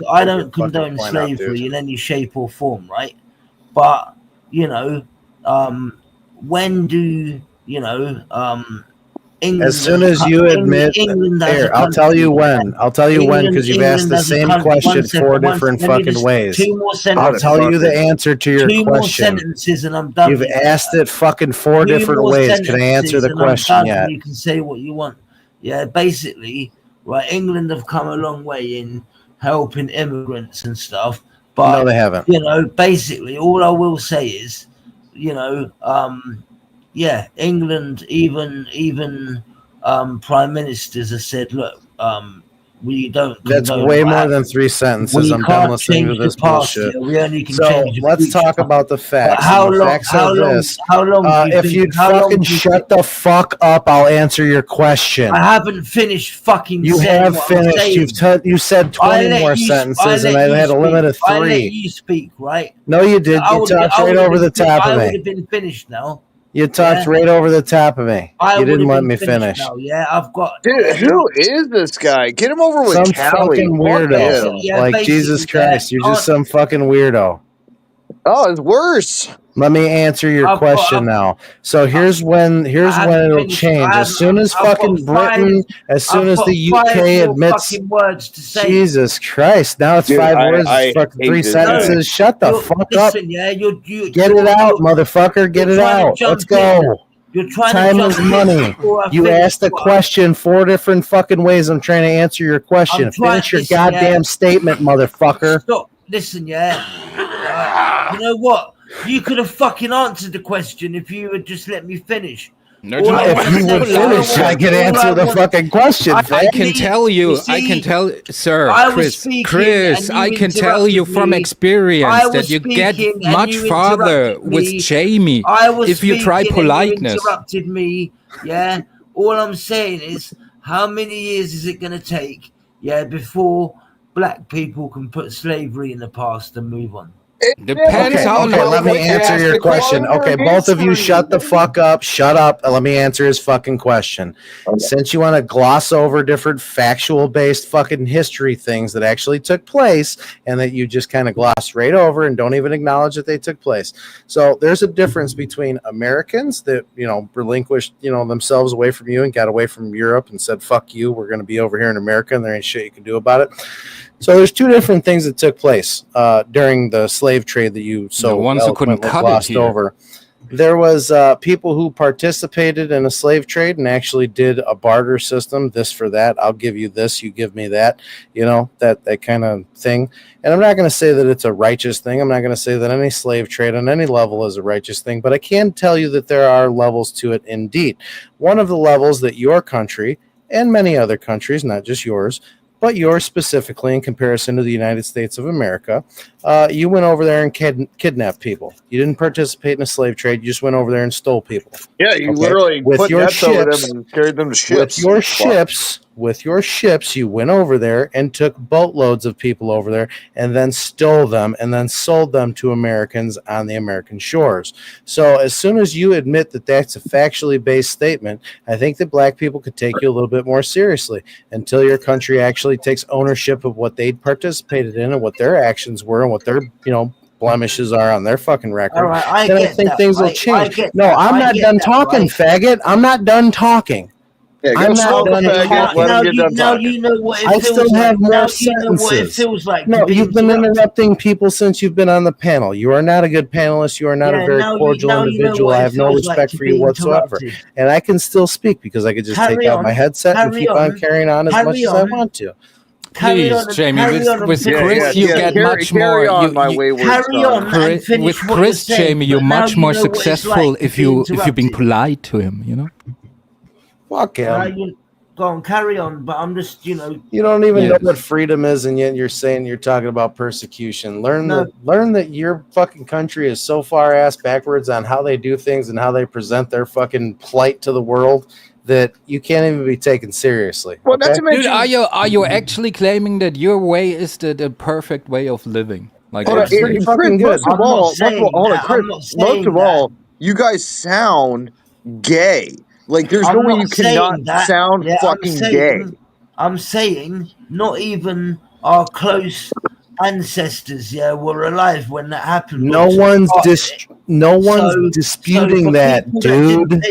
I don't condone slavery in any shape or form, right? But when do England. As soon as you admit, here, I'll tell you when. I'll tell you when, because you've asked the same question 4 different fucking ways. 2 more sentences. I'll tell you the answer to your 2 more question. sentences and I'm done. You've asked it fucking 4 different ways. Can I answer the question yet? You can say what you want. Yeah, basically, right, England have come a long way in helping immigrants and stuff. But, no, they haven't. You know, basically, all I will say is, you know, yeah, England, even prime ministers have said, look, we don't. That's way more than 3 sentences. I'm done listening to this bullshit. We only can so change let's talk about the facts. How the long? facts How long? this. How long? If you'd fucking shut the fuck up, I'll answer your question. I haven't finished fucking. You have finished. You said 20 more sentences, and I had a limit of 3. I let you speak, right? No, you did. You talked right over the top of me. I would have been finished now. You talked right over the top of me. You didn't let me finish. Now. Yeah, I've got. Dude, who is this guy? Get him over with some Callie. fucking weirdo. Yeah, like Jesus Christ, you're just some fucking weirdo. Oh, it's worse. Let me answer your question now. So here's when it'll change. As soon as fucking Britain, as soon as the UK admits. Words to say. Jesus Christ! Now it's 5 words, fucking 3 sentences. Shut the fuck up. Yeah, get it out, motherfucker. Get it out. Let's go. Time is money. You asked the question 4 different fucking ways. I'm trying to answer your question. Finish your goddamn statement, motherfucker. Stop. Listen, yeah. You know what? You could have fucking answered the question if you would just let me finish. No, if you would finish, I can answer the fucking question. I can tell you, sir, Chris, I can tell you from experience that you get much farther with Jamie if you try politeness. You interrupted me, yeah. All I'm saying is, how many years is it going to take, yeah, before black people can put slavery in the past and move on? Depends how long. Let me answer your question. Okay, both of you shut the fuck up. Shut up. Let me answer his fucking question. Since you want to gloss over different factual based fucking history things that actually took place and that you just kind of gloss right over and don't even acknowledge that they took place. So there's a difference between Americans that, relinquished, themselves away from you and got away from Europe and said, fuck you, we're going to be over here in America and there ain't shit you can do about it. So there's 2 different things that took place during the slave trade that you so the ones who couldn't cut glossed it here. over. There was people who participated in a slave trade and actually did a barter system, this for that. I'll give you this, you give me that, that kind of thing. And I'm not going to say that it's a righteous thing. I'm not going to say that any slave trade on any level is a righteous thing, but I can tell you that there are levels to it indeed. One of the levels that your country and many other countries, not just yours, but yours specifically in comparison to the United States of America, you went over there and kidnapped people. You didn't participate in a slave trade. You just went over there and stole people. Yeah, you literally put nets over them and carried them to ships. With your ships, you went over there and took boatloads of people over there and then stole them and then sold them to Americans on the American shores. So as soon as you admit that that's a factually based statement, I think that black people could take you a little bit more seriously until your country actually takes ownership of what they participated in and what their actions were and what their, blemishes are on their fucking record. Right, I think things will change. No, I'm not done talking, faggot. I'm not done talking. Yeah, I'm not done talking. Now you know what it I feels still like. have more Now sentences. you know what it feels like. No, you've been interrupting people since you've been on the panel. You are not a good panelist. You are not a very cordial individual. I have no respect for you whatsoever. And I can still speak because I could just take out my headset and keep on carrying on as much as I want to. Please, Jamie, with Chris, you get much more. Carry on. With Chris, Jamie, you're much more successful if you've been polite to him. Fuck him. Go on, carry on. But I'm just, You don't even know what freedom is, and yet you're saying you're talking about persecution. Learn that your fucking country is so far ass backwards on how they do things and how they present their fucking plight to the world that you can't even be taken seriously. Well, not to mention, dude, are you actually claiming that your way is the perfect way of living? Like, it's pretty fucking good. Most of all, you guys sound gay. Like, there's no way you cannot sound fucking gay. I'm saying not even our close ancestors, were alive when that happened. No one's No one's disputing that, dude.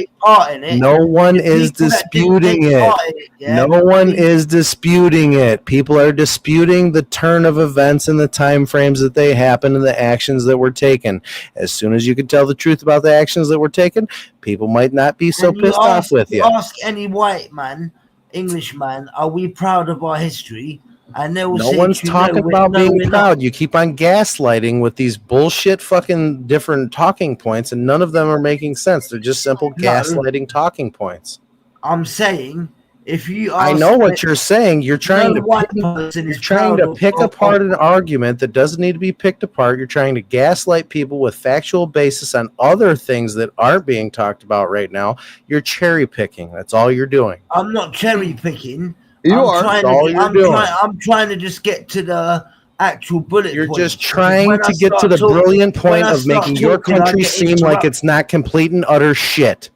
No one is disputing it. No one is disputing it. People are disputing the turn of events and the time frames that they happen and the actions that were taken. As soon as you can tell the truth about the actions that were taken, people might not be so pissed off with you. Ask any white man, Englishman, are we proud of our history? And they will no say one's talking about being proud. You keep on gaslighting with these bullshit fucking different talking points, and none of them are making sense. They're just simple gaslighting talking points. I'm saying, if you ask, I know what you're saying. You're trying to pick apart an argument that doesn't need to be picked apart. You're trying to gaslight people with factual basis on other things that aren't being talked about right now. You're cherry picking. That's all you're doing. I'm not cherry picking. I'm trying to just get to the actual bullet. You're just trying to get to the brilliant point of making your country seem like it's not complete and utter shit.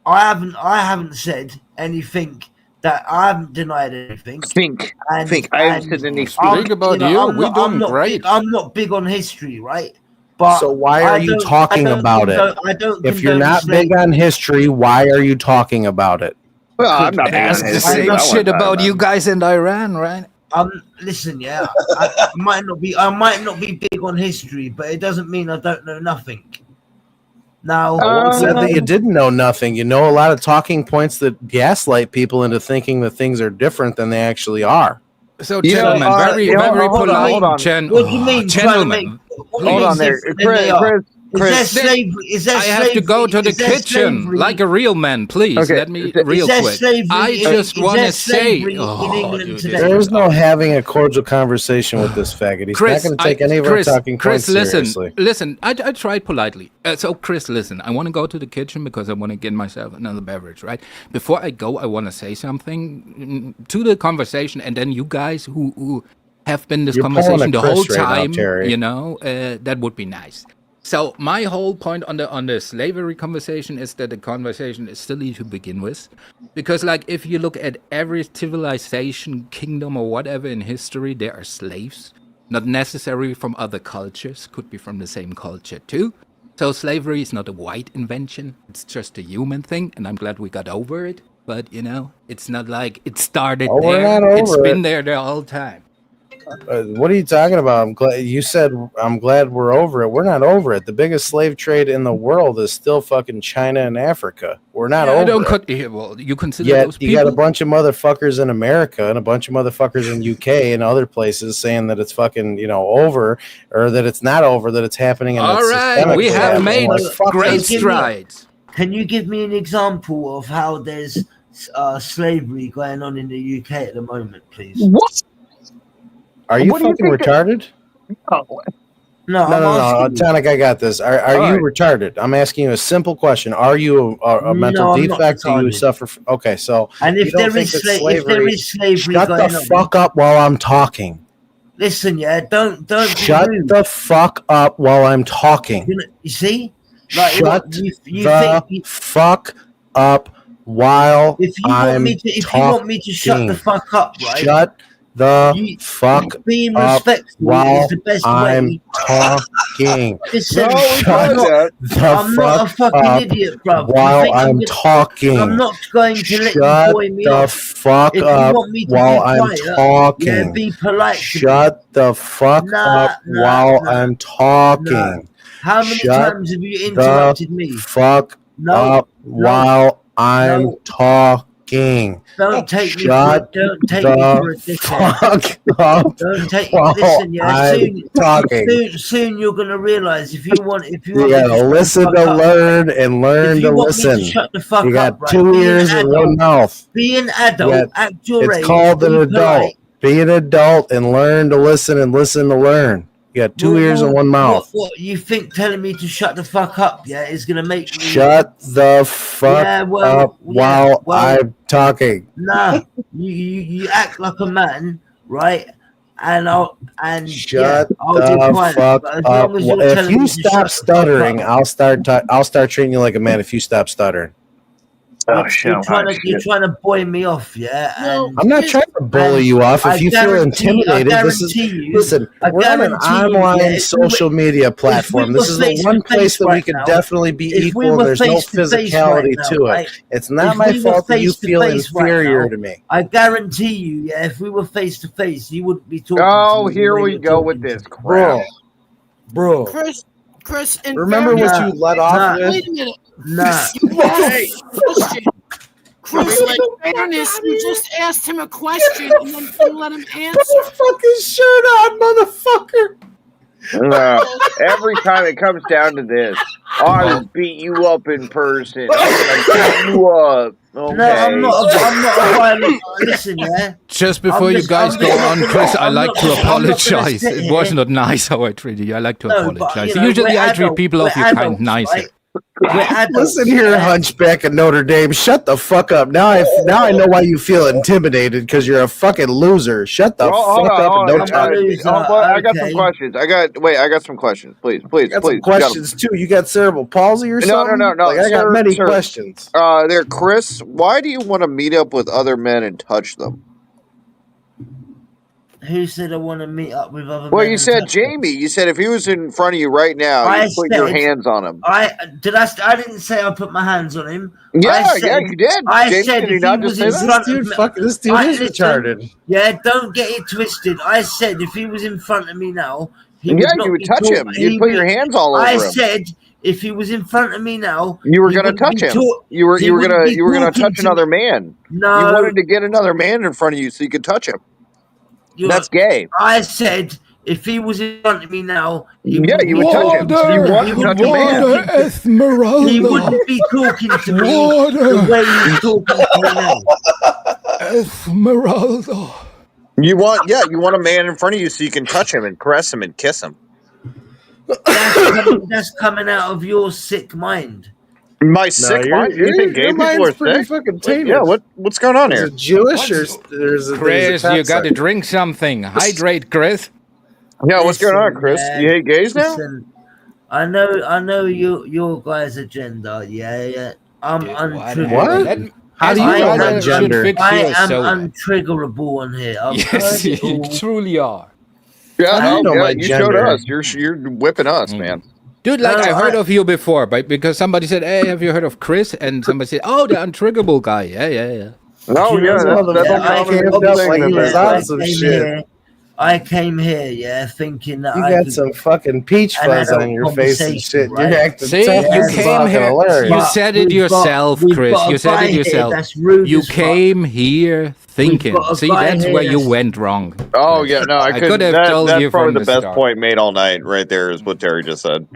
I haven't said anything that I haven't denied anything. I haven't said anything. Speak about you. We're doing great. I'm not big on history, right? But so why are you talking about it? If you're not big on history, why are you talking about it? Well, I'm not ask the same shit about you guys in Iran, right? Listen, yeah, I might not be big on history, but it doesn't mean I don't know nothing. Now, I said that you didn't know nothing. You know a lot of talking points that gaslight people into thinking that things are different than they actually are. So, gentlemen, very polite. What do you mean, gentlemen? Hold on there, Chris. Is that I have to go to the kitchen like a real man, please. Okay. Let me real quick. I just want to say, there's no having a cordial conversation with this faggot. He's not going to take any of our talking points seriously. Listen. I tried politely. So, Chris, listen. I want to go to the kitchen because I want to get myself another beverage. Right before I go, I want to say something to the conversation, and then you guys who have been this conversation the whole time, that would be nice. So my whole point on the slavery conversation is that the conversation is silly to begin with, because like if you look at every civilization, kingdom, or whatever in history, there are slaves, not necessarily from other cultures, could be from the same culture too. So slavery is not a white invention; it's just a human thing, and I'm glad we got over it. But it's not like it started there; it's been there the whole time. What are you talking about? You said I'm glad we're over it. We're not over it. The biggest slave trade in the world is still fucking China and Africa. We're not over it. Well, you consider those people? You got a bunch of motherfuckers in America and a bunch of motherfuckers in UK and other places saying that it's fucking over, or that it's not over, that it's happening. All right, we have made great strides. Can you give me an example of how there's slavery going on in the UK at the moment, please? What? Are you fucking retarded? No. Tonic, I got this. Are you retarded? I'm asking you a simple question. Are you a mental defect? Do you suffer? Okay, so and if there is slavery, shut the fuck up while I'm talking. Listen, don't shut the fuck up while I'm talking. You see? Like, shut the fuck up while I'm talking. If you want me to shut the fuck up, right? Shut the fuck being up respectful while is the best I'm way. talking. Listen, I'm not a fucking idiot, bro. While I'm talking. I'm not going to let you boy me Shut off. the fuck up while I'm talking. Yeah, be polite. Shut the fuck up while I'm talking. How many times have you interrupted me? Fuck up while I'm talking. Don't take me for a dickhead. Don't take listen, yeah. Soon you're gonna realize if you want to listen to learn and learn to listen. Shut the fuck you got up, right? 2 ears and 1 mouth. Be an adult, act your age. It's called an adult. Be an adult and learn to listen and listen to learn. You got 2 ears and 1 mouth. What you think telling me to shut the fuck up, is going to make me... Shut the fuck up while I'm talking. Nah, you act like a man, right? I'll shut I'll the fuck up. If you stop stuttering, I'll start treating you like a man if you stop stuttering. You're trying to buoy me off, yeah? No, I'm not trying to bully you off. If you feel intimidated, listen, we're on an online social media platform. This is the one place that we could definitely be equal, and there's no physicality to it. It's not my fault that you feel inferior to me. I guarantee you, yeah, if we were face to face, you wouldn't be talking Oh, to me. here we go with this crap. Bro. Chris, remember what you let off with? Wait a minute. Nah. Hey, Chris, in fairness, you just asked him a question and then didn't let him answer. Put your fucking shirt on, motherfucker. Every time it comes down to this, I will beat you up in person. I'm gonna beat you up. Okay. No, I'm not a violent. Listen, yeah. Just before you guys go on, Chris, I like to apologize. It was not nice how I treated you. I like to apologize. Usually I treat people of your kind nicer. Listen here, Hunchback of Notre Dame. Shut the fuck up. Now I know why you feel intimidated, because you're a fucking loser. Shut the fuck up and don't talk to me. I got some questions. I got some questions. Please. Some questions too. You got cerebral palsy or something? No. Like, I got many questions. There, Chris. Why do you want to meet up with other men and touch them? Who said I want to meet up with other men? Well, you said Jamie. You said if he was in front of you right now, you put your hands on him. I didn't say I put my hands on him. Yeah, you did. I said if he was in front of me. This dude is retarded. Yeah, don't get it twisted. I said if he was in front of me now, you would touch him. You'd put your hands all over him. I said if he was in front of me now, you were going to touch him. You were going to touch another man. No, you wanted to get another man in front of you so you could touch him. That's gay. I said if he was in front of me now, you would touch him. You want to touch a man. Esmeralda. He wouldn't be talking to me the way he's talking to me now. Esmeralda. You want a man in front of you so you can touch him and caress him and kiss him. That's coming out of your sick mind. My sick mind? You think gay people are pretty sick? fucking tainted. Yeah, what's going on here? Is it Jewish or there's Chris, you got to drink something. Hydrate, Chris. Yeah, what's going on, Chris? You hate gays now? Listen, I know your guys' agenda. Yeah. I'm untriggerable. What? How do you know that gender? I am untriggerable on here. Yes, you truly are. Yeah, you showed us. You're whipping us, man. Dude, like I heard of you before, but because somebody said, "Hey, have you heard of Chris?" And somebody said, "Oh, the untriggerable guy." Yeah. No, I came here, thinking that you got some fucking peach fuzz on your face and shit. Right? You're acting See, you came here. You said it yourself, Chris. You said it yourself. You came here thinking. See, that's where you went wrrong. Oh yeah, no, I could have told you from the best start. point made all night. Right there is what Terry just said.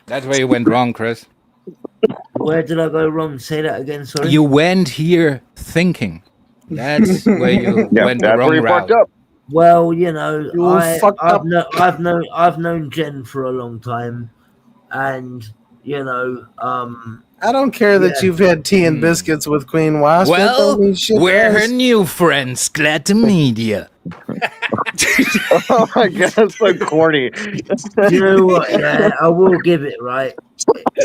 That's where you went wrong, Chris. Where did I go wrong? Say that again, sorry. You went here thinking. That's where you went the wrong route. Fucked up. Well, I've known Jen for a long time, and I don't care that you've had tea and biscuits with Queen Wasp. Well, we're her new friends. Glad to meet you. Oh my god, that's so corny. You know what? Yeah, I will give it right.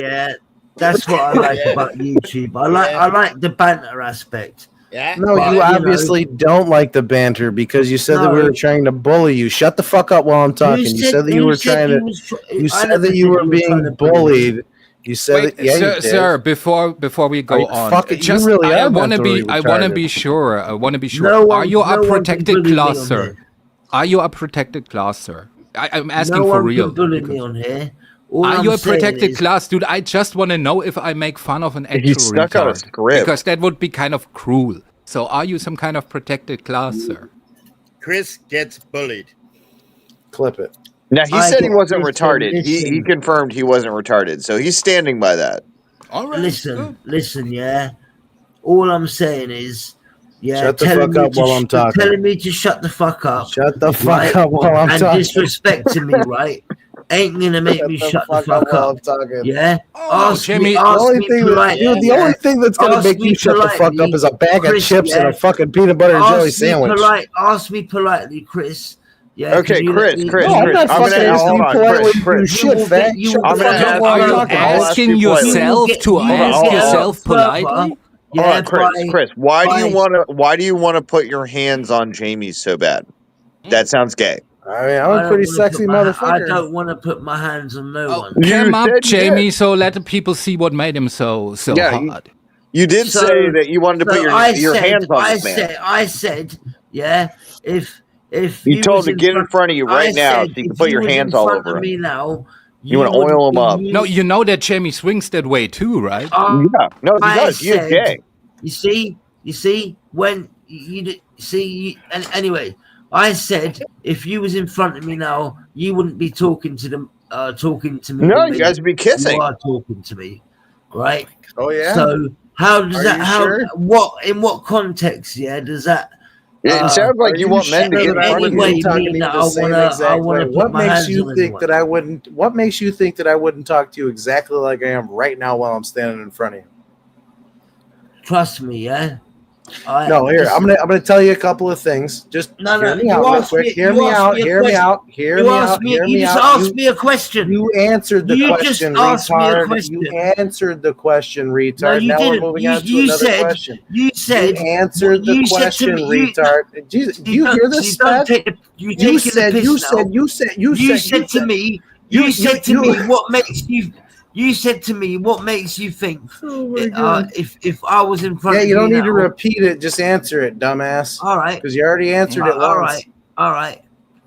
Yeah, that's what I like about YouTube. I like the banter aspect. Yeah. No, you obviously don't like the banter because you said that we were trying to bully you. Shut the fuck up while I'm talking. You said that you were trying to. You said that you were being bullied. You said that, sir. Before we go on, I want to be sure. Are you a protected class, sir? Are you a protected class, sir? I'm asking for real. Me on here. Are you a protected class, dude? I just want to know if I make fun of an actual retard, because that would be kind of cruel. So, are you some kind of protected class, sir? Chris gets bullied. Clip it. Now he said he wasn't retarded. He confirmed he wasn't retarded, so he's standing by that. All right. Listen. Yeah. All I'm saying is, shut the fuck up while I'm talking. Telling me to shut the fuck up. Shut the fuck up while I'm talking. And disrespecting me, right? Ain't gonna make me shut the fuck up. Yeah. Jimmy. The only thing that's gonna make you shut the fuck up is a bag of chips and a fucking peanut butter and jelly sandwich. Ask me politely, Chris. Yeah. Okay, Chris. No, I'm not fucking asking you politely to do shit, fat. Are you asking yourself to ask yourself politely? Hold on, Chris. Why do you want to put your hands on Jamie so bad? That sounds gay. I mean, I'm a pretty sexy motherfucker. I don't want to put my hands on no one. Come up, Jamie, so let the people see what made him so hard. You did say that you wanted to put your hands on this man. I said, yeah, if you told him to get in front of you right now, so you can put your hands all over him. You want to oil him up. No, you know that Jamie swings that way too, right? Yeah, no, he does. He is gay. You see, when anyway, I said if you was in front of me now, you wouldn't be talking to me. No, you guys would be kissing. You are talking to me, right? Oh yeah. So how does that? Sure? In what context? Yeah, does that? It sounds like you want men to get in front of you. What makes you think that I wouldn't? What makes you think that I wouldn't talk to you exactly like I am right now while I'm standing in front of you? Trust me, yeah. I'm gonna tell you a couple of things. Just hear me out real quick. Hear me out. You just asked me a question. You answered the question, retard. You answered the question, retard. No, you didn't. We're moving on to another question. You answered the question, retard. Jesus, do you hear this? You said to me, what makes you? You said to me, what makes you think if I was in front of you? Yeah, you don't need to repeat it. Just answer it, dumbass. All right. Because you already answered it once. All right.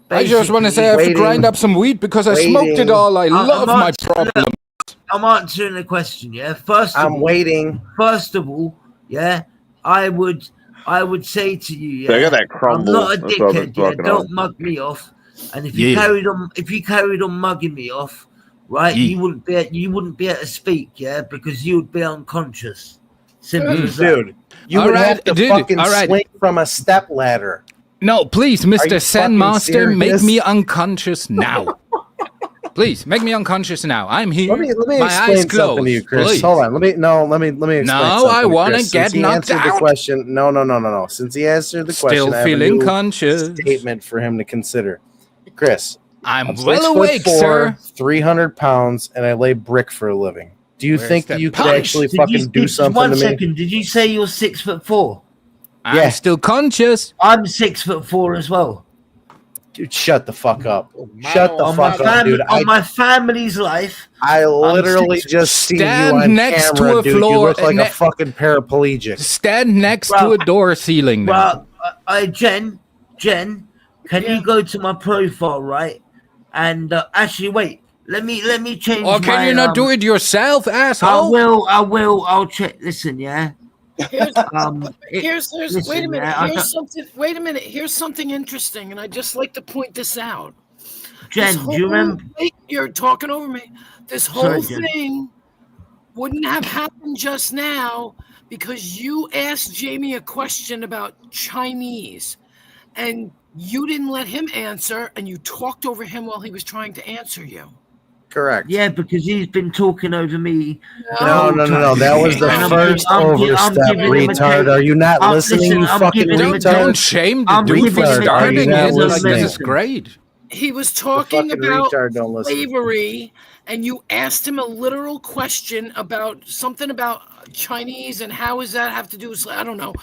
I just want to say I have to grind up some weed because I smoked it all. I love my problem. I'm answering the question, yeah? First of all, yeah, I would say to you, yeah, I got that crumble. I'm not a dickhead, yeah, don't mug me off. And if you carried on mugging me off, right, you wouldn't be able to speak, yeah, because you would be unconscious. Simple as that. Dude, you would have to fucking swing from a step ladder. No, please, Mr. Sandmaster, make me unconscious now. Please, make me unconscious now. I'm here. Let me my explain eyes closed. Something to you, Chris. Please. Hold on. Let me explain No, something I want to Chris. get knocked out. The question. No. Since he answered the question, Still feeling conscious. Statement for him to consider. Chris, I'm well awake, 6'4", sir. 300 pounds, and I lay brick for a living. Do you think that you could actually fucking do something to me? 1 second. Did you say you're 6'4"? I'm still conscious. I'm 6'4" as well. Dude, shut the fuck up. Shut the fuck up, dude. On my family's life. I literally just see you on next camera, to a dude. floor. You look like a fucking paraplegic. Stand next to a door ceiling now. Jen, can you go to my profile, right? And actually, wait. Let me change. Or can you not do it yourself, asshole? I will. I'll check. Listen, yeah. Wait a minute. Here's something interesting, and I'd just like to point this out. Jen, do you remember? Wait, you're talking over me. This whole thing wouldn't have happened just now because you asked Jamie a question about Chinese, and you didn't let him answer, and you talked over him while he was trying to answer you. Correct. Yeah, because he's been talking over me. No. That was the first overstep, retard. Are you not listening, you fucking retard? Don't shame the dude for starting it. This is great. He was talking about slavery, and you asked him a literal question about something about Chinese and how does that have to do with I don't know.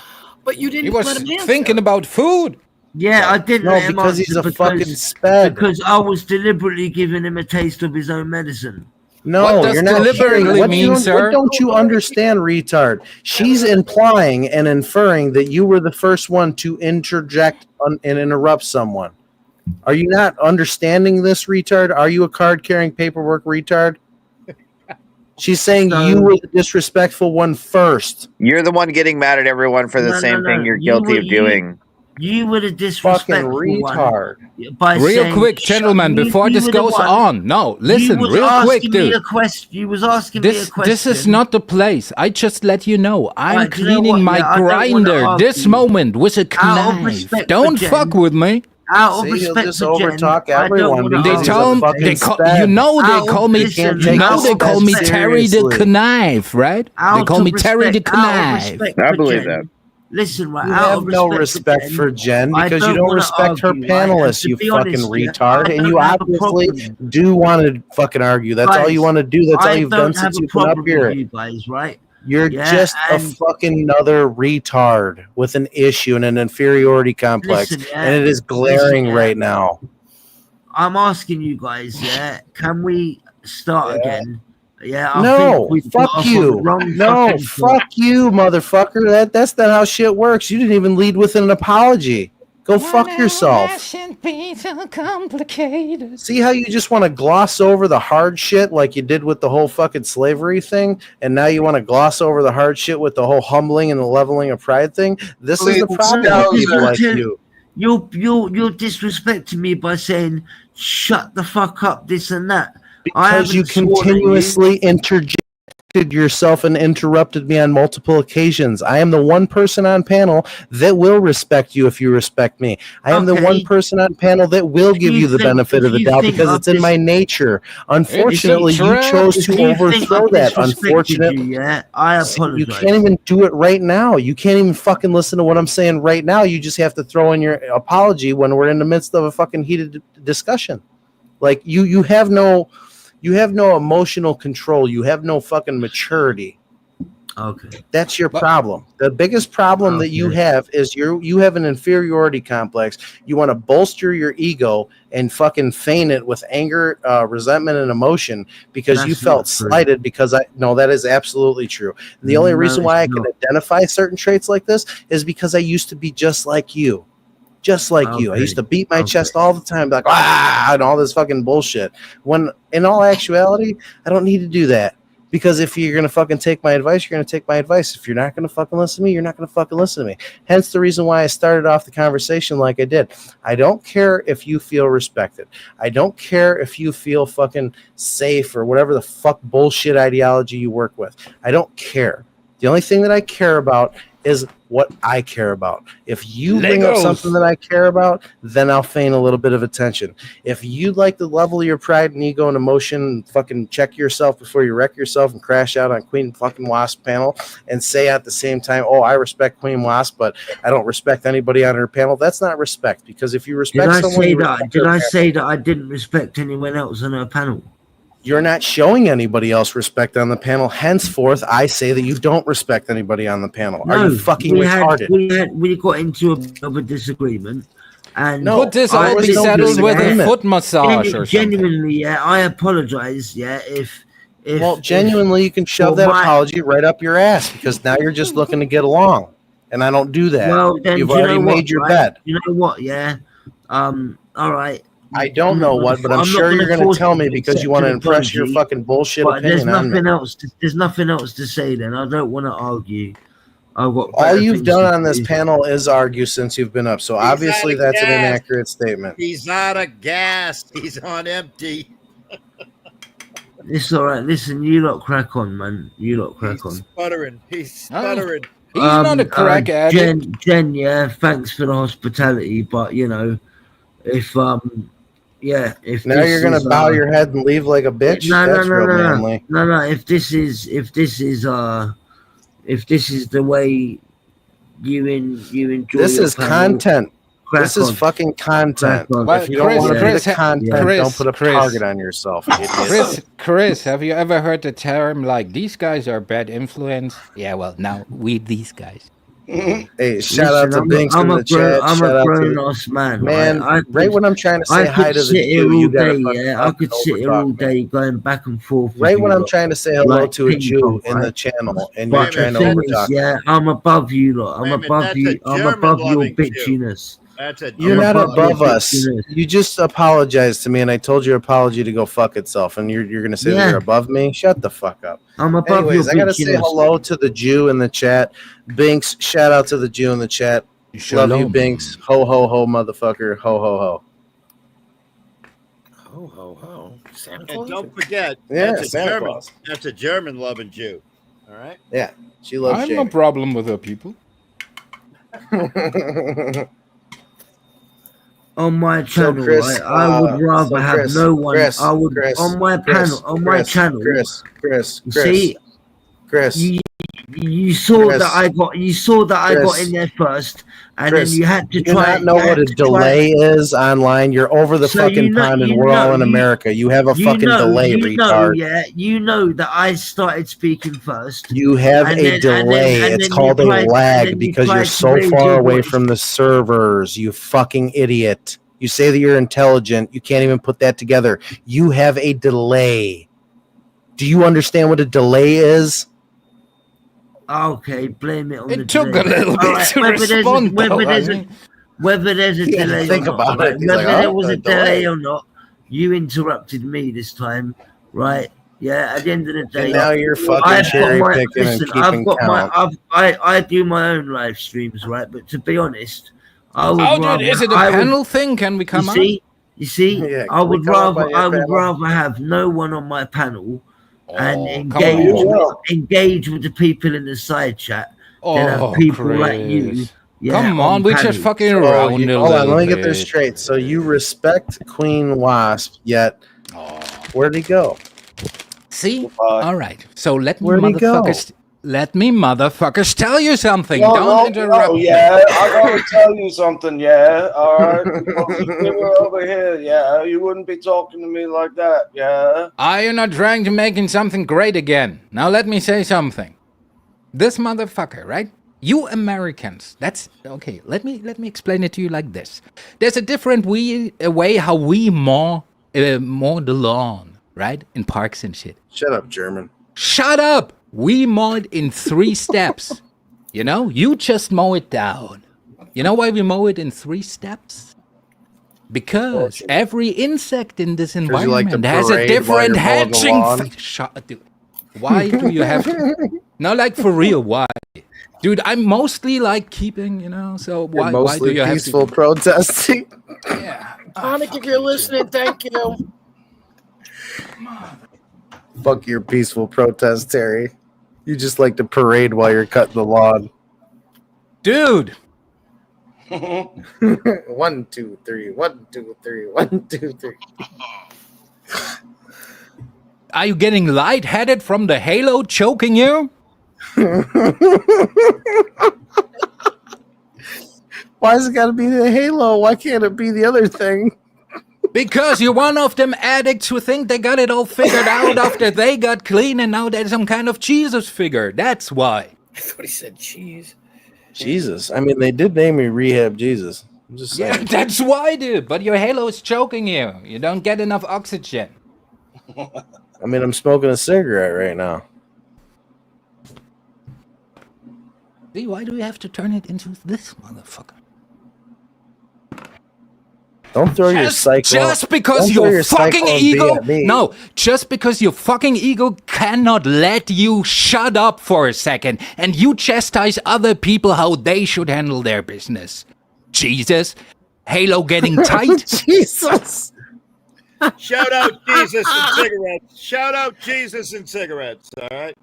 But you didn't let him answer. He was thinking about food. Yeah, I didn't let him because he's a fucking sped. Because I was deliberately giving him a taste of his own medicine. No, you're not deliberately mean, sir. What don't you understand, retard? She's implying and inferring that you were the first one to interject and interrupt someone. Are you not understanding this, retard? Are you a card-carrying paperwork retard? She's saying you were the disrespectful one first. You're the one getting mad at everyone for the same thing you're guilty of doing. You were the disrespectful retard. One. Real quick, gentlemen, before this goes on. No, listen, real quick, dude. You was asking me a question. This is not the place. I just let you know. I'm cleaning my grinder this moment with a knife. Don't fuck with me. Out of respect for Jen, everyone. They call me Terry the Knife, right? They call me Terry the Knife. I believe that. Listen, right? You out have of no respect respect for Jen I because you don't wanna respect her argue, right? And panelists, to you be fucking honest, yeah, retard. I And you don't have a obviously problem. do want to fucking argue. That's all you Guys, want to do. That's all I you've don't done have since a you've been up problem with here. you guys, right? You're Yeah, just a and fucking another retard with an issue and an inferiority complex, listen, and it is glaring yeah. right now. I'm asking you guys, yeah, can we start again? Yeah, I No, think we got fuck off on the you. wrong No, fucking foot. fuck you, motherfucker. That's not how shit works. You didn't even lead with an apology. Go fuck yourself. Shouldn't be so complicated. See how you just want to gloss over the hard shit like you did with the whole fucking slavery thing, and now you want to gloss over the hard shit with the whole humbling and the leveling of pride thing? This is the problem with people like you. You're disrespecting me by saying shut the fuck up, this and that. Because you continuously interjected yourself and interrupted me on multiple occasions. I am the one person on panel that will respect you if you respect me. I am the one person on panel that will give you the benefit of the doubt because it's in my nature. Unfortunately, you chose to overthrow that. Unfortunately, I apologize. You can't even do it right now. You can't even fucking listen to what I'm saying right now. You just have to throw in your apology when we're in the midst of a fucking heated discussion. Like you have no emotional control. You have no fucking maturity. Okay. That's your problem. The biggest problem that you have is you have an inferiority complex. You want to bolster your ego and fucking feign it with anger, resentment, and emotion because you felt slighted because that is absolutely true. And the only reason why I can identify certain traits like this is because I used to be just like you. Just like you. I used to beat my chest all the time, like, and all this fucking bullshit. When in all actuality, I don't need to do that. Because if you're going to fucking take my advice, you're going to take my advice. If you're not going to fucking listen to me, you're not going to fucking listen to me. Hence the reason why I started off the conversation like I did. I don't care if you feel respected. I don't care if you feel fucking safe or whatever the fuck bullshit ideology you work with. I don't care. The only thing that I care about is what I care about. If you bring up something that I care about, then I'll feign a little bit of attention. If you'd like to level your pride and ego and emotion, fucking check yourself before you wreck yourself and crash out on Queen fucking Wasp panel and say at the same time, oh, I respect Queen Wasp, but I don't respect anybody on her panel, that's not respect. Because if you respect someone, did I say that I didn't respect anyone else on her panel? You're not showing anybody else respect on the panel. Henceforth, I say that you don't respect anybody on the panel. No, are you fucking retarded? We got into a bit of a disagreement. And Could this all be settled with a foot massage or genuinely, yeah, I apologize, yeah, if genuinely, you can shove that apology right up your ass because now you're just looking to get along. And I don't do that. Well, then, you've already made your bed. You know what, yeah? All right. I don't know what, but I'm sure you're going to tell me because you want to impress your fucking bullshit opinion on me. There's nothing else to say then. I don't want to argue. All you've done on this panel is argue since you've been up. So obviously that's an inaccurate statement. He's out of gas. He's on empty. It's all right. Listen, you lot crack on, man. You lot crack on. Sputtering. He's sputtering. He's not a crack addict. Jen, yeah, thanks for the hospitality, but if if now you're gonna bow your head and leave like a bitch. No. If this is the way you enjoy, this is content. This is fucking content. If you don't want to be the content, don't put a target on yourself. Chris, have you ever heard the term like these guys are bad influence? Yeah, well, now we these guys. Hey, shout out to Binks in the chat. I'm a grown-ass man. Right when I'm trying to say hi to the Jew, you got I could sit here all day going back and forth. Right when I'm trying to say hello to a Jew in the channel, and you're trying to overtalk. Yeah, I'm above you lot. I'm above you. I'm above your bitchiness. You're not above us. You just apologized to me, and I told your apology to go fuck itself, and you're going to say that you're above me? Shut the fuck up. I'm above you. Anyways, I got to say hello to the Jew in the chat. Binks, shout out to the Jew in the chat. Love you, Binks. Ho, ho, ho, motherfucker. Ho, ho, ho. Ho, ho, ho. Santa And Claus? don't forget, that's a German. That's a German loving Jew. All right? Yeah, she loves I have Jamie. no problem with her people. On my channel, Chris, I would rather have no one. Chris, I would on my panel, on my channel. Chris. See, you saw Chris. that I got Chris. in there first, and Chris, then you had to you try. do not know what a delay is online. You're over the So fucking you know- pond, and you we're all know- in you- America. You have a fucking delay, retard. You know that I started speaking first. You have And a then- and delay. then- and It's then you called tried- a and lag then you because you're tried to so raise far your away voice. from the servers. You fucking idiot. You say that you're intelligent. You can't even put that together. You have a delay. Do you understand what a delay is? Okay, blame it on the It took delay. a little All bit right, to respond, though. Whether there's a He had to delay think or not, about it. right? He's Whether like, there oh, was a a delay delay. or not, you interrupted me this time, right? Yeah. At the end of the day, And now you're fucking I've got cherry my- picking and listen, keeping count. I do my own live streams, right? But to be honest, I would Oh, rather. dude, is it a I would- panel thing? Can we come on? You see, Yeah, I can we would come up rather on your I would panel? rather have no one on my panel and come engage with the people in the side chat than have people like you. Chris. Yeah, Come on, we just panels. fucking So around a hold on, little let me get this bit. straight. So you respect Queen Wasp, yet where'd he go? See? All right. So let me Where'd he go? motherfuckers tell you something. No, Don't interrupt me. yeah, I gotta tell you something, yeah. All right, because if you were over here, yeah, you wouldn't be talking to me like that, yeah. Are you not trying to making something great again? Now let me say something. This motherfucker, right? You Americans, that's okay. Let me explain it to you like this. There's a different way how we mow the lawn, right? In parks and shit. Shut up, German. Shut up! We mow it in 3 steps. You know, you just mow it down. You know why we mow it in 3 steps? Because every insect in this you like to environment has a parade while different you're mowing the hatching. lawn? Dude. Why do you have to? No, like for real, why? Dude, I'm mostly like keeping, you know, so why do Mostly you have peaceful to? protesting. Yeah. Tonic, if you're listening, thank you. Fuck your peaceful protest, Terry. You just like to parade while you're cutting the lawn. Dude. 1, 2, 3. 1, 2, 3. 1, 2, 3. Are you getting lightheaded from the halo choking you? Why has it got to be the halo? Why can't it be the other thing? Because you're one of them addicts who think they got it all figured out after they got clean and now they're some kind of Jesus figure. That's why. I thought he said cheese. Jesus. I mean, they did name me Rehab Jesus. I'm just saying. Yeah, that's why, dude. But your halo is choking you. You don't get enough oxygen. I mean, I'm smoking a cigarette right now. See, why do we have to turn it into this motherfucker? Don't throw your psycho. Just because your fucking ego. No, just because your fucking ego cannot let you shut up for a second and you chastise other people how they should handle their business. Jesus. Halo getting tight. Jesus. Shout out Jesus and cigarettes. Shout out Jesus and cigarettes. All right.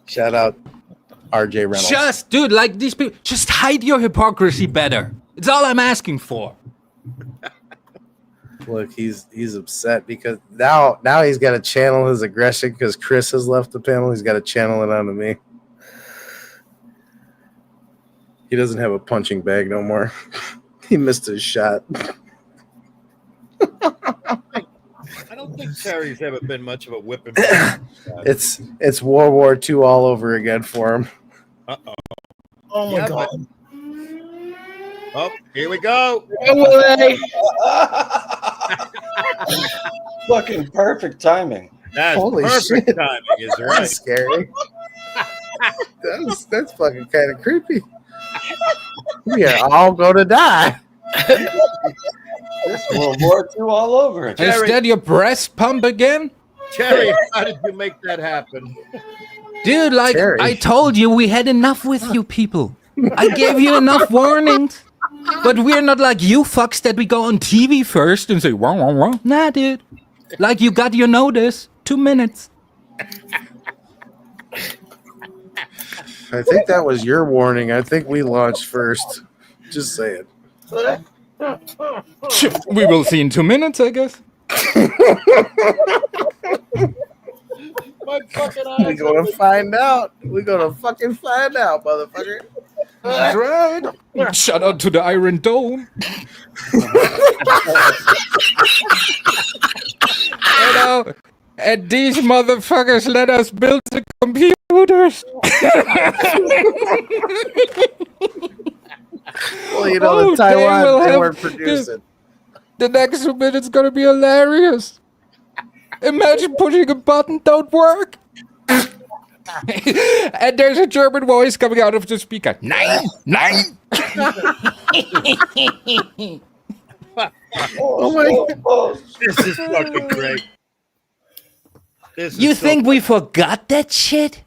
Shout out RJ Reynolds. Just, dude, like these people, just hide your hypocrisy better. It's all I'm asking for. Look, he's upset because now he's got to channel his aggression because Chris has left the panel. He's got to channel it onto me. He doesn't have a punching bag no more. He missed his shot. I don't think Terry's ever been much of a whipping. It's World War II all over again for him. Uh-oh. Oh my God. Oh, here we go. Fucking perfect timing. That's Holy perfect shit. timing, is right. That's scary. That's fucking kind of creepy. We are all going to die. This World War II all over again. Is that your breast pump again? Terry, how did you make that happen? Dude, like, Terry. I told you we had enough with you people. I gave you enough warnings. But we're not like you fucks that we go on TV first and say, wah, wah, wah. Nah, dude. Like, you got your notice. 2 minutes. I think that was your warning. I think we launched first. Just saying. We will see in 2 minutes, I guess. My fucking We're eyes. gonna find out. We're gonna fucking find out, motherfucker. That's right. Shout out to the Iron Dome. You know, and these motherfuckers let us build the computers. Well, you know, the Taiwan, they weren't producing. The next minute's gonna be hilarious. Imagine pushing a button don't work. And there's a German voice coming out of the speaker. Nine. Oh my God. This is fucking great. You think we forgot that shit?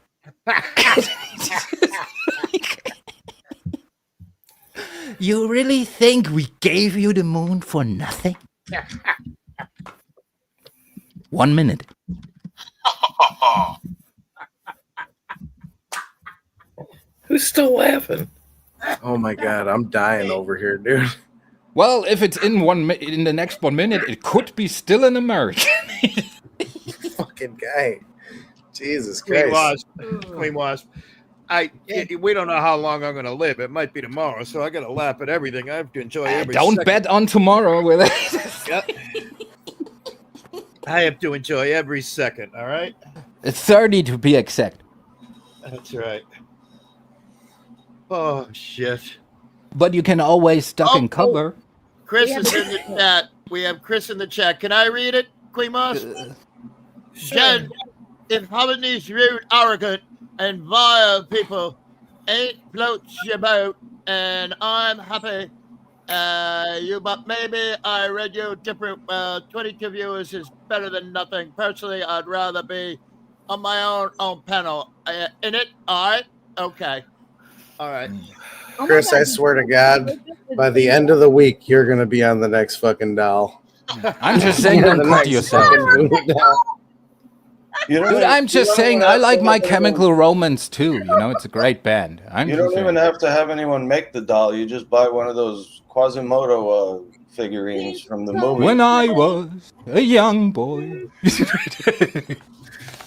You really think we gave you the moon for nothing? 1 minute. Who's still laughing? Oh my God, I'm dying over here, dude. Well, if it's in the next 1 minute, it could be still in America. Fucking guy. Jesus Queen Christ. Wasp. Queen Wasp. We don't know how long I'm going to live. It might be tomorrow, so I got to laugh at everything. I have to enjoy every Don't second. bet on tomorrow with it. Yep. I have to enjoy every second, all right? It's 30 to be exact. That's right. Oh, shit. But you can always duck and cover. Chris is in the chat. We have Chris in the chat. Can I read it, Queen Moss? Jen, if having these rude, arrogant, and vile people ain't floats your boat, and I'm happy but maybe I read you different. 22 viewers is better than nothing. Personally, I'd rather be on my own panel. In it? All right? Okay. All right. Chris, I swear to God, by the end of the week, you're going to be on the next fucking doll. I'm just saying, don't cut yourself. Dude, I'm just saying, I like My Chemical Romance too. You know, it's a great band. You don't even have to have anyone make the doll. You just buy one of those Quasimodo figurines from the movie. When I was a young boy.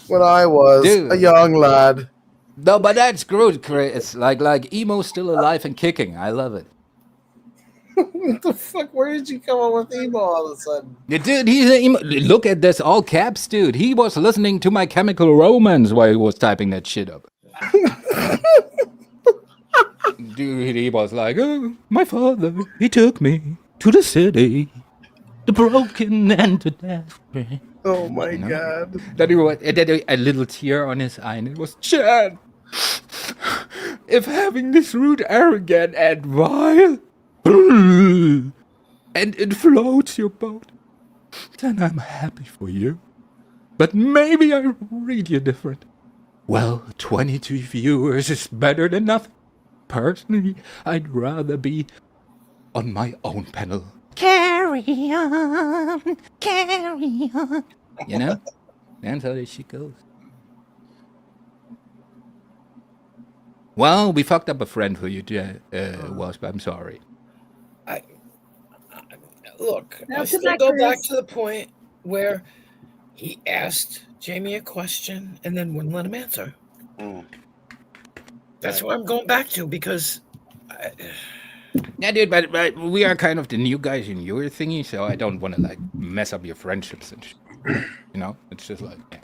When I was a young lad. No, but that's good, Chris. Like emo's still alive and kicking. I love it. What the fuck? Where did you come up with emo all of a sudden? Yeah, dude, he's an emo. Look at this, all caps, dude. He was listening to My Chemical Romance while he was typing that shit up. Dude, he was like, oh, my father, he took me to the city, the broken and the desperate. Oh my God. Then he was, a little tear on his eye, and it was, Chad, if having this rude, arrogant, and vile, and it floats your boat, then I'm happy for you. But maybe I read you different. Well, 22 viewers is better than nothing. Personally, I'd rather be on my own panel. Carry on, carry on. You know? That's how this shit goes. Well, we fucked up a friend for you, Wasp. I'm sorry. Look, Now, I still go back to the point where he asked Jamie a question and then wouldn't let him answer. That's what I'm going back to because... Yeah, dude, but we are kind of the new guys in your thingy, so I don't want to, like, mess up your friendships and shit. You know? It's just like... Yeah.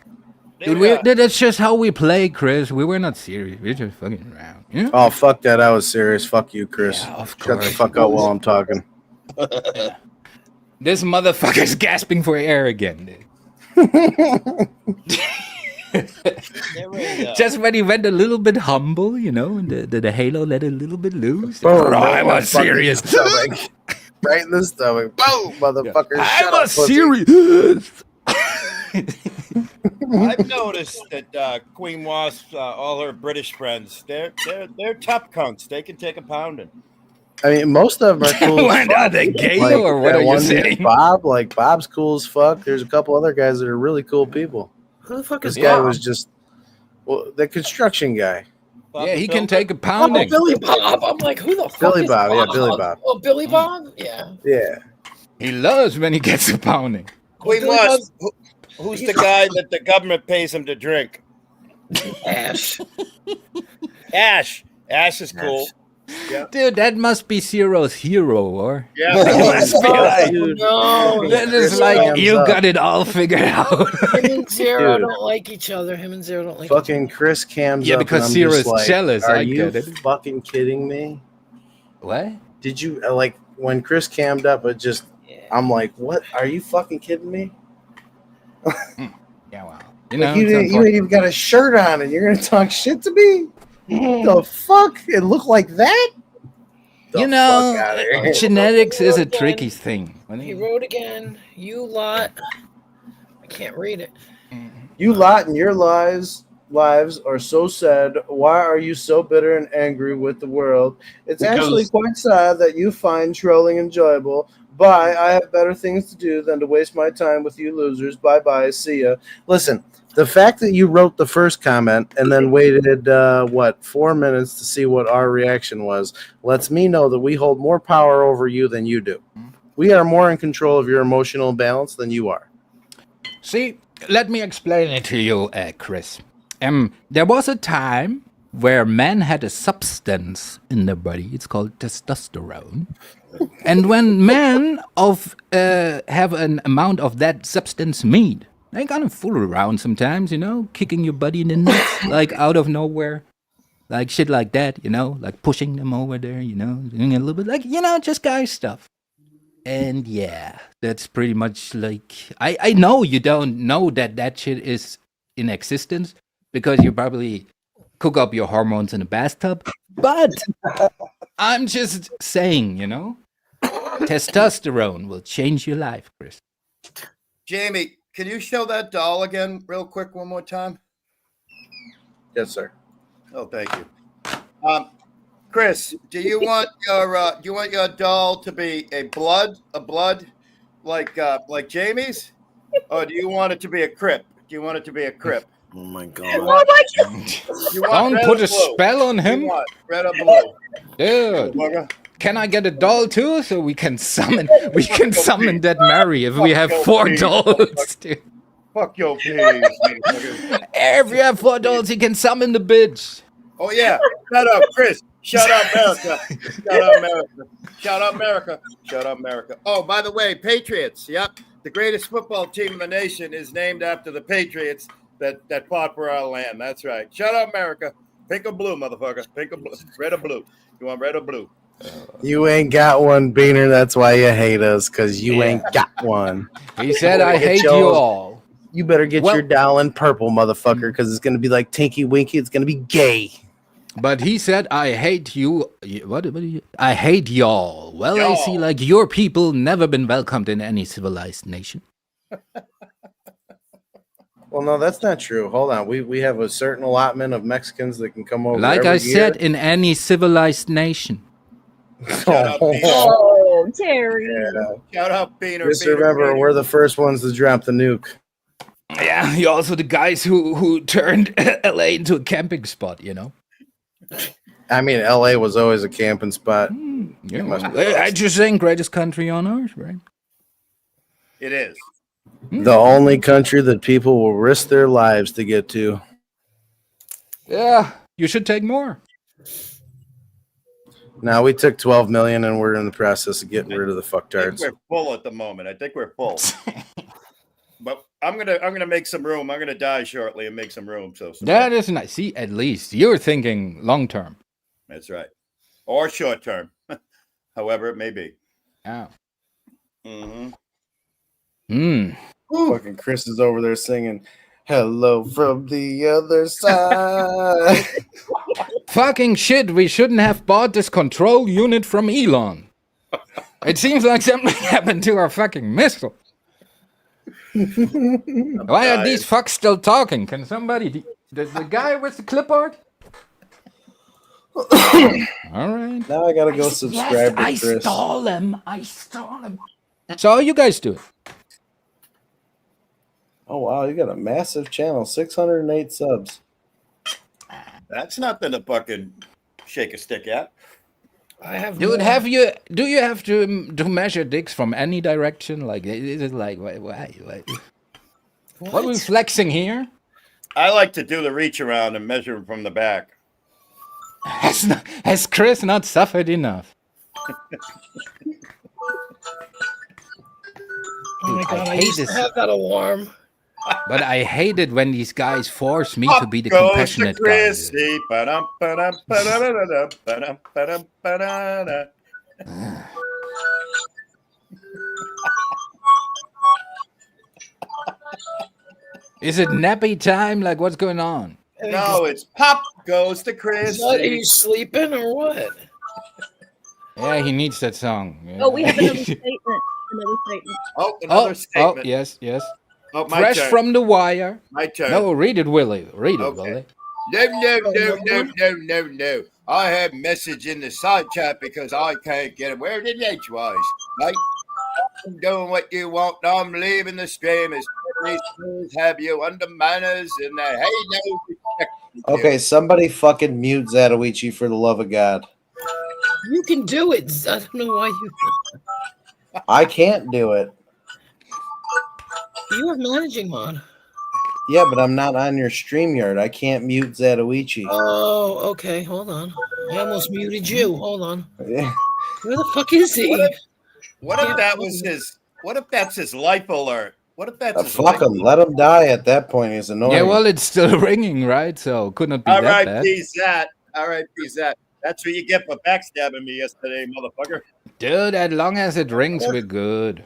Dude, that's just how we play, Chris. We were not serious. We're just fucking around. You know? Oh, fuck that. I was serious. Fuck you, Chris. Yeah, of Shut course. the fuck up while I'm talking. This motherfucker's gasping for air again, dude. Just when he went a little bit humble, you know, and the halo let a little bit loose. Boom, I was serious. Right in the stomach. Boom, motherfucker. I Shut was up, pussy. serious. I've noticed that Queen Wasp, all her British friends, they're tough cunts. They can take a pounding. I mean, most of them are cool. Are they gay or what are you saying? Bob, Bob's cool as fuck. There's a couple other guys that are really cool people. Who the fuck This is guy Bob? was just, well, the construction guy. Yeah, he can take a pounding. Oh, Billy Bob. I'm like, who the fuck Billy is Bob, yeah, Billy Bob. Oh, Billy Bob? Yeah. Yeah. He loves when he gets a pounding. Queen Wasp, Who's the guy that the government pays him to drink? Ash. Ash is cool. Yeah. Dude, that must be Zero's hero, or? Yeah. No. That is like, you got it all figured out. Him and Zero don't like each other. Him and Zero don't like fucking Chris cams Yeah, up because and I'm Zero's just like, jealous. Are I you get it. fucking kidding me? What? Did you, like, when Chris cammed up, I'm like, what? Are you fucking kidding me? Yeah, wow. You ain't even got a shirt on and you're going to talk shit to me? The fuck? It looked like that? Genetics is a tricky thing. He wrote again. You lot. I can't read it. You lot and your lives are so sad. Why are you so bitter and angry with the world? It's actually quite sad that you find trolling enjoyable. Bye. I have better things to do than to waste my time with you losers. Bye-bye. See ya. Listen, the fact that you wrote the first comment and then waited, 4 minutes to see what our reaction was, lets me know that we hold more power over you than you do. We are more in control of your emotional balance than you are. See, let me explain it to you, Chris. There was a time where men had a substance in their body. It's called testosterone. And when men have an amount of that substance meat, they kind of fool around sometimes, kicking your buddy in the nuts, like out of nowhere. Like shit like that, like pushing them over there, doing a little bit like, just guy stuff. And yeah, that's pretty much like, I know you don't know that shit is in existence because you probably cook up your hormones in a bathtub, but I'm just saying, testosterone will change your life, Chris. Jamie, can you show that doll again real quick one more time? Yes, sir. Oh, thank you. Chris, do you want your doll to be a blood like Jamie's, or do you want it to be a crip? Do you want it to be a crip? Oh my god! Oh my god! Don't put a spell on him. Red or blue? Dude, can I get a doll too, so we can summon? We can summon that Mary if we have 4 dolls, dude. Fuck your peas. If we have 4 dolls, he can summon the bitch. Oh yeah! Shut up, Chris. Shut up, America. Shut up, America. Shut up, America. Shut up, America. Oh, by the way, Patriots. Yep, the greatest football team in the nation is named after the Patriots that fought for our land. That's right. Shut up, America. Pink or blue, motherfucker. Pink or blue. Red or blue. You want red or blue? You ain't got one, Beaner. That's why you hate us, because you ain't got one. He said, I hate you all. You better get your doll in purple, motherfucker, because it's going to be like Tinky Winky. It's going to be gay. But he said, I hate you. What I hate y'all. Well, y'all. I see like your people never been welcomed in any civilized nation. Well, no, that's not true. Hold on. We have a certain allotment of Mexicans that can come over like every I year. said, in any civilized nation. Oh, Terry. Yeah. Shout out, Beaner. Just remember, we're the first ones to drop the nuke. Yeah, you're also the guys who turned LA into a camping spot, I mean, LA was always a camping spot. I just saying, greatest country on earth, right? It is. The only country that people will risk their lives to get to. Yeah, you should take more. Now we took 12 million, and we're in the process of getting rid of the fucktards. We're full at the moment. I think we're full. But I'm gonna make some room. I'm gonna die shortly and make some room. So that is nice. See, at least you're thinking long term. That's right, or short term, however it may be. Yeah. Fucking Chris is over there singing "Hello from the Other Side." Fucking shit! We shouldn't have bought this control unit from Elon. It seems like something happened to our fucking missile. Why are these fucks still talking? Can somebody... The guy with the clipboard? All right. Now I gotta go subscribe to Chris. I stole him. So how you guys do? Oh, wow. You got a massive channel. 608 subs. That's nothing to fucking shake a stick at. I have. Dude, do you have to measure dicks from any direction? Like, is it like why? What are we flexing here? I like to do the reach around and measure him from the back. Has Chris not suffered enough? Oh my God, I hate used to this. have that alarm. But I hate it when these guys force me to be the Goes compassionate to guy. Chrissy. Ba-dum, ba-dum, ba-da-da-da-da, ba-dum, ba-dum, ba-da-da. Is it nappy time? Like, what's going on? No, it's Pop Goes to Chrissy. Are you sleeping or what? Yeah, he needs that song. Yeah. Oh, we have another statement. Another statement. Oh, another statement. Oh, yes. Oh, my Fresh turn. from the wire. My turn. No, read it, Willie. Read it, Okay. Willie. No. I have message in the side chat because I can't get it. Where did edgewise? Right? I'm doing what you want. I'm leaving the stream. As have you under manners and hey no. Okay, somebody fucking mute Zatoichi for the love of God. You can do it. I don't know why you. I can't do it. You have managing mod. Yeah, but I'm not on your StreamYard. I can't mute Zatoichi. Oh, okay. Hold on. I almost muted you. Hold on. Yeah. Where the fuck is he? What if that was his? What if that's his life alert? What if that's his Fuck him. Let him die at that point. He's annoying. Yeah, well, it's still ringing, right? So could not be All that right, bad. peace that. All right, peace that. That's what you get for backstabbing me yesterday, motherfucker. Dude, as long as it rings, we're good.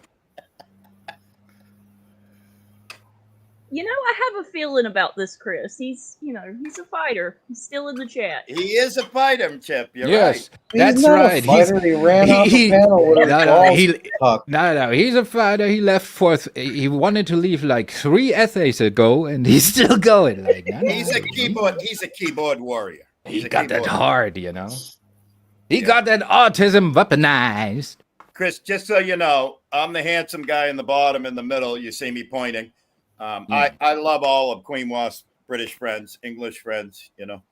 You know, I have a feeling about this, Chris. He's a fighter. He's still in the chat. He is a fighter, Chip. You're Yes, right. that's He's not right. A fighter. He ran off the panel with his balls. No, he's a fighter. He left he wanted to leave like 3 essays ago, and he's still going. Like, He's a keyboard warrior. He got that hard, you know. He got that autism weaponized. Chris, just so you know, I'm the handsome guy in the bottom, in the middle. You see me pointing. I love all of Queen Wasp's British friends, English friends, you know.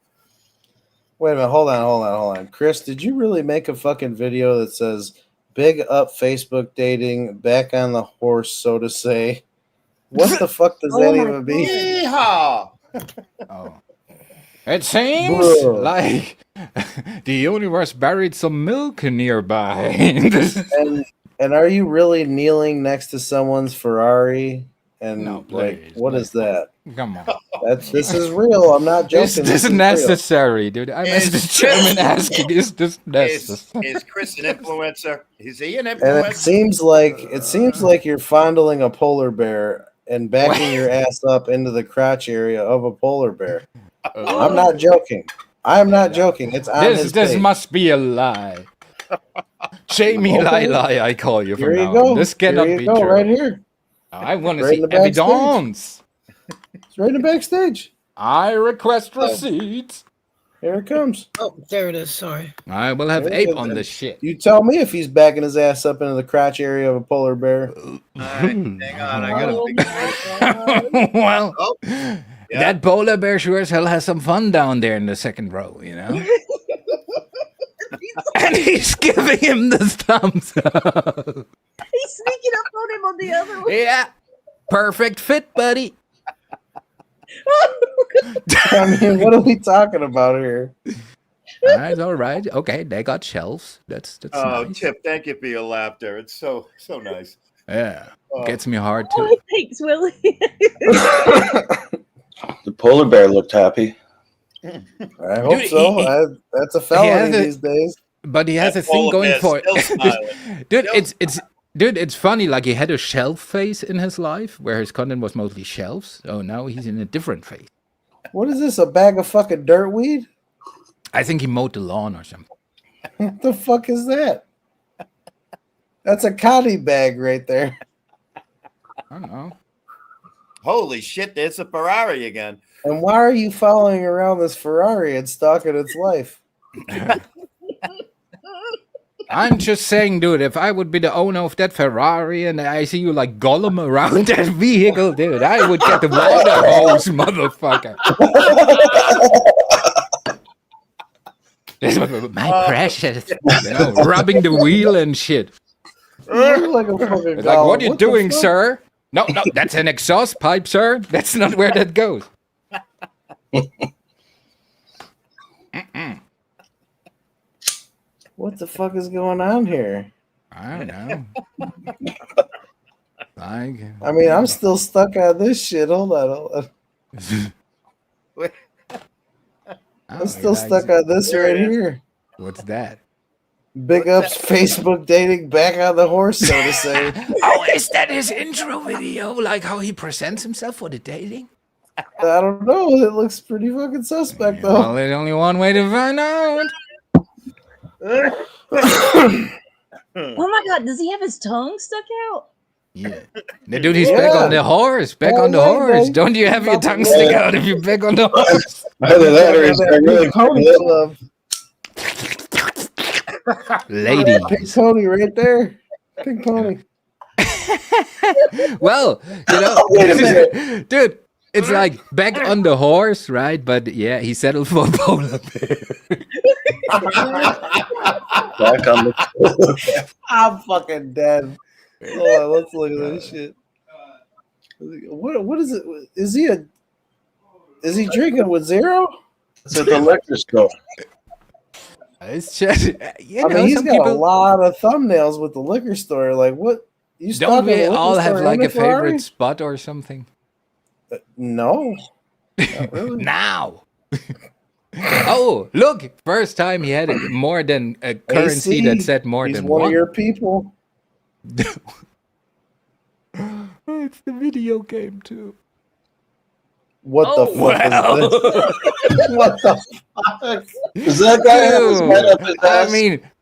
Wait a minute. Hold on. Chris, did you really make a fucking video that says big up Facebook dating, back on the horse, so to say? What the fuck does that even mean? Yeehaw! Oh. It seems Bro. like the universe buried some milk nearby. And are you really kneeling next to someone's Ferrari? And No, like, please, what is that? Come on. This is real. I'm not joking. Is this This is necessary, dude? I'm as the chairman asking, is this necessary? Is Chris an influencer? Is he an And influencer? it seems like you're fondling a polar bear and backing your ass up into the crotch area of a polar bear. I'm not joking. I'm not joking. It's on his This page. must be a lie. Jamie Okay. Lie, I call you from Here you now go. on. This cannot Here you be go, true. right here. I want to Right in see the backstage. evidence. It's right in the backstage. I request receipts. Here it comes. Oh, there it is. Sorry. I will have There it ape is. on this shit. You tell me if he's backing his ass up into the crotch area of a polar bear. All right, hang on. I gotta Well, Oh, yeah. that polar bear sure as hell has some fun down there in the second row, you know? And he's giving him the thumbs up. He's sneaking up on him on the other one. Yeah. Perfect fit, buddy. I mean, what are we talking about here? All right. Okay, they got shelves. That's Oh, nice. Chip, thank you for your laughter. It's so nice. Yeah. Oh. Gets me hard too. Oh, thanks, Willie. The polar bear looked happy. I hope Dude, so. That's a felony these days. But he has That a thing polar going bear's for still smiling. Dude, it's funny. Like he had a shelf phase in his life where his content was mostly shelves. So now he's in a different phase. What is this? A bag of fucking dirt weed? I think he mowed the lawn or something. What the fuck is that? That's a Connie bag right there. I don't know. Holy shit, there's a Ferrari again. And why are you following around this Ferrari and stalking its life? I'm just saying, dude, if I would be the owner of that Ferrari and I see you like Gollum around that vehicle, dude, I would get the water hose, motherfucker. My precious, rubbing the wheel and shit. You look like a fucking It's like, what are you what the doing, fuck? sir? No, that's an exhaust pipe, sir. That's not where that goes. What the fuck is going on here? I don't know. I mean, I'm still stuck on this shit. Hold on. I'm still stuck on this right here. What's that? Big ups Facebook dating back on the horse, so to say. Oh, is that his intro video? Like how he presents himself for the dating? I don't know. It looks pretty fucking suspect, though. Well, there's only one way to find out. Oh my God, does he have his tongue stuck out? Yeah. The dude, he's back on the horse. Back on the horse. Don't you have your tongue stick out if you're back on the horse? Either that or he's really pony club. Lady. Pink pony right there. Pink pony. Well, you know, dude, it's like back on the horse, right? But yeah, he settled for a polar bear. Back on the I'm fucking dead. Hold on, let's look at this shit. What is it? Is he drinking with zero? It's at the liquor store. It's just, you know, I mean, he's some got people, a lot of thumbnails with the liquor store. Like, what? You don't we all have like a Ferrari? favorite spot or something? No, not really. Now. Oh, look! First time he had more than a currency AC, that said more he's than one one. of your people. It's the video game too. What the fuck is this? What the fuck? Does that guy have his head up his ass?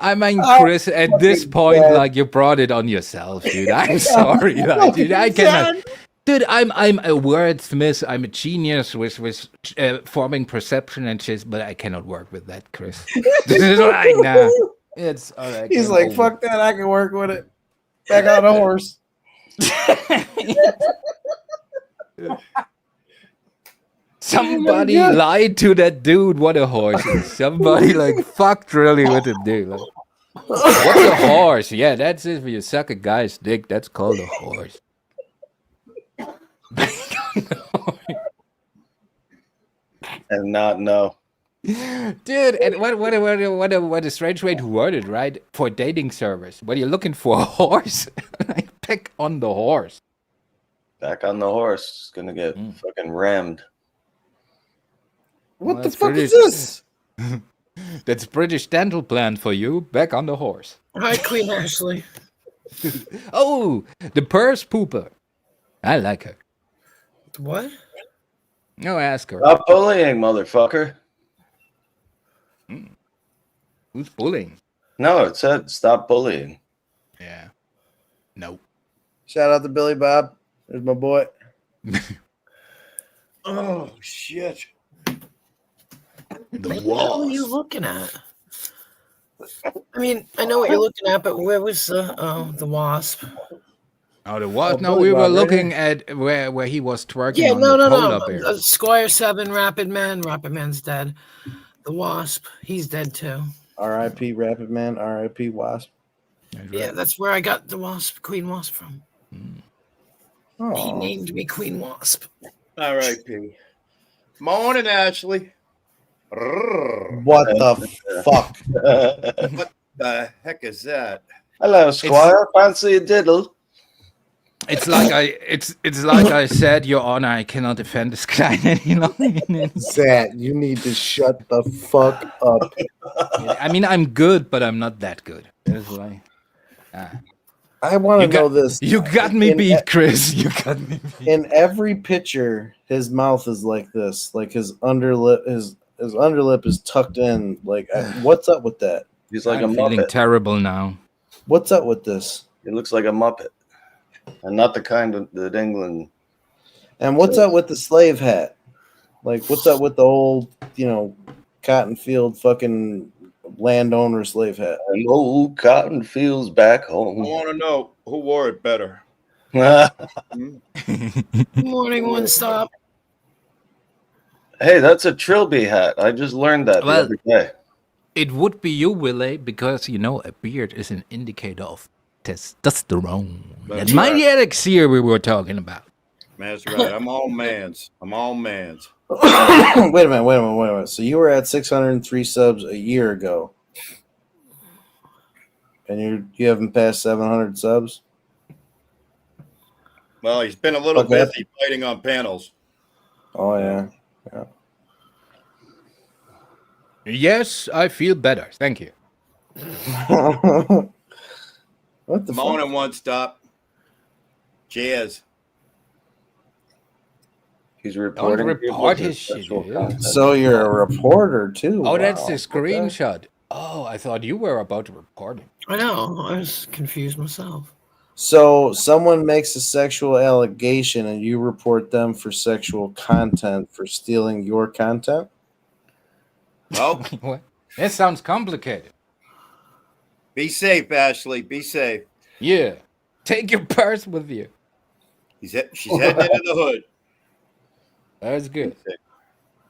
I mean, Chris, at this point, like you brought it on yourself, dude. I'm sorry, like, dude. I cannot. Dude, I'm a wordsmith. I'm a genius with forming perception and shit, but I cannot work with that, Chris. This is like, nah. It's all right. He's like, fuck that. I can work with it. Back on a horse. Somebody lied to that dude. What a horse is. Somebody like fucked really with the dude. Like, what's a horse? Yeah, that's if you suck a guy's dick. That's called a horse. And not know. Dude, and what a strange way to word it, right? For dating service. When you're looking for a horse, like, pick on the horse. Back on the horse. It's gonna get fucking rammed. What Well, the that's fuck British. is this? That's British dental plan for you. Back on the horse. Hi, Queen Ashley. Oh, the purse pooper. I like her. What? No, ask her. Stop bullying, motherfucker. Who's bullying? No, it said stop bullying. Yeah. Nope. Shout out to Billy Bob. There's my boy. Oh shit! What the hell are you looking at? I mean, I know what you're looking at, but where was the wasp? Oh, the what? Oh, No, Billy we were Bob, right looking at where he was twerking Yeah, on no, the no, polar no. bear. Squire 7, Rapid Man. Rapid Man's dead. The wasp, he's dead too. R.I.P. Rapid Man. R.I.P. Wasp. Yeah, that's where I got the wasp, Queen Wasp from. Oh. He named me Queen Wasp. R.I.P. Morning, Ashley. What the fuck? What the heck is that? Hello, Squire. Fancy a diddle? It's like I said, Your Honor, I cannot defend this client any longer. Zach, you need to shut the fuck up. I mean, I'm good, but I'm not that good. That's why. I want to You know got- this. You got me beat, Chris. You got me beat. In every picture, his mouth is like this. Like his underlip, his underlip is tucked in. Like, what's up with that? He's like I'm a feeling Muppet. terrible now. What's up with this? He looks like a Muppet. And not the kind that England. And what's up with the slave hat? Like, what's up with the old, cotton field fucking landowner slave hat? And old cotton fields back I home. want to know who wore it better. Morning, one stop. Hey, that's a trilby hat. I just learned that the Well- other day. It would be you, Willie, because a beard is an indicator of testosterone. That's That mighty right. elixir we were talking about. That's right. I'm all mans. I'm all mans. Wait a minute. So you were at 603 subs a year ago, and you haven't passed 700 subs? Well, he's been a little busy fighting on panels. Oh, yeah. Yes, I feel better. Thank you. What the Moaning fuck? won't stop. Cheers. He's Don't reporting. report his shit. So you're a reporter too? Oh, that's the Wow. screenshot. Oh, I thought you were about to report it. I know. I was confused myself. So someone makes a sexual allegation and you report them for sexual content for stealing your content? Well, What? That sounds complicated. be safe, Ashley. Be safe. Yeah. Take your purse with you. She's heading into the hood. That's good.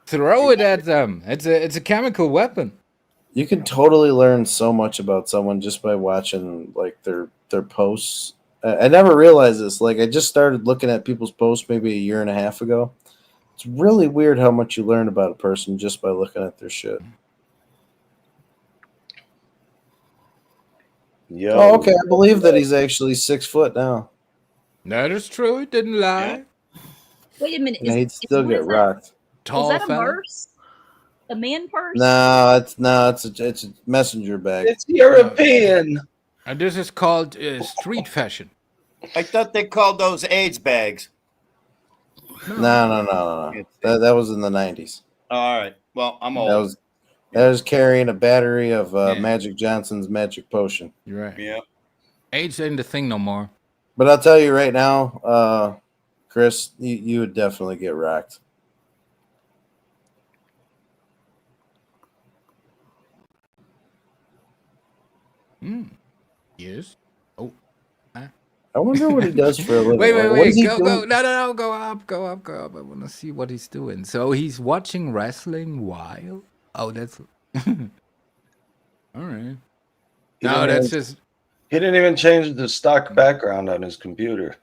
Throw it at them. It's a chemical weapon. You can totally learn so much about someone just by watching like their posts. I never realized this. Like I just started looking at people's posts maybe a year and a half ago. It's really weird how much you learn about a person just by looking at their shit. Yo. Oh, okay. I believe that he's actually 6 foot now. That is true. It didn't lie. Wait a minute. Yeah, he'd still get rocked. Is Tall that a fella. purse? A man purse? No, it's a messenger bag. It's European. And this is called street fashion. I thought they called those AIDS bags. No. That was in the 90s. All right. Well, I'm old. That was carrying a battery of Magic Johnson's magic potion. You're right. Yeah. AIDS ain't the thing no more. But I'll tell you right now, Chris, you would definitely get rocked. Yes. Oh. I wonder what he does for a living. Wait. What is he Go. doing? No. Go up. I want to see what he's doing. So he's watching wrestling while? Oh, that's... All right. No, that's just... He didn't even change the stock background on his computer.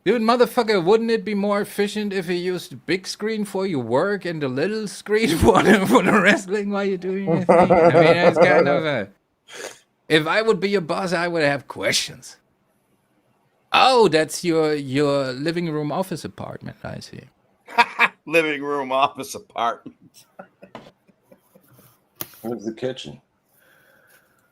Dude, motherfucker, wouldn't it be more efficient if you used the big screen for your work and the little screen for the wrestling while you're doing your thing? I mean, it's kind of a... If I would be your boss, I would have questions. Oh, that's your living room office apartment, I see. Living room office apartment. Where's the kitchen?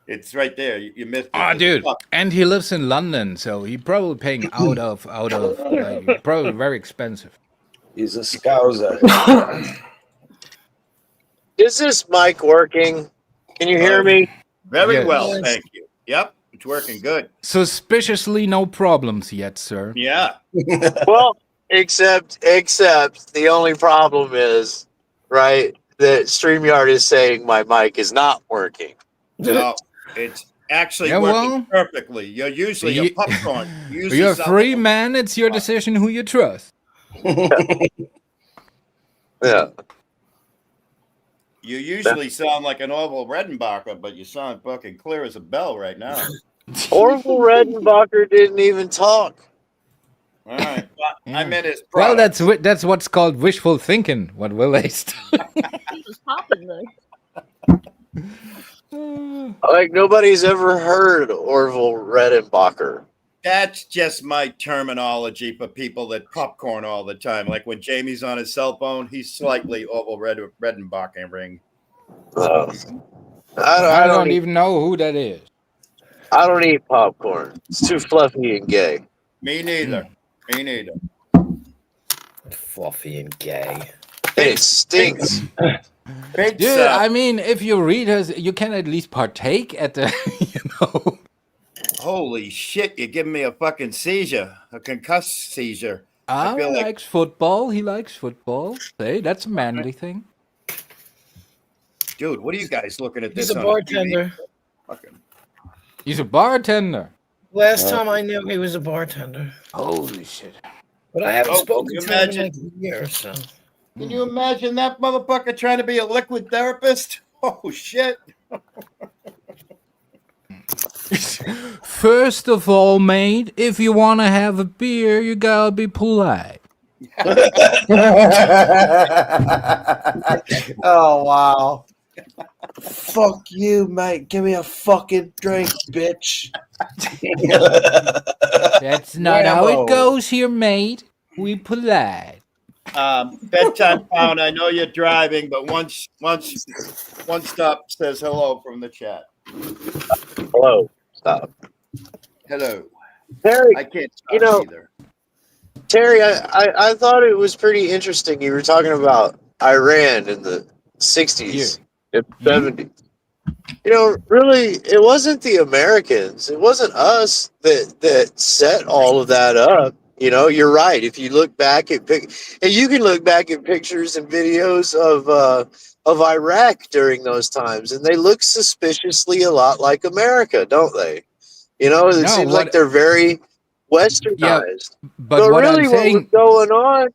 It's right there. You missed it. Oh, dude. And he lives in London, so he probably paying out of like, probably very expensive. He's a scouser. Is this mic working? Can you hear me? Very well, thank you. Yep, it's working good. Suspiciously no problems yet, sir. Yeah. Well, except the only problem is, right, that StreamYard is saying my mic is not working. No, it's actually working perfectly. You're usually a popcorn. You're a free man. It's your decision who you trust. Yeah. You usually sound like an Orville Redenbacher, but you sound fucking clear as a bell right now. Orville Redenbacher didn't even talk. All right. Well, I meant his Well, product. that's what's called wishful thinking. What Will Ace? He was popping though. Like nobody's ever heard Orville Redenbacher. That's just my terminology for people that popcorn all the time. Like when Jamie's on his cell phone, he's slightly Orville Redenbacher ring. I don't even know who that is. I don't eat popcorn. It's too fluffy and gay. Me neither. Me neither. Fluffy and gay. It stinks. Big Dude, stuff. I mean, if you read us, you can at least partake at the, Holy shit, you're giving me a fucking seizure, a concussed seizure. Ah, he likes football. He likes football. Hey, that's a manly thing. Dude, what are you guys looking at this He's a on bartender. Fucking... He's a bartender. Last time I knew he was a bartender. Holy shit. But I haven't spoken can you to him in imagine? like a year or so. Can you imagine that motherfucker trying to be a liquid therapist? Oh, shit. First of all, mate, if you want to have a beer, you gotta be polite. Oh, wow. Fuck you, mate. Give me a fucking drink, bitch. That's not how it goes here, mate. We polite. Bedtime Pound, I know you're driving, but one stop says hello from the chat. Hello. Stop. Hello. Terry, I can't stop you know, either. Terry, I thought it was pretty interesting. You were talking about Iran in the 60s and 70s. You know, really, it wasn't the Americans. It wasn't us that set all of that up. You know, you're right. If you look back at and you can look back at pictures and videos of Iraq during those times, and they look suspiciously a lot like America, don't they? You know, it seems like they're very westernized. Yeah, but so what really, I'm what was saying, going on?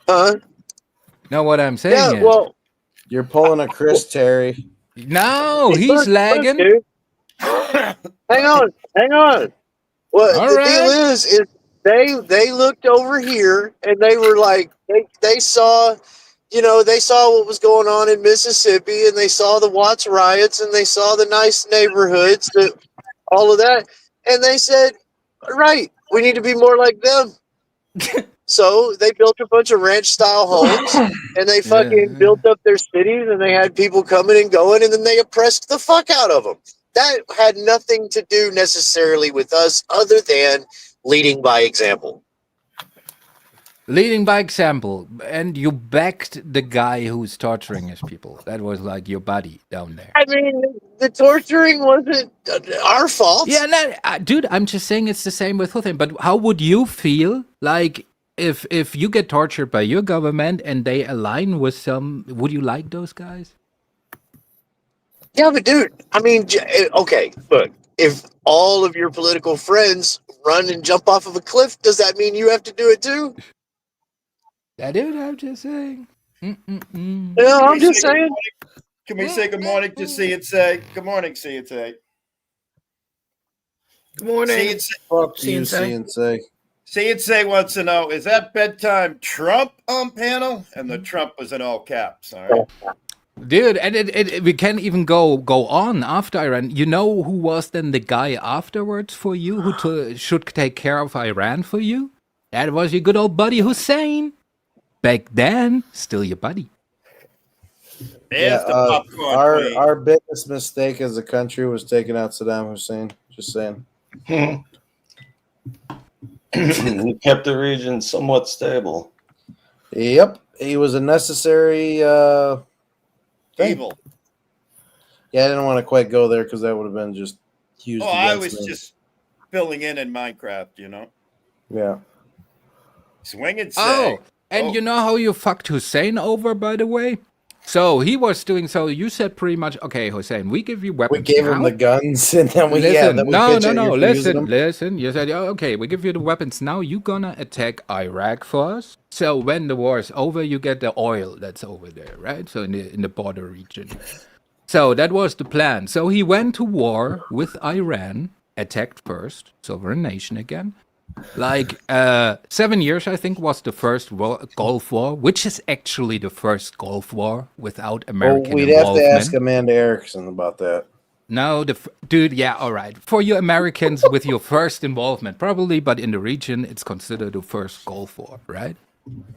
Huh? no, what I'm saying is, well, you're pulling a Chris, Terry. No, he's lagging. Dude. Hang on. Well, All the right. deal is they looked over here and they were like they saw, you know, they saw what was going on in Mississippi and they saw the Watts riots and they saw the nice neighborhoods, all of that, and they said, right, we need to be more like them. So they built a bunch of ranch-style homes, and they fucking built up their cities, and they had people coming and going, and then they oppressed the fuck out of them. That had nothing to do necessarily with us other than leading by example. Leading by example, and you backed the guy who's torturing his people. That was like your buddy down there. I mean, the torturing wasn't our fault. Yeah, no, dude, I'm just saying it's the same with Hussein. But how would you feel like if you get tortured by your government and they align with some? Would you like those guys? Yeah, but dude, I mean, okay, look, if all of your political friends run and jump off of a cliff, does that mean you have to do it too? Yeah, dude, I'm just saying. Yeah, I'm just saying. Can we say good morning to See It Say? Good morning, See It Say. Good morning. See It Say. Fuck you, See and Say. See It Say wants to know, is that bedtime Trump on panel? And the Trump was in all caps, all right? Dude, and we can even go on after Iran. You know who was then the guy afterwards for you who should take care of Iran for you? That was your good old buddy Hussein. Back then, still your buddy. There's the popcorn. Our biggest mistake as a country was taking out Saddam Hussein. Just saying. He kept the region somewhat stable. Yep, he was a necessary evil. Yeah, I didn't want to quite go there because that would have been just huge. I was just filling in Minecraft, you know. Yeah. Swing and say. Oh, and you know how you fucked Hussein over, by the way? So he was doing so. You said pretty much, okay, Hussein, we give you weapons. We gave him the guns, and then we listen. no. Listen. You said, oh, okay, we give you the weapons. Now you're gonna attack Iraq for us. So when the war is over, you get the oil that's over there, right? So in the border region. So that was the plan. So he went to war with Iran, attacked first, sovereign nation again. Like 7 years, I think, was the first Gulf War, which is actually the first Gulf War without American we'd involvement. have to ask Amanda Erickson about that. No, dude, yeah, all right. For you Americans with your first involvement, probably, but in the region, it's considered the first Gulf War, right?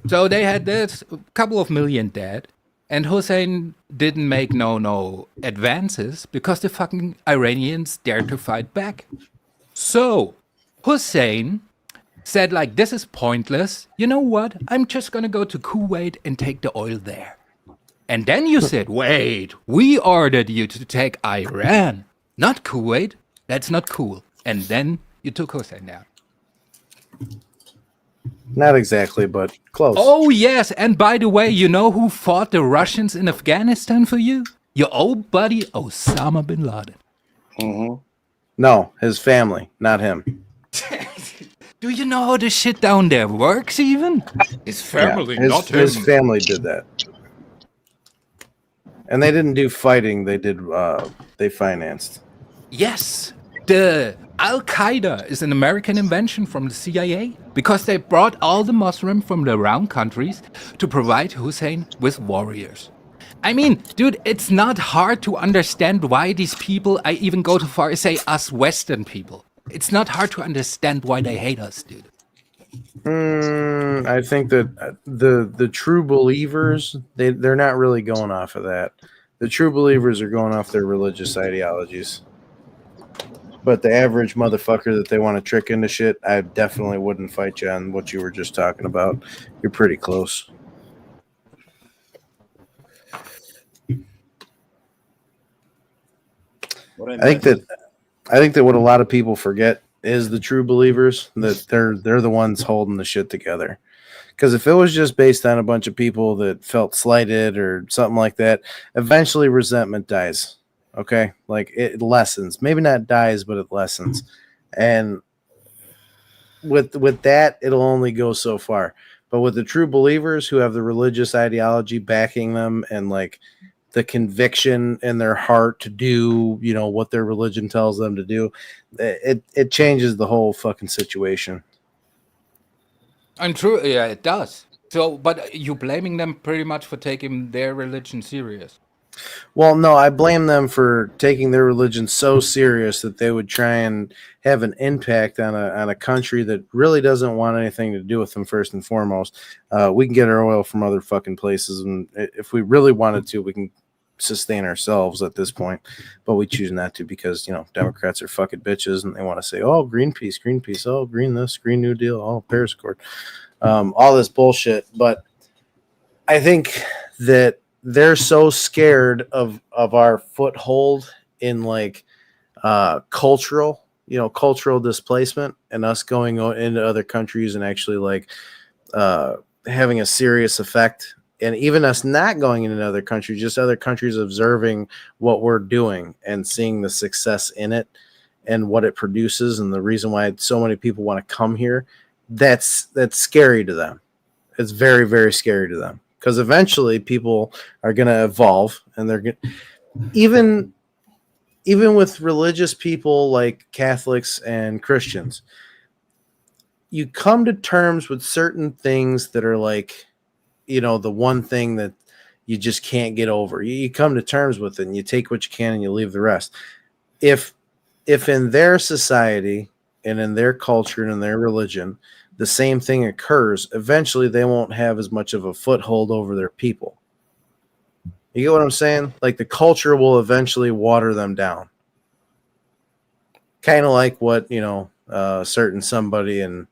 So they had this, a couple of million dead, and Hussein didn't make no advances because the fucking Iranians dared to fight back. So Hussein said, like, this is pointless. You know what? I'm just going to go to Kuwait and take the oil there. And then you said, wait, we ordered you to take Iran, not Kuwait. That's not cool. And then you took Hussein down. Not exactly, but close. Oh, yes. And by the way, you know who fought the Russians in Afghanistan for you? Your old buddy, Osama bin Laden. Mm-hmm. No, his family, not him. Do you know how this shit down there works even? His family, not him. His family did that. And they didn't do fighting, they did, they financed. Yes, the Al-Qaeda is an American invention from the CIA because they brought all the Muslims from the around countries to provide Hussein with warriors. I mean, dude, it's not hard to understand why these people, I even go too far as say us Western people. It's not hard to understand why they hate us, dude. I think that the true believers, they're not really going off of that. The true believers are going off their religious ideologies. But the average motherfucker that they want to trick into shit, I definitely wouldn't fight you on what you were just talking about. You're pretty close. I think that what a lot of people forget is the true believers, that they're the ones holding the shit together. Because if it was just based on a bunch of people that felt slighted or something like that, eventually resentment dies. Okay, like it lessens. Maybe not dies, but it lessens. And with that, it'll only go so far. But with the true believers who have the religious ideology backing them and like the conviction in their heart to do, you know, what their religion tells them to do, it changes the whole fucking situation. And true, yeah, it does. So, but you blaming them pretty much for taking their religion serious. Well, no, I blame them for taking their religion so serious that they would try and have an impact on a country that really doesn't want anything to do with them first and foremost. We can get our oil from other fucking places, and if we really wanted to, we can sustain ourselves at this point, but we choose not to because, you know, Democrats are fucking bitches and they want to say, oh, Greenpeace, oh, green this, Green New Deal, oh, Paris Accord, all this bullshit. But I think that they're so scared of our foothold in like cultural displacement and us going into other countries and actually like having a serious effect, and even us not going into other countries, just other countries observing what we're doing and seeing the success in it and what it produces and the reason why so many people want to come here. That's scary to them. It's very, very scary to them. Because eventually people are going to evolve, and they're going even with religious people like Catholics and Christians, you come to terms with certain things that are like, you know, the one thing that you just can't get over. You come to terms with it and you take what you can and you leave the rest. If in their society and in their culture and in their religion, the same thing occurs, eventually they won't have as much of a foothold over their people. You get what I'm saying? Like the culture will eventually water them down. Kind of like what, you know, certain somebody in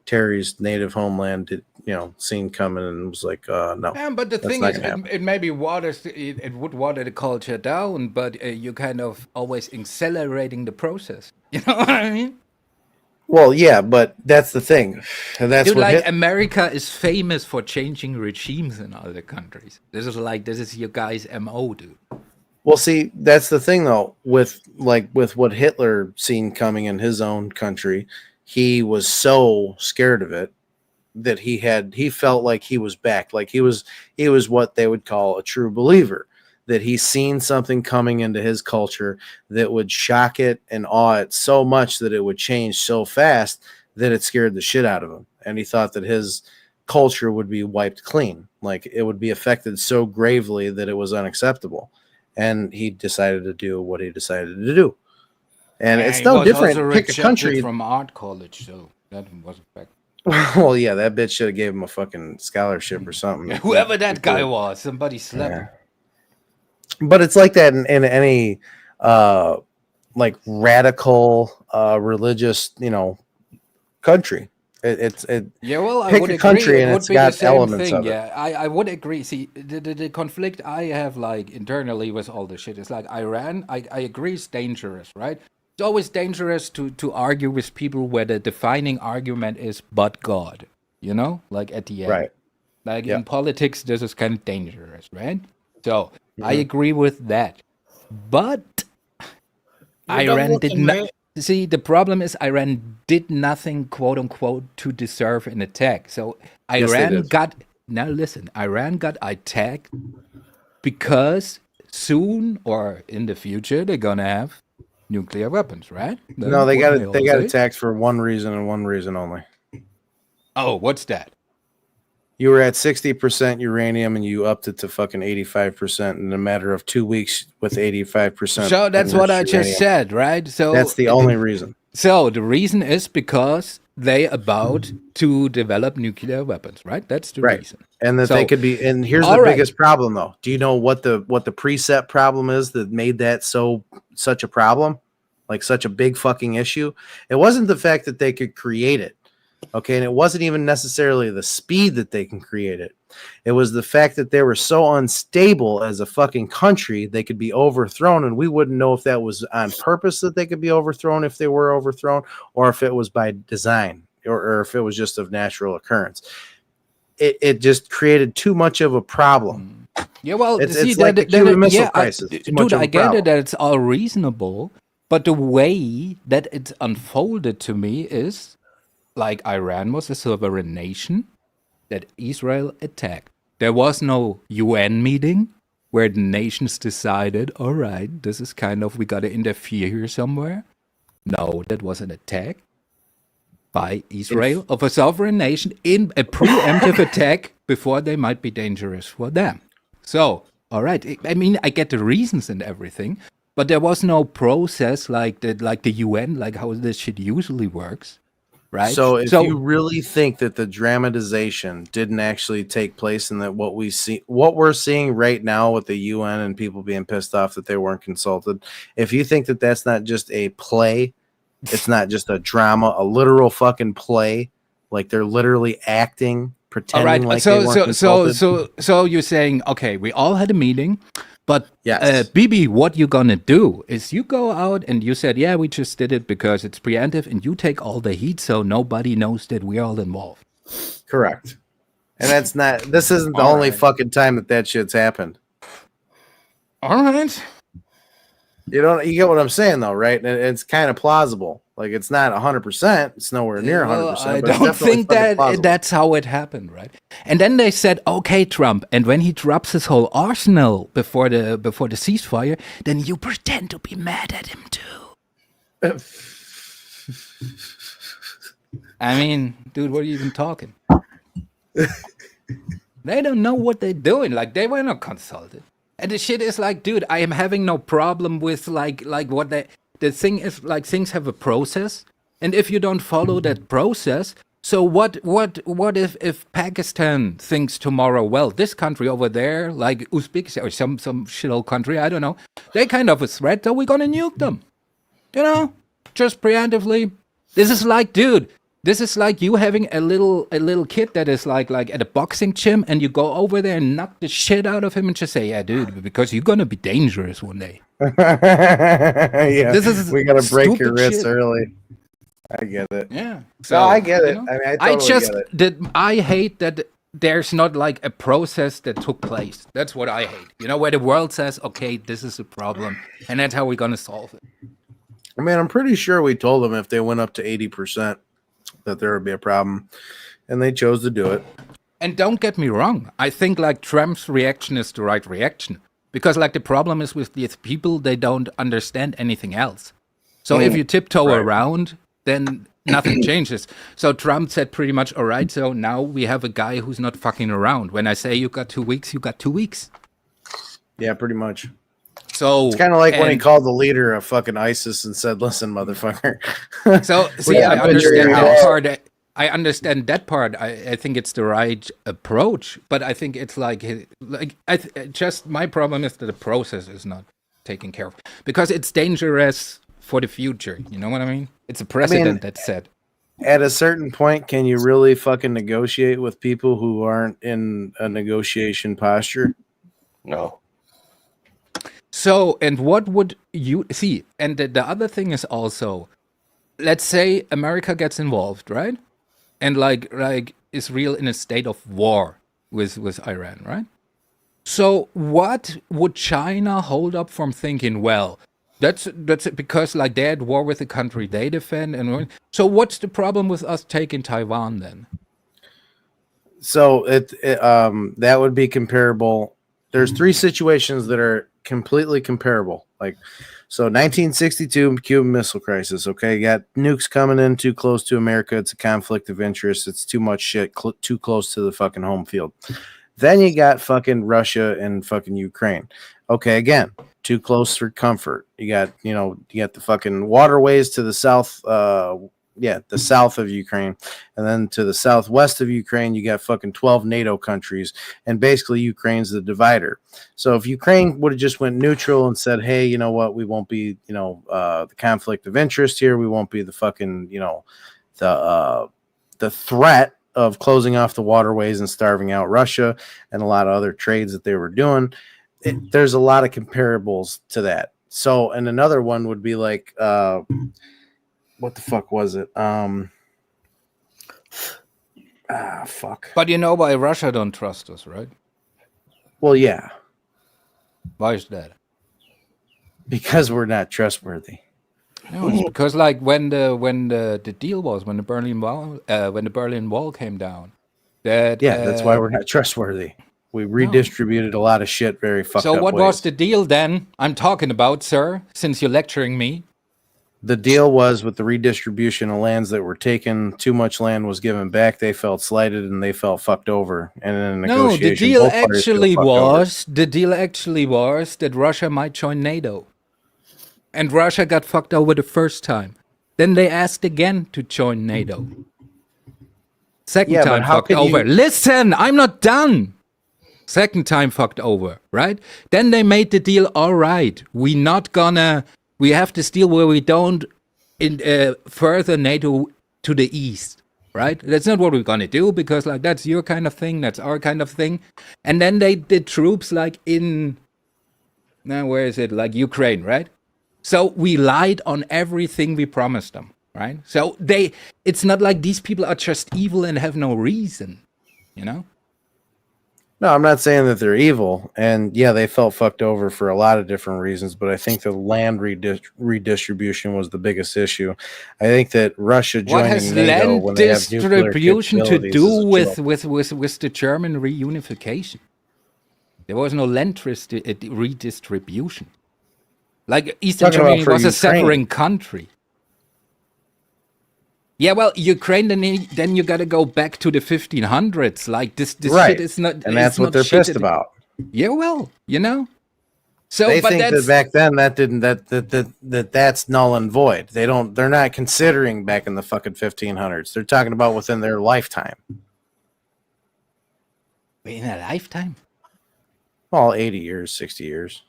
Terry's native homeland did, you know, seen coming and was like, no. Yeah, but the thing is, it maybe waters, it would water the culture down, but you kind of always accelerating the process. You know what I mean? Well, yeah, but that's the thing. And that's dude, what like America is famous for changing regimes in other countries. This is your guys' MO, dude. Well, see, that's the thing though, with what Hitler seen coming in his own country, he was so scared of it that he felt like he was back, like he was what they would call a true believer, that he's seen something coming into his culture that would shock it and awe it so much that it would change so fast that it scared the shit out of him. And he thought that his culture would be wiped clean, like it would be affected so gravely that it was unacceptable. And he decided to do what he decided to do. And it's no different. Pick a country from art college, so that was effective. Well, yeah, that bitch should have gave him a fucking scholarship or something. Yeah, whoever that guy was, somebody slept him. But it's like that in any like radical religious, you know, country. Yeah, well, I pick would a country agree. and It it's would be the got same elements thing. of it. Yeah, I would agree. See, the conflict I have like internally with all this shit is like Iran. I agree, it's dangerous, right? It's always dangerous to argue with people where the defining argument is "but God." You know, like at the end, right? Like in politics, this is kind of dangerous, right? So I agree with that, but Iran did not. See, the problem is Iran did nothing, quote unquote, to deserve an attack. So Iran got Iran got attacked because soon or in the future they're gonna have nuclear weapons, right? No, they got attacked for one reason and one reason only. Oh, what's that? You were at 60% uranium and you upped it to fucking 85% in a matter of 2 weeks with 85%. So that's what I just said, right? So that's the only reason. So the reason is because they about to develop nuclear weapons, right? That's the reason. And that they could be. And here's the biggest problem, though. Do you know what the preset problem is that made that such a problem, like such a big fucking issue? It wasn't the fact that they could create it. Okay, and it wasn't even necessarily the speed that they can create it. It was the fact that they were so unstable as a fucking country, they could be overthrown, and we wouldn't know if that was on purpose that they could be overthrown if they were overthrown, or if it was by design, or if it was just of natural occurrence. It just created too much of a problem. Yeah, well, it's like the Cuban Missile Crisis. Dude, I get it that it's all reasonable, but the way that it's unfolded to me is like Iran was a sovereign nation that Israel attacked. There was no UN meeting where the nations decided, all right, this is kind of, we got to interfere here somewhere. No, that was an attack by Israel of a sovereign nation in a preemptive attack before they might be dangerous for them. So, all right, I mean, I get the reasons and everything, but there was no process like the UN, like how this shit usually works. Right. So if you really think that the dramatization didn't actually take place and that what we're seeing right now with the UN and people being pissed off that they weren't consulted, if you think that that's not just a play, it's not just a drama, a literal fucking play, like they're literally acting, pretending like they weren't consulted. So you're saying, okay, we all had a meeting. But, Bibi, what you're going to do is you go out and you said, yeah, we just did it because it's preemptive, and you take all the heat so nobody knows that we're all involved. Correct. And this isn't the only fucking time that shit's happened. All right. You get what I'm saying, though, right? And it's kind of plausible. Like, it's not 100%. It's nowhere near 100%. I don't think that's how it happened, right? And then they said, okay, Trump. And when he drops his whole arsenal before the ceasefire, then you pretend to be mad at him, too. I mean, dude, what are you even talking? They don't know what they're doing. Like, they were not consulted. And the shit is like, dude, I am having no problem with like what the thing is, like, things have a process, and if you don't follow that process, so what if Pakistan thinks tomorrow, well, this country over there, like Uzbekistan or some shithole country, I don't know, they kind of a threat, so we're gonna nuke them, you know, just preemptively. This is like, dude, this is like you having a little kid that is like at a boxing gym, and you go over there and knock the shit out of him and just say, yeah, dude, because you're gonna be dangerous one day. Yeah, we gotta break your wrists early. I get it. Yeah, so no, I get it. I mean, I totally get it. I hate that there's not like a process that took place. That's what I hate. You know, where the world says, okay, this is a problem, and that's how we're gonna solve it. I mean, I'm pretty sure we told them if they went up to 80%. That there would be a problem, and they chose to do it. And don't get me wrong, I think like Trump's reaction is the right reaction, because like the problem is with these people, they don't understand anything else. So if you tiptoe around, then nothing changes. So Trump said pretty much, all right, so now we have a guy who's not fucking around. When I say you got 2 weeks, you got 2 weeks. Yeah, pretty much. So it's kind of like when he called the leader of fucking ISIS and said, "Listen, motherfucker." So see, I understand that part. I understand that part. I think it's the right approach, but I think it's just my problem is that the process is not taken care of, because it's dangerous for the future. You know what I mean? It's a precedent that's set. At a certain point, can you really fucking negotiate with people who aren't in a negotiation posture? No. So, and what would you see? And the other thing is also, let's say America gets involved, right? And like Israel in a state of war with Iran, right? So what would China hold up from thinking, well, that's because like they're at war with the country they defend, and so what's the problem with us taking Taiwan then? So that would be comparable. There's three situations that are completely comparable. Like, so 1962 Cuban Missile Crisis. Okay, you got nukes coming in too close to America. It's a conflict of interest. It's too much shit too close to the fucking home field. Then you got fucking Russia and fucking Ukraine. Okay, again, too close for comfort. You got the fucking waterways to the south. The south of Ukraine, and then to the southwest of Ukraine, you got fucking 12 NATO countries, and basically Ukraine's the divider. So if Ukraine would have just went neutral and said, hey, you know what, we won't be, the conflict of interest here, we won't be the fucking, the threat of closing off the waterways and starving out Russia and a lot of other trades that they were doing. There's a lot of comparables to that. So, and another one would be like, what the fuck was it? Fuck. But you know why Russia don't trust us, right? Well, yeah. Why is that? Because we're not trustworthy. No, it's because like when the deal was, when the Berlin Wall came down, that's why we're not trustworthy. We redistributed a lot of shit very fucked up. So what ways. was the deal then? I'm talking about, sir, since you're lecturing me. The deal was with the redistribution of lands that were taken, too much land was given back. They felt slighted and they felt fucked over. And in a negotiation, the deal actually was that Russia might join NATO. And Russia got fucked over the first time. Then they asked again to join NATO. Second time fucked over. Listen, I'm not done. Second time fucked over, right? Then they made the deal, all right, we have this deal where we don't further NATO to the east, right? That's not what we're going to do because like that's your kind of thing, that's our kind of thing. And then they did troops like where is it? Like Ukraine, right? So we lied on everything we promised them, right? So it's not like these people are just evil and have no reason, No, I'm not saying that they're evil. And yeah, they felt fucked over for a lot of different reasons, but I think the land redistribution was the biggest issue. I think that Russia joining NATO when they have nuclear distribution to do with the German reunification? There was no land redistribution. Like Eastern Germany was a separate country. Yeah, well, Ukraine, then you got to go back to the 1500s. Like this right. shit is not, and that's what they're pissed about. Yeah, well, So they think that back then that's null and void. They're not considering back in the fucking 1500s. They're talking about within their lifetime. In a lifetime? Well, 80 years, 60 years.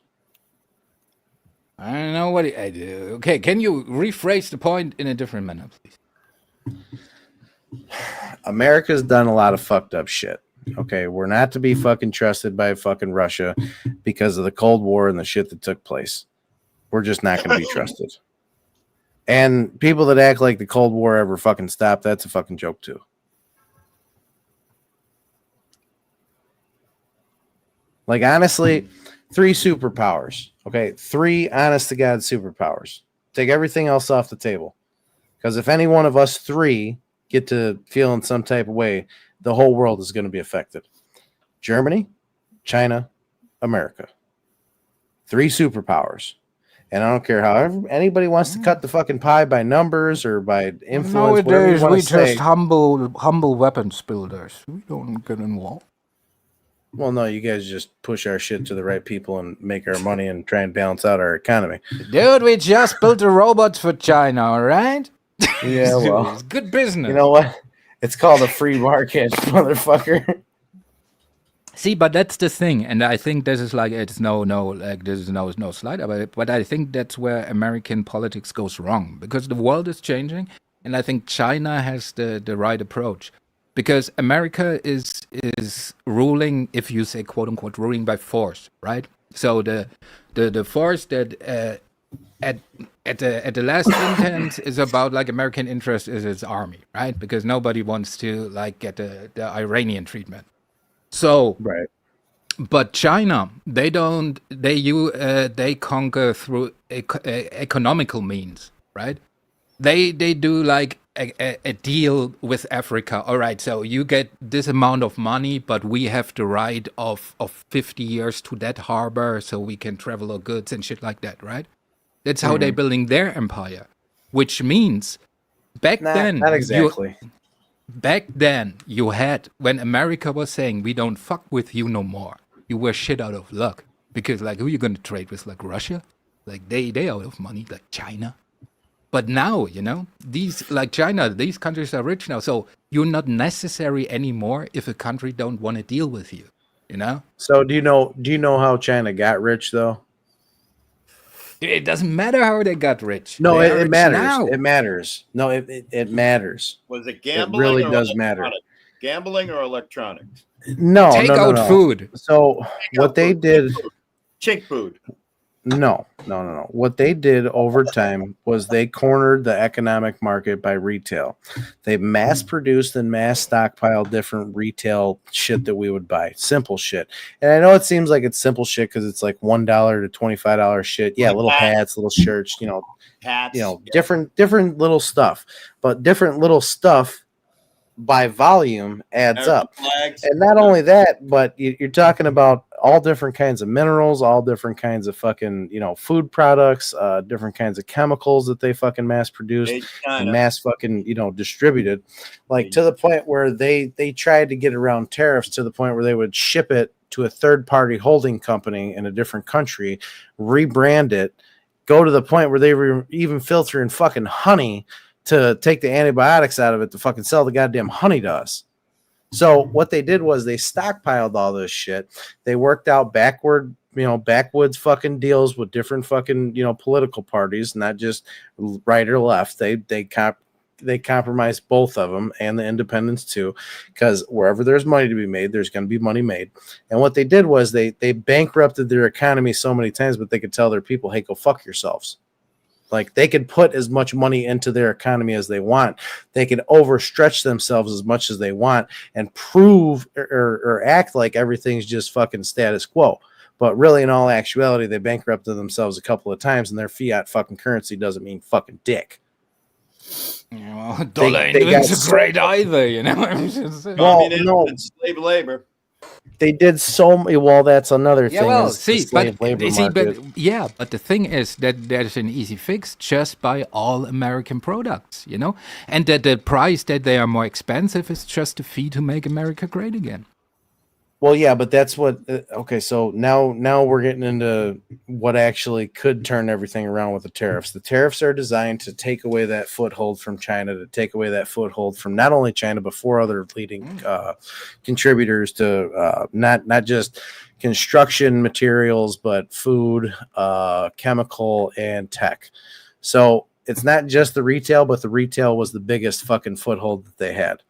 I don't know what I do. Okay, can you rephrase the point in a different manner, please? America's done a lot of fucked up shit. Okay, we're not to be fucking trusted by fucking Russia because of the Cold War and the shit that took place. We're just not going to be trusted. And people that act like the Cold War ever fucking stopped, that's a fucking joke too. Like, honestly, 3 superpowers. Okay, 3 honest to God superpowers. Take everything else off the table. Because if any one of us 3 get to feel in some type of way, the whole world is going to be affected. Germany, China, America. 3 superpowers. And I don't care how anybody wants to cut the fucking pie by numbers or by influence. Nowadays, we just humble weapons builders. We don't get involved. Well, no, you guys just push our shit to the right people and make our money and try and balance out our economy. Dude, we just built the robots for China, all right? Yeah, well. It's good business. You know what? It's called a free market, motherfucker. See, but that's the thing. And I think this is like, this is no slide about it. But I think that's where American politics goes wrong. Because the world is changing. And I think China has the right approach. Because America is ruling, if you say quote unquote, ruling by force, right? So the force that at the last intent is about like American interest is its army, right? Because nobody wants to like get the Iranian treatment. So right. But China, they conquer through economical means, right? They do like a deal with Africa. All right, so you get this amount of money, but we have the right of 50 years to that harbor so we can travel our goods and shit like that, right? That's how they're building their empire. Which means back then Not exactly. Back then, you had, when America was saying, we don't fuck with you no more, you were shit out of luck. Because, like, who are you going to trade with? Like, Russia? Like, they out of money, like China. But now, you know, these, like China, these countries are rich now. So you're not necessary anymore if a country don't want to deal with you, you know? So do you know how China got rich, though? It doesn't matter how they got rich. No, They it matters. now. It matters. No, it matters. Was it It gambling? really or does matter. electronic? Gambling or electronics? No, Take out food. So what they did, Chink food. no. What they did over time was they cornered the economic market by retail. They mass produced and mass stockpiled different retail shit that we would buy. Simple shit. And I know it seems like it's simple shit because it's like $1 to $25 shit. Yeah, little hats, little shirts, Hats. different little stuff. But different little stuff by volume adds up. Flags. And not only that, but you're talking about all different kinds of minerals, all different kinds of fucking, food products, different kinds of chemicals that they fucking mass produced and mass fucking, distributed, like to the point where they tried to get around tariffs to the point where they would ship it to a third party holding company in a different country, rebrand it, go to the point where they were even filtering fucking honey to take the antibiotics out of it to fucking sell the goddamn honey to us. So what they did was they stockpiled all this shit. They worked out backwoods fucking deals with different fucking, political parties, not just right or left. They compromised both of them and the independents too, because wherever there's money to be made, there's going to be money made. And what they did was they bankrupted their economy so many times, but they could tell their people, hey, go fuck yourselves. Like they could put as much money into their economy as they want. They could overstretch themselves as much as they want and prove or act like everything's just fucking status quo. But really, in all actuality, they bankrupted themselves a couple of times, and their fiat fucking currency doesn't mean fucking dick. Yeah, well, dollar ain't so great either, you know. It's slave labor. They did so many. Well, that's another thing. Well, but the thing is that there's an easy fix just by all American products, and that the price that they are more expensive is just a fee to make America great again. Well, yeah, but that's what. Okay, so now we're getting into what actually could turn everything around with the tariffs. The tariffs are designed to take away that foothold from China, to take away that foothold from not only China but 4 other leading contributors to not just construction materials but food, chemical, and tech. So it's not just the retail, but the retail was the biggest fucking foothold that they had.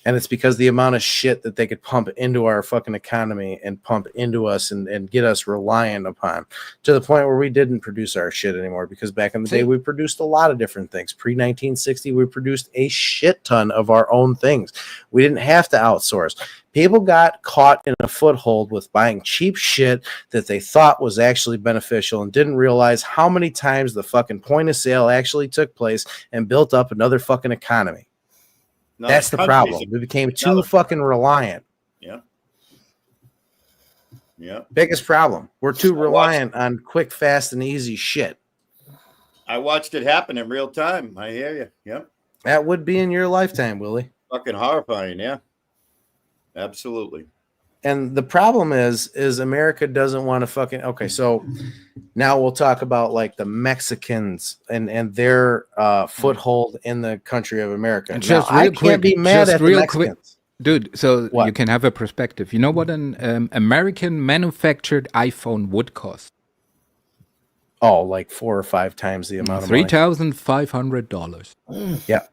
And it's because the amount of shit that they could pump into our fucking economy and pump into us and get us reliant upon, to the point where we didn't produce our shit anymore. Because back in the day, we produced a lot of different things. Pre-1960, we produced a shit ton of our own things. We didn't have to outsource. People got caught in a foothold with buying cheap shit that they thought was actually beneficial and didn't realize how many times the fucking point of sale actually took place and built up another fucking economy. That's the problem. We became too fucking reliant. Yeah. Biggest problem. We're too reliant on quick, fast, and easy shit. I watched it happen in real time. I hear you. Yep. That would be in your lifetime, Willie. Fucking horrifying. Yeah. Absolutely. And the problem is America doesn't want to fucking. Okay, so now we'll talk about like the Mexicans and their foothold in the country of America. And just now, I can't be mad at the Mexicans. Dude, so you can have a perspective. You know what an American manufactured iPhone would cost? Oh, like 4 or 5 times the amount of money. $3,500. Yeah.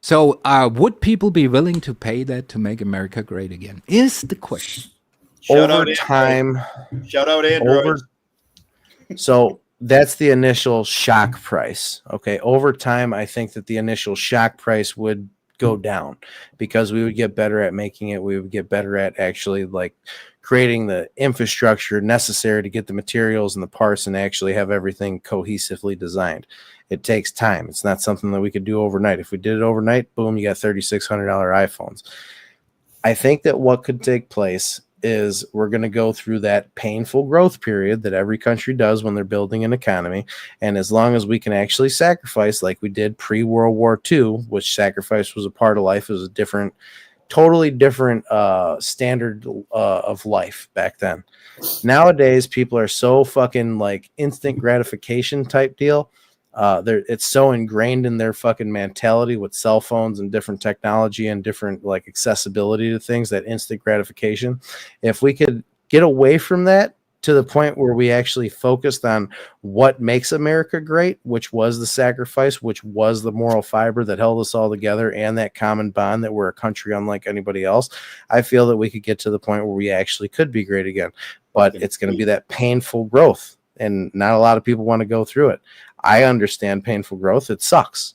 So would people be willing to pay that to make America great again? Is the question. Over time. Shout out Android. So that's the initial shock price. Okay. Over time, I think that the initial shock price would go down, because we would get better at making it. We would get better at actually like creating the infrastructure necessary to get the materials and the parts and actually have everything cohesively designed. It takes time. It's not something that we could do overnight. If we did it overnight, boom, you got $3,600 iPhones. I think that what could take place is we're going to go through that painful growth period that every country does when they're building an economy. And as long as we can actually sacrifice like we did pre-World War II, which sacrifice was a part of life, it was a different, totally different standard of life back then. Nowadays, people are so fucking like instant gratification type deal. It's so ingrained in their fucking mentality with cell phones and different technology and different like accessibility to things, that instant gratification. If we could get away from that to the point where we actually focused on what makes America great, which was the sacrifice, which was the moral fiber that held us all together, and that common bond that we're a country unlike anybody else, I feel that we could get to the point where we actually could be great again. But it's going to be that painful growth, and not a lot of people want to go through it. I understand painful growth. It sucks.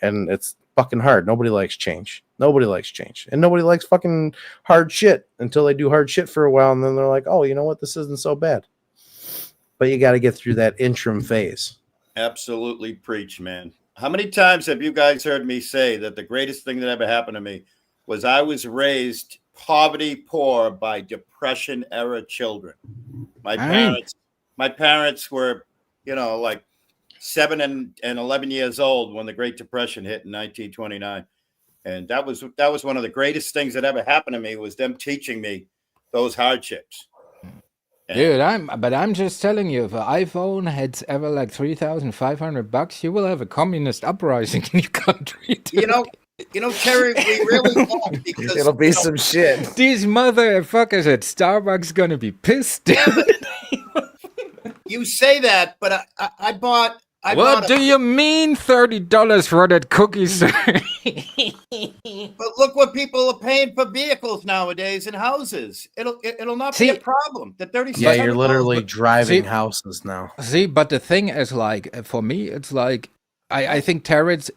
And it's fucking hard. Nobody likes change. Nobody likes change. And nobody likes fucking hard shit until they do hard shit for a while. And then they're like, oh, you know what? This isn't so bad. But you got to get through that interim phase. Absolutely preach, man. How many times have you guys heard me say that the greatest thing that ever happened to me was I was raised poverty poor by Depression era children. My parents were, you know, like 7 and 11 years old when the Great Depression hit in 1929. And that was one of the greatest things that ever happened to me, was them teaching me those hardships. Dude, I'm just telling you, if an iPhone had ever like $3,500, you will have a communist uprising in your country. Dude. You know, Terry, we really won't, because it'll be some shit. These motherfuckers at Starbucks gonna be pissed. You say that, but I bought. What do you mean $30 for that cookie, sir? But look what people are paying for vehicles nowadays in houses. It'll not be a problem. The $36. Yeah, you're literally driving houses now. See, but the thing is, like, for me, it's like I think tariffs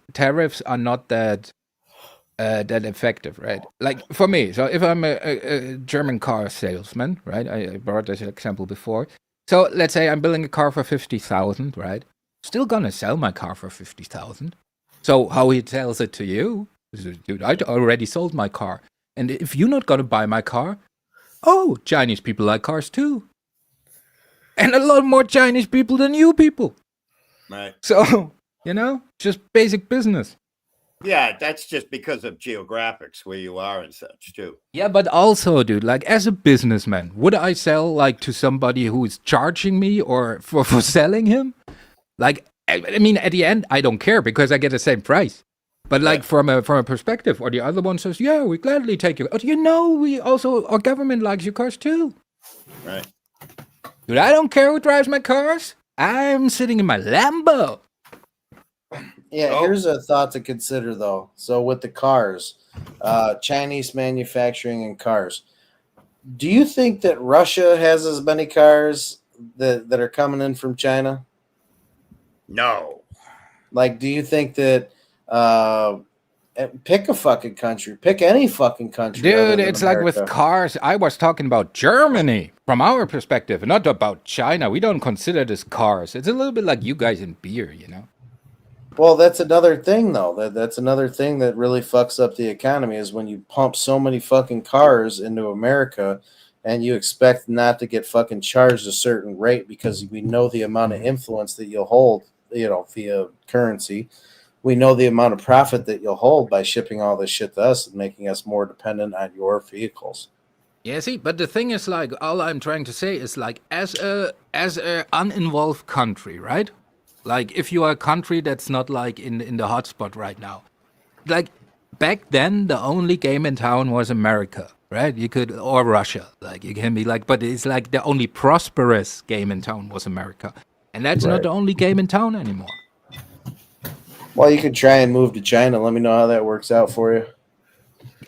are not that effective, right? Like for me, so if I'm a German car salesman, right? I brought this example before. So let's say I'm building a car for 50,000, right? Still gonna sell my car for 50,000. So how he sells it to you is, dude, I already sold my car, and if you're not gonna buy my car, oh, Chinese people like cars too, and a lot more Chinese people than you people. Right. So just basic business. Yeah, that's just because of geographics where you are and such too. Yeah, but also, dude, like as a businessman, would I sell like to somebody who is charging me or for selling him? Like, I mean, at the end, I don't care because I get the same price. But like from a perspective, or the other one says, yeah, we gladly take you. Oh, our government likes your cars too. Right. Dude, I don't care who drives my cars. I'm sitting in my Lambo. Yeah, here's a thought to consider, though. So with the cars, Chinese manufacturing and cars, do you think that Russia has as many cars that are coming in from China? No. Like, do you think that pick a fucking country, pick any fucking country, dude? It's America. Like with cars. I was talking about Germany from our perspective, not about China. We don't consider this cars. It's a little bit like you guys in beer, you know. Well, that's another thing, though. That's another thing that really fucks up the economy is when you pump so many fucking cars into America and you expect not to get fucking charged a certain rate because we know the amount of influence that you'll hold, via currency. We know the amount of profit that you'll hold by shipping all this shit to us and making us more dependent on your vehicles. Yeah, see, but the thing is, like, all I'm trying to say is, like, as a uninvolved country, right? Like, if you are a country that's not, like, in the hotspot right now. Like, back then, the only game in town was America, right? Or Russia. Like, you can be like, but it's like the only prosperous game in town was America. And that's not the only game in town anymore. Well, you could try and move to China. Let me know how that works out for you.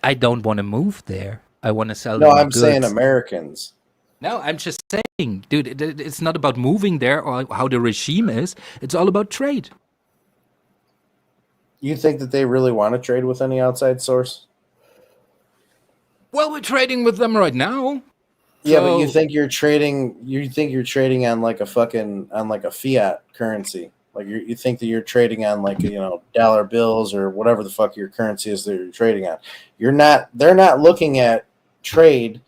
I don't want to move there. I want to sell. No, I'm saying Americans. No, I'm just saying, dude, it's not about moving there or how the regime is. It's all about trade. You think that they really want to trade with any outside source? Well, we're trading with them right now. Yeah, but you think you're trading? You think you're trading on like a fiat currency? Like you think that you're trading on like dollar bills or whatever the fuck your currency is that you're trading on. You're not. They're not looking at trade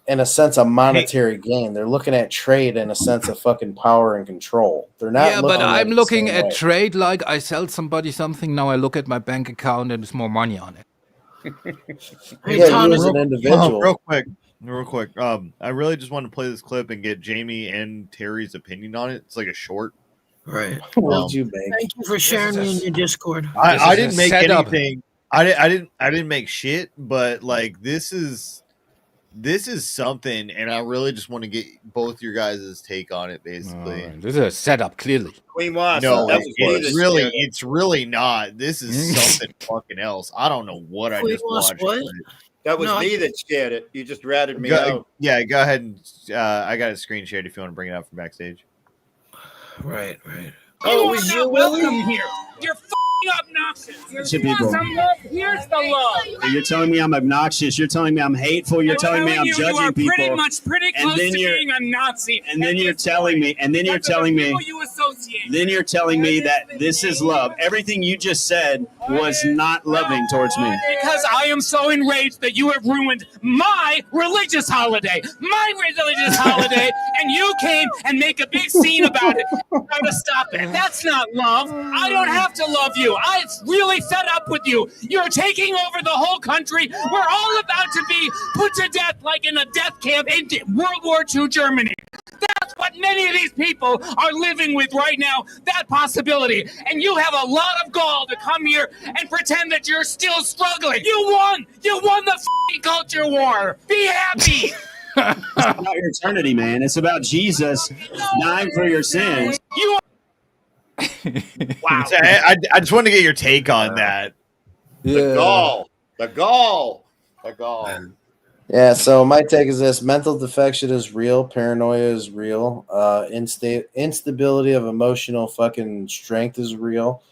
in a sense of monetary gain. They're looking at trade in a sense of fucking power and control. They're not. Yeah, but I'm looking at trade like I sell somebody something. Now I look at my bank account and there's more money on it. Hey, you as an individual. Real quick. I really just want to play this clip and get Jamie and Terry's opinion on it. It's like a short. Right. What did you make? Thank you for sharing me in your Discord. I didn't make anything. I didn't make shit, but like this is something, and I really just want to get both your guys' take on it. Basically, this is a setup. Clearly, Queen Wasp. No, it's really not. This is something fucking else. I don't know what I just watched. What? That was me that scared it. You just ratted me out. Yeah, go ahead and I got a screen shared if you want to bring it up from backstage. Right. Oh, it was you, Willie? Here. You're obnoxious. You want some love? Here's the love. You're telling me I'm obnoxious. You're telling me I'm hateful. You're telling me I'm judging people. You are pretty close to being a Nazi. And then you're telling me. Then you're telling me that this is love. Everything you just said was not loving towards me. Because I am so enraged that you have ruined my religious holiday. And you came and make a big scene about it. Try to stop it. That's not love. I don't have to love you. I'm really fed up with you. You're taking over the whole country. We're all about to be put to death like in a death camp in World War II Germany. That's what many of these people are living with right now, that possibility. And you have a lot of gall to come here and pretend that you're still struggling. You won. You won the f***ing culture war. Be happy. It's about your eternity, man. It's about Jesus dying for your sins. You Wow. So I just want to get your take on that. The gall. Yeah, so my take is this: mental defection is real, paranoia is real, instability of emotional fucking strength is real.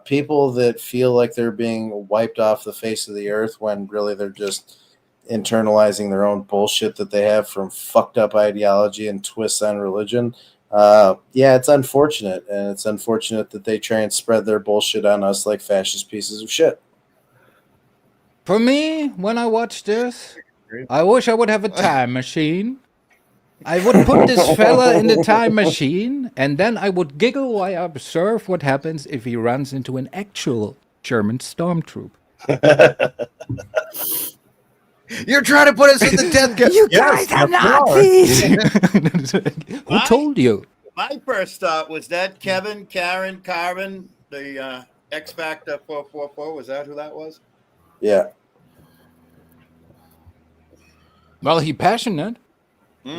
People that feel like they're being wiped off the face of the earth when really they're just internalizing their own bullshit that they have from fucked up ideology and twists on religion. Yeah, it's unfortunate, and it's unfortunate that they try and spread their bullshit on us like fascist pieces of shit. For me, when I watch this, I wish I would have a time machine. I would put this fella in the time machine, and then I would giggle while I observe what happens if he runs into an actual German stormtrooper. You're trying to put us in the death camp. You guys are Nazis. Who told you? My first thought was that Kevin, Karen, Carvin, the X Factor 444. Was that who that was? Yeah. Well, he passionate.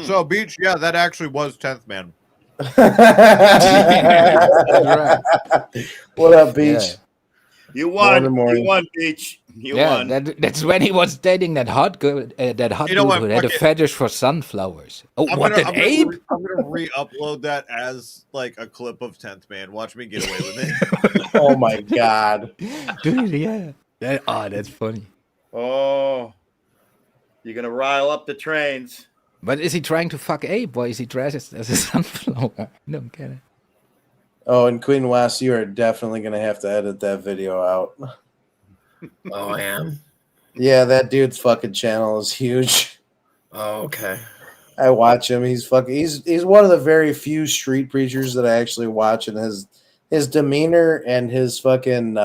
So, Beach, yeah, that actually was 10th Man. What up, Beach? Yeah. You won. You won, Beach. You won. That's when he was dating that hot dude who had a fetish for sunflowers. Oh, I'm what gonna, did Abe? I'm going to re-upload that as like a clip of 10th Man. Watch me get away with it. Oh, my God. Dude, yeah. That's funny. Oh. You're going to rile up the trains. But is he trying to fuck Abe? Why is he dressed as a sunflower? I don't get it. Oh, and Queen West, you are definitely going to have to edit that video out. Oh, I am? Yeah, that dude's fucking channel is huge. Oh, okay. I watch him. He's one of the very few street preachers that I actually watch, and his demeanor and his fucking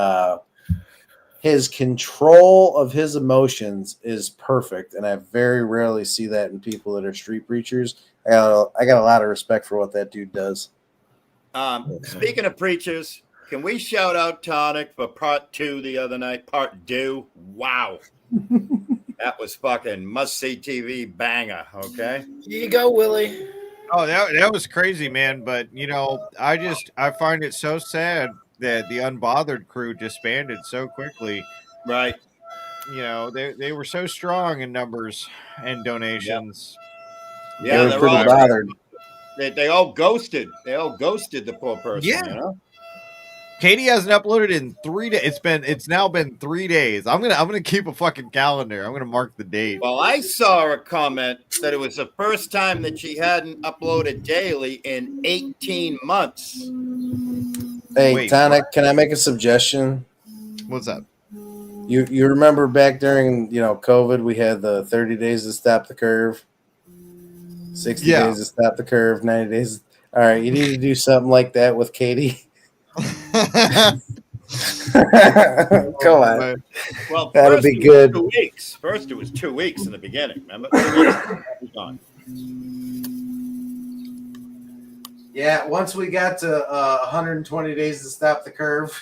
his control of his emotions is perfect, and I very rarely see that in people that are street preachers. I got a lot of respect for what that dude does. Speaking of preachers, can we shout out Tonic for part 2 the other night? Part 2. Wow. That was fucking must-see TV banger, okay? Here you go, Willie. Oh, that was crazy, man. But, you know, I find it so sad that the Unbothered crew disbanded so quickly. Right. You know, they were so strong in numbers and donations. Yep. Yeah, they were pretty bothered. They all ghosted. They all ghosted the poor person, you know? Katie hasn't uploaded in 3 days. It's now been 3 days. I'm gonna keep a fucking calendar. I'm gonna mark the date. Well, I saw a comment that it was the first time that she hadn't uploaded daily in 18 months. Hey, Tonic, can I make a suggestion? What's up? You remember back during COVID, we had the 30 days to stop the curve, 60 days to stop the curve, 90 days. All right, you need to do something like that with Katie. Come on. Well, that'll be good. 2 weeks. First, it was 2 weeks in the beginning. Remember? 2 weeks gone. Yeah, once we got to 120 days to stop the curve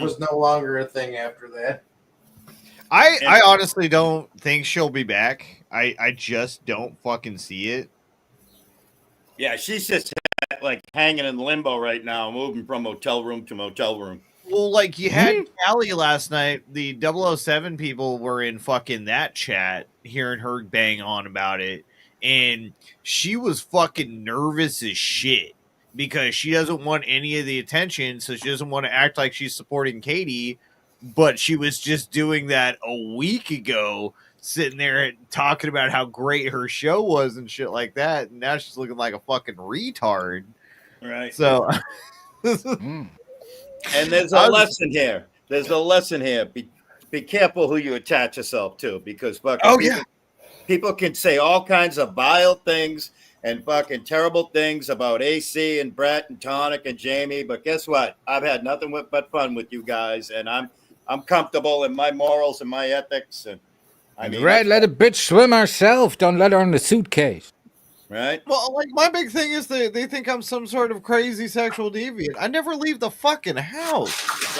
was no longer a thing after that. I honestly don't think she'll be back. I just don't fucking see it. Yeah, she's just like hanging in limbo right now, moving from motel room to motel room. Well, like you had Callie last night, the 007 people were in fucking that chat, hearing her bang on about it, and she was fucking nervous as shit because she doesn't want any of the attention, so she doesn't want to act like she's supporting Katie, but she was just doing that a week ago, sitting there and talking about how great her show was and shit like that, and now she's looking like a fucking retard. Right. So And there's a lesson here. There's a lesson here. Be careful who you attach yourself to, because fucking people can say all kinds of vile things and fucking terrible things about AC and Brett and Tonic and Jamie. But guess what? I've had nothing but fun with you guys, and I'm comfortable in my morals and my ethics. And I mean, right, let a bitch swim herself. Don't let her in the suitcase. Right. Well, like my big thing is they think I'm some sort of crazy sexual deviant. I never leave the fucking house.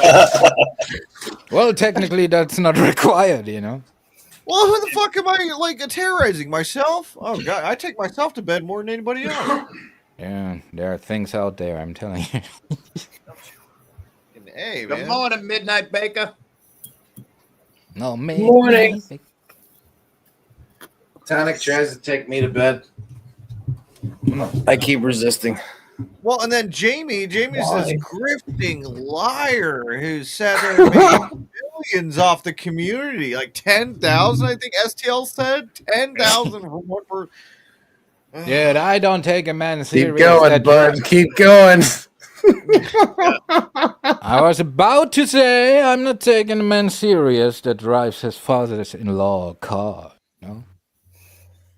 Well, technically, that's not required, Well, who the fuck am I like terrorizing myself? Oh god, I take myself to bed more than anybody else. Yeah, there are things out there. I'm telling you. Hey, Good man. morning, Midnight Baker. No, man. Morning. Tonic tries to take me to bed. I keep resisting. Well, and then Jamie's this grifting liar who sat there and made millions off the community, like 10,000. I think STL said 10,000 for one for. Dude, I don't take a man serious. Keep going, bud. Keep going. I was about to say I'm not taking a man serious that drives his father-in-law car. No.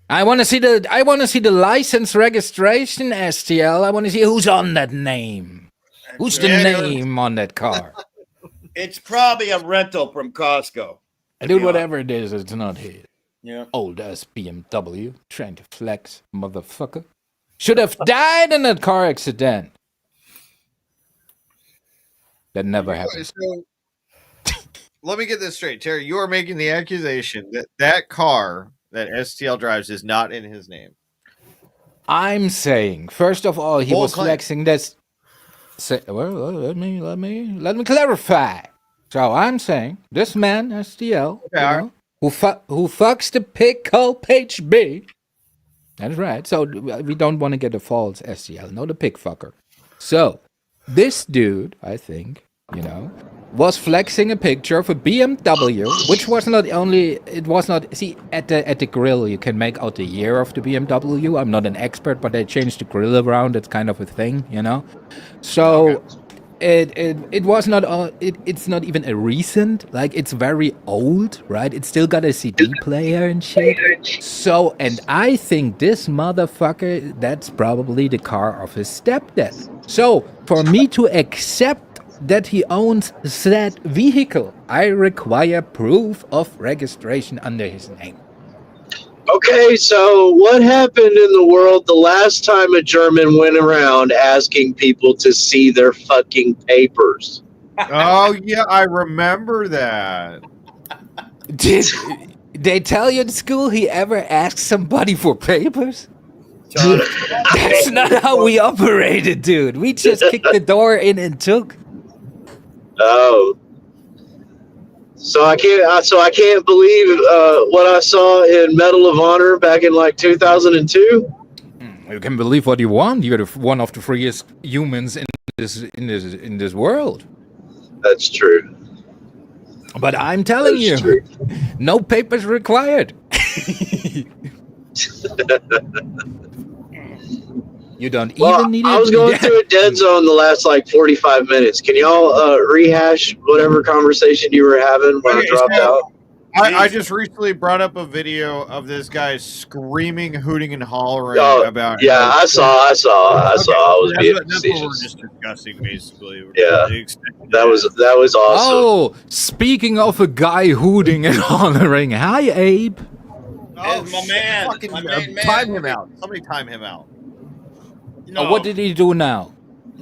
I want to see the license registration, STL. I want to see who's on that name. Who's the name on that car? It's probably a rental from Costco. Dude, whatever it is, it's not his. Yeah. Old ass BMW trying to flex, motherfucker. Should have died in that car accident. That never happened. So, let me get this straight, Terry. You are making the accusation that car that STL drives is not in his name. I'm saying, first of all, he was claim. flexing this. Well, let me clarify. So I'm saying this man STL, who fucks the pig called Page B. That's right. So we don't want to get a false STL, no, the pig fucker. So this dude, I think, was flexing a picture of a BMW, which was not only, it was not, see, at the grill, you can make out the year of the BMW. I'm not an expert, but they changed the grill around. It's kind of a thing, So it was not, it's not even a recent, like it's very old, right? It's still got a CD player and shit. So, and I think this motherfucker, that's probably the car of his stepdad. So, for me to accept that he owns said vehicle, I require proof of registration under his name. Okay, so what happened in the world the last time a German went around asking people to see their fucking papers? Oh, yeah, I remember that. Did they tell you at school he ever asked somebody for papers? That's not how we operated, dude. We just kicked the door in and took. Oh, so I can't believe what I saw in Medal of Honor back in like 2002. You can believe what you want. You're one of the freest humans in this world. That's true. But I'm telling That's you, true. no papers required. You don't even need it. I was going through a dead zone the last like 45 minutes. Can y'all rehash whatever conversation you were having when I dropped out? I just recently brought up a video of this guy screaming, hooting, and hollering about. Yeah, I saw. I was being that's what facetious. we're just discussing, basically. Yeah, that was awesome. Oh, speaking of a guy hooting and hollering, hi Abe. Oh, my man. Fucking My main man. time him out. Somebody time him out. Oh, what did he do now?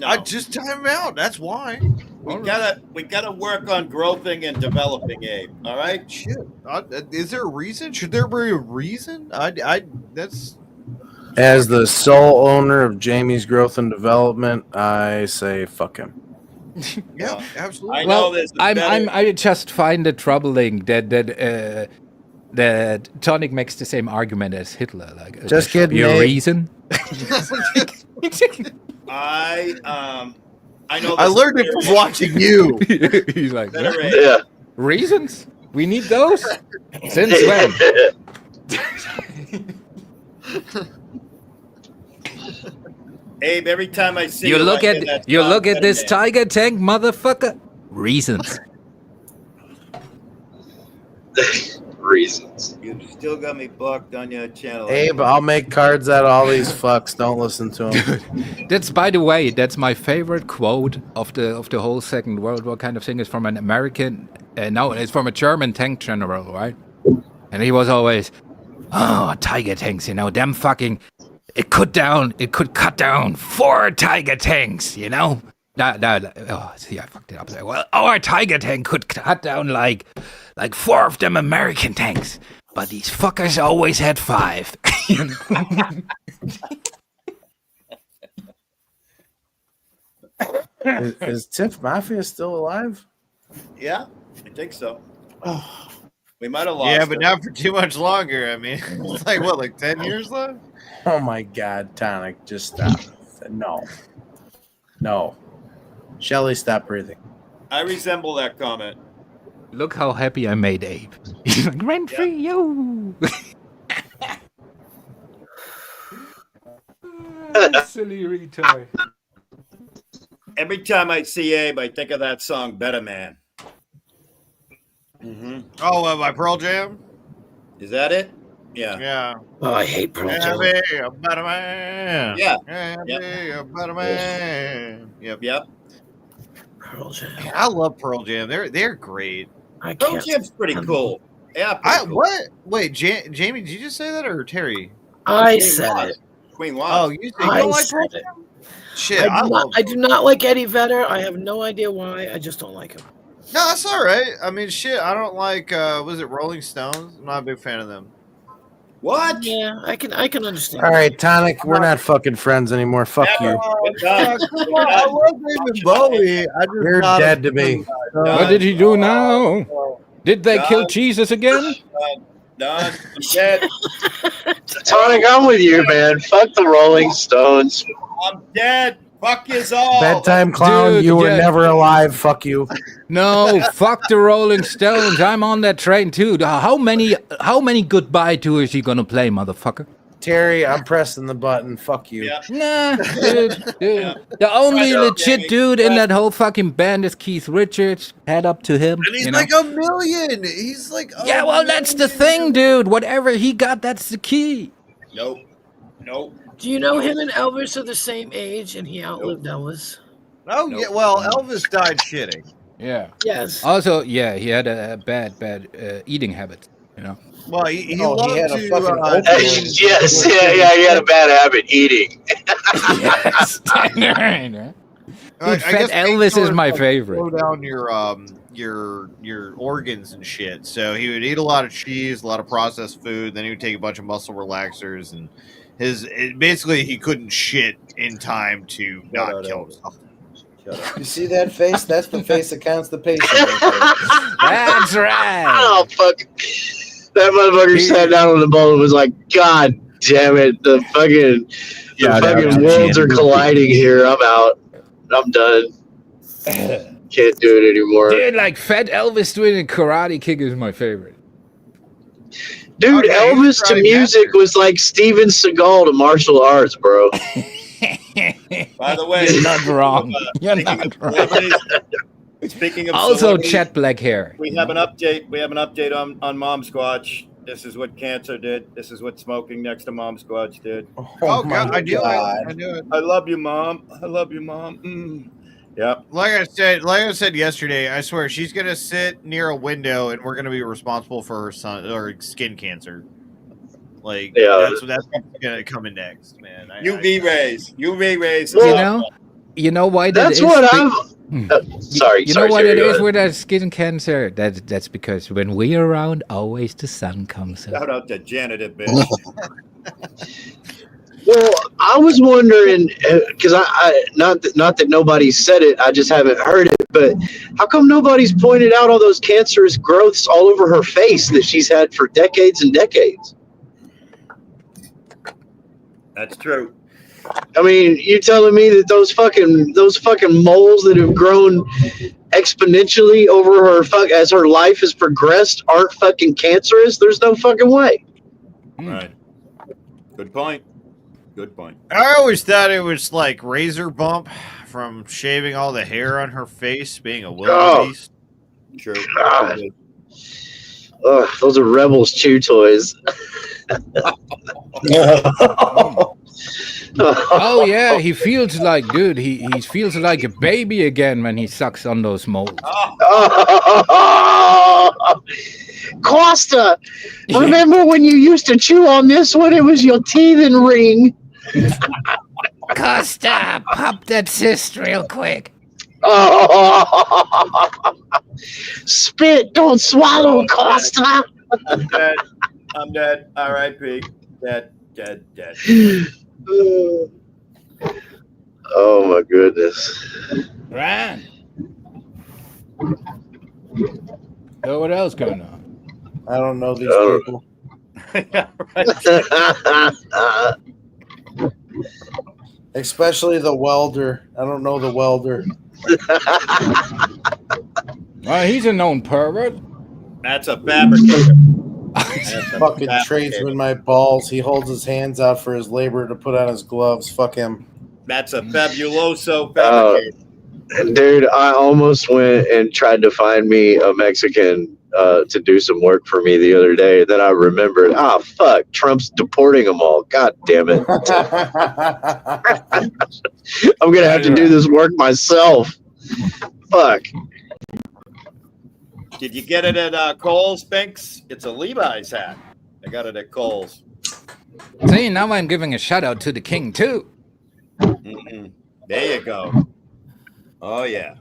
I just time him out. That's why. We gotta work on growing and developing, Abe. All right. Shit. Is there a reason? Should there be a reason? That's. As the sole owner of Jamie's Growth and Development, I say fuck him. Yeah, absolutely. Well, I just find it troubling that Tonic makes the same argument as Hitler. Like, just kidding. Your reason? I know. I learned it from watching you. He's like, yeah. Reasons? We need those? Since when? Abe, every time I see You look I hear that at song, this man. tiger tank, motherfucker. Reasons. Reasons. You still got me blocked on your channel. Abe, I'll make cards out of all these fucks. Don't listen to them. That's, by the way, that's my favorite quote of the whole Second World War kind of thing. Is from an American. No, it's from a German tank general, right? And he was always, oh, tiger tanks, them fucking. It could cut down 4 tiger tanks, No. Oh, see, I fucked it up there. Well, our tiger tank could cut down like 4 of them American tanks, but these fuckers always had 5. Is Tiff Mafia still alive? Yeah, I think so. We might have lost. Yeah, but her. not for too much longer. I mean, it's like 10 years left? Oh my God, Tonic, just stop. No. Shelly, stop breathing. I resemble that comment. Look how happy I made Abe. He's like, rent free, yo! Silly retard. Every time I see Abe, I think of that song, Better Man. Mm-hmm. Oh, by Pearl Jam? Is that it? Yeah. Yeah. Oh, I hate Pearl Jam. Be a better man. Yeah. Be a better man. Yep. Pearl Jam. I love Pearl Jam. They're great. Pearl Jam's pretty cool. Yeah. Cool. What? Wait, Jamie, did you just say that or Terry? Queen said Was. it. Queen Was. Oh, you don't like Pearl said it. Jam? Shit, I do not like Eddie Vedder. I have no idea why. I just don't like him. No, that's all right. I mean, shit, I don't like. Was it Rolling Stones? I'm not a big fan of them. What? Yeah, I can understand. All right, Tonic, we're not fucking friends anymore. Fuck you. I love David Bowie. You're dead to me. What did he do now? Did they kill Jesus again? Done. I'm dead. Tonic, I'm with you, man. Fuck the Rolling Stones. I'm dead. Fuck yous all. Bedtime clown, Dude, you were yeah. never alive. Fuck you. No, fuck the Rolling Stones. I'm on that train too. How many goodbye tours you gonna play, motherfucker? Terry, I'm pressing the button. Fuck you. Yeah. Nah, dude. The only legit dude in that whole fucking band is Keith Richards. Head up to him. And he's like a million. He's like, yeah, well, that's the thing, dude. Whatever he got, that's the key. Nope. Do you know him and Elvis are the same age, and he outlived Elvis? Oh yeah. Well, Elvis died shitting. Yeah. Yes. Also, yeah, he had a bad eating habit. Well, he Oh, he had a fucking Yes, yeah, he had a bad habit eating. Yes. Dude, Fat Elvis is my favorite. Slow down your organs and shit. So he would eat a lot of cheese, a lot of processed food. Then he would take a bunch of muscle relaxers, and basically he couldn't shit in time to not kill himself. You see that face? That's the face that counts the patient. That's right. Oh fuck! That motherfucker sat down on the bowl and was like, "God, damn it! The fucking worlds are colliding here. I'm out. I'm done. Can't do it anymore. Dude, like Fat Elvis doing a karate kick is my favorite. Dude, Elvis to music was like Steven Seagal to martial arts, bro. By the way, You're not wrong. You're not wrong. Speaking of Also, Chet Black hair. we have an update. We have an update on Mom Squatch. This is what cancer did. This is what smoking next to Mom Squatch did. Oh God, I knew it. I knew it. I love you, Mom. I love you, Mom. Yep. Like I said yesterday, I swear she's gonna sit near a window and we're gonna be responsible for her son or skin cancer. Like that's what's gonna come in next, man. UV rays. You know why that That's is? what I'm. Sorry. You know what it is with that skin cancer? That's because when we're around, always the sun comes out. Shout out to Janet a bit. Well, I was wondering because I not that nobody said it, I just haven't heard it. But how come nobody's pointed out all those cancerous growths all over her face that she's had for decades and decades? That's true. I mean, you telling me that those fucking moles that have grown exponentially over her as her life has progressed aren't fucking cancerous? There's no fucking way. Right. Good point. I always thought it was like razor bump from shaving all the hair on her face, being a wildebeest. True. Those are Rebels chew toys. Oh yeah, he feels like, dude, he feels like a baby again when he sucks on those moles. Costa, remember when you used to chew on this one? It was your teething ring. Costa, pop that cyst real quick. Spit, don't swallow, Costa. I'm dead. R.I.P. Dead. Oh my goodness. Ryan. So what else going on? I don't know these people. Especially the welder. I don't know the welder. Well, he's a known pervert. That's a fabricator. Fucking tradesman my balls. He holds his hands out for his labor to put on his gloves. Fuck him. That's a fabuloso fabricator. Dude, I almost went and tried to find me a Mexican to do some work for me the other day. Then I remembered, fuck, Trump's deporting them all. God damn it. I'm going to have to do this work myself. Fuck. Did you get it at Kohl's, Binks? It's a Levi's hat. I got it at Kohl's. See, now I'm giving a shout out to the king, too. Mm-hmm. There you go. Oh, yeah.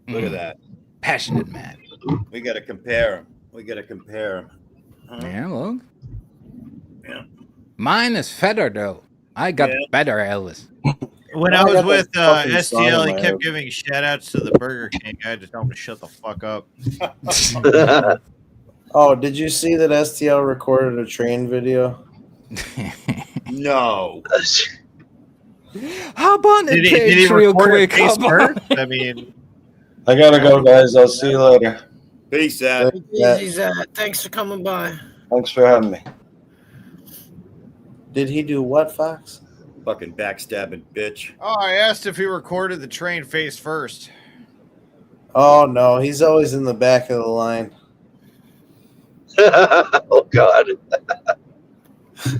Look at that. Passionate man. We got to compare them. Huh? Yeah, look. Yeah. Mine is better, though. I got better, Elvis. When I was with STL, he kept giving shout outs to the Burger King. I had to tell him to shut the fuck up. Oh, did you see that STL recorded a train video? No. Hop on the page real quick. I mean, I gotta go, guys. I'll see you later. Peace out. Easy, Zach. Thanks for coming by. Thanks for having me. Did he do what, Fox? Fucking backstabbing bitch. oh, I asked if he recorded the train face first. Oh, no. He's always in the back of the line. Oh, God.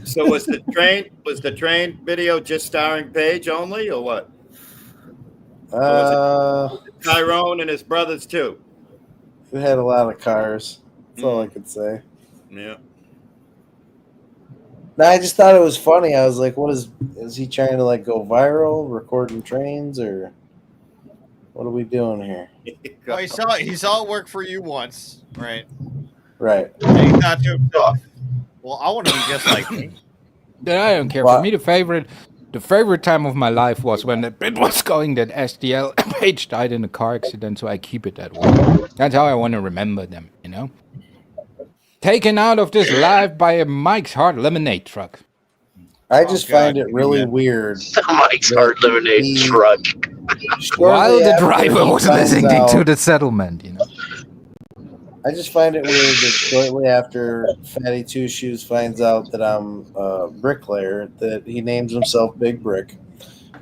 So was the train video just starring Paige only, or what? Was it Tyrone and his brothers too? It had a lot of cars. That's all I could say. Yeah. No, I just thought it was funny. I was like, "What is he trying to like go viral, recording trains, or what are we doing here?" Well, he saw it work for you once, right? Right. And he thought to himself, well, I want to be just like me. I don't care. For me, the favorite time of my life was when it was going that STL Page died in a car accident, so I keep it that way. That's how I want to remember them, you know? Taken out of this life by a Mike's Hard lemonade truck. I just find it really weird. Mike's hard lemonade truck. While the driver was listening to the settlement, you know. I just find it weird that shortly after Fatty Two Shoes finds out that I'm a bricklayer, that he names himself Big Brick.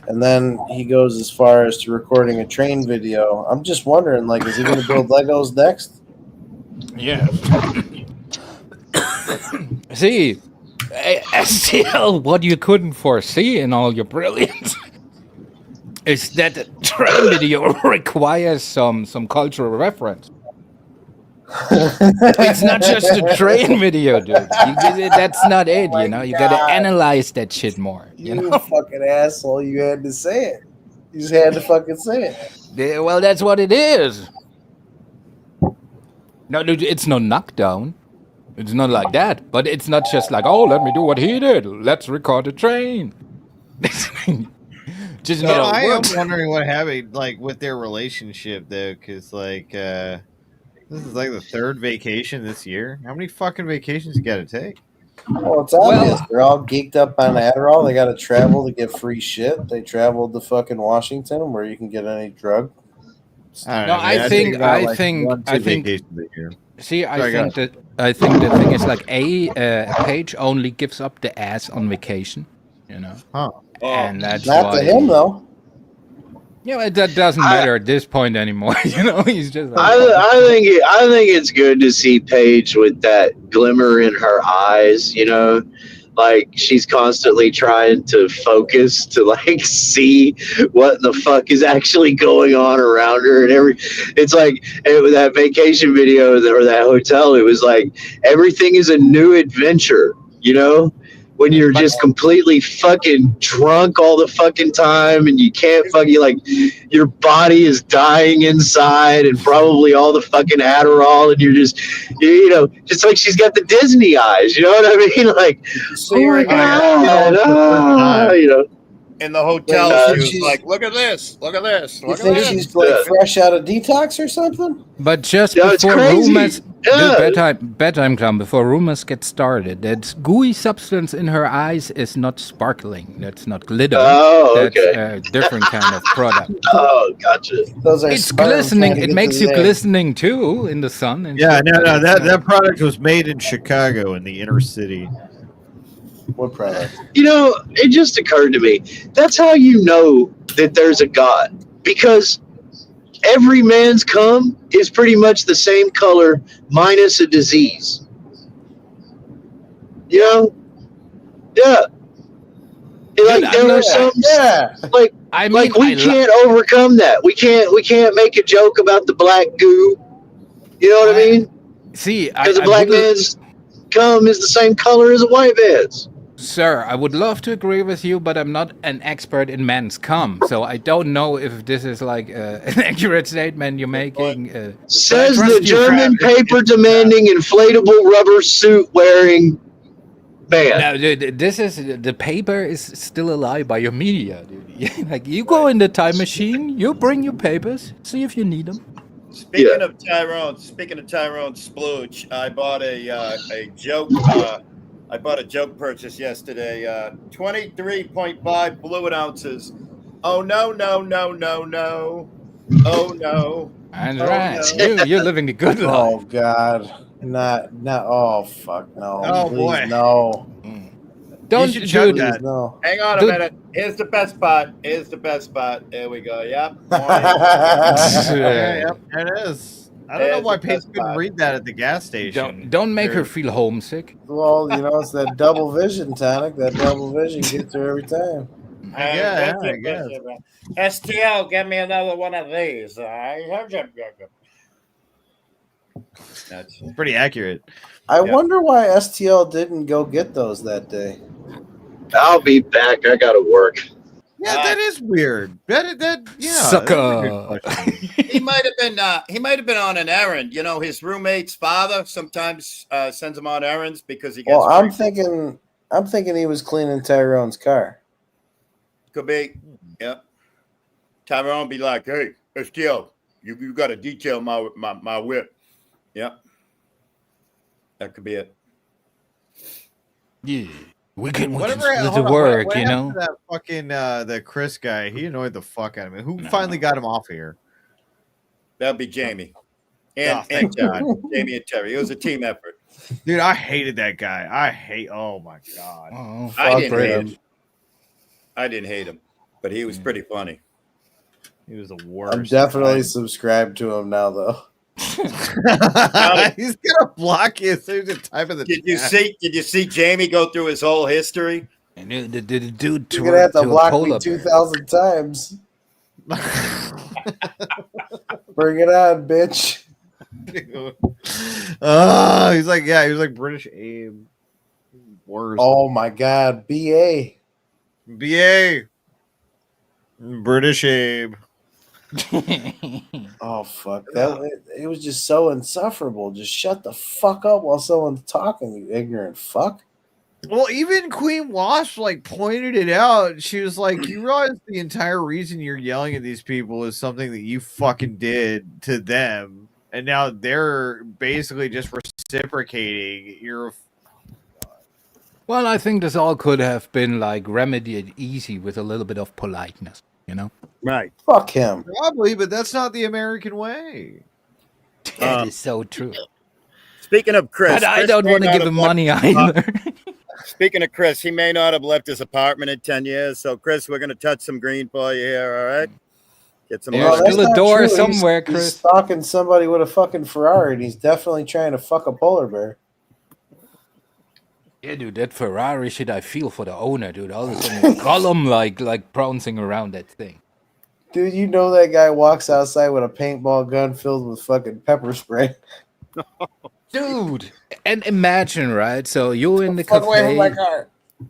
And then he goes as far as to recording a train video. I'm just wondering, like, is he going to build Legos next? Yeah. See, STL, what you couldn't foresee in all your brilliance is that the train video requires some cultural reference. It's not just a train video, dude. That's not it, you know. You gotta analyze that shit more. You know? Fucking asshole. You had to say it. You just had to fucking say it. Yeah, well, that's what it is. No, dude, it's no knockdown. It's not like that. But it's not just like, oh, let me do what he did. Let's record a train. Just So not I am works. wondering what happened, like, with their relationship, though, because, like, this is like the third vacation this year. How many fucking vacations you got to take? Well, it's obvious. They're all geeked up on Adderall. They got to travel to get free shit. They traveled to fucking Washington, where you can get any drug. I think. See, I think the thing is like a page only gives up the ass on vacation, you know. And that's not why to him though. Yeah, that doesn't matter at this point anymore. You know, he's just. Like, I think it's good to see Paige with that glimmer in her eyes. You know, like she's constantly trying to focus to like see what the fuck is actually going on around her, and it's like that vacation video or that hotel. It was like everything is a new adventure. You know. When you're just completely fucking drunk all the fucking time and you can't fucking, like, your body is dying inside and probably all the fucking Adderall and you're just, you know, just like she's got the Disney eyes, you know what I mean? Like, oh my God, you know. In the hotel, she was like, look at this, look at this. You think she's like fresh out of detox or something? But just before rumors, bedtime clown, before rumors get started, that gooey substance in her eyes is not sparkling. That's not glitter. Oh, okay. That's a different kind of product. Oh, gotcha. It's glistening. It makes you glistening too in the sun. And Yeah, shit, no, but that product was made in Chicago in the inner city. What product? You know, it just occurred to me. That's how you know that there's a God. Because every man's cum is pretty much the same color minus a disease. You know? Yeah. Like there are some like we can't overcome that. We can't make a joke about the black goo. You know what I mean? See, because a black man's cum is the same color as a white man's. Sir, I would love to agree with you, but I'm not an expert in men's cum, so I don't know if this is like an accurate statement you're making. Says the German paper-demanding, inflatable rubber suit-wearing man. No, dude, this is the paper is still a lie by your media, dude. Like you go in the time machine, you bring your papers, see if you need them. Speaking of Tyrone splooge, I bought a joke. I bought a joke purchase yesterday. 23.5 fluid ounces. Oh no, no, no, no, no. Oh no. And right. You're living the good life. Oh God. Not oh fuck no. Oh, please, boy. No. Don't You should check do that. No. Hang on a Dude. minute. Here's the best spot. There we go. Yep. Yep, it is. I don't know why Paige couldn't read that at the gas station. Don't make her feel homesick. Well, you know, it's that double vision tonic. That double vision gets her every time. Yeah, I guess. STL, get me another one of these. That's pretty accurate. I wonder why STL didn't go get those that day. I'll be back. I gotta work. Yeah, that is weird. Sucker. He might have been on an errand. You know, his roommate's father sometimes sends him on errands because he gets. Well, I'm thinking he was cleaning Tyrone's car. Could be. Yep. Tyrone be like, "Hey, STL, you got to detail my whip." Yep. That could be it. Yeah. We can Whatever. split Hold the on, work, what you happened know. to that fucking the Chris guy? He annoyed the fuck out of me. Who finally got him off here? That'd be Jamie. And Oh, thank God. Jamie and Terry. It was a team effort. Dude, I hated that guy. Oh my God. Oh, I didn't hate him. I didn't hate him, but he was pretty funny. He was the worst. I'm definitely subscribed to him now, though. He's gonna block you as soon as you type in the Did you see Jamie go through his whole history? And the dude You're gonna have to block me 2,000 times. Bring it on, bitch. He's like British Abe. Worse. Oh my God, BA. British Abe. Oh fuck! It was just so insufferable. Just shut the fuck up while someone's talking, you ignorant fuck. Well, even Queen Wasp like pointed it out. She was like, "You realize the entire reason you're yelling at these people is something that you fucking did to them, and now they're basically just reciprocating your." Well, I think this all could have been like remedied easy with a little bit of politeness, you know. Right. Fuck him. Probably, but that's not the American way. That is so true. Speaking of Chris, But I don't want to give him money either. Speaking of Chris, he may not have left his apartment in 10 years. So, Chris, we're going to touch some green for you here, all right? Get some. There's still a door somewhere, He's Chris. stalking somebody with a fucking Ferrari, and he's definitely trying to fuck a polar bear. Yeah, dude, that Ferrari shit, I feel for the owner, dude. All of a sudden, Gollum like bouncing around that thing. Dude, you know that guy walks outside with a paintball gun filled with fucking pepper spray. Dude, and imagine, right? So you're in the Fuck away from my cafe. car.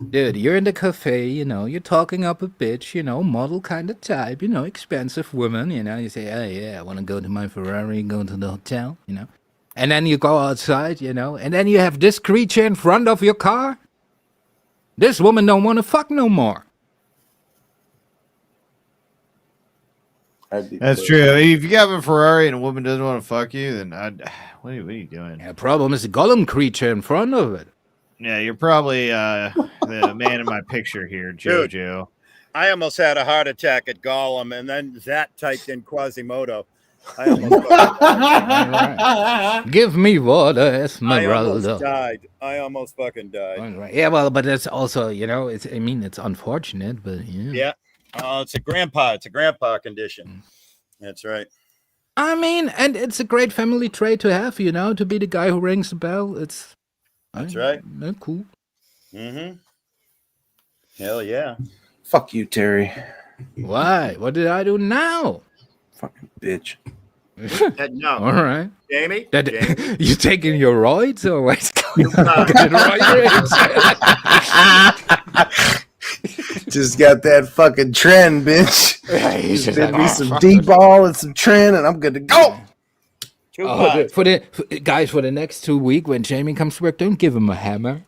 Dude, you're in the cafe, you know, you're talking up a bitch, you know, model kind of type, you know, expensive woman, you know, you say, oh yeah, I want to go to my Ferrari, go to the hotel, you know. And then you go outside, you know, and then you have this creature in front of your car. This woman don't want to fuck no more. That's true. I mean, if you have a Ferrari and a woman doesn't want to fuck you, then what are you doing? The problem is the Gollum creature in front of it. Yeah, you're probably the man in my picture here, JoJo. Dude, I almost had a heart attack at Gollum, and then that typed in Quasimodo. I almost Give me water, I Esmeralda. almost died. I almost fucking died. Yeah, well, but that's also, you know, it's unfortunate, but yeah. Yeah. It's a grandpa condition. That's right. I mean, and it's a great family trait to have, you know, to be the guy who rings the bell. That's right. They're cool. Mm-hmm. Hell yeah. Fuck you, Terry. Why? What did I do now? Fucking bitch. No. All right. Jamie? Jamie? You taking your roids or what's going on? Just got that fucking trend, bitch. Just gonna be some D-ball and some trend, and I'm good to go. For the next 2 weeks when Jamie comes to work, don't give him a hammer.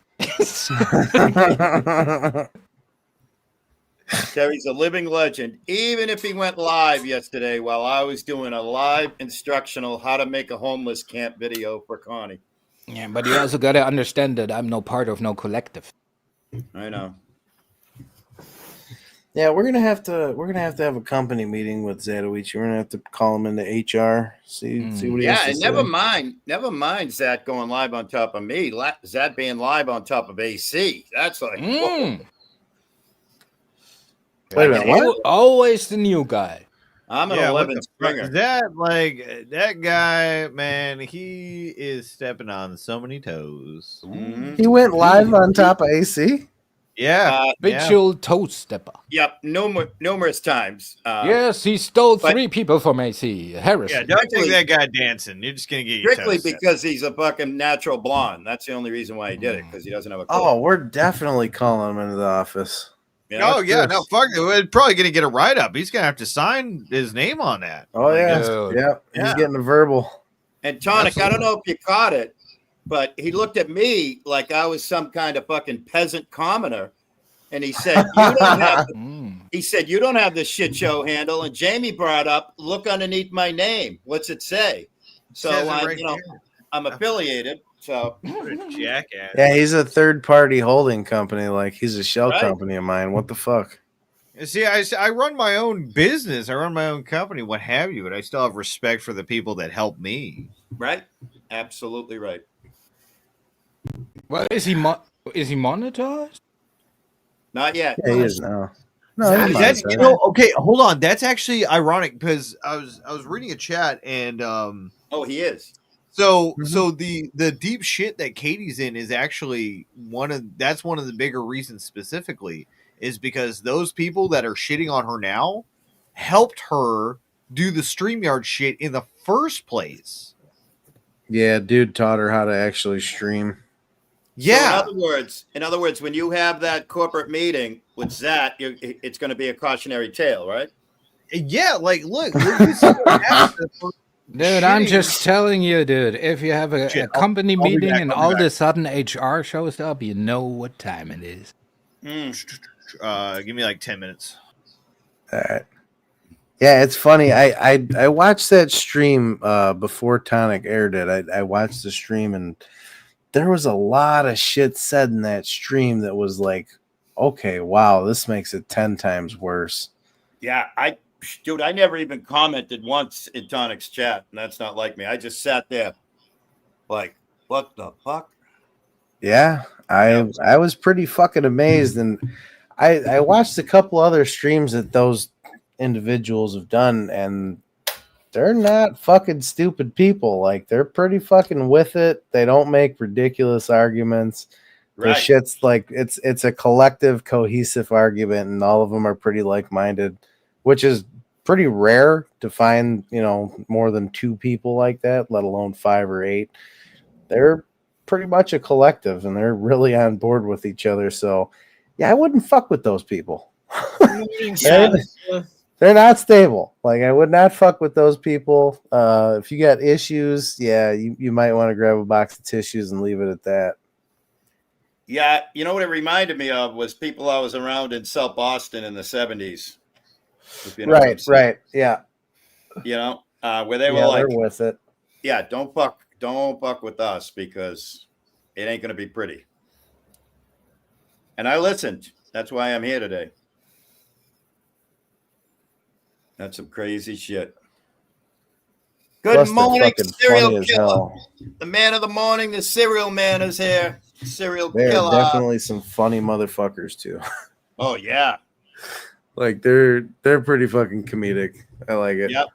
Terry's a living legend. Even if he went live yesterday while I was doing a live instructional how to make a homeless camp video for Connie. Yeah, but you also gotta understand that I'm no part of no collective. I know. Yeah, we're gonna have to have a company meeting with Zatoichi. We're gonna have to call him into HR. See what he has to and say. never mind Zach going live on top of me. Zach being live on top of AC. That's like whoa. Wait a minute, what? Always the new guy. I'm an 11 stringer. That guy, man, he is stepping on so many toes. He went live on top of AC. Yeah, Habitual toe stepper. Yep, numerous times. Yes, he stole 3 people from AC. Harris. Yeah, don't take that guy dancing. You're just gonna get your Strictly toes because he's a fucking natural blonde. That's the only reason why he did it, because he doesn't have a. Oh, we're definitely calling him into the office. Yeah, fuck it. We're probably gonna get a write up. He's gonna have to sign his name on that. Oh yeah, he's getting a verbal. And Tonic, I don't know if you caught it, but he looked at me like I was some kind of fucking peasant commoner, and he said, "You don't have." He said, "You don't have the shit show handle." And Jamie brought up, "Look underneath my name. What's it say?" So I'm affiliated. So what a jackass. Yeah, he's a third-party holding company. Like he's a shell Right. company of mine. What the fuck? See, I run my own business. I run my own company, what have you, but I still have respect for the people that help me. Right. Absolutely right. Well, is he monetized? Not yet. Yeah, he is now. No, That- he's that's, monetized. you know, okay, hold on. That's actually ironic because I was reading a chat and oh, he is. So the deep shit that Katie's in is actually one of the bigger reasons specifically is because those people that are shitting on her now helped her do the StreamYard shit in the first place. Yeah, dude taught her how to actually stream. Yeah. So in other words, when you have that corporate meeting with Zat, it's going to be a cautionary tale, right? Yeah, like look you see what happened to Dude, I'm just telling you, dude. If you have a company I'll be meeting back, and I'll be all of back. a sudden HR shows up, you know what time it is. Give me like 10 minutes. All right. Yeah, it's funny. I watched that stream before Tonic aired it. I watched the stream and there was a lot of shit said in that stream that was like, okay, wow, this makes it 10 times worse. Yeah, I never even commented once in Tonic's chat, and that's not like me. I just sat there like, what the fuck? Yeah, I was pretty fucking amazed, and I watched a couple other streams that those individuals have done, and they're not fucking stupid people. Like they're pretty fucking with it. They don't make ridiculous arguments. Their Right. shit's like it's a collective, cohesive argument, and all of them are pretty like-minded, which is pretty rare to find, you know, more than 2 people like that, let alone 5 or 8. They're pretty much a collective and they're really on board with each other. So yeah, I wouldn't fuck with those people. They're not stable. Like I would not fuck with those people. If you got issues, yeah, you might want to grab a box of tissues and leave it at that. Yeah, you know what it reminded me of was people I was around in South Boston in the 70s. You know what I'm saying. Right. Yeah. You know, where they were like, they're with it. yeah, don't fuck with us because it ain't going to be pretty. And I listened. That's why I'm here today. That's some crazy shit. Good Plus, they're morning, fucking serial funny as killer. hell. The man of the morning, the serial man is here. Serial They're killer. definitely some funny motherfuckers too. Oh yeah. Like they're pretty fucking comedic. I like it. Yep.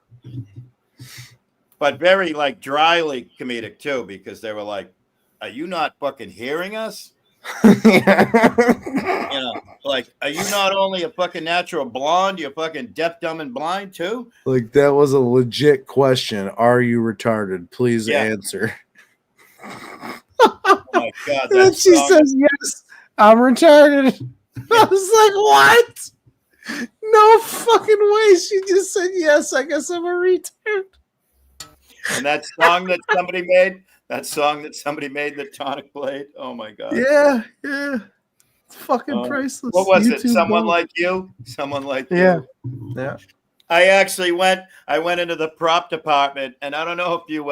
But very like dryly comedic too, because they were like, "Are you not fucking hearing us?" You know, like, are you not only a fucking natural blonde, you're fucking deaf, dumb, and blind too? Like that was a legit question. Are you retarded? Please Yeah. answer. Oh my god! And then she says, "Yes, I'm retarded." I was like, "What? No fucking way!" She just said, "Yes, I guess I'm a retard." And that song that somebody made, that Tonic played. Oh my god! Yeah. It's fucking priceless. What was it? YouTube Someone gold. like you? Someone like Yeah. you? Yeah. I actually went into the prop department, and I don't know if you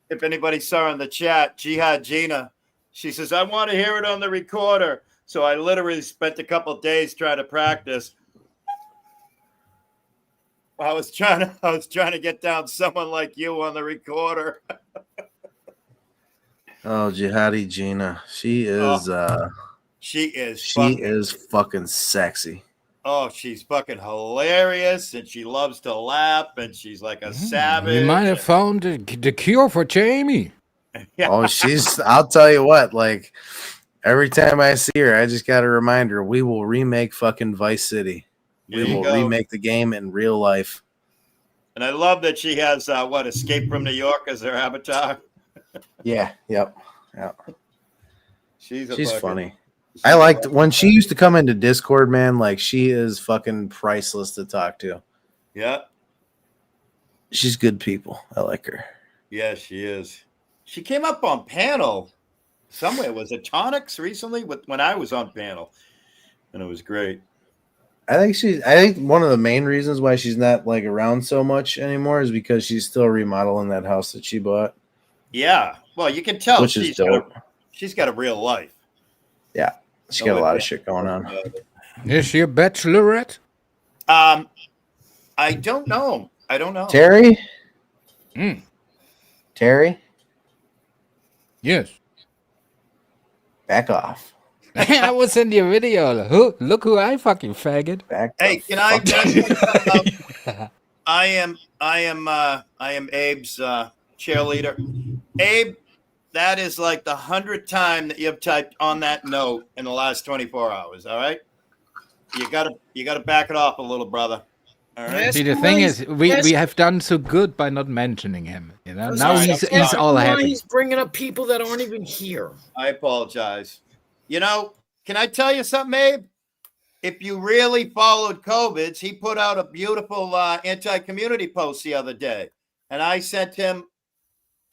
if anybody saw in the chat, Jihad Gina, she says, I want to hear it on the recorder. So I literally spent a couple of days trying to practice. I was trying to get down Someone Like You on the recorder. Oh, Jihadi Gina. She is she is fucking sexy. Oh, she's fucking hilarious, and she loves to laugh, and she's like a savage. You might have found the cure for Jamie. Yeah. Oh, I'll tell you what, like every time I see her, I just got to remind her, we will remake fucking Vice City. There We you will go. remake the game in real life. And I love that she has Escape from New York as her avatar. Yeah. Yep. She's funny. I liked when she used to come into Discord, man. Like she is fucking priceless to talk to. Yeah. She's good people. I like her. Yeah, she is. She came up on panel somewhere. Was it Tonics recently when I was on panel? And it was great. I think one of the main reasons why she's not like around so much anymore is because she's still remodeling that house that she bought. Yeah. Well, you can tell which is dope. She's got a real life. Yeah, she got a lot of shit going on. Is she a bachelorette? I don't know. Terry? Mm. Terry? Yes. Back off. I will send you a video. Look who I fucking faggot. Hey, can I I am Abe's cheerleader. Abe, that is like the 100th time that you've typed on that note in the last 24 hours. All right, you gotta back it off a little, brother. All right. See, the thing is, we have done so good by not mentioning him. You know, now he's all happy. He's bringing up people that aren't even here. I apologize. You know, can I tell you something, Abe? If you really followed COVID's, he put out a beautiful anti-community post the other day, and I sent him,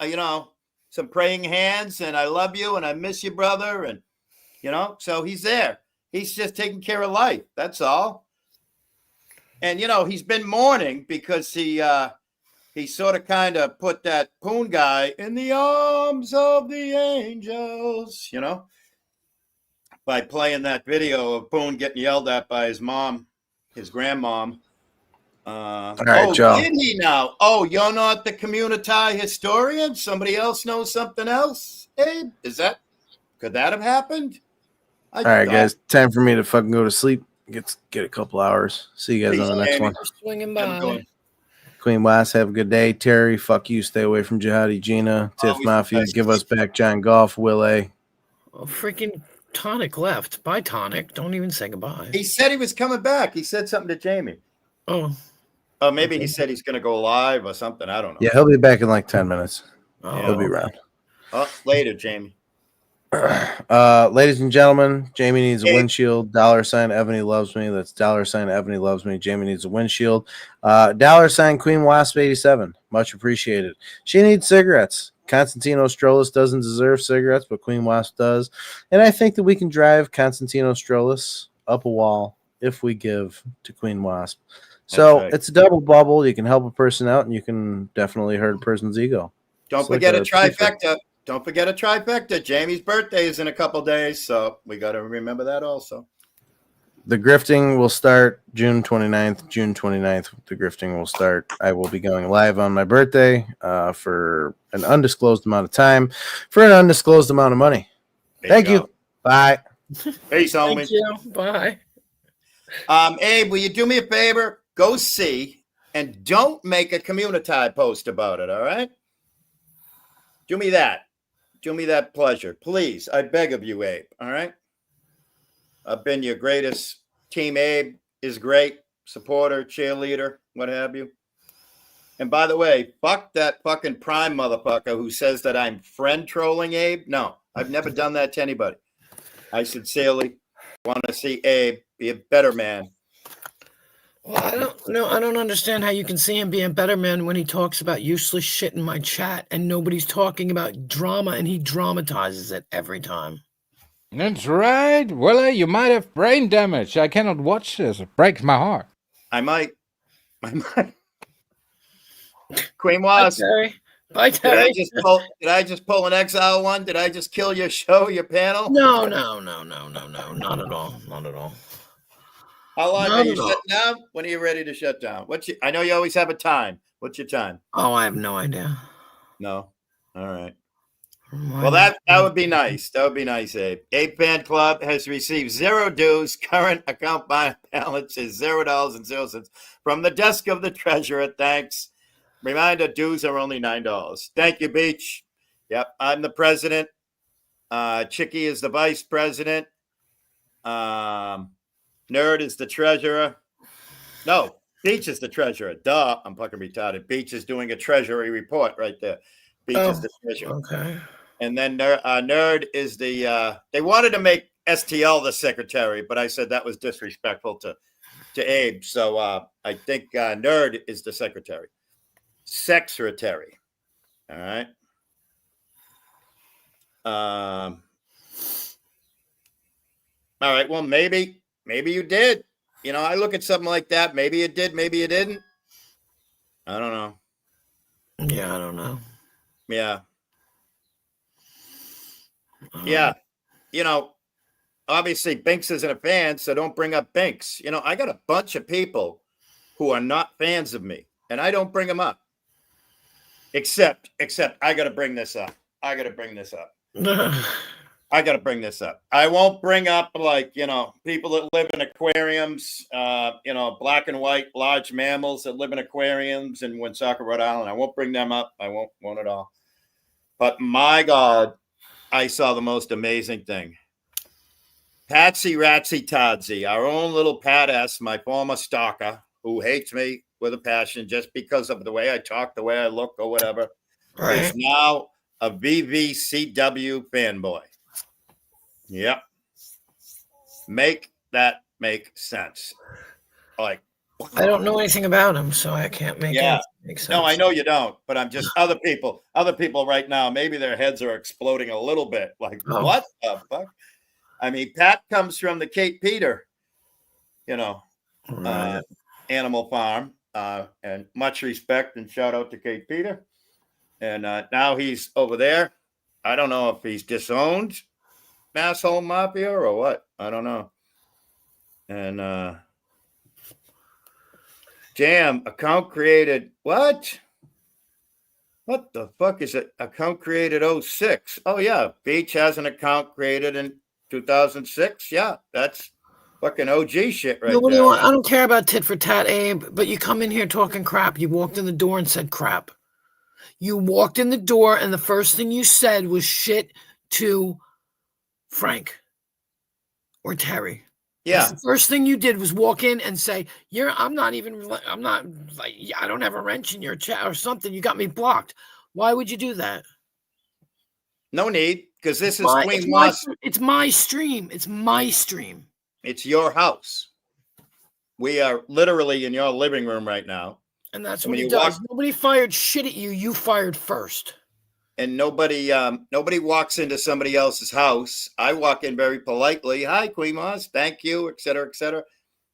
some praying hands, and I love you, and I miss you, brother, and so he's there. He's just taking care of life. That's all. And he's been mourning because he sort of kind of put that Poon guy in the arms of the angels, by playing that video of Poon getting yelled at by his mom, his grandmom. All right, Joe. Did he now? Oh, you're not the community historian? Somebody else knows something else? Abe, could that have happened? All right, guys. Time for me to fucking go to sleep. Get a couple hours. See you guys on the next one. Swinging by. Queen West, have a good day. Terry, fuck you. Stay away from Jihadi Gina. Tiff Mafia, give us back John Golf. Will A. Oh, freaking Tonic left. Bye, Tonic. Don't even say goodbye. He said he was coming back. He said something to Jamie. Oh, maybe he said he's going to go live or something. I don't know. Yeah, he'll be back in like 10 minutes. He'll be around. Later, Jamie. Ladies and gentlemen, Jamie needs a windshield. $ Ebony loves me. That's $ Ebony loves me. Jamie needs a windshield. $ Queen Wasp 87. Much appreciated. She needs cigarettes. Constantino Strolis doesn't deserve cigarettes, but Queen Wasp does. And I think that we can drive Constantino Strolis up a wall if we give to Queen Wasp. So it's a double bubble. You can help a person out, and you can definitely hurt a person's ego. Don't forget a trifecta. Don't forget a trifecta. Jamie's birthday is in a couple days, so we got to remember that also. The grifting will start June 29th. June 29th, the grifting will start. I will be going live on my birthday for an undisclosed amount of time for an undisclosed amount of money. Thank you. Bye. Peace, homie. Thank you. Bye. Abe, will you do me a favor? Go see and don't make a community post about it, all right? Do me that. Do me that pleasure. Please, I beg of you, Abe, all right? I've been your greatest. Team Abe is great. Supporter, cheerleader, what have you. And by the way, fuck that fucking Prime motherfucker who says that I'm friend trolling Abe. No, I've never done that to anybody. I sincerely want to see Abe be a better man. Well, I don't understand how you can see him being a better man when he talks about useless shit in my chat and nobody's talking about drama and he dramatizes it every time. That's right. Willie, you might have brain damage. I cannot watch this. It breaks my heart. I might. Queen Wasp. Bye, Terry. Did I just pull an Exile one? Did I just kill your show, your panel? No. Not at all. Not at all. How long are you shutting down? When are you ready to shut down? I know you always have a time. What's your time? Oh, I have no idea. No. All right. Well, that would be nice. That would be nice, Abe. Abe Fan Club has received 0 dues. Current account balance is $0.00 from the desk of the treasurer. Thanks. Reminder, dues are only $9. Thank you, Beach. Yep, I'm the president. Chicky is the vice president. Nerd is the treasurer. No, Beach is the treasurer. Duh, I'm fucking retarded. Beach is doing a treasury report right there. Beach is the treasurer. Okay. And then Nerd is the. They wanted to make STL the secretary, but I said that was disrespectful to Abe. So I think Nerd is the secretary. Secretary. All right. All right. Well, maybe you did. I look at something like that. Maybe you did. Maybe you didn't. I don't know. Yeah, I don't know. Yeah. Yeah. Obviously Binks isn't a fan, so don't bring up Binks. I got a bunch of people who are not fans of me, and I don't bring them up. Except I got to bring this up. I won't bring up people that live in aquariums, black and white large mammals that live in aquariums in Woonsocket, Rhode Island. I won't bring them up. I won't at all. But my God, I saw the most amazing thing. Patsy Ratsy Todsy, our own little Pat S., my former stalker, who hates me with a passion just because of the way I talk, the way I look, or whatever, is now a VVCW fanboy. Yep. Make that make sense. I don't know anything about him, so I can't make it make sense. No, I know you don't, but I'm just other people right now, maybe their heads are exploding a little bit. What the fuck? I mean, Pat comes from the Cape Peter, animal farm, and much respect and shout out to Cape Peter. And now he's over there. I don't know if he's disowned Masshole Mafia or what. I don't know. And Jam, account created what? What the fuck is it? Account created 06. Oh, yeah. Beach has an account created in 2006. Yeah, that's fucking OG shit right what do there. you want? I don't care about tit for tat, Abe, but you come in here talking crap. You walked in the door and said crap. You walked in the door and the first thing you said was shit to Frank or Terry. Yeah. That's the first thing you did was walk in and say, I don't have a wrench in your chat or something. You got me blocked. Why would you do that? No need, because this is Queen Wasp. It's my stream. It's my stream. It's your house. We are literally in your living room right now. And that's what he does. Nobody fired shit at you. You fired first. And nobody walks into somebody else's house. I walk in very politely. Hi, Queen Moss. Thank you, et cetera, et cetera.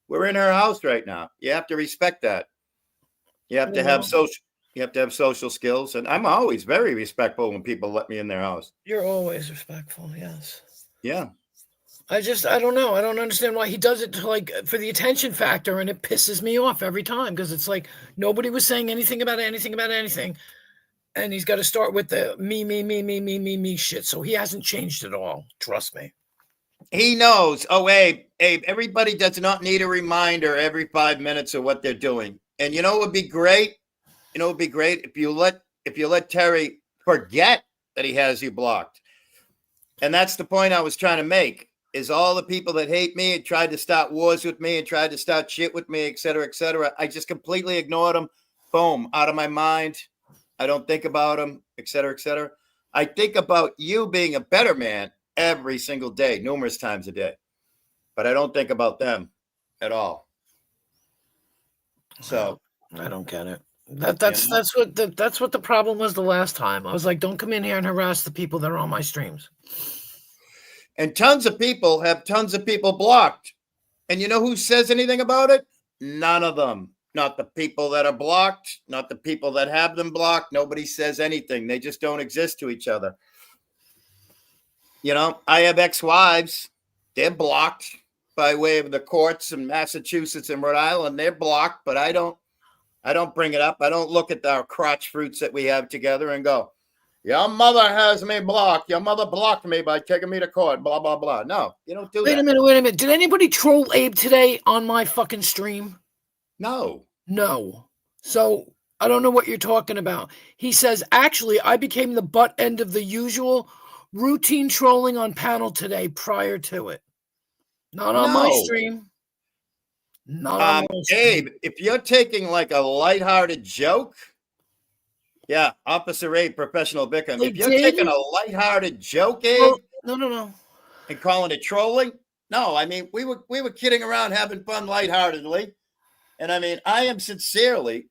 We're in her house right now. You have to respect that. You have to have social skills. And I'm always very respectful when people let me in their house. You're always respectful, yes. Yeah. I don't know. I don't understand why he does it for the attention factor, and it pisses me off every time because it's like nobody was saying anything about anything. And he's got to start with the me shit. So he hasn't changed at all. Trust me. He knows. Oh, Abe, everybody does not need a reminder every 5 minutes of what they're doing. And it would be great. It would be great if you let Terry forget that he has you blocked. And that's the point I was trying to make, is all the people that hate me and tried to start wars with me and tried to start shit with me, et cetera, I just completely ignored them. Boom, out of my mind. I don't think about them, et cetera, et cetera. I think about you being a better man every single day, numerous times a day. But I don't think about them at all. So I don't get it. That's what the problem was the last time. I was like, don't come in here and harass the people that are on my streams. And tons of people have tons of people blocked. And you know who says anything about it? None of them. Not the people that are blocked, not the people that have them blocked. Nobody says anything. They just don't exist to each other. I have ex-wives. They're blocked by way of the courts in Massachusetts and Rhode Island. They're blocked, but I don't bring it up. I don't look at our crotch fruits that we have together and go, your mother has me blocked. Your mother blocked me by taking me to court, blah, blah, blah. No, you don't do that. Wait a minute. Did anybody troll Abe today on my fucking stream? No. So I don't know what you're talking about. He says, actually, I became the butt end of the usual routine trolling on panel today prior to it. Not on my stream. Not on my stream. Abe, if you're taking like a lighthearted joke, yeah, Officer Abe, professional victim. If you're taking a lighthearted joke, Abe, no, and calling it trolling, no. I mean, we were kidding around, having fun lightheartedly. And I mean, I am sincerely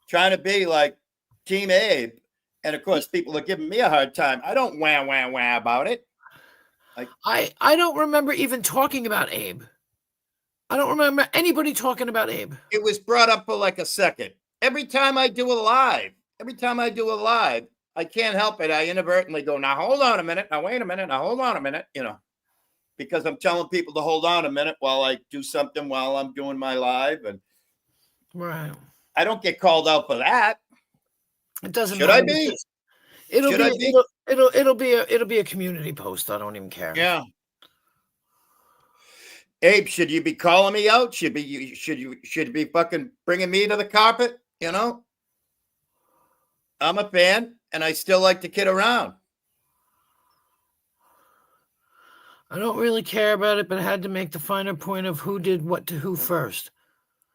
trying to be like Team Abe. And of course, people are giving me a hard time. I don't wah about it. I don't remember even talking about Abe. I don't remember anybody talking about Abe. It was brought up for like a second. Every time I do a live, I can't help it. I inadvertently go, now hold on a minute. Now wait a minute. Now hold on a minute. Because I'm telling people to hold on a minute while I do something while I'm doing my live, and right. I don't get called out for that. It doesn't. Should I be? It'll be a community post. I don't even care. Yeah. Abe, should you be calling me out? Should you be fucking bringing me to the carpet? I'm a fan, and I still like to kid around. I don't really care about it, but I had to make the finer point of who did what to who first.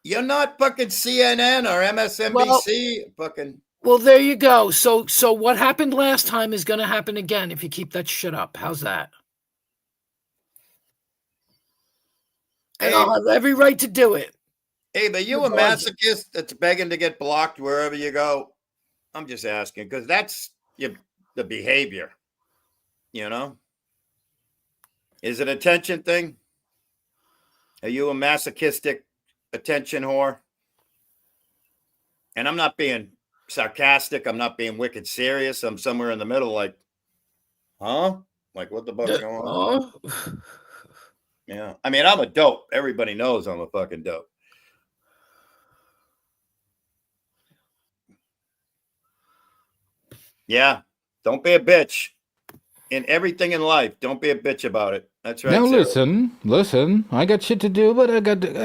You're not fucking CNN or MSNBC. Well, there you go. So what happened last time is going to happen again if you keep that shit up. How's that? And I'll have every right to do it. Hey, are you a masochist that's begging to get blocked wherever you go? I'm just asking, because that's the behavior. Is it an attention thing? Are you a masochistic attention whore? And I'm not being sarcastic. I'm not being wicked serious. I'm somewhere in the middle, like, huh? Like, what the fuck's going on? Yeah. I mean, I'm a dope. Everybody knows I'm a fucking dope. Yeah. Don't be a bitch. In everything in life, don't be a bitch about it. That's right. Now listen. I got shit to do, but I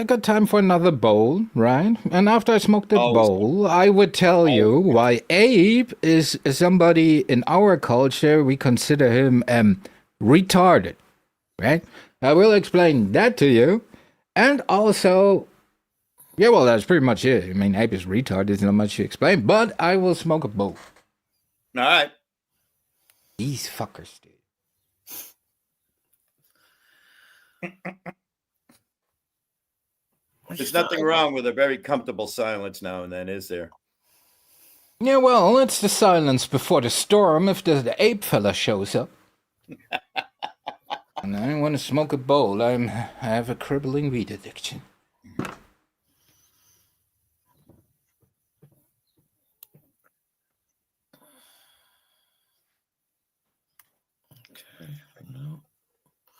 got time for another bowl, right? And after I smoke that bowl, I would tell you why Abe is somebody in our culture. We consider him retarded, right? I will explain that to you, and also, yeah, well, that's pretty much it. I mean, Abe is retarded. There's not much to explain, but I will smoke a bowl. All right. These fuckers, dude. There's nothing wrong with a very comfortable silence now and then, is there? Yeah, well, it's the silence before the storm if the ape fella shows up. And I want to smoke a bowl. I have a crippling weed addiction.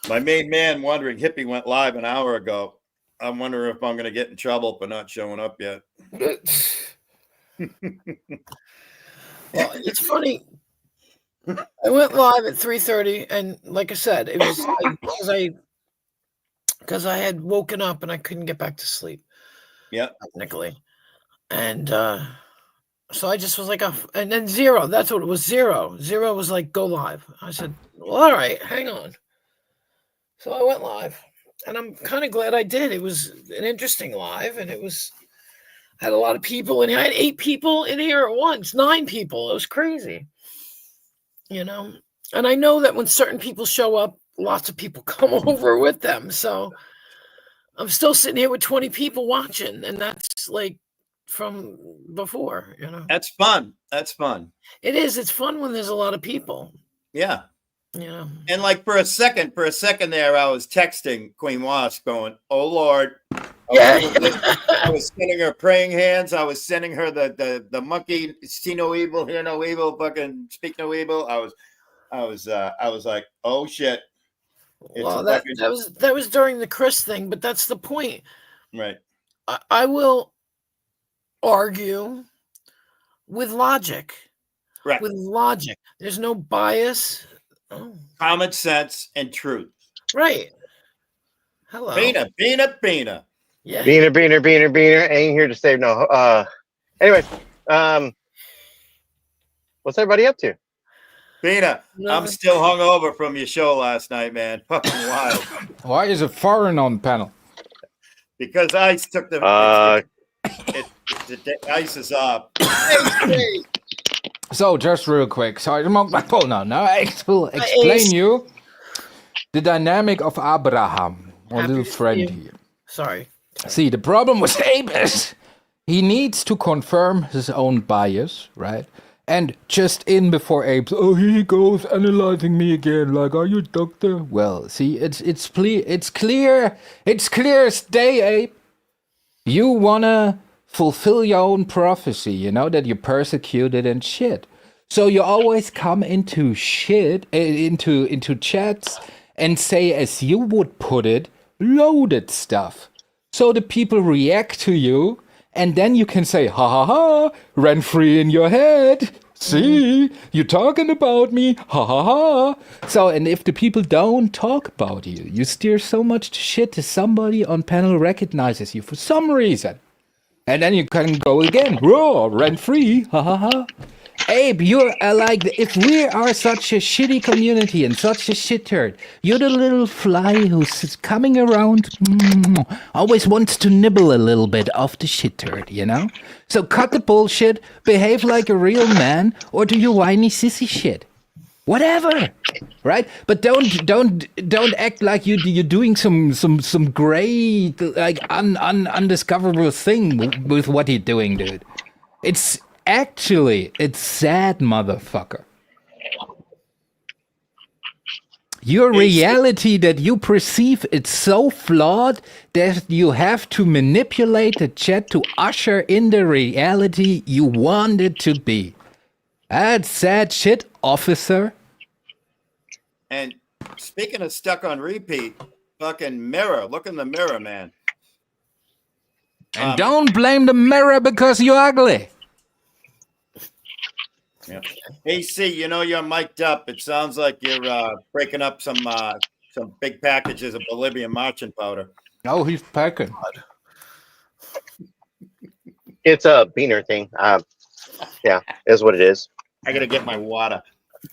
My main man wondering, Hippie went live an hour ago. I'm wondering if I'm going to get in trouble for not showing up yet. Well, it's funny. I went live at 3:30, and like I said, it was because I had woken up and I couldn't get back to sleep. Yeah, technically, and so I just was like, and then zero. That's what it was. Zero was like, go live. I said, well, all right, hang on. So I went live, and I'm kind of glad I did. It was an interesting live, and I had a lot of people, and I had 8 people in here at once, 9 people. It was crazy, And I know that when certain people show up, lots of people come over with them. So I'm still sitting here with 20 people watching, and that's like from before, That's fun. That's fun. It is. It's fun when there's a lot of people. Yeah. Yeah. And like for a second there, I was texting Queen Wasp going, oh, Lord. I was sending her praying hands. I was sending her the monkey, see no evil, hear no evil, fucking speak no evil. I was like, oh, shit. Well, that was during the Chris thing, but that's the point. Right. I will argue with logic. Right. With logic. There's no bias. Oh. Common sense and truth. Right. Hello. Bina. Yeah. Beaner. Ain't here to save no. Anyway, what's everybody up to? Bina, I'm still hungover from your show last night, man. Fucking wild. Why is it foreign on the panel? Because ice took the ice is up. So, just real quick. So, I smoked my bowl now. Now I will explain you the dynamic of Abraham, our little friend here. Sorry. See, the problem with Abe is he needs to confirm his own bias, right? And just in before Abe's, oh, here he goes analyzing me again. Like, are you a doctor? Well, see, it's clear as day, Abe. You wanna fulfill your own prophecy, that you're persecuted and shit. So you always come into shit, into chats and say, as you would put it, loaded stuff. So the people react to you, and then you can say, ha ha ha, rent free in your head. See, you're talking about me, ha ha ha. So, and if the people don't talk about you, you steer so much shit to somebody on panel recognizes you for some reason. And then you can go again, raw, rent free, ha ha ha. Abe, you're like, if we are such a shitty community and such a shit turd, you're the little fly who's coming around, always wants to nibble a little bit off the shit turd, you know? So cut the bullshit, behave like a real man, or do your whiny sissy shit. Whatever, right? But don't act like you're doing some great, like undiscoverable thing with what you're doing, dude. It's sad, motherfucker. Your reality that you perceive, it's so flawed that you have to manipulate the chat to usher in the reality you want it to be. That's sad shit, officer. And speaking of stuck on repeat, fucking mirror. Look in the mirror, man. And don't blame the mirror because you're ugly. Yeah. AC, you know you're mic'd up. It sounds like you're breaking up some big packages of Bolivian marching powder. Oh, he's packing. It's a beaner thing. Yeah, is what it is. I gotta get my water.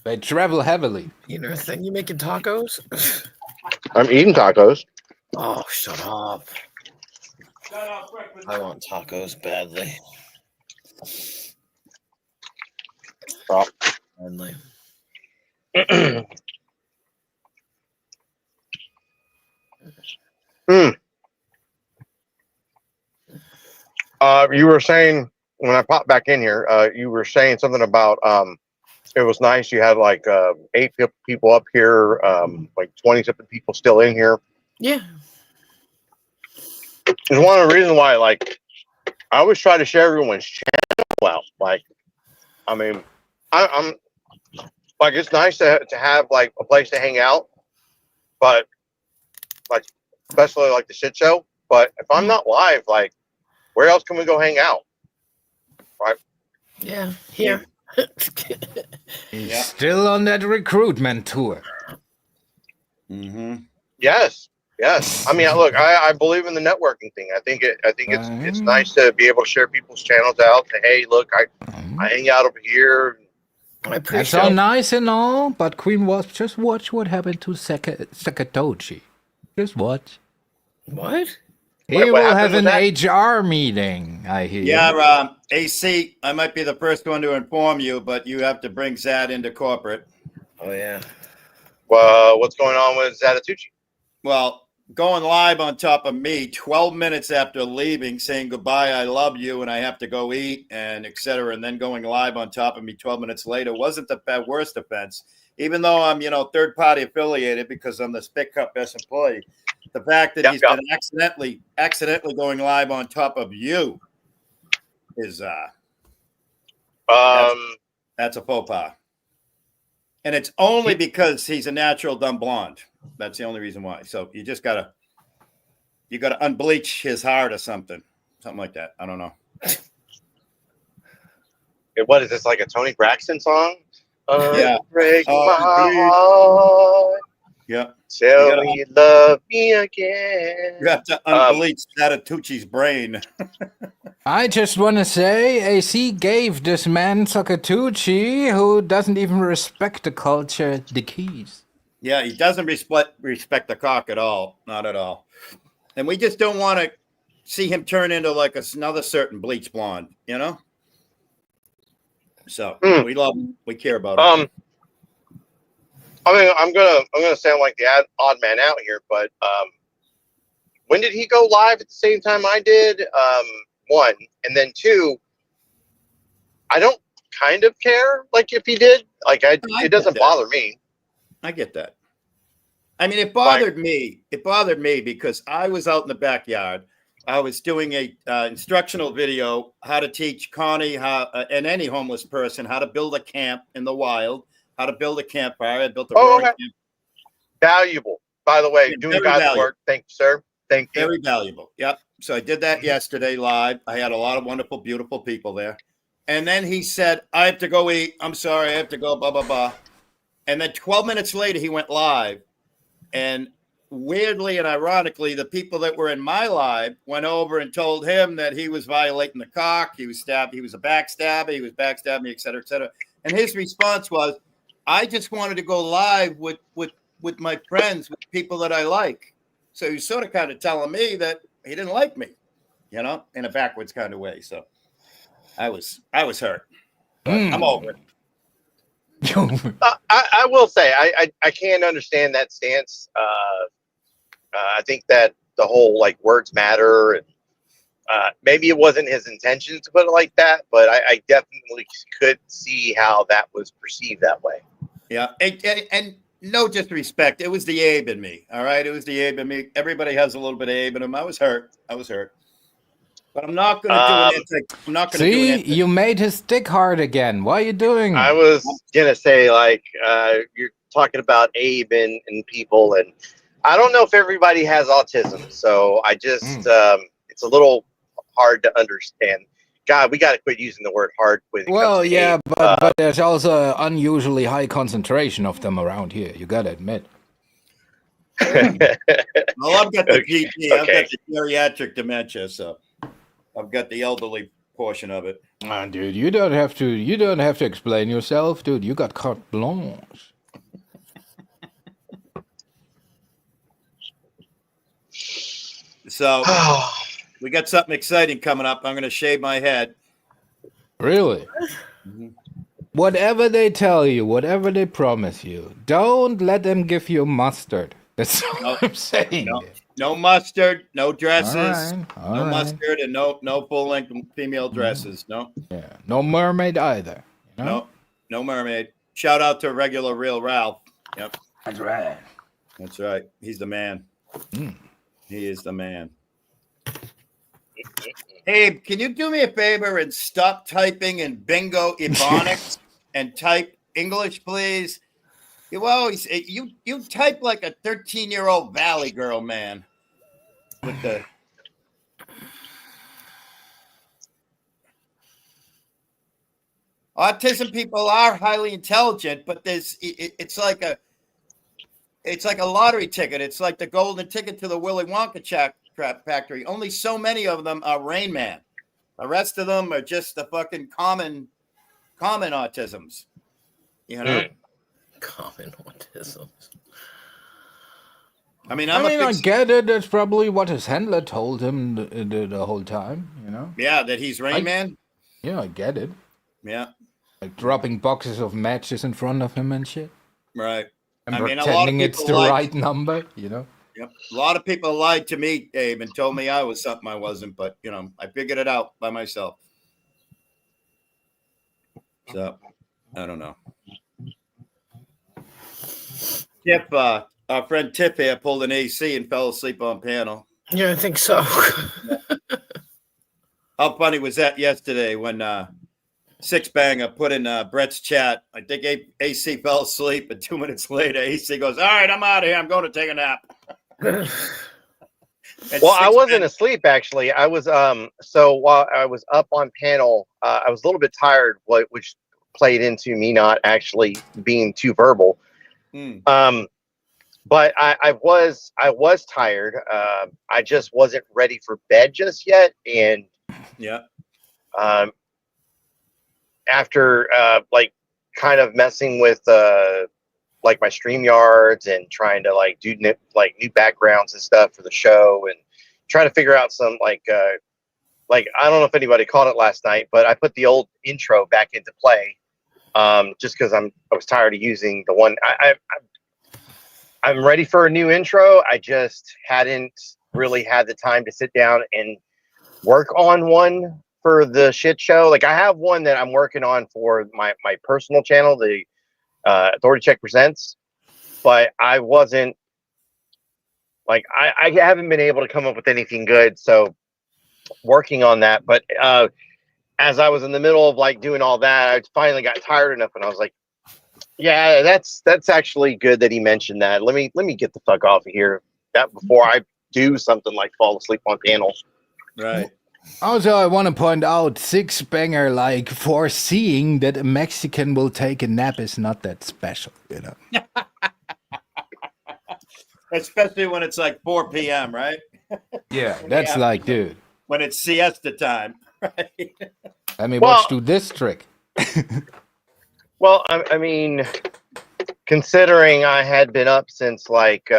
They travel heavily. You know, thing you making tacos? I'm eating tacos. Oh, shut up. I want tacos badly. Badly. You were saying when I popped back in here, you were saying something about it was nice. You had like 8 people up here, like 20-something people still in here. Yeah. It's one of the reasons why, like, I always try to share everyone's channel out. Like, I mean, I'm like, it's nice to have like a place to hang out, but like, especially like the shit show. But if I'm not live, like, where else can we go hang out? Right? Yeah, here. He's still on that recruitment tour. Mm-hmm. Yes. I mean, look, I believe in the networking thing. I think it's nice to be able to share people's channels out. Say, hey, look, I hang out over here. That's all nice and all, but Queen was just watch what happened to Sakatochi. Just watch. What? He will have an HR meeting, I hear. Yeah, AC, I might be the first one to inform you, but you have to bring Zad into corporate. Oh, yeah. Well, what's going on with Zadatucci? Well, going live on top of me 12 minutes after leaving, saying goodbye, I love you, and I have to go eat, and etc. And then going live on top of me 12 minutes later wasn't the worst offense. Even though I'm, third-party affiliated because I'm the Spit Cup best employee. The fact that he's been accidentally going live on top of you is that's a faux pas. And it's only because he's a natural dumb blonde. That's the only reason why. So you gotta unbleach his heart or something like that. I don't know. What is this, like a Tony Braxton song? Yeah. Break my heart. Yeah. Tell me you love me again. You have to unbleach Zadatucci's brain. I just want to say, AC gave this man Sakatucci, who doesn't even respect the culture, the keys. Yeah, he doesn't respect the cock at all. Not at all. And we just don't want to see him turn into like another certain bleach blonde, So we love him. We care about him. I mean, I'm gonna sound like the odd man out here, but when did he go live at the same time I did? 1, and then 2, I don't kind of care. Like if he did, like it doesn't bother me. I get that. I mean, it bothered me. It bothered me because I was out in the backyard I was doing a instructional video how to teach Connie and any homeless person how to build a camp in the wild, how to build a campfire. I built a roaring camp. Valuable, by the way. Doing God's work. Thank you, sir. Thank you. Very valuable. Yep. So I did that yesterday live. I had a lot of wonderful, beautiful people there. And then he said, I have to go eat. I'm sorry. I have to go, blah, blah, blah. And then 12 minutes later, he went live. And weirdly and ironically, the people that were in my live went over and told him that he was violating the cock. He was stabbed. He was a backstabber. He was backstabbing me, et cetera, et cetera. And his response was, I just wanted to go live with my friends, with people that I like. So he's sort of kind of telling me that he didn't like me, in a backwards kind of way. So I was hurt. But I'm over it. I will say I can't understand that stance. I think that the whole words matter, and maybe it wasn't his intention to put it like that, but I definitely could see how that was perceived that way. Yeah, and no disrespect, it was the Abe in me. All right, it was the Abe in me. Everybody has a little bit of Abe in them. I was hurt. But I'm not going to do anything. I'm not going to do anything. See, you made his dick hard again. What are you doing? I was gonna say, you're talking about Abe and people, and I don't know if everybody has autism, so I just it's a little hard to understand. God, we got to quit using the word hard. Well, yeah, but there's also unusually high concentration of them around here. You got to admit. Well, I've got the GP. I've got the geriatric dementia, so I've got the elderly portion of it. Dude, you don't have to explain yourself, dude. You got carte blanche. So we got something exciting coming up. I'm going to shave my head. Really? Mm-hmm. Whatever they tell you, whatever they promise you, don't let them give you mustard. That's what I'm saying. No mustard, no dresses, All no right. mustard, and no full-length female dresses. No. Yeah, no mermaid either. You know? No mermaid. Shout out to regular real Ralph. Yep. That's right. That's right. He's the man. He is the man. Hey, can you do me a favor and stop typing in bingo ebonics and type English, please? You always you type like a 13-year-old Valley girl, man. With the autism people are highly intelligent, but it's like a lottery ticket. It's like the golden ticket to the Willy Wonka factory. Only so many of them are Rain Man. The rest of them are just the fucking common autisms. Common autisms. I mean, I get it. That's probably what his handler told him the whole time, Yeah, that he's Rain Man? Yeah, I get it. Yeah. Like dropping boxes of matches in front of him and shit. Right. And I mean, pretending it's the right number, Yep. A lot of people lied to me, Dave, and told me I was something I wasn't, but, I figured it out by myself. So, I don't know. Tip, our friend Tip here pulled an AC and fell asleep on panel. Yeah, I think so. How funny was that yesterday when Six Banger put in Brett's chat? I think AC fell asleep, and 2 minutes later, AC goes, "All right, I'm out of here. I'm going to take a nap." Well, I wasn't asleep actually. I was so while I was up on panel, I was a little bit tired, which played into me not actually being too verbal. But I was tired. I just wasn't ready for bed just yet, and after kind of messing with my StreamYards and trying to do new backgrounds and stuff for the show, and trying to figure out some I don't know if anybody caught it last night, but I put the old intro back into play just because I was tired of using the one. I'm ready for a new intro. I just hadn't really had the time to sit down and work on one for the shit show. I have one that I'm working on for my personal channel, the Authority Check Presents, but I wasn't I haven't been able to come up with anything good. So working on that. But as I was in the middle of like doing all that, I finally got tired enough, and I was like, yeah, that's actually good that he mentioned that. Let me get the fuck off of here that before I do something like fall asleep on panels. Right. Also, I want to point out, Six Banger, like, foreseeing that a Mexican will take a nap is not that special, you know? Especially when it's like 4 p.m., right? Yeah, that's like, dude. When it's siesta time, right? Let me watch do this trick. Well, I mean, considering I had been up since like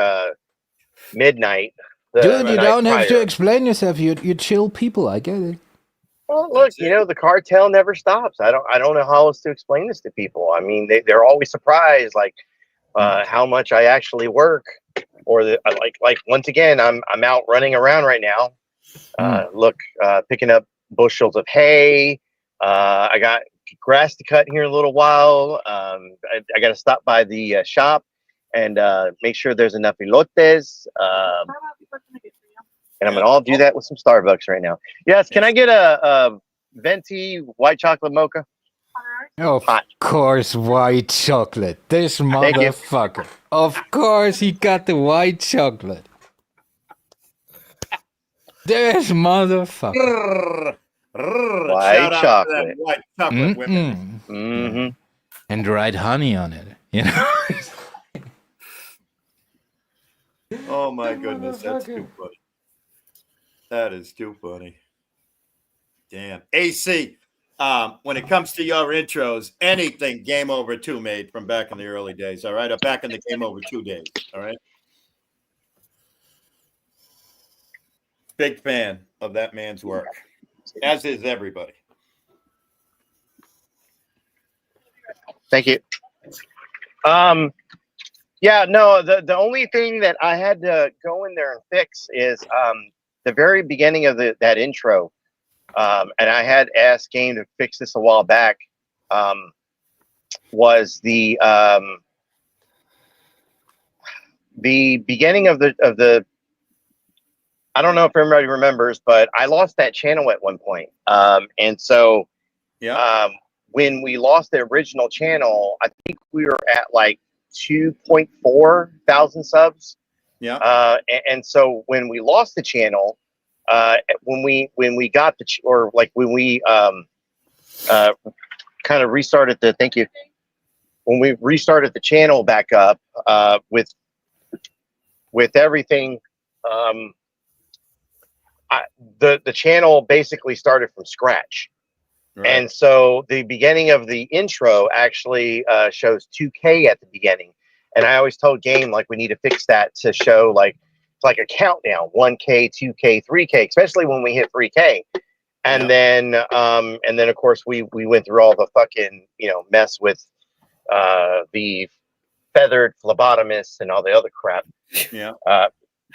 midnight. Dude, you don't have to explain yourself. You chill people. I get it. Well, look, you know, the cartel never stops. I don't know how else to explain this to people. I mean, they're always surprised, like how much I actually work, or like once again, I'm out running around right now. Look, picking up bushels of hay. I got grass to cut here in a little while. I got to stop by the shop and make sure there's enough elotes. And I'm gonna all do that with some Starbucks right now. Yes, can I get a venti white chocolate mocha? Of course, white chocolate. This motherfucker. Of course, he got the white chocolate. This motherfucker. White chocolate. White chocolate women. Mm-hmm. And dried honey on it. You know. Oh my goodness, that's too funny. That is too funny. Damn. AC, when it comes to your intros, anything Game Over 2 made from back in the early days, all right? Or back in the Game Over 2 days, all right? Big fan of that man's work, as is everybody. Thank you. Yeah, no, the only thing that I had to go in there and fix is the very beginning of that intro. And I had asked Game to fix this a while back. Was the beginning of the I don't know if everybody remembers, but I lost that channel at one point. And so when we lost the original channel, I think we were at like 2.4 thousand subs. Yeah. And so when we lost the channel, when we got when we kind of restarted when we restarted the channel back up with everything, the channel basically started from scratch. Right. And so the beginning of the intro actually shows 2K at the beginning. And I always told Game, like, we need to fix that to show like it's like a countdown, 1K, 2K, 3K, especially when we hit 3K. And then of course we went through all the fucking, mess with the feathered phlebotomist and all the other crap. Yeah.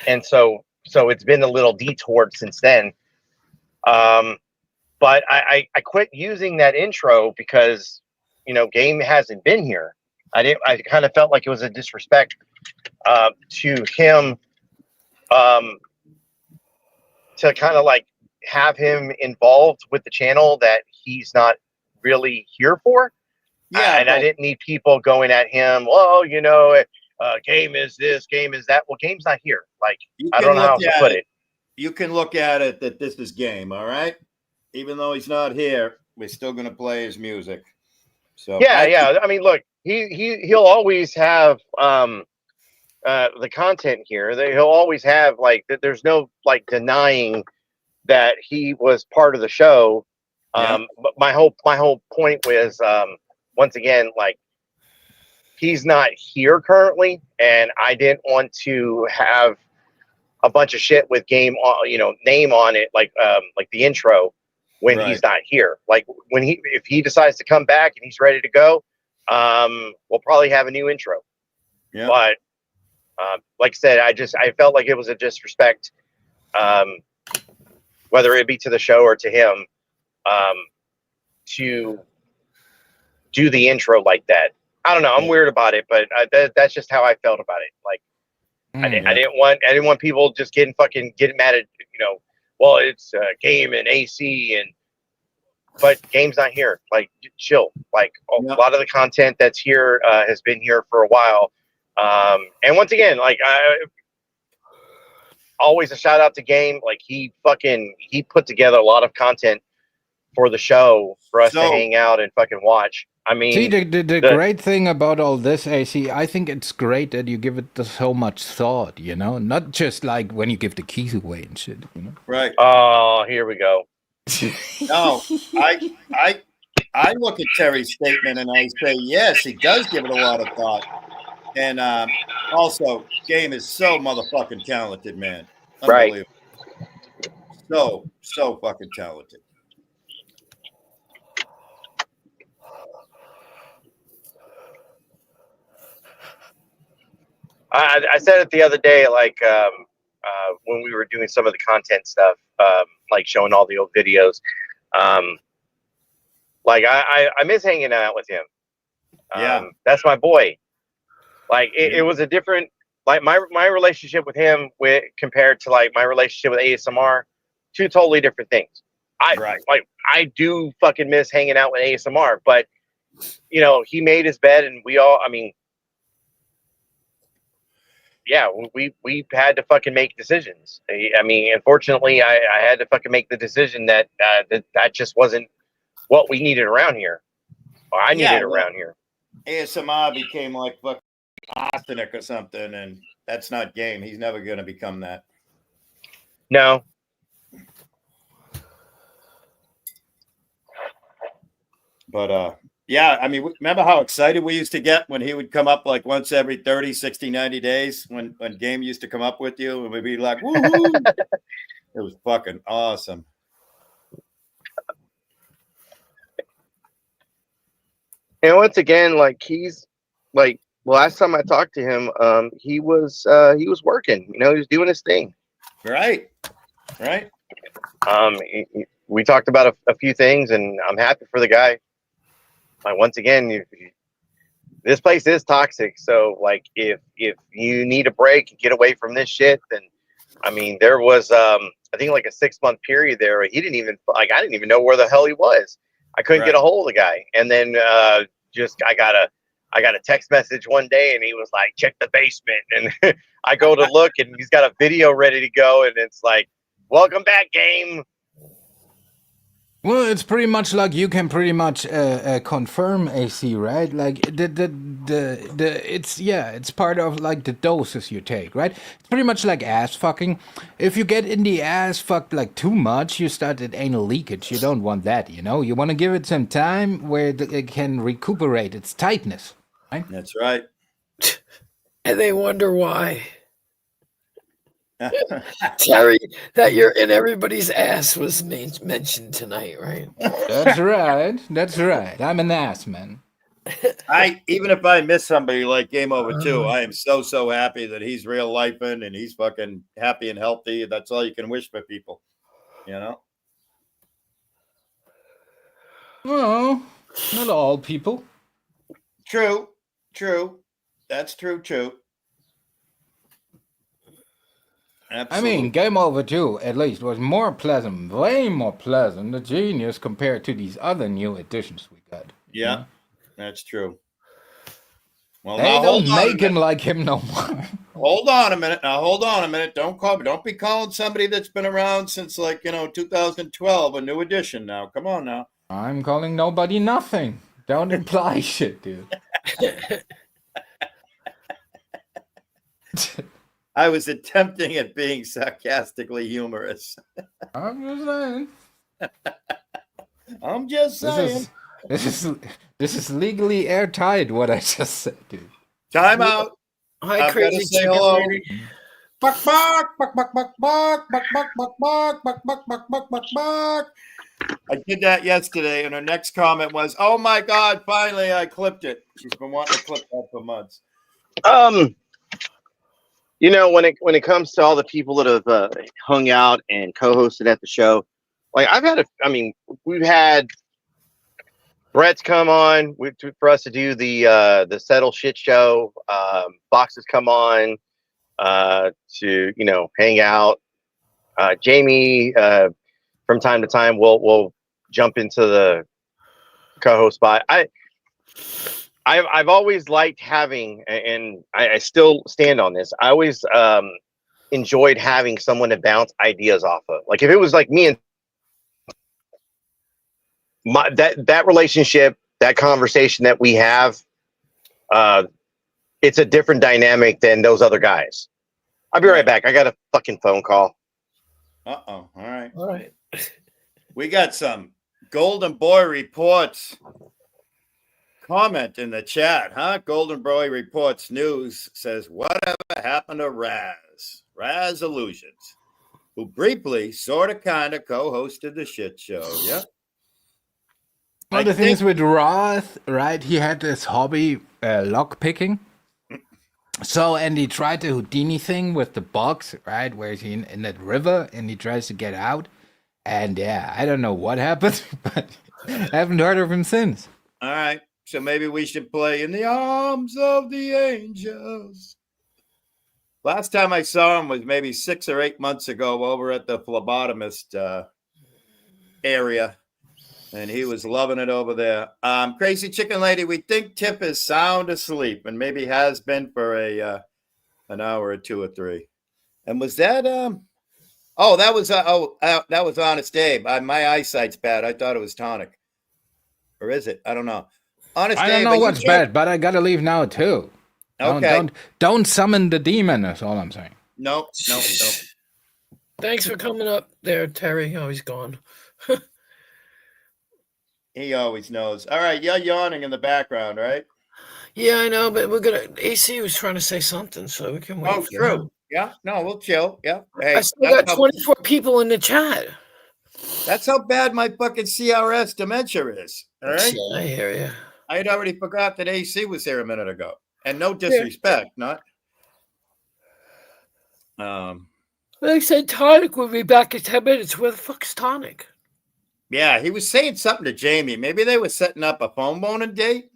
And so it's been a little detoured since then. But I quit using that intro because, Game hasn't been here. I kind of felt like it was a disrespect to him to kind of like have him involved with the channel that he's not really here for. Yeah. And I didn't need people going at him. Well, Game is this, Game is that. Well, Game's not here. Like, I don't know how to put it. You can look at it that this is Game, all right? Even though he's not here, we're still going to play his music. So yeah. I mean, look, he'll always have the content here. He'll always have like there's no like denying that he was part of the show. But my whole point was once again, like, he's not here currently, and I didn't want to have a bunch of shit with Game name on it, like the intro when he's not here. Like if he decides to come back and he's ready to go, we'll probably have a new intro. Yeah. But like I said, I felt like it was a disrespect, whether it be to the show or to him, to do the intro like that. I don't know. I'm weird about it, but that's just how I felt about it. Like, I didn't want people just getting mad at, well, it's game and AC but game's not here. Like, chill. Like, a lot of the content that's here has been here for a while. And once again, like, always a shout out to Game. Like, he put together a lot of content for the show for us to hang out and fucking watch. I mean, see, the great thing about all this, AC, I think it's great that you give it so much thought, you know, not just like when you give the keys away and shit, you know. Right. Oh, here we go. No, I look at Terry's statement and I say, yes, he does give it a lot of thought. And also, Game is so motherfucking talented, man. Unbelievable. Right. So fucking talented. I said it the other day, like when we were doing some of the content stuff, like showing all the old videos. Like I miss hanging out with him. Yeah, that's my boy. Like it was a different, like my relationship with him compared to like my relationship with ASMR, two totally different things. I do fucking miss hanging out with ASMR, but you know, he made his bed and we all, I mean, yeah, we had to fucking make decisions. I mean, unfortunately, I had to fucking make the decision that that just wasn't what we needed around here. Or I needed around here. ASMR became like fucking arsenic or something, and that's not Game. He's never going to become that. No. But yeah, I mean, remember how excited we used to get when he would come up like once every 30, 60, 90 days when Game used to come up with you and we'd be like, woohoo. It was fucking awesome. And once again, like he's like last time I talked to him, he was working, you know, he was doing his thing. Right. We talked about a few things and I'm happy for the guy. Like, once again, this place is toxic. So like if you need a break and get away from this shit, then I mean, there was I think like a 6-month period there where he didn't even I didn't even know where the hell he was. I couldn't get a hold of the guy. And then I got a text message one day and he was like, check the basement. And I go to look and he's got a video ready to go and it's like, welcome back, Game. Well, it's pretty much like you can pretty much confirm AC, right? Like it's part of like the doses you take, right? It's pretty much like ass fucking. If you get in the ass fucked like too much, you start at anal leakage. You don't want that, you know. You want to give it some time where it can recuperate its tightness, right? That's right. And they wonder why. Terry, that you're in everybody's ass was mentioned tonight, right? That's right. That's right. I'm an ass man. Even if I miss somebody like Game Over 2, I am so happy that he's real lifing and he's fucking happy and healthy. That's all you can wish for people, you know. Well, not all people. True. That's true. Absolutely. I mean, Game Over 2, at least, was more pleasant, way more pleasant, the genius compared to these other new editions we got. Yeah, that's true. Well, they don't make him like him no more. Hold on a minute. Don't be calling somebody that's been around since 2012 a new edition now. Come on now. I'm calling nobody nothing. Don't imply shit, dude. I was attempting at being sarcastically humorous. I'm just saying. This is legally airtight, what I just said, dude. Time out. Hi, crazy chicken lady. Buck. I did that yesterday, and her next comment was, "Oh my God, finally I clipped it." She's been wanting to clip that for months. You know, when it comes to all the people that have hung out and co-hosted at the show, like we've had Brett's come on for us to do the Settle Shit show. Boxes come on to hang out. Jamie, from time to time, will jump into the co-host spot. I've always liked having, and I still stand on this. I always enjoyed having someone to bounce ideas off of. Like if it was like me and that relationship, that conversation that we have, it's a different dynamic than those other guys. I'll be right back. I got a fucking phone call. All right. All right. We got some Golden Boy Reports comment in the chat, huh? Golden Boy Reports News says, whatever happened to Raz Illusions, who briefly, sort of, kind of co-hosted the shit show. Yeah. Well, the thing is with Roth, right? He had this hobby, lock picking. So, and he tried the Houdini thing with the box, right? Where he's in that river and he tries to get out. And yeah, I don't know what happened, but I haven't heard of him since. All right. So maybe we should play In the Arms of the Angels. Last time I saw him was maybe 6 or 8 months ago over at the phlebotomist area. And he was loving it over there. Crazy Chicken Lady, we think Tip is sound asleep and maybe has been for an hour or 2 or 3. And was that that was Honest Abe. My eyesight's bad. I thought it was Tonic. Or is it? I don't know. Honest I don't Abe, know what's bad, but I gotta leave now too. Okay. Don't summon the demon, that's all I'm saying. No. Thanks for coming up there, Terry. Oh, he's gone. He always knows. All right, you're yawning in the background, right? Yeah, I know, but we're gonna. AC was trying to say something, so we can wait. Oh, true. Yeah, no, we'll chill. Yeah. Hey, I still got 24 people in the chat. That's how bad my fucking CRS dementia is. All right. Yeah, I hear you. I had already forgot that AC was here a minute ago, and no disrespect, not. They said Tonic will be back in 10 minutes. Where the fuck's Tonic? Yeah, he was saying something to Jamie. Maybe they were setting up a phone boning date.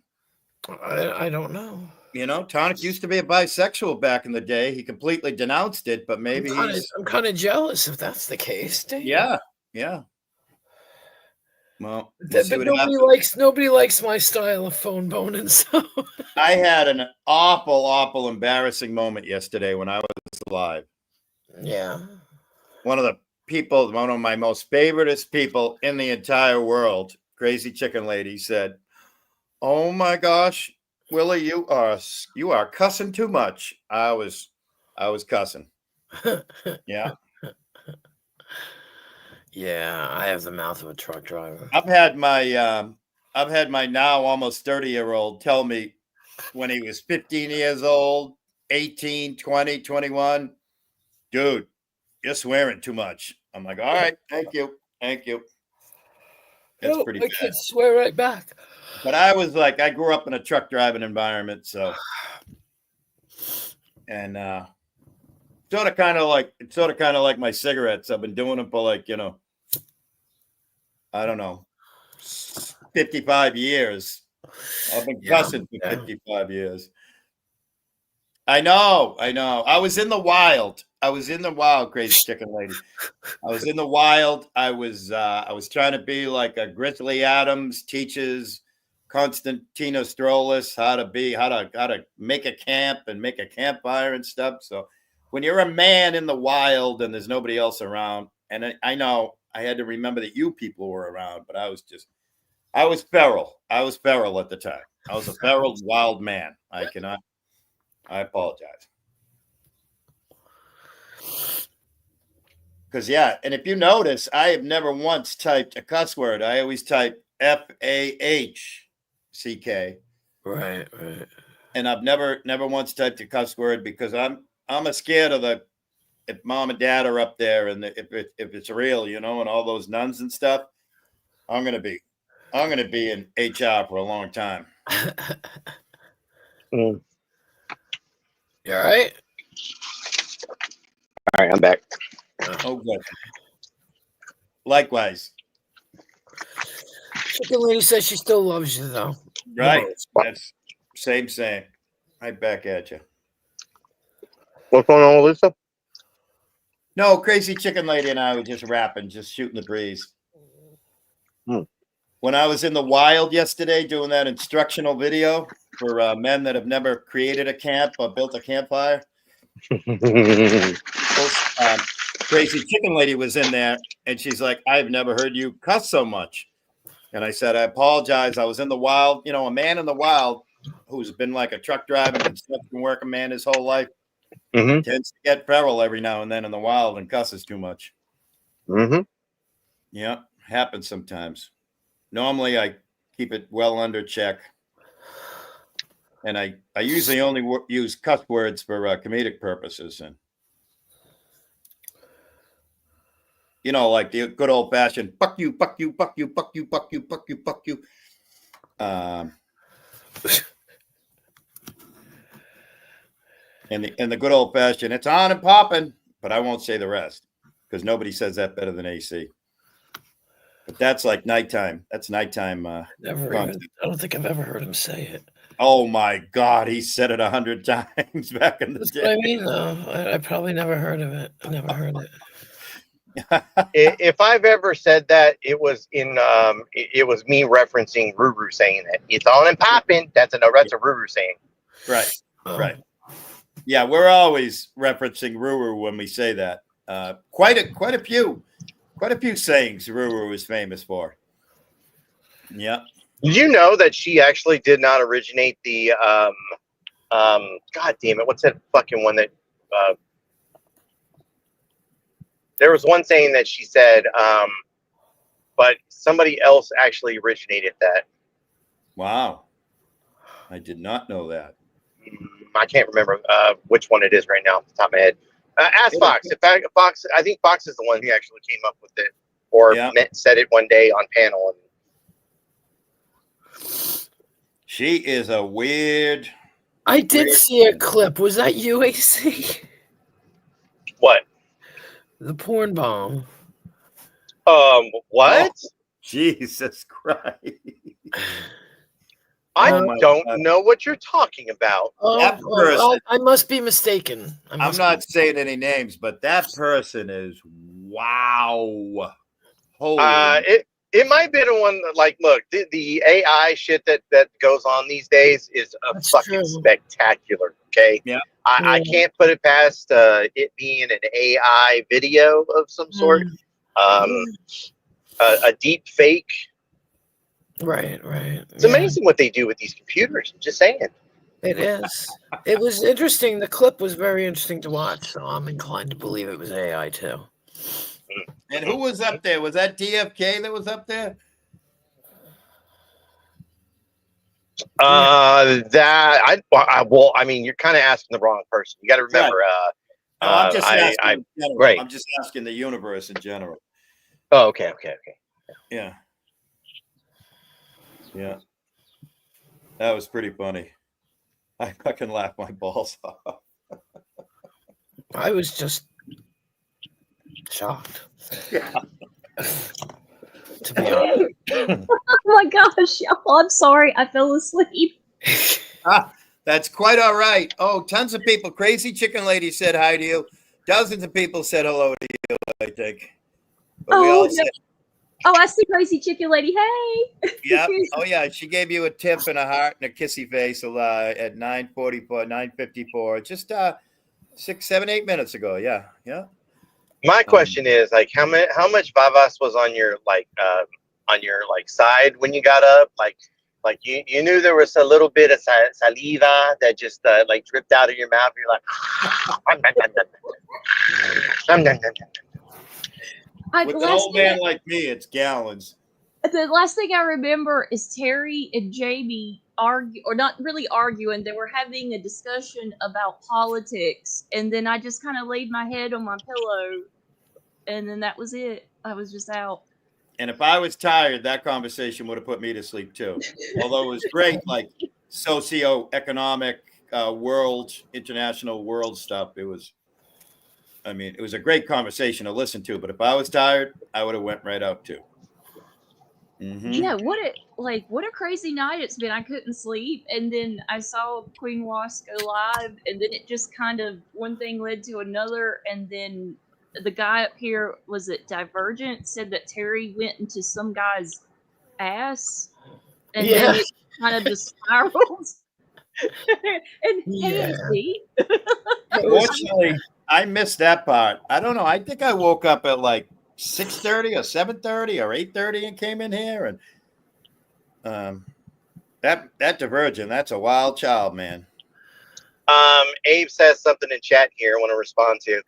I don't know. You know, Tonic used to be a bisexual back in the day. He completely denounced it, but maybe I'm kind of jealous if that's the case. Damn. Yeah. Well, but nobody likes my style of phone boning. So I had an awful embarrassing moment yesterday when I was live. Yeah. One of my most favoriteest people in the entire world, Crazy Chicken Lady, said, "Oh my gosh, Willie, you are cussing too much." I was cussing. Yeah. Yeah, I have the mouth of a truck driver. I've had my now almost 30-year-old tell me when he was 15 years old, 18, 20, 21, dude, you're swearing too much. I'm like, all right, thank you. It's pretty bad. Kids swear right back. But I was like, I grew up in a truck driving environment, so, and sort of kind of like my cigarettes. I've been doing them for like, I don't know, 55 years. I've been cussing for 55 years. I know. I was in the wild, Crazy Chicken Lady. I was in the wild. I was trying to be like a Grizzly Adams teaches Constantino Strollus how to make a camp and make a campfire and stuff. So when you're a man in the wild and there's nobody else around, and I know I had to remember that you people were around, but I was feral. I was feral at the time. I was a feral wild man. I apologize. Because, and if you notice, I have never once typed a cuss word. I always type FAHCK. Right. And I've never once typed a cuss word because I'm scared of if mom and dad are up there and if it's real, and all those nuns and stuff, I'm gonna be in HR for a long time. Mm. You all right? All right, I'm back. Oh, good. Likewise. Chicken Lady says she still loves you, though. Right. That's same. Right back at you. What's going on, Lisa? No, Crazy Chicken Lady and I were just rapping, just shooting the breeze. When I was in the wild yesterday doing that instructional video for men that have never created a camp or built a campfire, Crazy Chicken Lady was in there, and she's like, "I've never heard you cuss so much." And I said, "I apologize. I was in the wild. You know, a man in the wild who's been like a truck driving, construction working man his whole life tends to get feral every now and then in the wild and cusses too much." Yeah, happens sometimes. Normally, I keep it well under check, and I usually only use cuss words for comedic purposes, and you know, like the good old fashioned "fuck you, fuck you, fuck you, fuck you, fuck you, fuck you, fuck you." And the good old fashioned "it's on and popping," but I won't say the rest because nobody says that better than AC. But that's like nighttime. That's nighttime. Never even, I don't think I've ever heard him say it. Oh my God, he said it 100 times back in the day. What I mean, though, I probably never heard of it. I never heard it. If I've ever said that, it was in it was me referencing Ruru saying that it's on and popping. That's a Ruru saying. Right, right. Yeah, we're always referencing Ruru when we say that. Quite a few sayings Ruru is famous for. Yeah. Did you know that she actually did not originate the God damn it, what's that fucking one that there was one saying that she said, but somebody else actually originated that. Wow. I did not know that. I can't remember which one it is right now off the top of my head. Ask Fox. In fact, Fox, I think Fox is the one who actually came up with it or said it one day on panel. She is a weird. I did see a clip. Was that you, AC? What? The porn bomb. What? Oh, Jesus Christ. I don't know what you're talking about. That person, I must be mistaken. I'm not saying any names, but that person is wow. Holy. It might have been one that, like, look, the AI shit that goes on these days is fucking spectacular. Okay. Yeah. I can't put it past it being an AI video of some sort. A deep fake. Right. It's amazing what they do with these computers. I'm just saying. It is. It was interesting. The clip was very interesting to watch, so I'm inclined to believe it was AI too. And who was up there? Was that DFK that was up there? Well, I mean, you're kind of asking the wrong person. You got to remember. No, I'm just asking. Right. I'm just asking the universe in general. Oh, okay. Yeah. That was pretty funny. I fucking laughed my balls off. I was just shocked. Yeah. To be honest. Oh my gosh, y'all, I'm sorry. I fell asleep. That's quite all right. Oh, tons of people. Crazy Chicken Lady said hi to you. Dozens of people said hello to you, I think. But we all said, I see Crazy Chicken Lady. Hey. yeah. Oh, yeah. She gave you a tip and a heart and a kissy face at 9:44, 9:54. Just 6, 7, 8 minutes ago. Yeah. My question is, like, how much Vavas was on your side when you got up? Like you knew there was a little bit of saliva that just like dripped out of your mouth. You're like, with an old man like me, it's gallons. The last thing I remember is Terry and Jamie not really arguing. They were having a discussion about politics, and then I just kind of laid my head on my pillow, and then that was it. I was just out. And if I was tired, that conversation would have put me to sleep too. Although it was great, like socioeconomic international world stuff. It was a great conversation to listen to. But if I was tired, I would have went right out too. Mm-hmm. Yeah, what a crazy night it's been. I couldn't sleep, and then I saw Queen Wasp go live, and then it just kind of one thing led to another, and then the guy up here, was it Divergent, said that Terry went into some guy's ass, and then it kind of just spiraled. And hey, see, Fortunately, I missed that part. I don't know. I think I woke up at like 6:30 or 7:30 or 8:30 and came in here, and that Divergent, that's a wild child, man. Abe says something in chat here I want to respond to.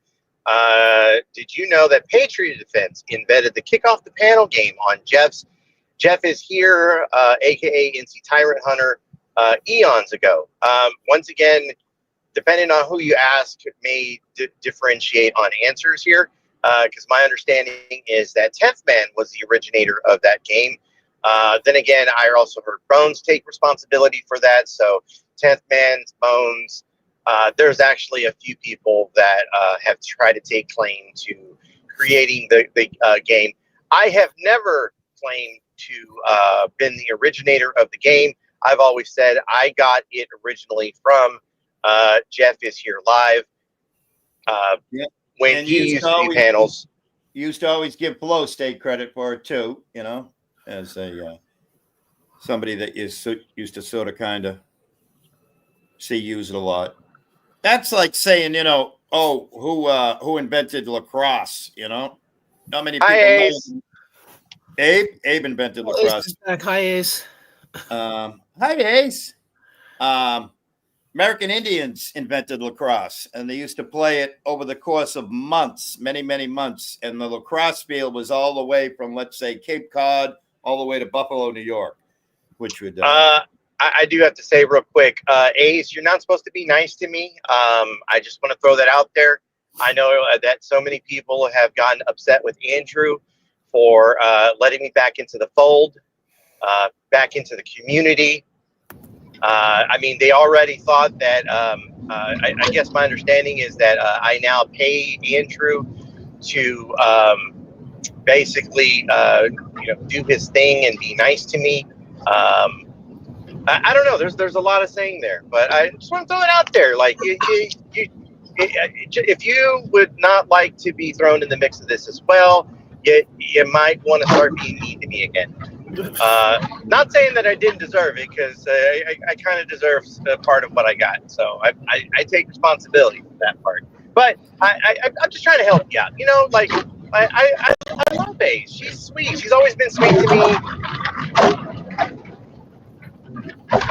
Did you know that Patriot Defense invented the Kick Off the Panel game on Jeff's Jeff Is Here, aka NC Tyrant Hunter, eons ago? Once again, depending on who you ask, may differentiate on answers here, because my understanding is that 10th Man was the originator of that game. Then again, I also heard Bones take responsibility for that. So 10th Man's Bones. There's actually a few people that have tried to take claim to creating the game. I have never claimed to been the originator of the game. I've always said I got it originally from Jeff Is Here Live. When he used to do panels. Used to always give Flow State credit for it too, you know, as a somebody that used to sort of kind of see use it a lot. That's like saying, you know, who invented lacrosse, you know? Not many people know. Abe invented lacrosse. Hi, Ace. Hi, Ace. American Indians invented lacrosse, and they used to play it over the course of months, many, many months. And the lacrosse field was all the way from, let's say, Cape Cod all the way to Buffalo, New York, which would... I do have to say real quick, Ace, you're not supposed to be nice to me. I just want to throw that out there. I know that so many people have gotten upset with Andrew for letting me back into the fold, back into the community. I mean, they already thought that, I guess my understanding is that I now pay Andrew to basically, do his thing and be nice to me. I don't know. There's a lot of saying there, but I just want to throw it out there. Like, if you would not like to be thrown in the mix of this as well, you might want to start being mean to me again. Not saying that I didn't deserve it, because I kind of deserve part of what I got. So I take responsibility for that part. But I'm just trying to help you out. You know, like I love Ace. She's sweet. She's always been sweet to me.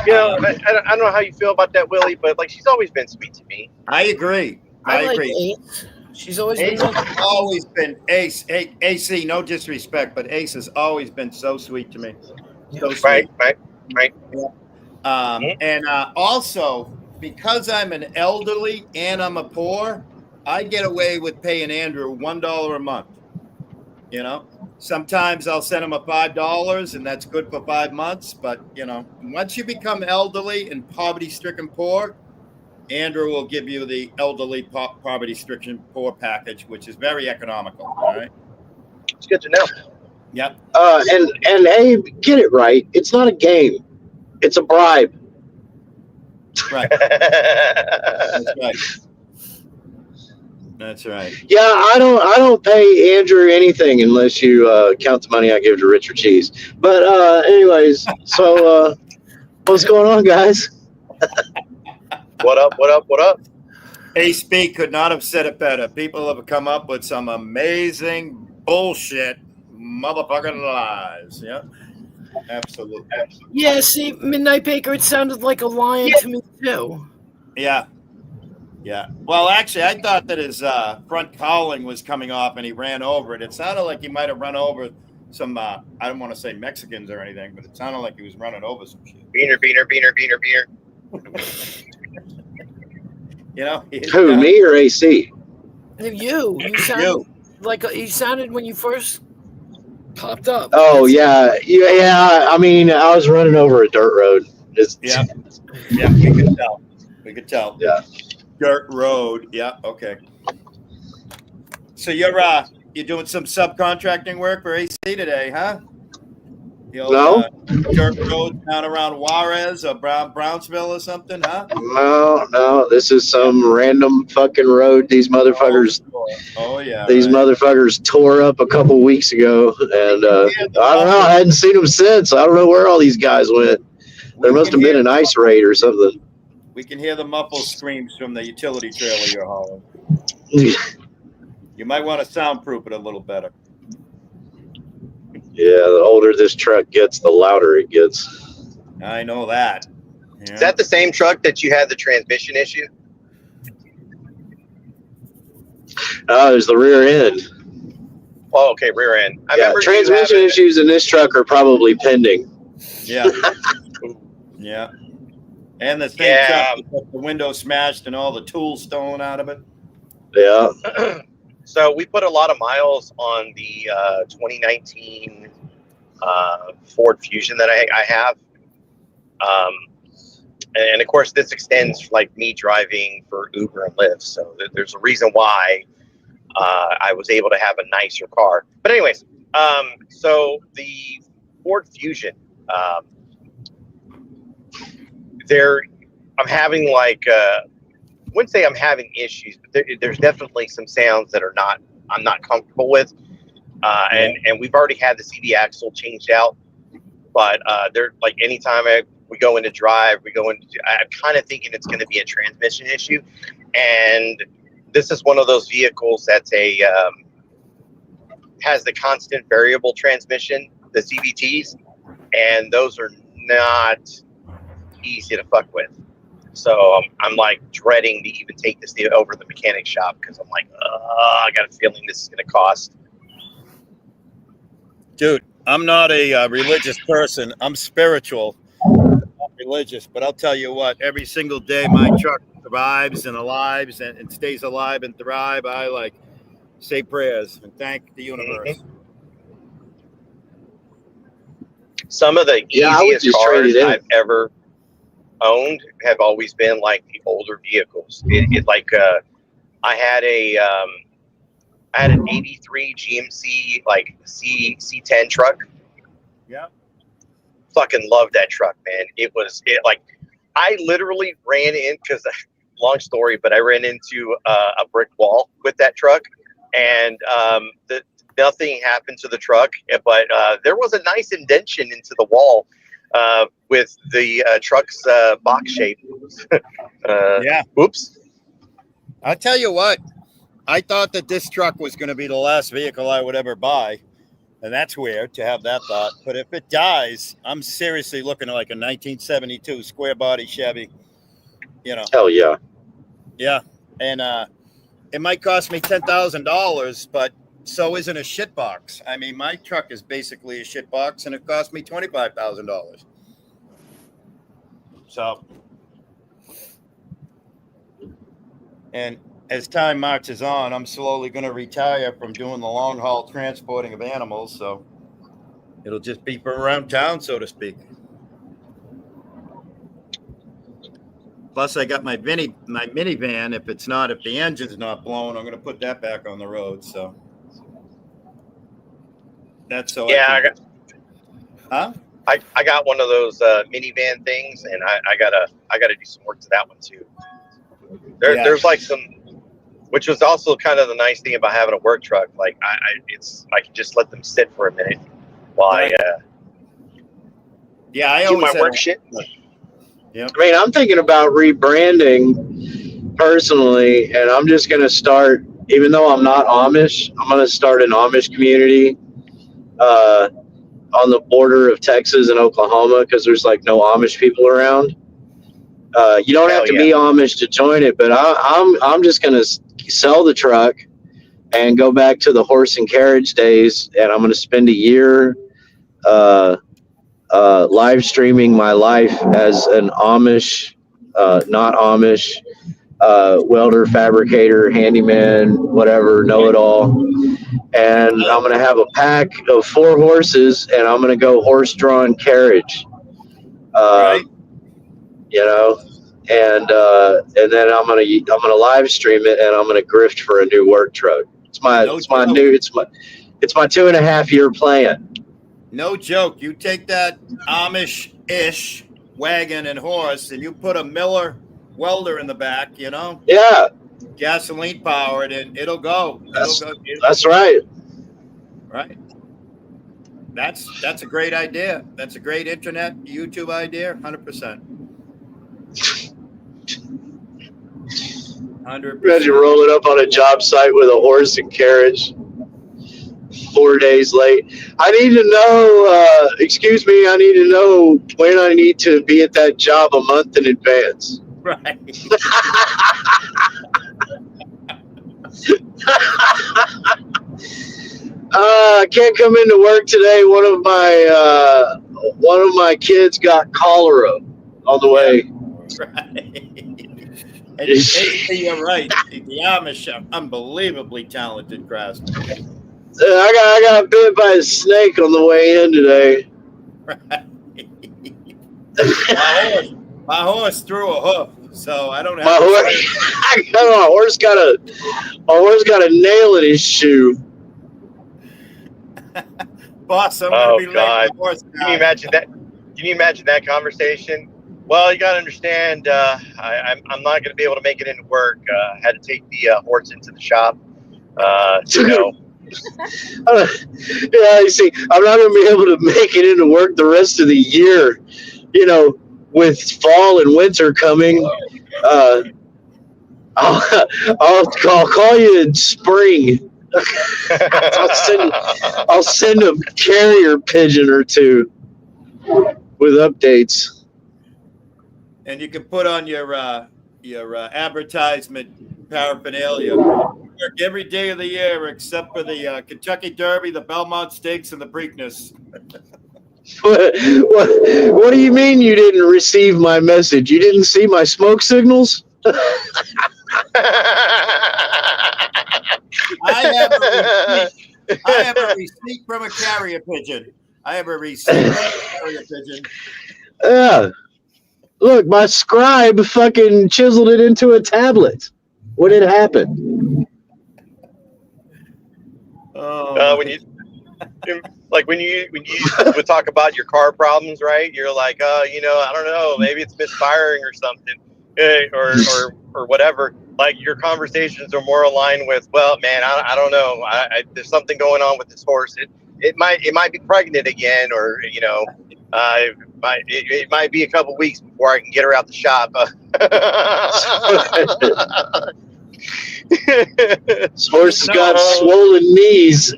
You know, I don't know how you feel about that, Willie, but like she's always been sweet to me. I agree. I agree. Ace. She's always been Ace. Hey, AC, no disrespect, but Ace has always been so sweet to me. So sweet. Right. Yeah. And also, because I'm an elderly and I'm a poor, I get away with paying Andrew $1 a month. You know, sometimes I'll send him a $5, and that's good for 5 months. But you know, once you become elderly and poverty-stricken poor, Andrew will give you the elderly poverty-stricken poor package, which is very economical. All right, it's good to know. Yep. And Abe, get it right. It's not a game. It's a bribe. Right. That's right. That's right. Yeah, I don't pay Andrew anything unless you count the money I give to Richard Cheese. But anyways, so what's going on, guys? What up? Ace B could not have said it better. People have come up with some amazing bullshit motherfucking lies. Yeah. Absolutely. Yeah, see, Midnight Baker, it sounded like a lion to me too. Yeah. Yeah. Well, actually, I thought that his front cowling was coming off and he ran over it. It sounded like he might have run over some, I don't want to say Mexicans or anything, but it sounded like he was running over some shit. Beaner. You know? Who, me or AC? You sounded like you sounded when you first popped up. Oh, yeah. I mean, I was running over a dirt road. Yeah, we could tell. Yeah. Dirt road. Yeah. Okay. So you're doing some subcontracting work for AC today, huh? No. Dirt road down around Juarez or Brownsville or something, huh? No. This is some random fucking road these motherfuckers Oh yeah. These motherfuckers tore up a couple weeks ago, and I don't know. I hadn't seen them since. I don't know where all these guys went. There must have been an ice raid or something. We can hear the muffled screams from the utility trailer you're hauling. You might want to soundproof it a little better. Yeah, the older this truck gets, the louder it gets. I know that. Yeah. Is that the same truck that you had the transmission issue? There's the rear end. Oh, okay, rear end. I remember transmission issues in this truck are probably pending. Yeah. Yeah. And the same truck with the window smashed and all the tools stolen out of it. Yeah. So we put a lot of miles on the 2019 Ford Fusion that I have. And of course, this extends like me driving for Uber and Lyft. So there's a reason why I was able to have a nicer car. But anyways, so the Ford Fusion, I'm having like, I wouldn't say I'm having issues, but there's definitely some sounds that I'm not comfortable with. And we've already had the CD axle changed out, but they're like anytime we go into drive, I'm kind of thinking it's going to be a transmission issue. And this is one of those vehicles that's has the constant variable transmission, the CVTs, and those are not easy to fuck with. So I'm like dreading to even take this thing over to the mechanic shop because I'm like, I got a feeling this is going to cost. Dude, I'm not a religious person. I'm spiritual, not religious. But I'll tell you what, every single day my truck survives and alives and stays alive and thrive. I like say prayers and thank the universe. Some of the easiest cars I've ever owned have always been like the older vehicles. I had an '83 GMC like C10 truck. Yeah. Fucking loved that truck, man. I literally ran in because long story, but I ran into a brick wall with that truck, and nothing happened to the truck, but there was a nice indentation into the wall with the truck's box shape. Yeah. Oops. I'll tell you what, I thought that this truck was going to be the last vehicle I would ever buy. And that's weird to have that thought. But if it dies, I'm seriously looking at like a 1972 square body Chevy. You know. Hell yeah. Yeah. And it might cost me $10,000, but so isn't a shit box. I mean, my truck is basically a shit box, and it cost me $25,000. So, and as time marches on, I'm slowly going to retire from doing the long haul transporting of animals. So it'll just be for around town, so to speak. Plus, I got my minivan. If the engine's not blown, I'm going to put that back on the road. So that's so. Yeah, I got one of those minivan things, and I gotta do some work to that one too. There's like some, which was also kind of the nice thing about having a work truck. Like I can just let them sit for a minute while I always my work shit. Yeah. I mean, I'm thinking about rebranding personally, and I'm just going to start, even though I'm not Amish, I'm going to start an Amish community on the border of Texas and Oklahoma because there's like no Amish people around. You don't have to be Amish to join it, but I'm just going to sell the truck and go back to the horse and carriage days, and I'm going to spend a year live streaming my life as an Amish, not Amish, welder, fabricator, handyman, whatever, know-it-all. And I'm going to have a pack of 4 horses, and I'm going to go horse-drawn carriage. Right. You know, and then I'm gonna live stream it, and I'm gonna grift for a new work truck. It's my 2.5 year plan. No joke. You take that Amish-ish wagon and horse, and you put a Miller welder in the back. You know. Yeah. gasoline powered, and it'll go. That's right. Right. That's a great idea. That's a great internet YouTube idea. 100%. 100%. Imagine rolling up on a job site with a horse and carriage. 4 days late. I need to know, excuse me, I need to know when I need to be at that job a month in advance. Right. I can't come into work today. One of my kids got cholera on the way. Right. And you're right. The Amish are unbelievably talented craftsmen. I got bit by a snake on the way in today. Right. My horse threw a hoof, so I don't have. My horse got a nail in his shoe. Boss, I'm gonna be late. God. Can you imagine that? Can you imagine that conversation? Well, you got to understand, I'm not going to be able to make it into work. I had to take the horse into the shop. You know. Yeah, you see, I'm not going to be able to make it into work the rest of the year. You know, with fall and winter coming, I'll call you in spring. I'll send a carrier pigeon or two with updates. And you can put on your advertisement paraphernalia. Work every day of the year except for the Kentucky Derby, the Belmont Stakes, and the Preakness. What do you mean you didn't receive my message? You didn't see my smoke signals? I have a receipt from a carrier pigeon. Yeah. Look, my scribe fucking chiseled it into a tablet. What had happened? When you would talk about your car problems, right? You're like, I don't know, maybe it's misfiring or something, or whatever. Like your conversations are more aligned with, well, man, I don't know, there's something going on with this horse. It might be pregnant again, or it might be a couple weeks before I can get her out the shop. This horse has got swollen knees.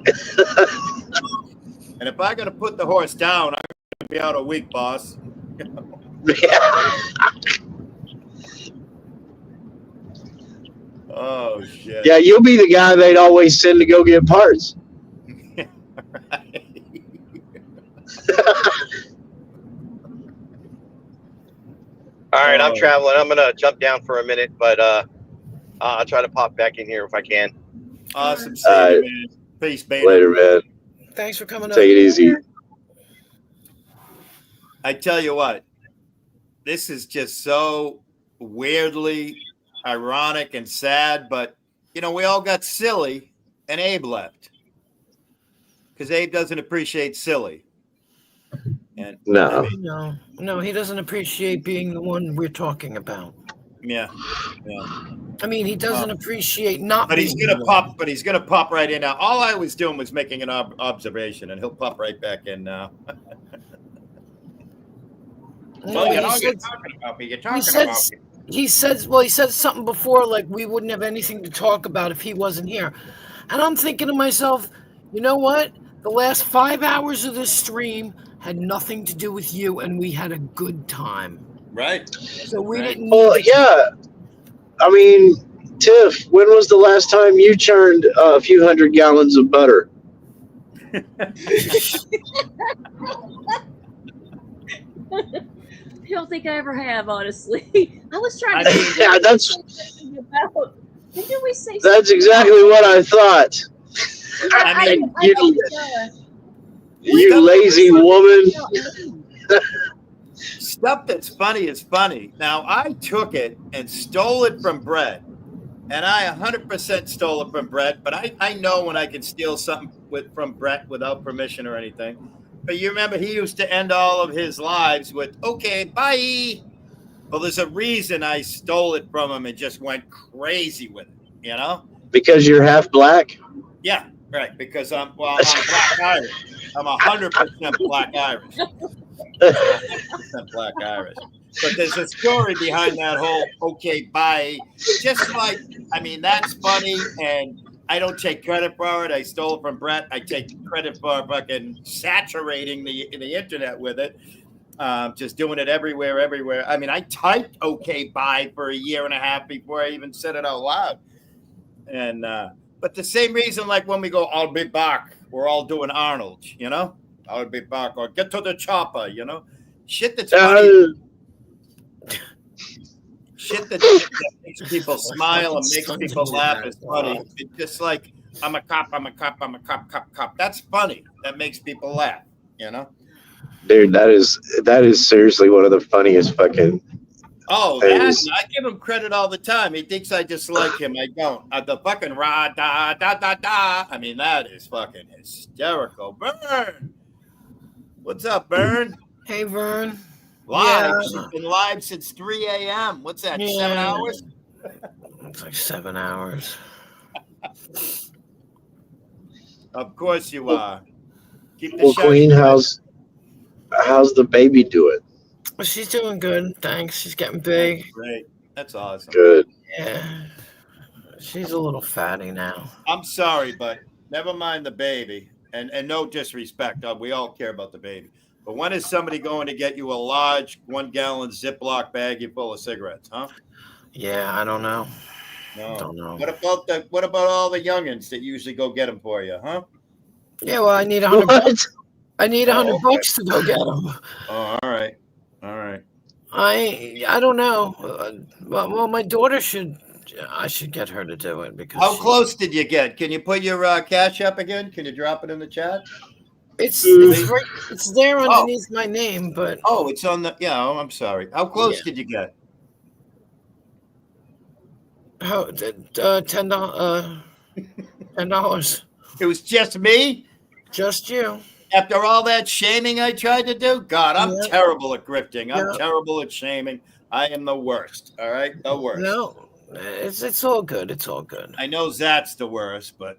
And if I got to put the horse down, I'm going to be out a week, boss. Oh, shit. Yeah, you'll be the guy they'd always send to go get parts. All right, I'm traveling. I'm gonna jump down for a minute, but I'll try to pop back in here if I can. Awesome. See you, man. Peace, baby. Later, man. Thanks for coming. Take it easy. I tell you what, this is just so weirdly ironic and sad, but we all got silly, and Abe left because Abe doesn't appreciate silly. And no, he doesn't appreciate being the one we're talking about. Yeah. I mean, he doesn't appreciate not. But he's gonna pop. But he's gonna pop right in now. All I was doing was making an observation, and he'll pop right back in now. He said something before, like we wouldn't have anything to talk about if he wasn't here. And I'm thinking to myself, you know what? The last 5 hours of this stream had nothing to do with you, and we had a good time. Right. So we didn't. Well, yeah. I mean, Tiff, when was the last time you churned a few 100 gallons of butter? I don't think I ever have, honestly. I was trying to. Yeah, that's exactly what I thought. You lazy woman. Stuff that's funny is funny. Now, I took it and stole it from Brett, and I 100% stole it from Brett, but I know when I can steal something from Brett without permission or anything. But you remember he used to end all of his lives with, okay, bye. Well, there's a reason I stole it from him and just went crazy with it, you know? Because you're half black? Yeah, right. Because I'm Black Irish. I'm 100% Black Irish. 100% Black Irish. But there's a story behind that whole okay, bye. Just like, I mean, that's funny, and I don't take credit for it. I stole it from Brett. I take credit for fucking saturating the internet with it. Just doing it everywhere. I mean, I typed okay, bye for a year and a half before I even said it out loud. And but the same reason, like when we go, I'll be back, we're all doing Arnold, you know? I'll be back, or get to the chopper, you know? Shit that's funny. Shit that makes people smile and makes people laugh is funny. It's just like, I'm a cop. That's funny. That makes people laugh, you know? Dude, that is seriously one of the funniest fucking things. I give him credit all the time. He thinks I dislike him. I don't. The fucking rah da da da da. I mean, that is fucking hysterical. Vern, what's up, Vern? Hey, Vern. Live. Yeah. She's been live since 3 a.m. What's that? 7 hours? It's like 7 hours. Of course you are. Keep the Well, Queen, how's the baby doing? Well, she's doing good. Thanks. She's getting big. That's great. That's awesome. Good. Yeah. She's a little fatty now. I'm sorry, but never mind the baby. And no disrespect. We all care about the baby. But when is somebody going to get you a large 1-gallon Ziploc baggie full of cigarettes, huh? Yeah, I don't know. No. Don't know. What about all the youngins that usually go get them for you, huh? Yeah, well, I need $100. I need $100 to go get them. Oh, all right. I don't know. Well, my daughter I should get her to do it because. How close did you get? Can you put your cash up again? Can you drop it in the chat? It's right. It's there underneath my name, but it's on the. Yeah, I'm sorry. How close did you get? How $10? $10. It was just me. Just you. After all that shaming I tried to do, God, I'm terrible at grifting. I'm terrible at shaming. I am the worst. All right, the worst. No, it's all good. It's all good. I know Zat's the worst, but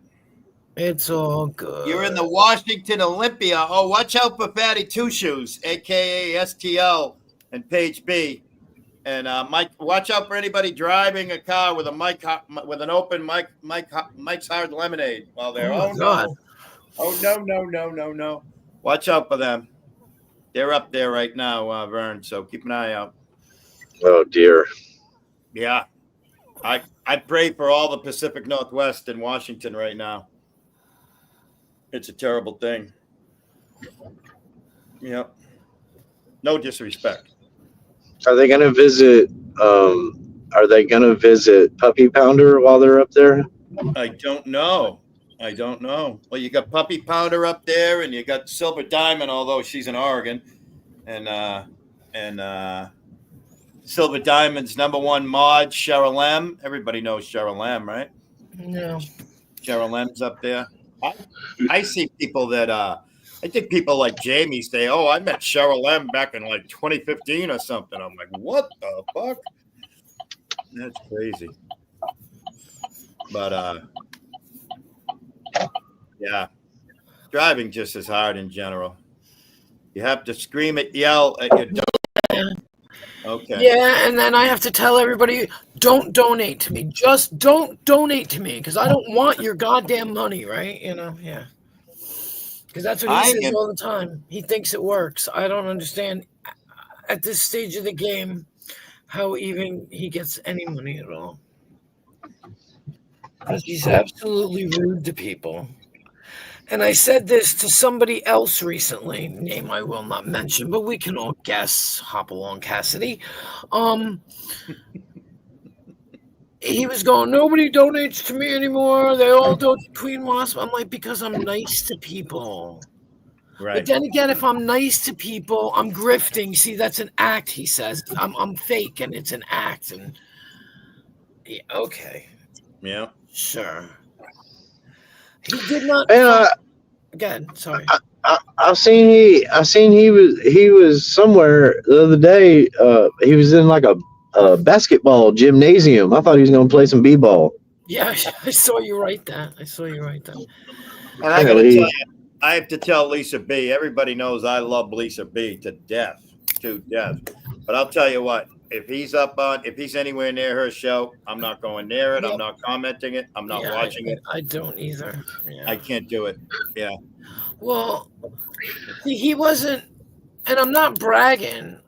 it's all good. You're in the Washington Olympia. Oh, watch out for Fatty Two Shoes, aka STL and Page B. And Mike, watch out for anybody driving a car with an open Mike's Hard Lemonade while they're. Oh God. No. Watch out for them. They're up there right now, Vern, so keep an eye out. Oh, dear. Yeah. I pray for all the Pacific Northwest in Washington right now. It's a terrible thing. Yep. No disrespect. Are they going to visit Puppy Pounder while they're up there? I don't know. Well, you got Puppy Pounder up there, and you got Silver Diamond, although she's in Oregon, and Silver Diamond's #1 mod, Cheryl M. Everybody knows Cheryl M, right? No. Cheryl M's up there. I see people that I think people like Jamie say, "Oh, I met Cheryl M back in like 2015 or something." I'm like, "What the fuck?" That's crazy. But yeah, driving just as hard in general. You have to scream it, yell at your dog. Okay. Yeah, and then I have to tell everybody, don't donate to me. Just don't donate to me because I don't want your goddamn money, right? You know, yeah. Because that's what he says all the time. He thinks it works. I don't understand at this stage of the game how even he gets any money at all. Because he's absolutely rude to people. And I said this to somebody else recently, name I will not mention, but we can all guess. Hop along, Cassidy. He was going, nobody donates to me anymore. They all donate to Queen Wasp. I'm like, because I'm nice to people. Right. But then again, if I'm nice to people, I'm grifting. See, that's an act, he says. I'm fake, and it's an act. And yeah, okay. Yeah. Sure. He did not. Again, sorry. I seen he was somewhere the other day. He was in like a basketball gymnasium. I thought he was going to play some b-ball. Yeah, I saw you write that. I saw you write that. And I got to tell you, I have to tell Lisa B. Everybody knows I love Lisa B. to death. But I'll tell you what, if he's anywhere near her show, I'm not going near it. Yep. I'm not commenting it. I'm not watching it. I don't either. Yeah. I can't do it. Yeah. Well, he wasn't, and I'm not bragging.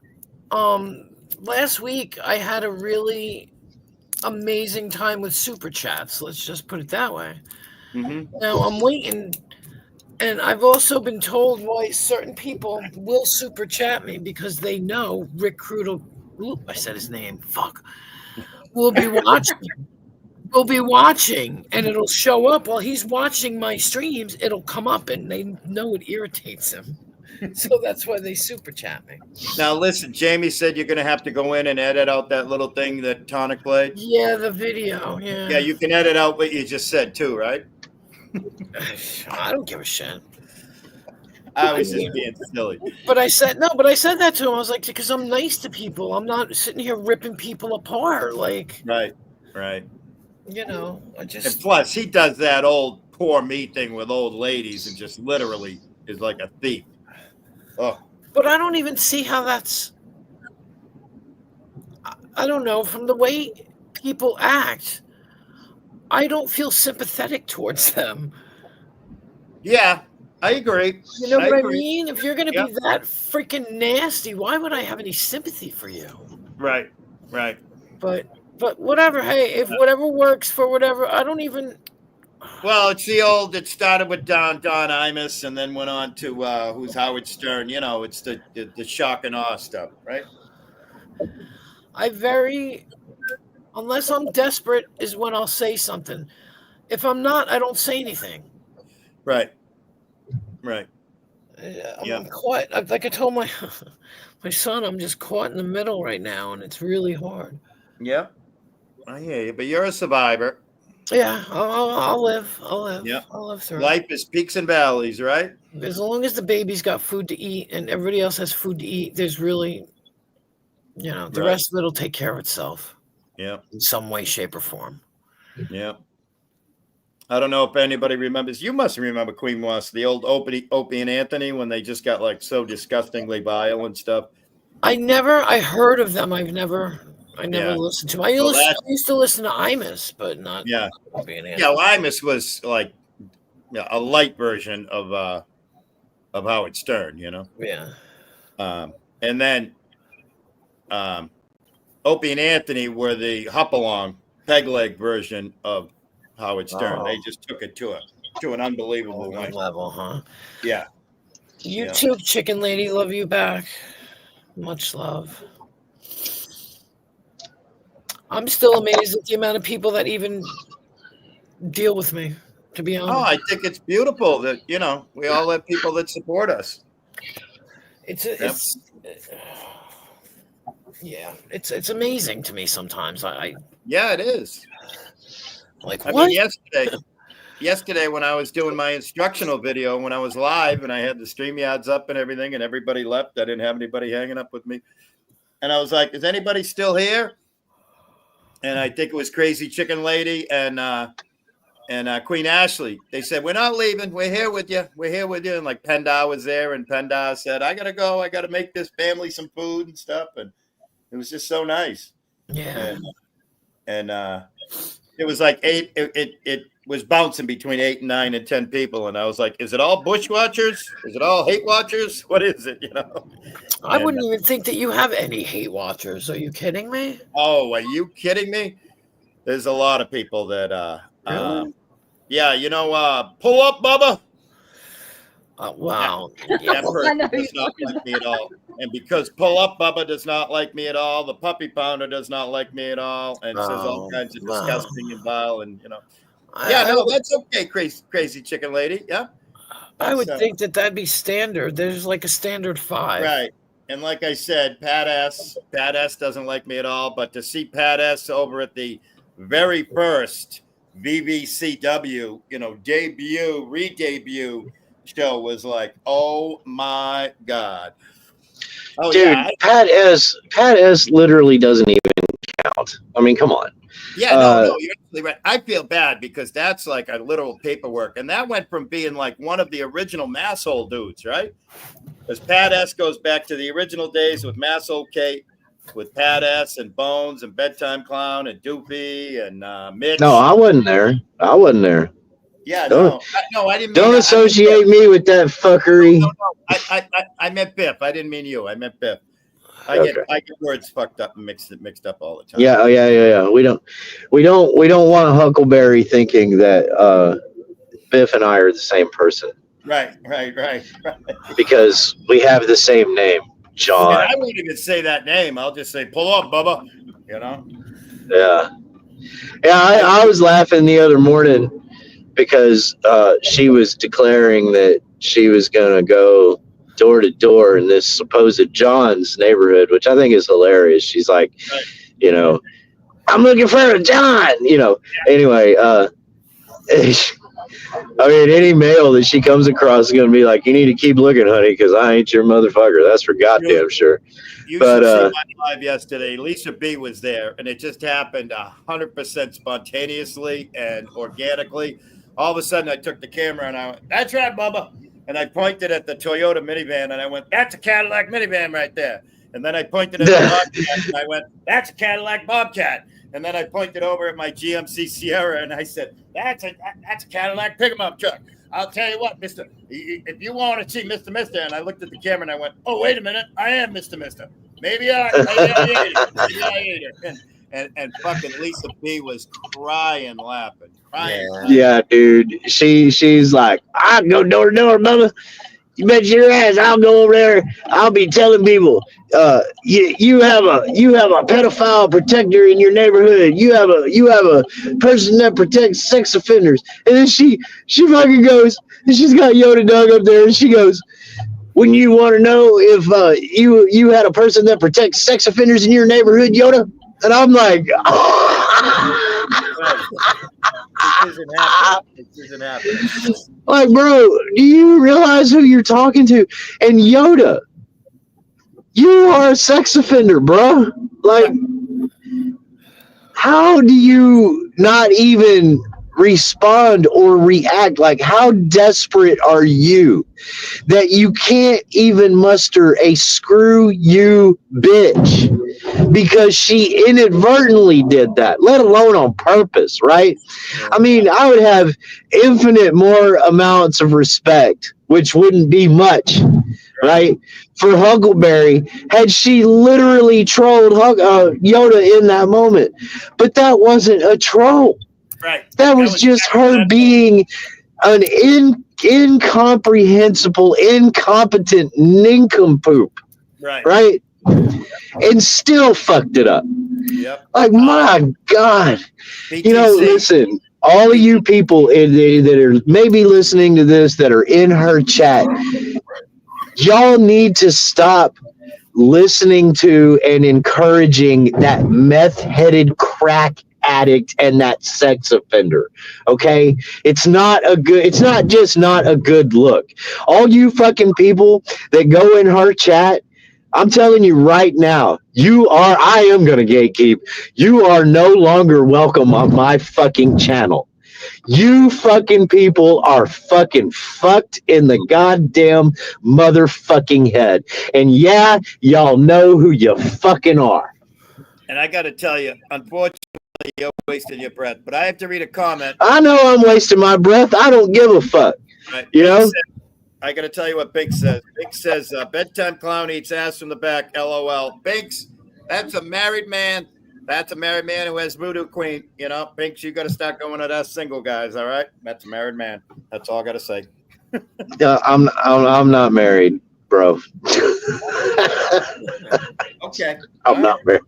Last week I had a really amazing time with super chats. Let's just put it that way. Mm-hmm. Now I'm waiting, and I've also been told why certain people will super chat me because they know Rick Crudo. Ooh, I said his name. Fuck. Will be watching, and it'll show up while he's watching my streams. It'll come up, and they know it irritates him. So that's why they super chat me. Now listen, Jamie said you're going to have to go in and edit out that little thing that Tonic played. Yeah, the video. Yeah. Yeah, you can edit out what you just said too, right? I don't give a shit. I was just being silly. But I said that to him. I was like, because I'm nice to people. I'm not sitting here ripping people apart. Like, right. You know, I just. And plus, he does that old poor me thing with old ladies, and just literally is like a thief. Oh. But I don't even see how that's. I don't know. From the way people act, I don't feel sympathetic towards them. Yeah, I agree. You know what I mean? If you're going to be that freaking nasty, why would I have any sympathy for you? Right. But whatever. Hey, if whatever works for whatever, I don't even. Well, it's it started with Don Imus and then went on to who's Howard Stern. You know, it's the shock and awe stuff, right? Unless I'm desperate is when I'll say something. If I'm not, I don't say anything. Right. I'm caught. Like I told my son, I'm just caught in the middle right now, and it's really hard. Yeah, I hear you, but you're a survivor. Yeah, I'll live. Yeah, I'll live through. Life is peaks and valleys, right? As long as the baby's got food to eat and everybody else has food to eat, there's really, the rest of it'll take care of itself. Yeah, in some way, shape, or form. Yeah. I don't know if anybody remembers. You must remember Queen Moss, the old Opie and Anthony, when they just got like so disgustingly vile and stuff. I heard of them. I never listened to them. I used to listen to Imus, but not. Yeah. Opie and Anthony. Yeah, well, Imus was like a light version of Howard Stern, you know? Yeah. And then Opie and Anthony were the hop-along, peg-leg version of Howard Stern. Oh. They just took it to an unbelievable level, huh? Yeah. You too, Chicken Lady. Love you back. Much love. I'm still amazed at the amount of people that even deal with me, to be honest. Oh, I think it's beautiful that, we all have people that support us. It's amazing to me sometimes. Yeah, it is. Like, I mean, yesterday when I was doing my instructional video, when I was live and I had the StreamYards up and everything and everybody left, I didn't have anybody hanging up with me. And I was like, is anybody still here? And I think it was Crazy Chicken Lady and Queen Ashley. They said, we're not leaving. We're here with you. We're here with you. And like Pendar was there, and Pendar said, I got to go. I got to make this family some food and stuff. And it was just so nice. Yeah. And it was like it was bouncing between 8 and 9 and 10 people. And I was like, is it all Bush watchers? Is it all hate watchers? What is it? I wouldn't even think that you have any hate watchers. Are you kidding me? Oh, are you kidding me? There's a lot of people that, really? Pull up, Bubba. Wow. That person does not like me at all. And because Pull Up Bubba does not like me at all, the Puppy Pounder does not like me at all, and says all kinds of disgusting and vile, and that's okay, crazy chicken lady. Yeah. I would think that'd be standard. There's like a standard 5. Right. And like I said, Pat S doesn't like me at all, but to see Pat S over at the very first VVCW, re-debut show was like, oh my God. Oh, dude, yeah. Pat S literally doesn't even count. I mean, come on. Yeah, no, you're absolutely right. I feel bad because that's like a literal paperwork. And that went from being like one of the original Masshole dudes, right? Because Pat S goes back to the original days with Masshole Kate, with Pat S and Bones and Bedtime Clown and Doopy and Mitch. No, I wasn't there. Yeah, Don't, I didn't mean. Don't associate me with that fuckery. No. I meant Biff. I didn't mean you. I meant Biff. I get words fucked up and mixed up all the time. Yeah. We don't want Huckleberry thinking that Biff and I are the same person. Right. Because we have the same name, John. And I won't even say that name. I'll just say, pull up, Bubba. You know? Yeah. I was laughing the other morning because she was declaring that she was going to go door to door in this supposed John's neighborhood, which I think is hilarious. She's like, you know, I'm looking for a John, you know. Anyway, I mean, any male that she comes across is going to be like, you need to keep looking, honey, because I ain't your motherfucker. That's for goddamn sure. You should see my live yesterday. Lisa B was there, and it just happened 100% spontaneously and organically. All of a sudden, I took the camera, and I went, that's right, Bubba. And I pointed at the Toyota minivan, and I went, that's a Cadillac minivan right there. And then I pointed at the Bobcat, and I went, that's a Cadillac Bobcat. And then I pointed over at my GMC Sierra, and I said, that's a Cadillac pick-em-up truck. I'll tell you what, Mister, if you want to see Mr. Mister, and I looked at the camera, and I went, oh, wait a minute, I am Mr. Mister. Maybe I ate it. And fucking Lisa B was crying, laughing. Yeah, dude. She's like, I'll go door to door, Bubba. You bet your ass I'll go over there. I'll be telling people, you have a pedophile protector in your neighborhood. You have a person that protects sex offenders. And then she fucking goes, and she's got Yoda Dog up there, and she goes, wouldn't you want to know if you had a person that protects sex offenders in your neighborhood, Yoda? And I'm like, It isn't happening. Like, bro, do you realize who you're talking to? And Yoda, you are a sex offender, bro. Like, how do you not even respond or react? Like, how desperate are you that you can't even muster a screw you bitch because she inadvertently did that, let alone on purpose, right? I mean, I would have infinite more amounts of respect, which wouldn't be much, right, for Huckleberry had she literally trolled Yoda in that moment. But that wasn't a troll. Right. That was just her being an incomprehensible, incompetent nincompoop. Right? And still fucked it up. Yep. Like, my God. BTC. You know, listen, all of you people that are maybe listening to this that are in her chat, y'all need to stop listening to and encouraging that meth-headed crack addict and that sex offender. Okay, it's not just not a good look. All you fucking people that go in her chat, I'm telling you right now, I am gonna gatekeep. You are no longer welcome on my fucking channel. You fucking people are fucking fucked in the goddamn motherfucking head. And yeah, y'all know who you fucking are. And I got to tell you, unfortunately, you're wasting your breath. But I have to read a comment. I know I'm wasting my breath. I don't give a fuck. Right. You know? I got to tell you what Big says. Big says, bedtime clown eats ass from the back, LOL. Binks, that's a married man. That's a married man who has voodoo queen. You know, Binks, you got to start going at us single guys, all right? That's a married man. That's all I got to say. I'm not married, bro. Okay. I'm not married.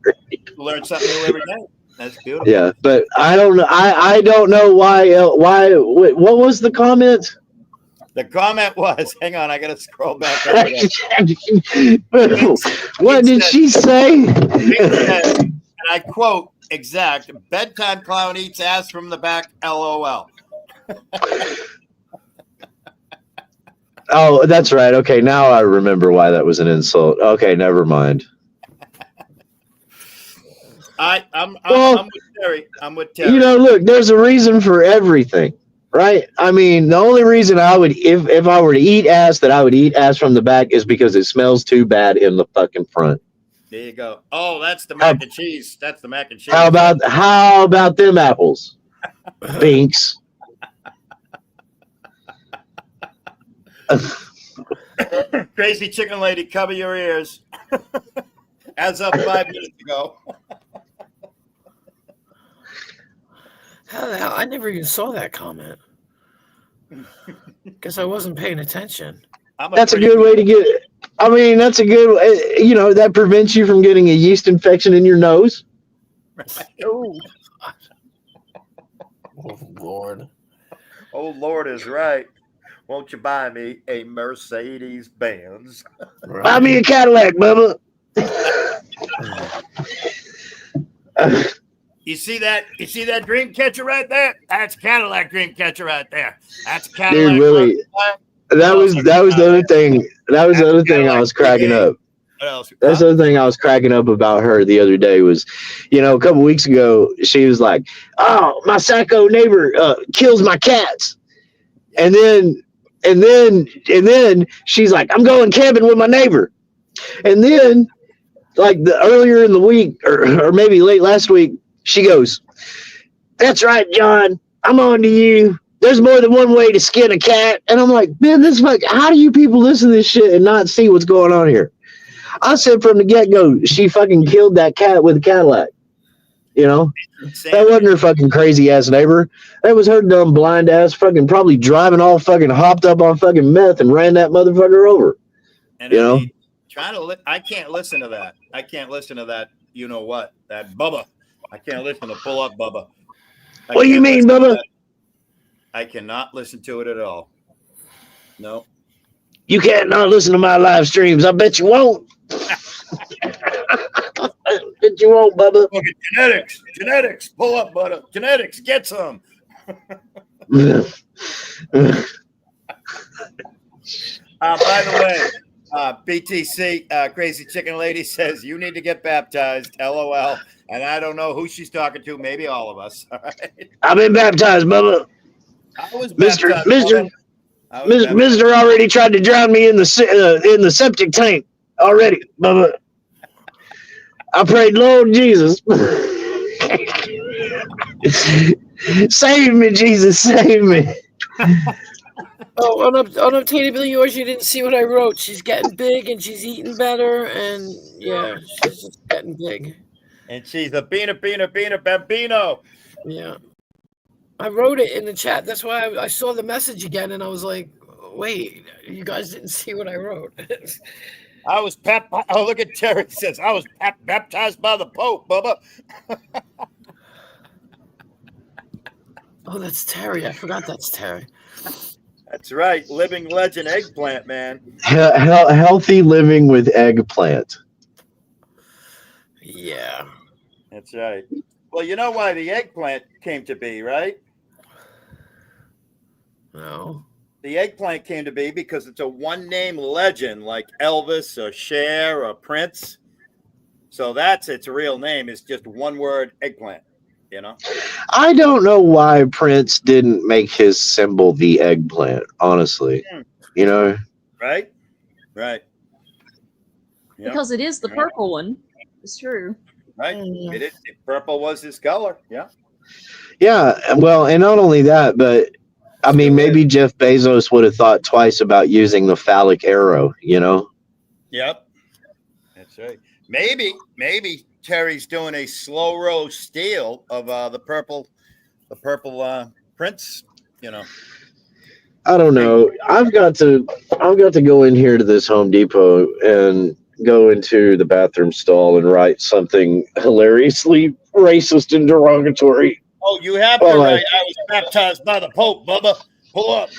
Learn something new every day. That's beautiful. Yeah, but I don't know. I don't know why. What was the comment? The comment was, hang on, I got to scroll back. What did she say? And I quote exact, bedtime clown eats ass from the back, LOL. Oh, that's right. Okay, now I remember why that was an insult. Okay, never mind. I'm with Terry. I'm with Terry. You know, look, there's a reason for everything, right? I mean, the only reason I would, if I were to eat ass, that I would eat ass from the back is because it smells too bad in the fucking front. There you go. Oh, that's the mac and cheese. That's the mac and cheese. How about them apples, Binks? Crazy chicken lady, cover your ears. As of 5 minutes ago. How the hell? I never even saw that comment. Guess I wasn't paying attention. That's a good way to get it. I mean, that's a good, that prevents you from getting a yeast infection in your nose. Oh, Lord. Oh, Lord is right. Won't you buy me a Mercedes Benz? Right. Buy me a Cadillac, Bubba. You see that? You see that dream catcher right there? That's a Cadillac dream catcher right there. That's a Cadillac. Dude, really? That was the other thing. That was the other thing I was cracking up. What else? That's the other thing I was cracking up about her the other day was, a couple weeks ago, she was like, "Oh, my psycho neighbor kills my cats," and then she's like, "I'm going camping with my neighbor," and then like earlier in the week or maybe late last week, she goes, "That's right, John. I'm on to you. There's more than one way to skin a cat." And I'm like, man, how do you people listen to this shit and not see what's going on here? I said from the get-go, she fucking killed that cat with a Cadillac. That wasn't her fucking crazy ass neighbor. That was her dumb blind ass fucking probably driving all fucking hopped up on fucking meth and ran that motherfucker over. And I can't listen to that. I can't listen to that. You know what? That Bubba. I can't listen to Pull Up Bubba. What do you mean, Bubba? I cannot listen to it at all. No. You can't not listen to my live streams. I bet you won't. I bet you won't, Bubba. Look at genetics. Pull up, Bubba. Genetics, get some. By the way, BTC, Crazy Chicken Lady says, you need to get baptized, LOL. And I don't know who she's talking to. Maybe all of us. All right? I've been baptized, Bubba. I was Mr. already tried to drown me in the septic tank already, Bubba. I prayed, Lord Jesus. Save me, Jesus, save me. Oh, unobtainably yours, you didn't see what I wrote. She's getting big and she's eating better, and yeah, she's just getting big. And she's a bambino. Yeah. I wrote it in the chat. That's why I saw the message again, and I was like, wait, you guys didn't see what I wrote. I was look at Terry says, I was baptized by the Pope, Bubba. Oh, that's Terry. I forgot that's Terry. That's right. Living legend eggplant, man. Healthy living with eggplant. Yeah. That's right. Well, you know why the eggplant came to be, right? No. The eggplant came to be because it's a one-name legend like Elvis or Cher or Prince. So that's its real name. It's just one word, eggplant. I don't know why Prince didn't make his symbol the eggplant, honestly. Right? Right. Because it is the purple one. It's true. Right. Purple was his color. Yeah. Yeah. Well, and not only that, but I mean, maybe Jeff Bezos would have thought twice about using the phallic arrow, Yep. That's right. Maybe Terry's doing a slow roast steal of the purple Prince, I don't know. I've got to go in here to this Home Depot and go into the bathroom stall and write something hilariously racist and derogatory. Oh, you have to write, I was baptized by the Pope, Bubba. Pull up.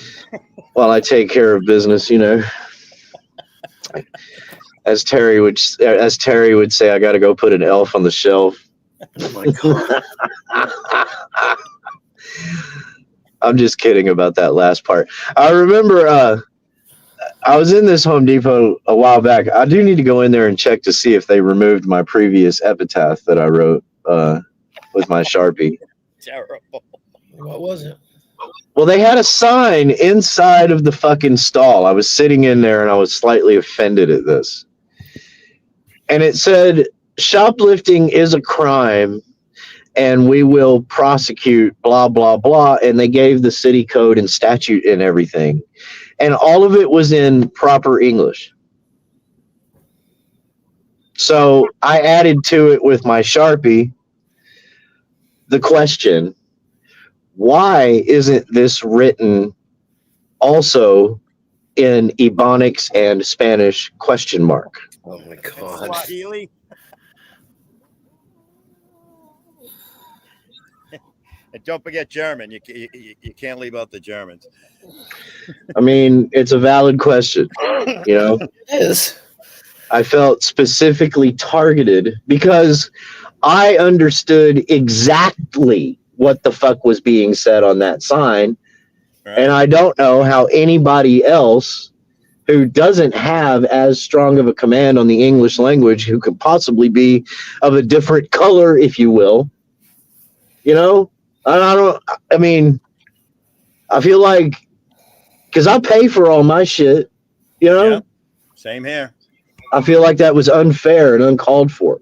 While I take care of business, As Terry would say, I got to go put an elf on the shelf. Oh my God. I'm just kidding about that last part. I remember I was in this Home Depot a while back. I do need to go in there and check to see if they removed my previous epitaph that I wrote with my Sharpie. Terrible. What was it? Well, they had a sign inside of the fucking stall. I was sitting in there and I was slightly offended at this. And it said, shoplifting is a crime and we will prosecute blah, blah, blah. And they gave the city code and statute and everything. And all of it was in proper English. So I added to it with my Sharpie the question, why isn't this written also in Ebonics and Spanish question mark? Oh my God. Swahili. And don't forget German. You can't leave out the Germans. I mean, it's a valid question, you know? It is. I felt specifically targeted because I understood exactly what the fuck was being said on that sign. Right. And I don't know how anybody else who doesn't have as strong of a command on the English language, who could possibly be of a different color, if you will, you know? I mean, I feel like, because I pay for all my shit, you know? Yeah. Same here. I feel like that was unfair and uncalled for.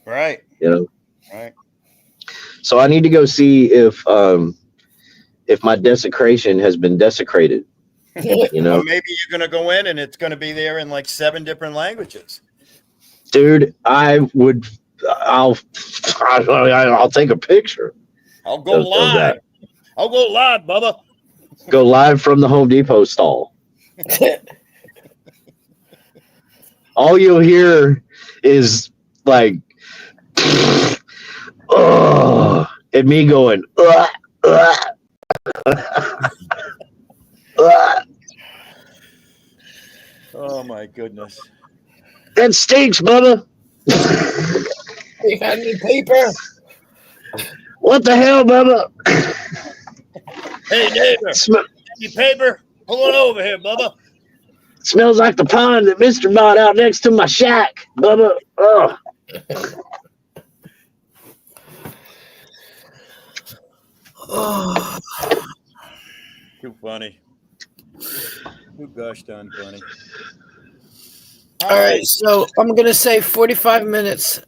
Right. You know? Right. So I need to go see if my desecration has been desecrated. You know? Or maybe you're going to go in and it's going to be there in like 7 different languages. Dude, I'll take a picture. I'll go live. I'll go live, Bubba. Go live from the Home Depot stall. All you'll hear is like, oh, and me going, Oh my goodness. That stinks, Bubba. You got any paper? What the hell, Bubba? Hey, neighbor. Any paper? Pull it over here, Bubba. Smells like the pond that Mr. bought out next to my shack, Bubba. Oh. Oh. Too funny. Too gosh darn funny. All right, so I'm going to say 45 minutes.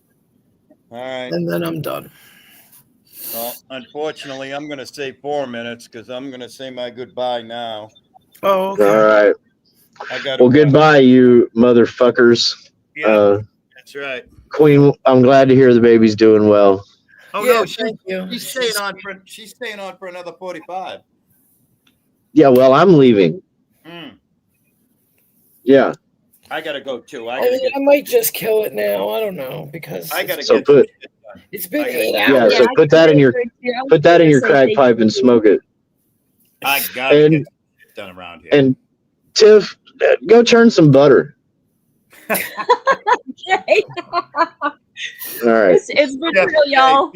All right. And then I'm done. Well, unfortunately, I'm going to say 4 minutes because I'm going to say my goodbye now. Oh, okay. All right. Well, goodbye, you motherfuckers. Yeah, that's right. Queen, I'm glad to hear the baby's doing well. Oh, yeah, no, she's staying on for another 45. Yeah, well, I'm leaving. Yeah. I got to go, too. I might just kill it now. I don't know, because I got to so get it's been 8 hours. Yeah, so put that in your crack pipe and smoke it. I got to get it done around here. And Tiff, go churn some butter. Okay. All right. It's been real, y'all.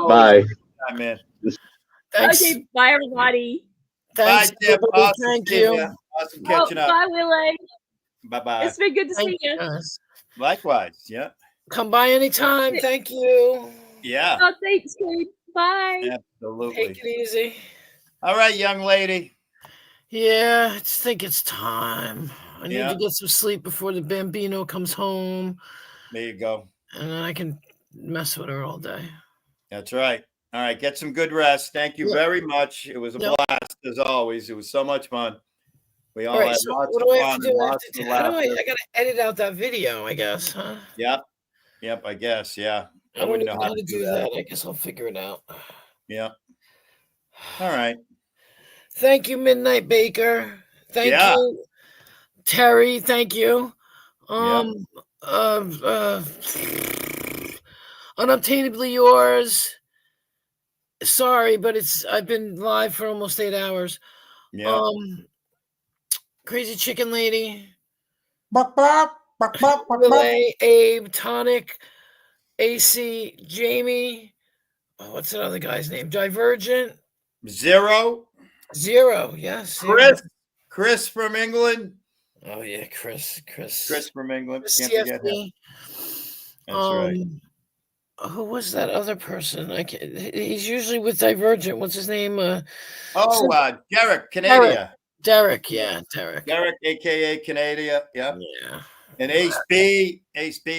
Bye. Bye, man. Thanks. Okay, bye, everybody. Thanks, bye, Tiff. Awesome Thank seeing you. ya. Awesome catching up. Bye, Willie. Bye-bye. It's been good to see you. Likewise, yeah. Come by anytime. Thank you. Yeah. Oh, thanks, Kate. Bye. Absolutely. Take it easy. All right, young lady. Yeah, I just think it's time. I need Yeah. to get some sleep before the Bambino comes home. There you go. And then I can mess with her all day. That's right. All right, get some good rest. Thank you very much. It was a blast, as always. It was so much fun. We all had so lots what of do I fun have to and do? lots of laughter. I got to edit out that video, I guess, huh? Yep, I guess, yeah. I wouldn't know how to do that. I guess I'll figure it out. Yeah. All right. Thank you, Midnight Baker. Thank you, Terry. Thank you. Unobtainably yours. Sorry, but I've been live for almost 8 hours. Yeah. Crazy Chicken Lady. Relay, Abe, Tonic, AC, Jamie. Oh, what's that other guy's name? Divergent. Zero. Yes. Chris from England. Oh yeah, Chris from England. Chris Can't forget him. CFD. That's right. Who was that other person? He's usually with Divergent. What's his name? Derek, Canada. Derek, yeah, Derek. Derek, aka Canada. Yep. Yeah. And Ace B,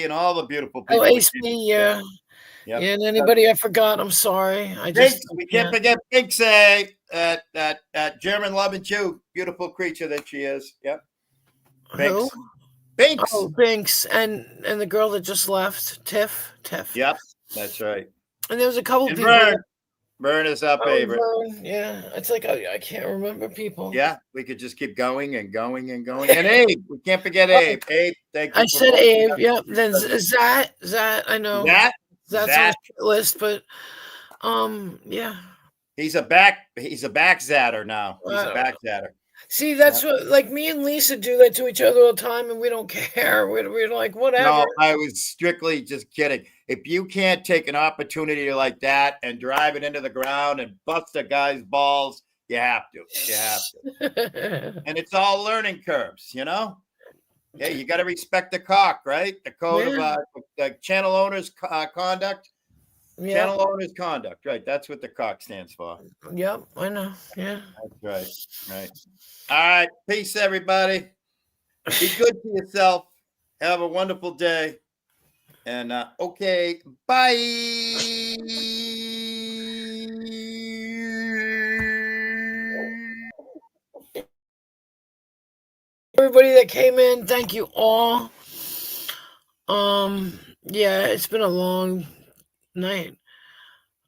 and all the beautiful people. Oh, Ace B, yeah. Yep. Yeah, and anybody I forgot, I'm sorry. We can't forget Binksy, that German loving Jew, beautiful creature that she is. Yep. Who? Binks. Oh, Binks, and the girl that just left, Tiff. Yep, that's right. And there was a couple and people. Vern is our favorite. Vern, yeah, it's like I can't remember people. Yeah, we could just keep going and going and going. And Abe, we can't forget Abe. Abe, thank you. I said Abe. Yep. Then Zat. I know. That's on the list, but yeah. He's a back zatter now. He's a back zatter. See, that's what, like, me and Lisa do that to each other all the time, and we don't care. We're like, whatever. No, I was strictly just kidding. If you can't take an opportunity like that and drive it into the ground and bust a guy's balls, you have to. You have to. And it's all learning curves, you know? Yeah, you got to respect the cock, right? The code of the channel owner's conduct. Yeah. Channel owner's conduct, right? That's what the cock stands for. Yep, I know. Yeah. That's right. All right. Peace, everybody. Be good to yourself. Have a wonderful day. And okay, bye. Everybody that came in, thank you all. Yeah, it's been a long night.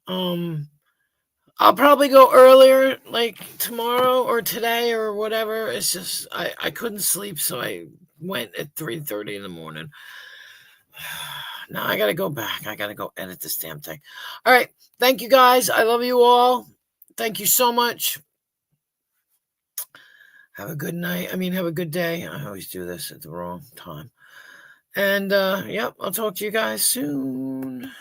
I'll probably go earlier, like tomorrow or today or whatever. It's just I couldn't sleep, so I went at 3:30 in the morning. Now I gotta go back. I gotta go edit this damn thing. All right, thank you guys. I love you all. Thank you so much. Have a good night. I mean, have a good day. I always do this at the wrong time. And yep, I'll talk to you guys soon.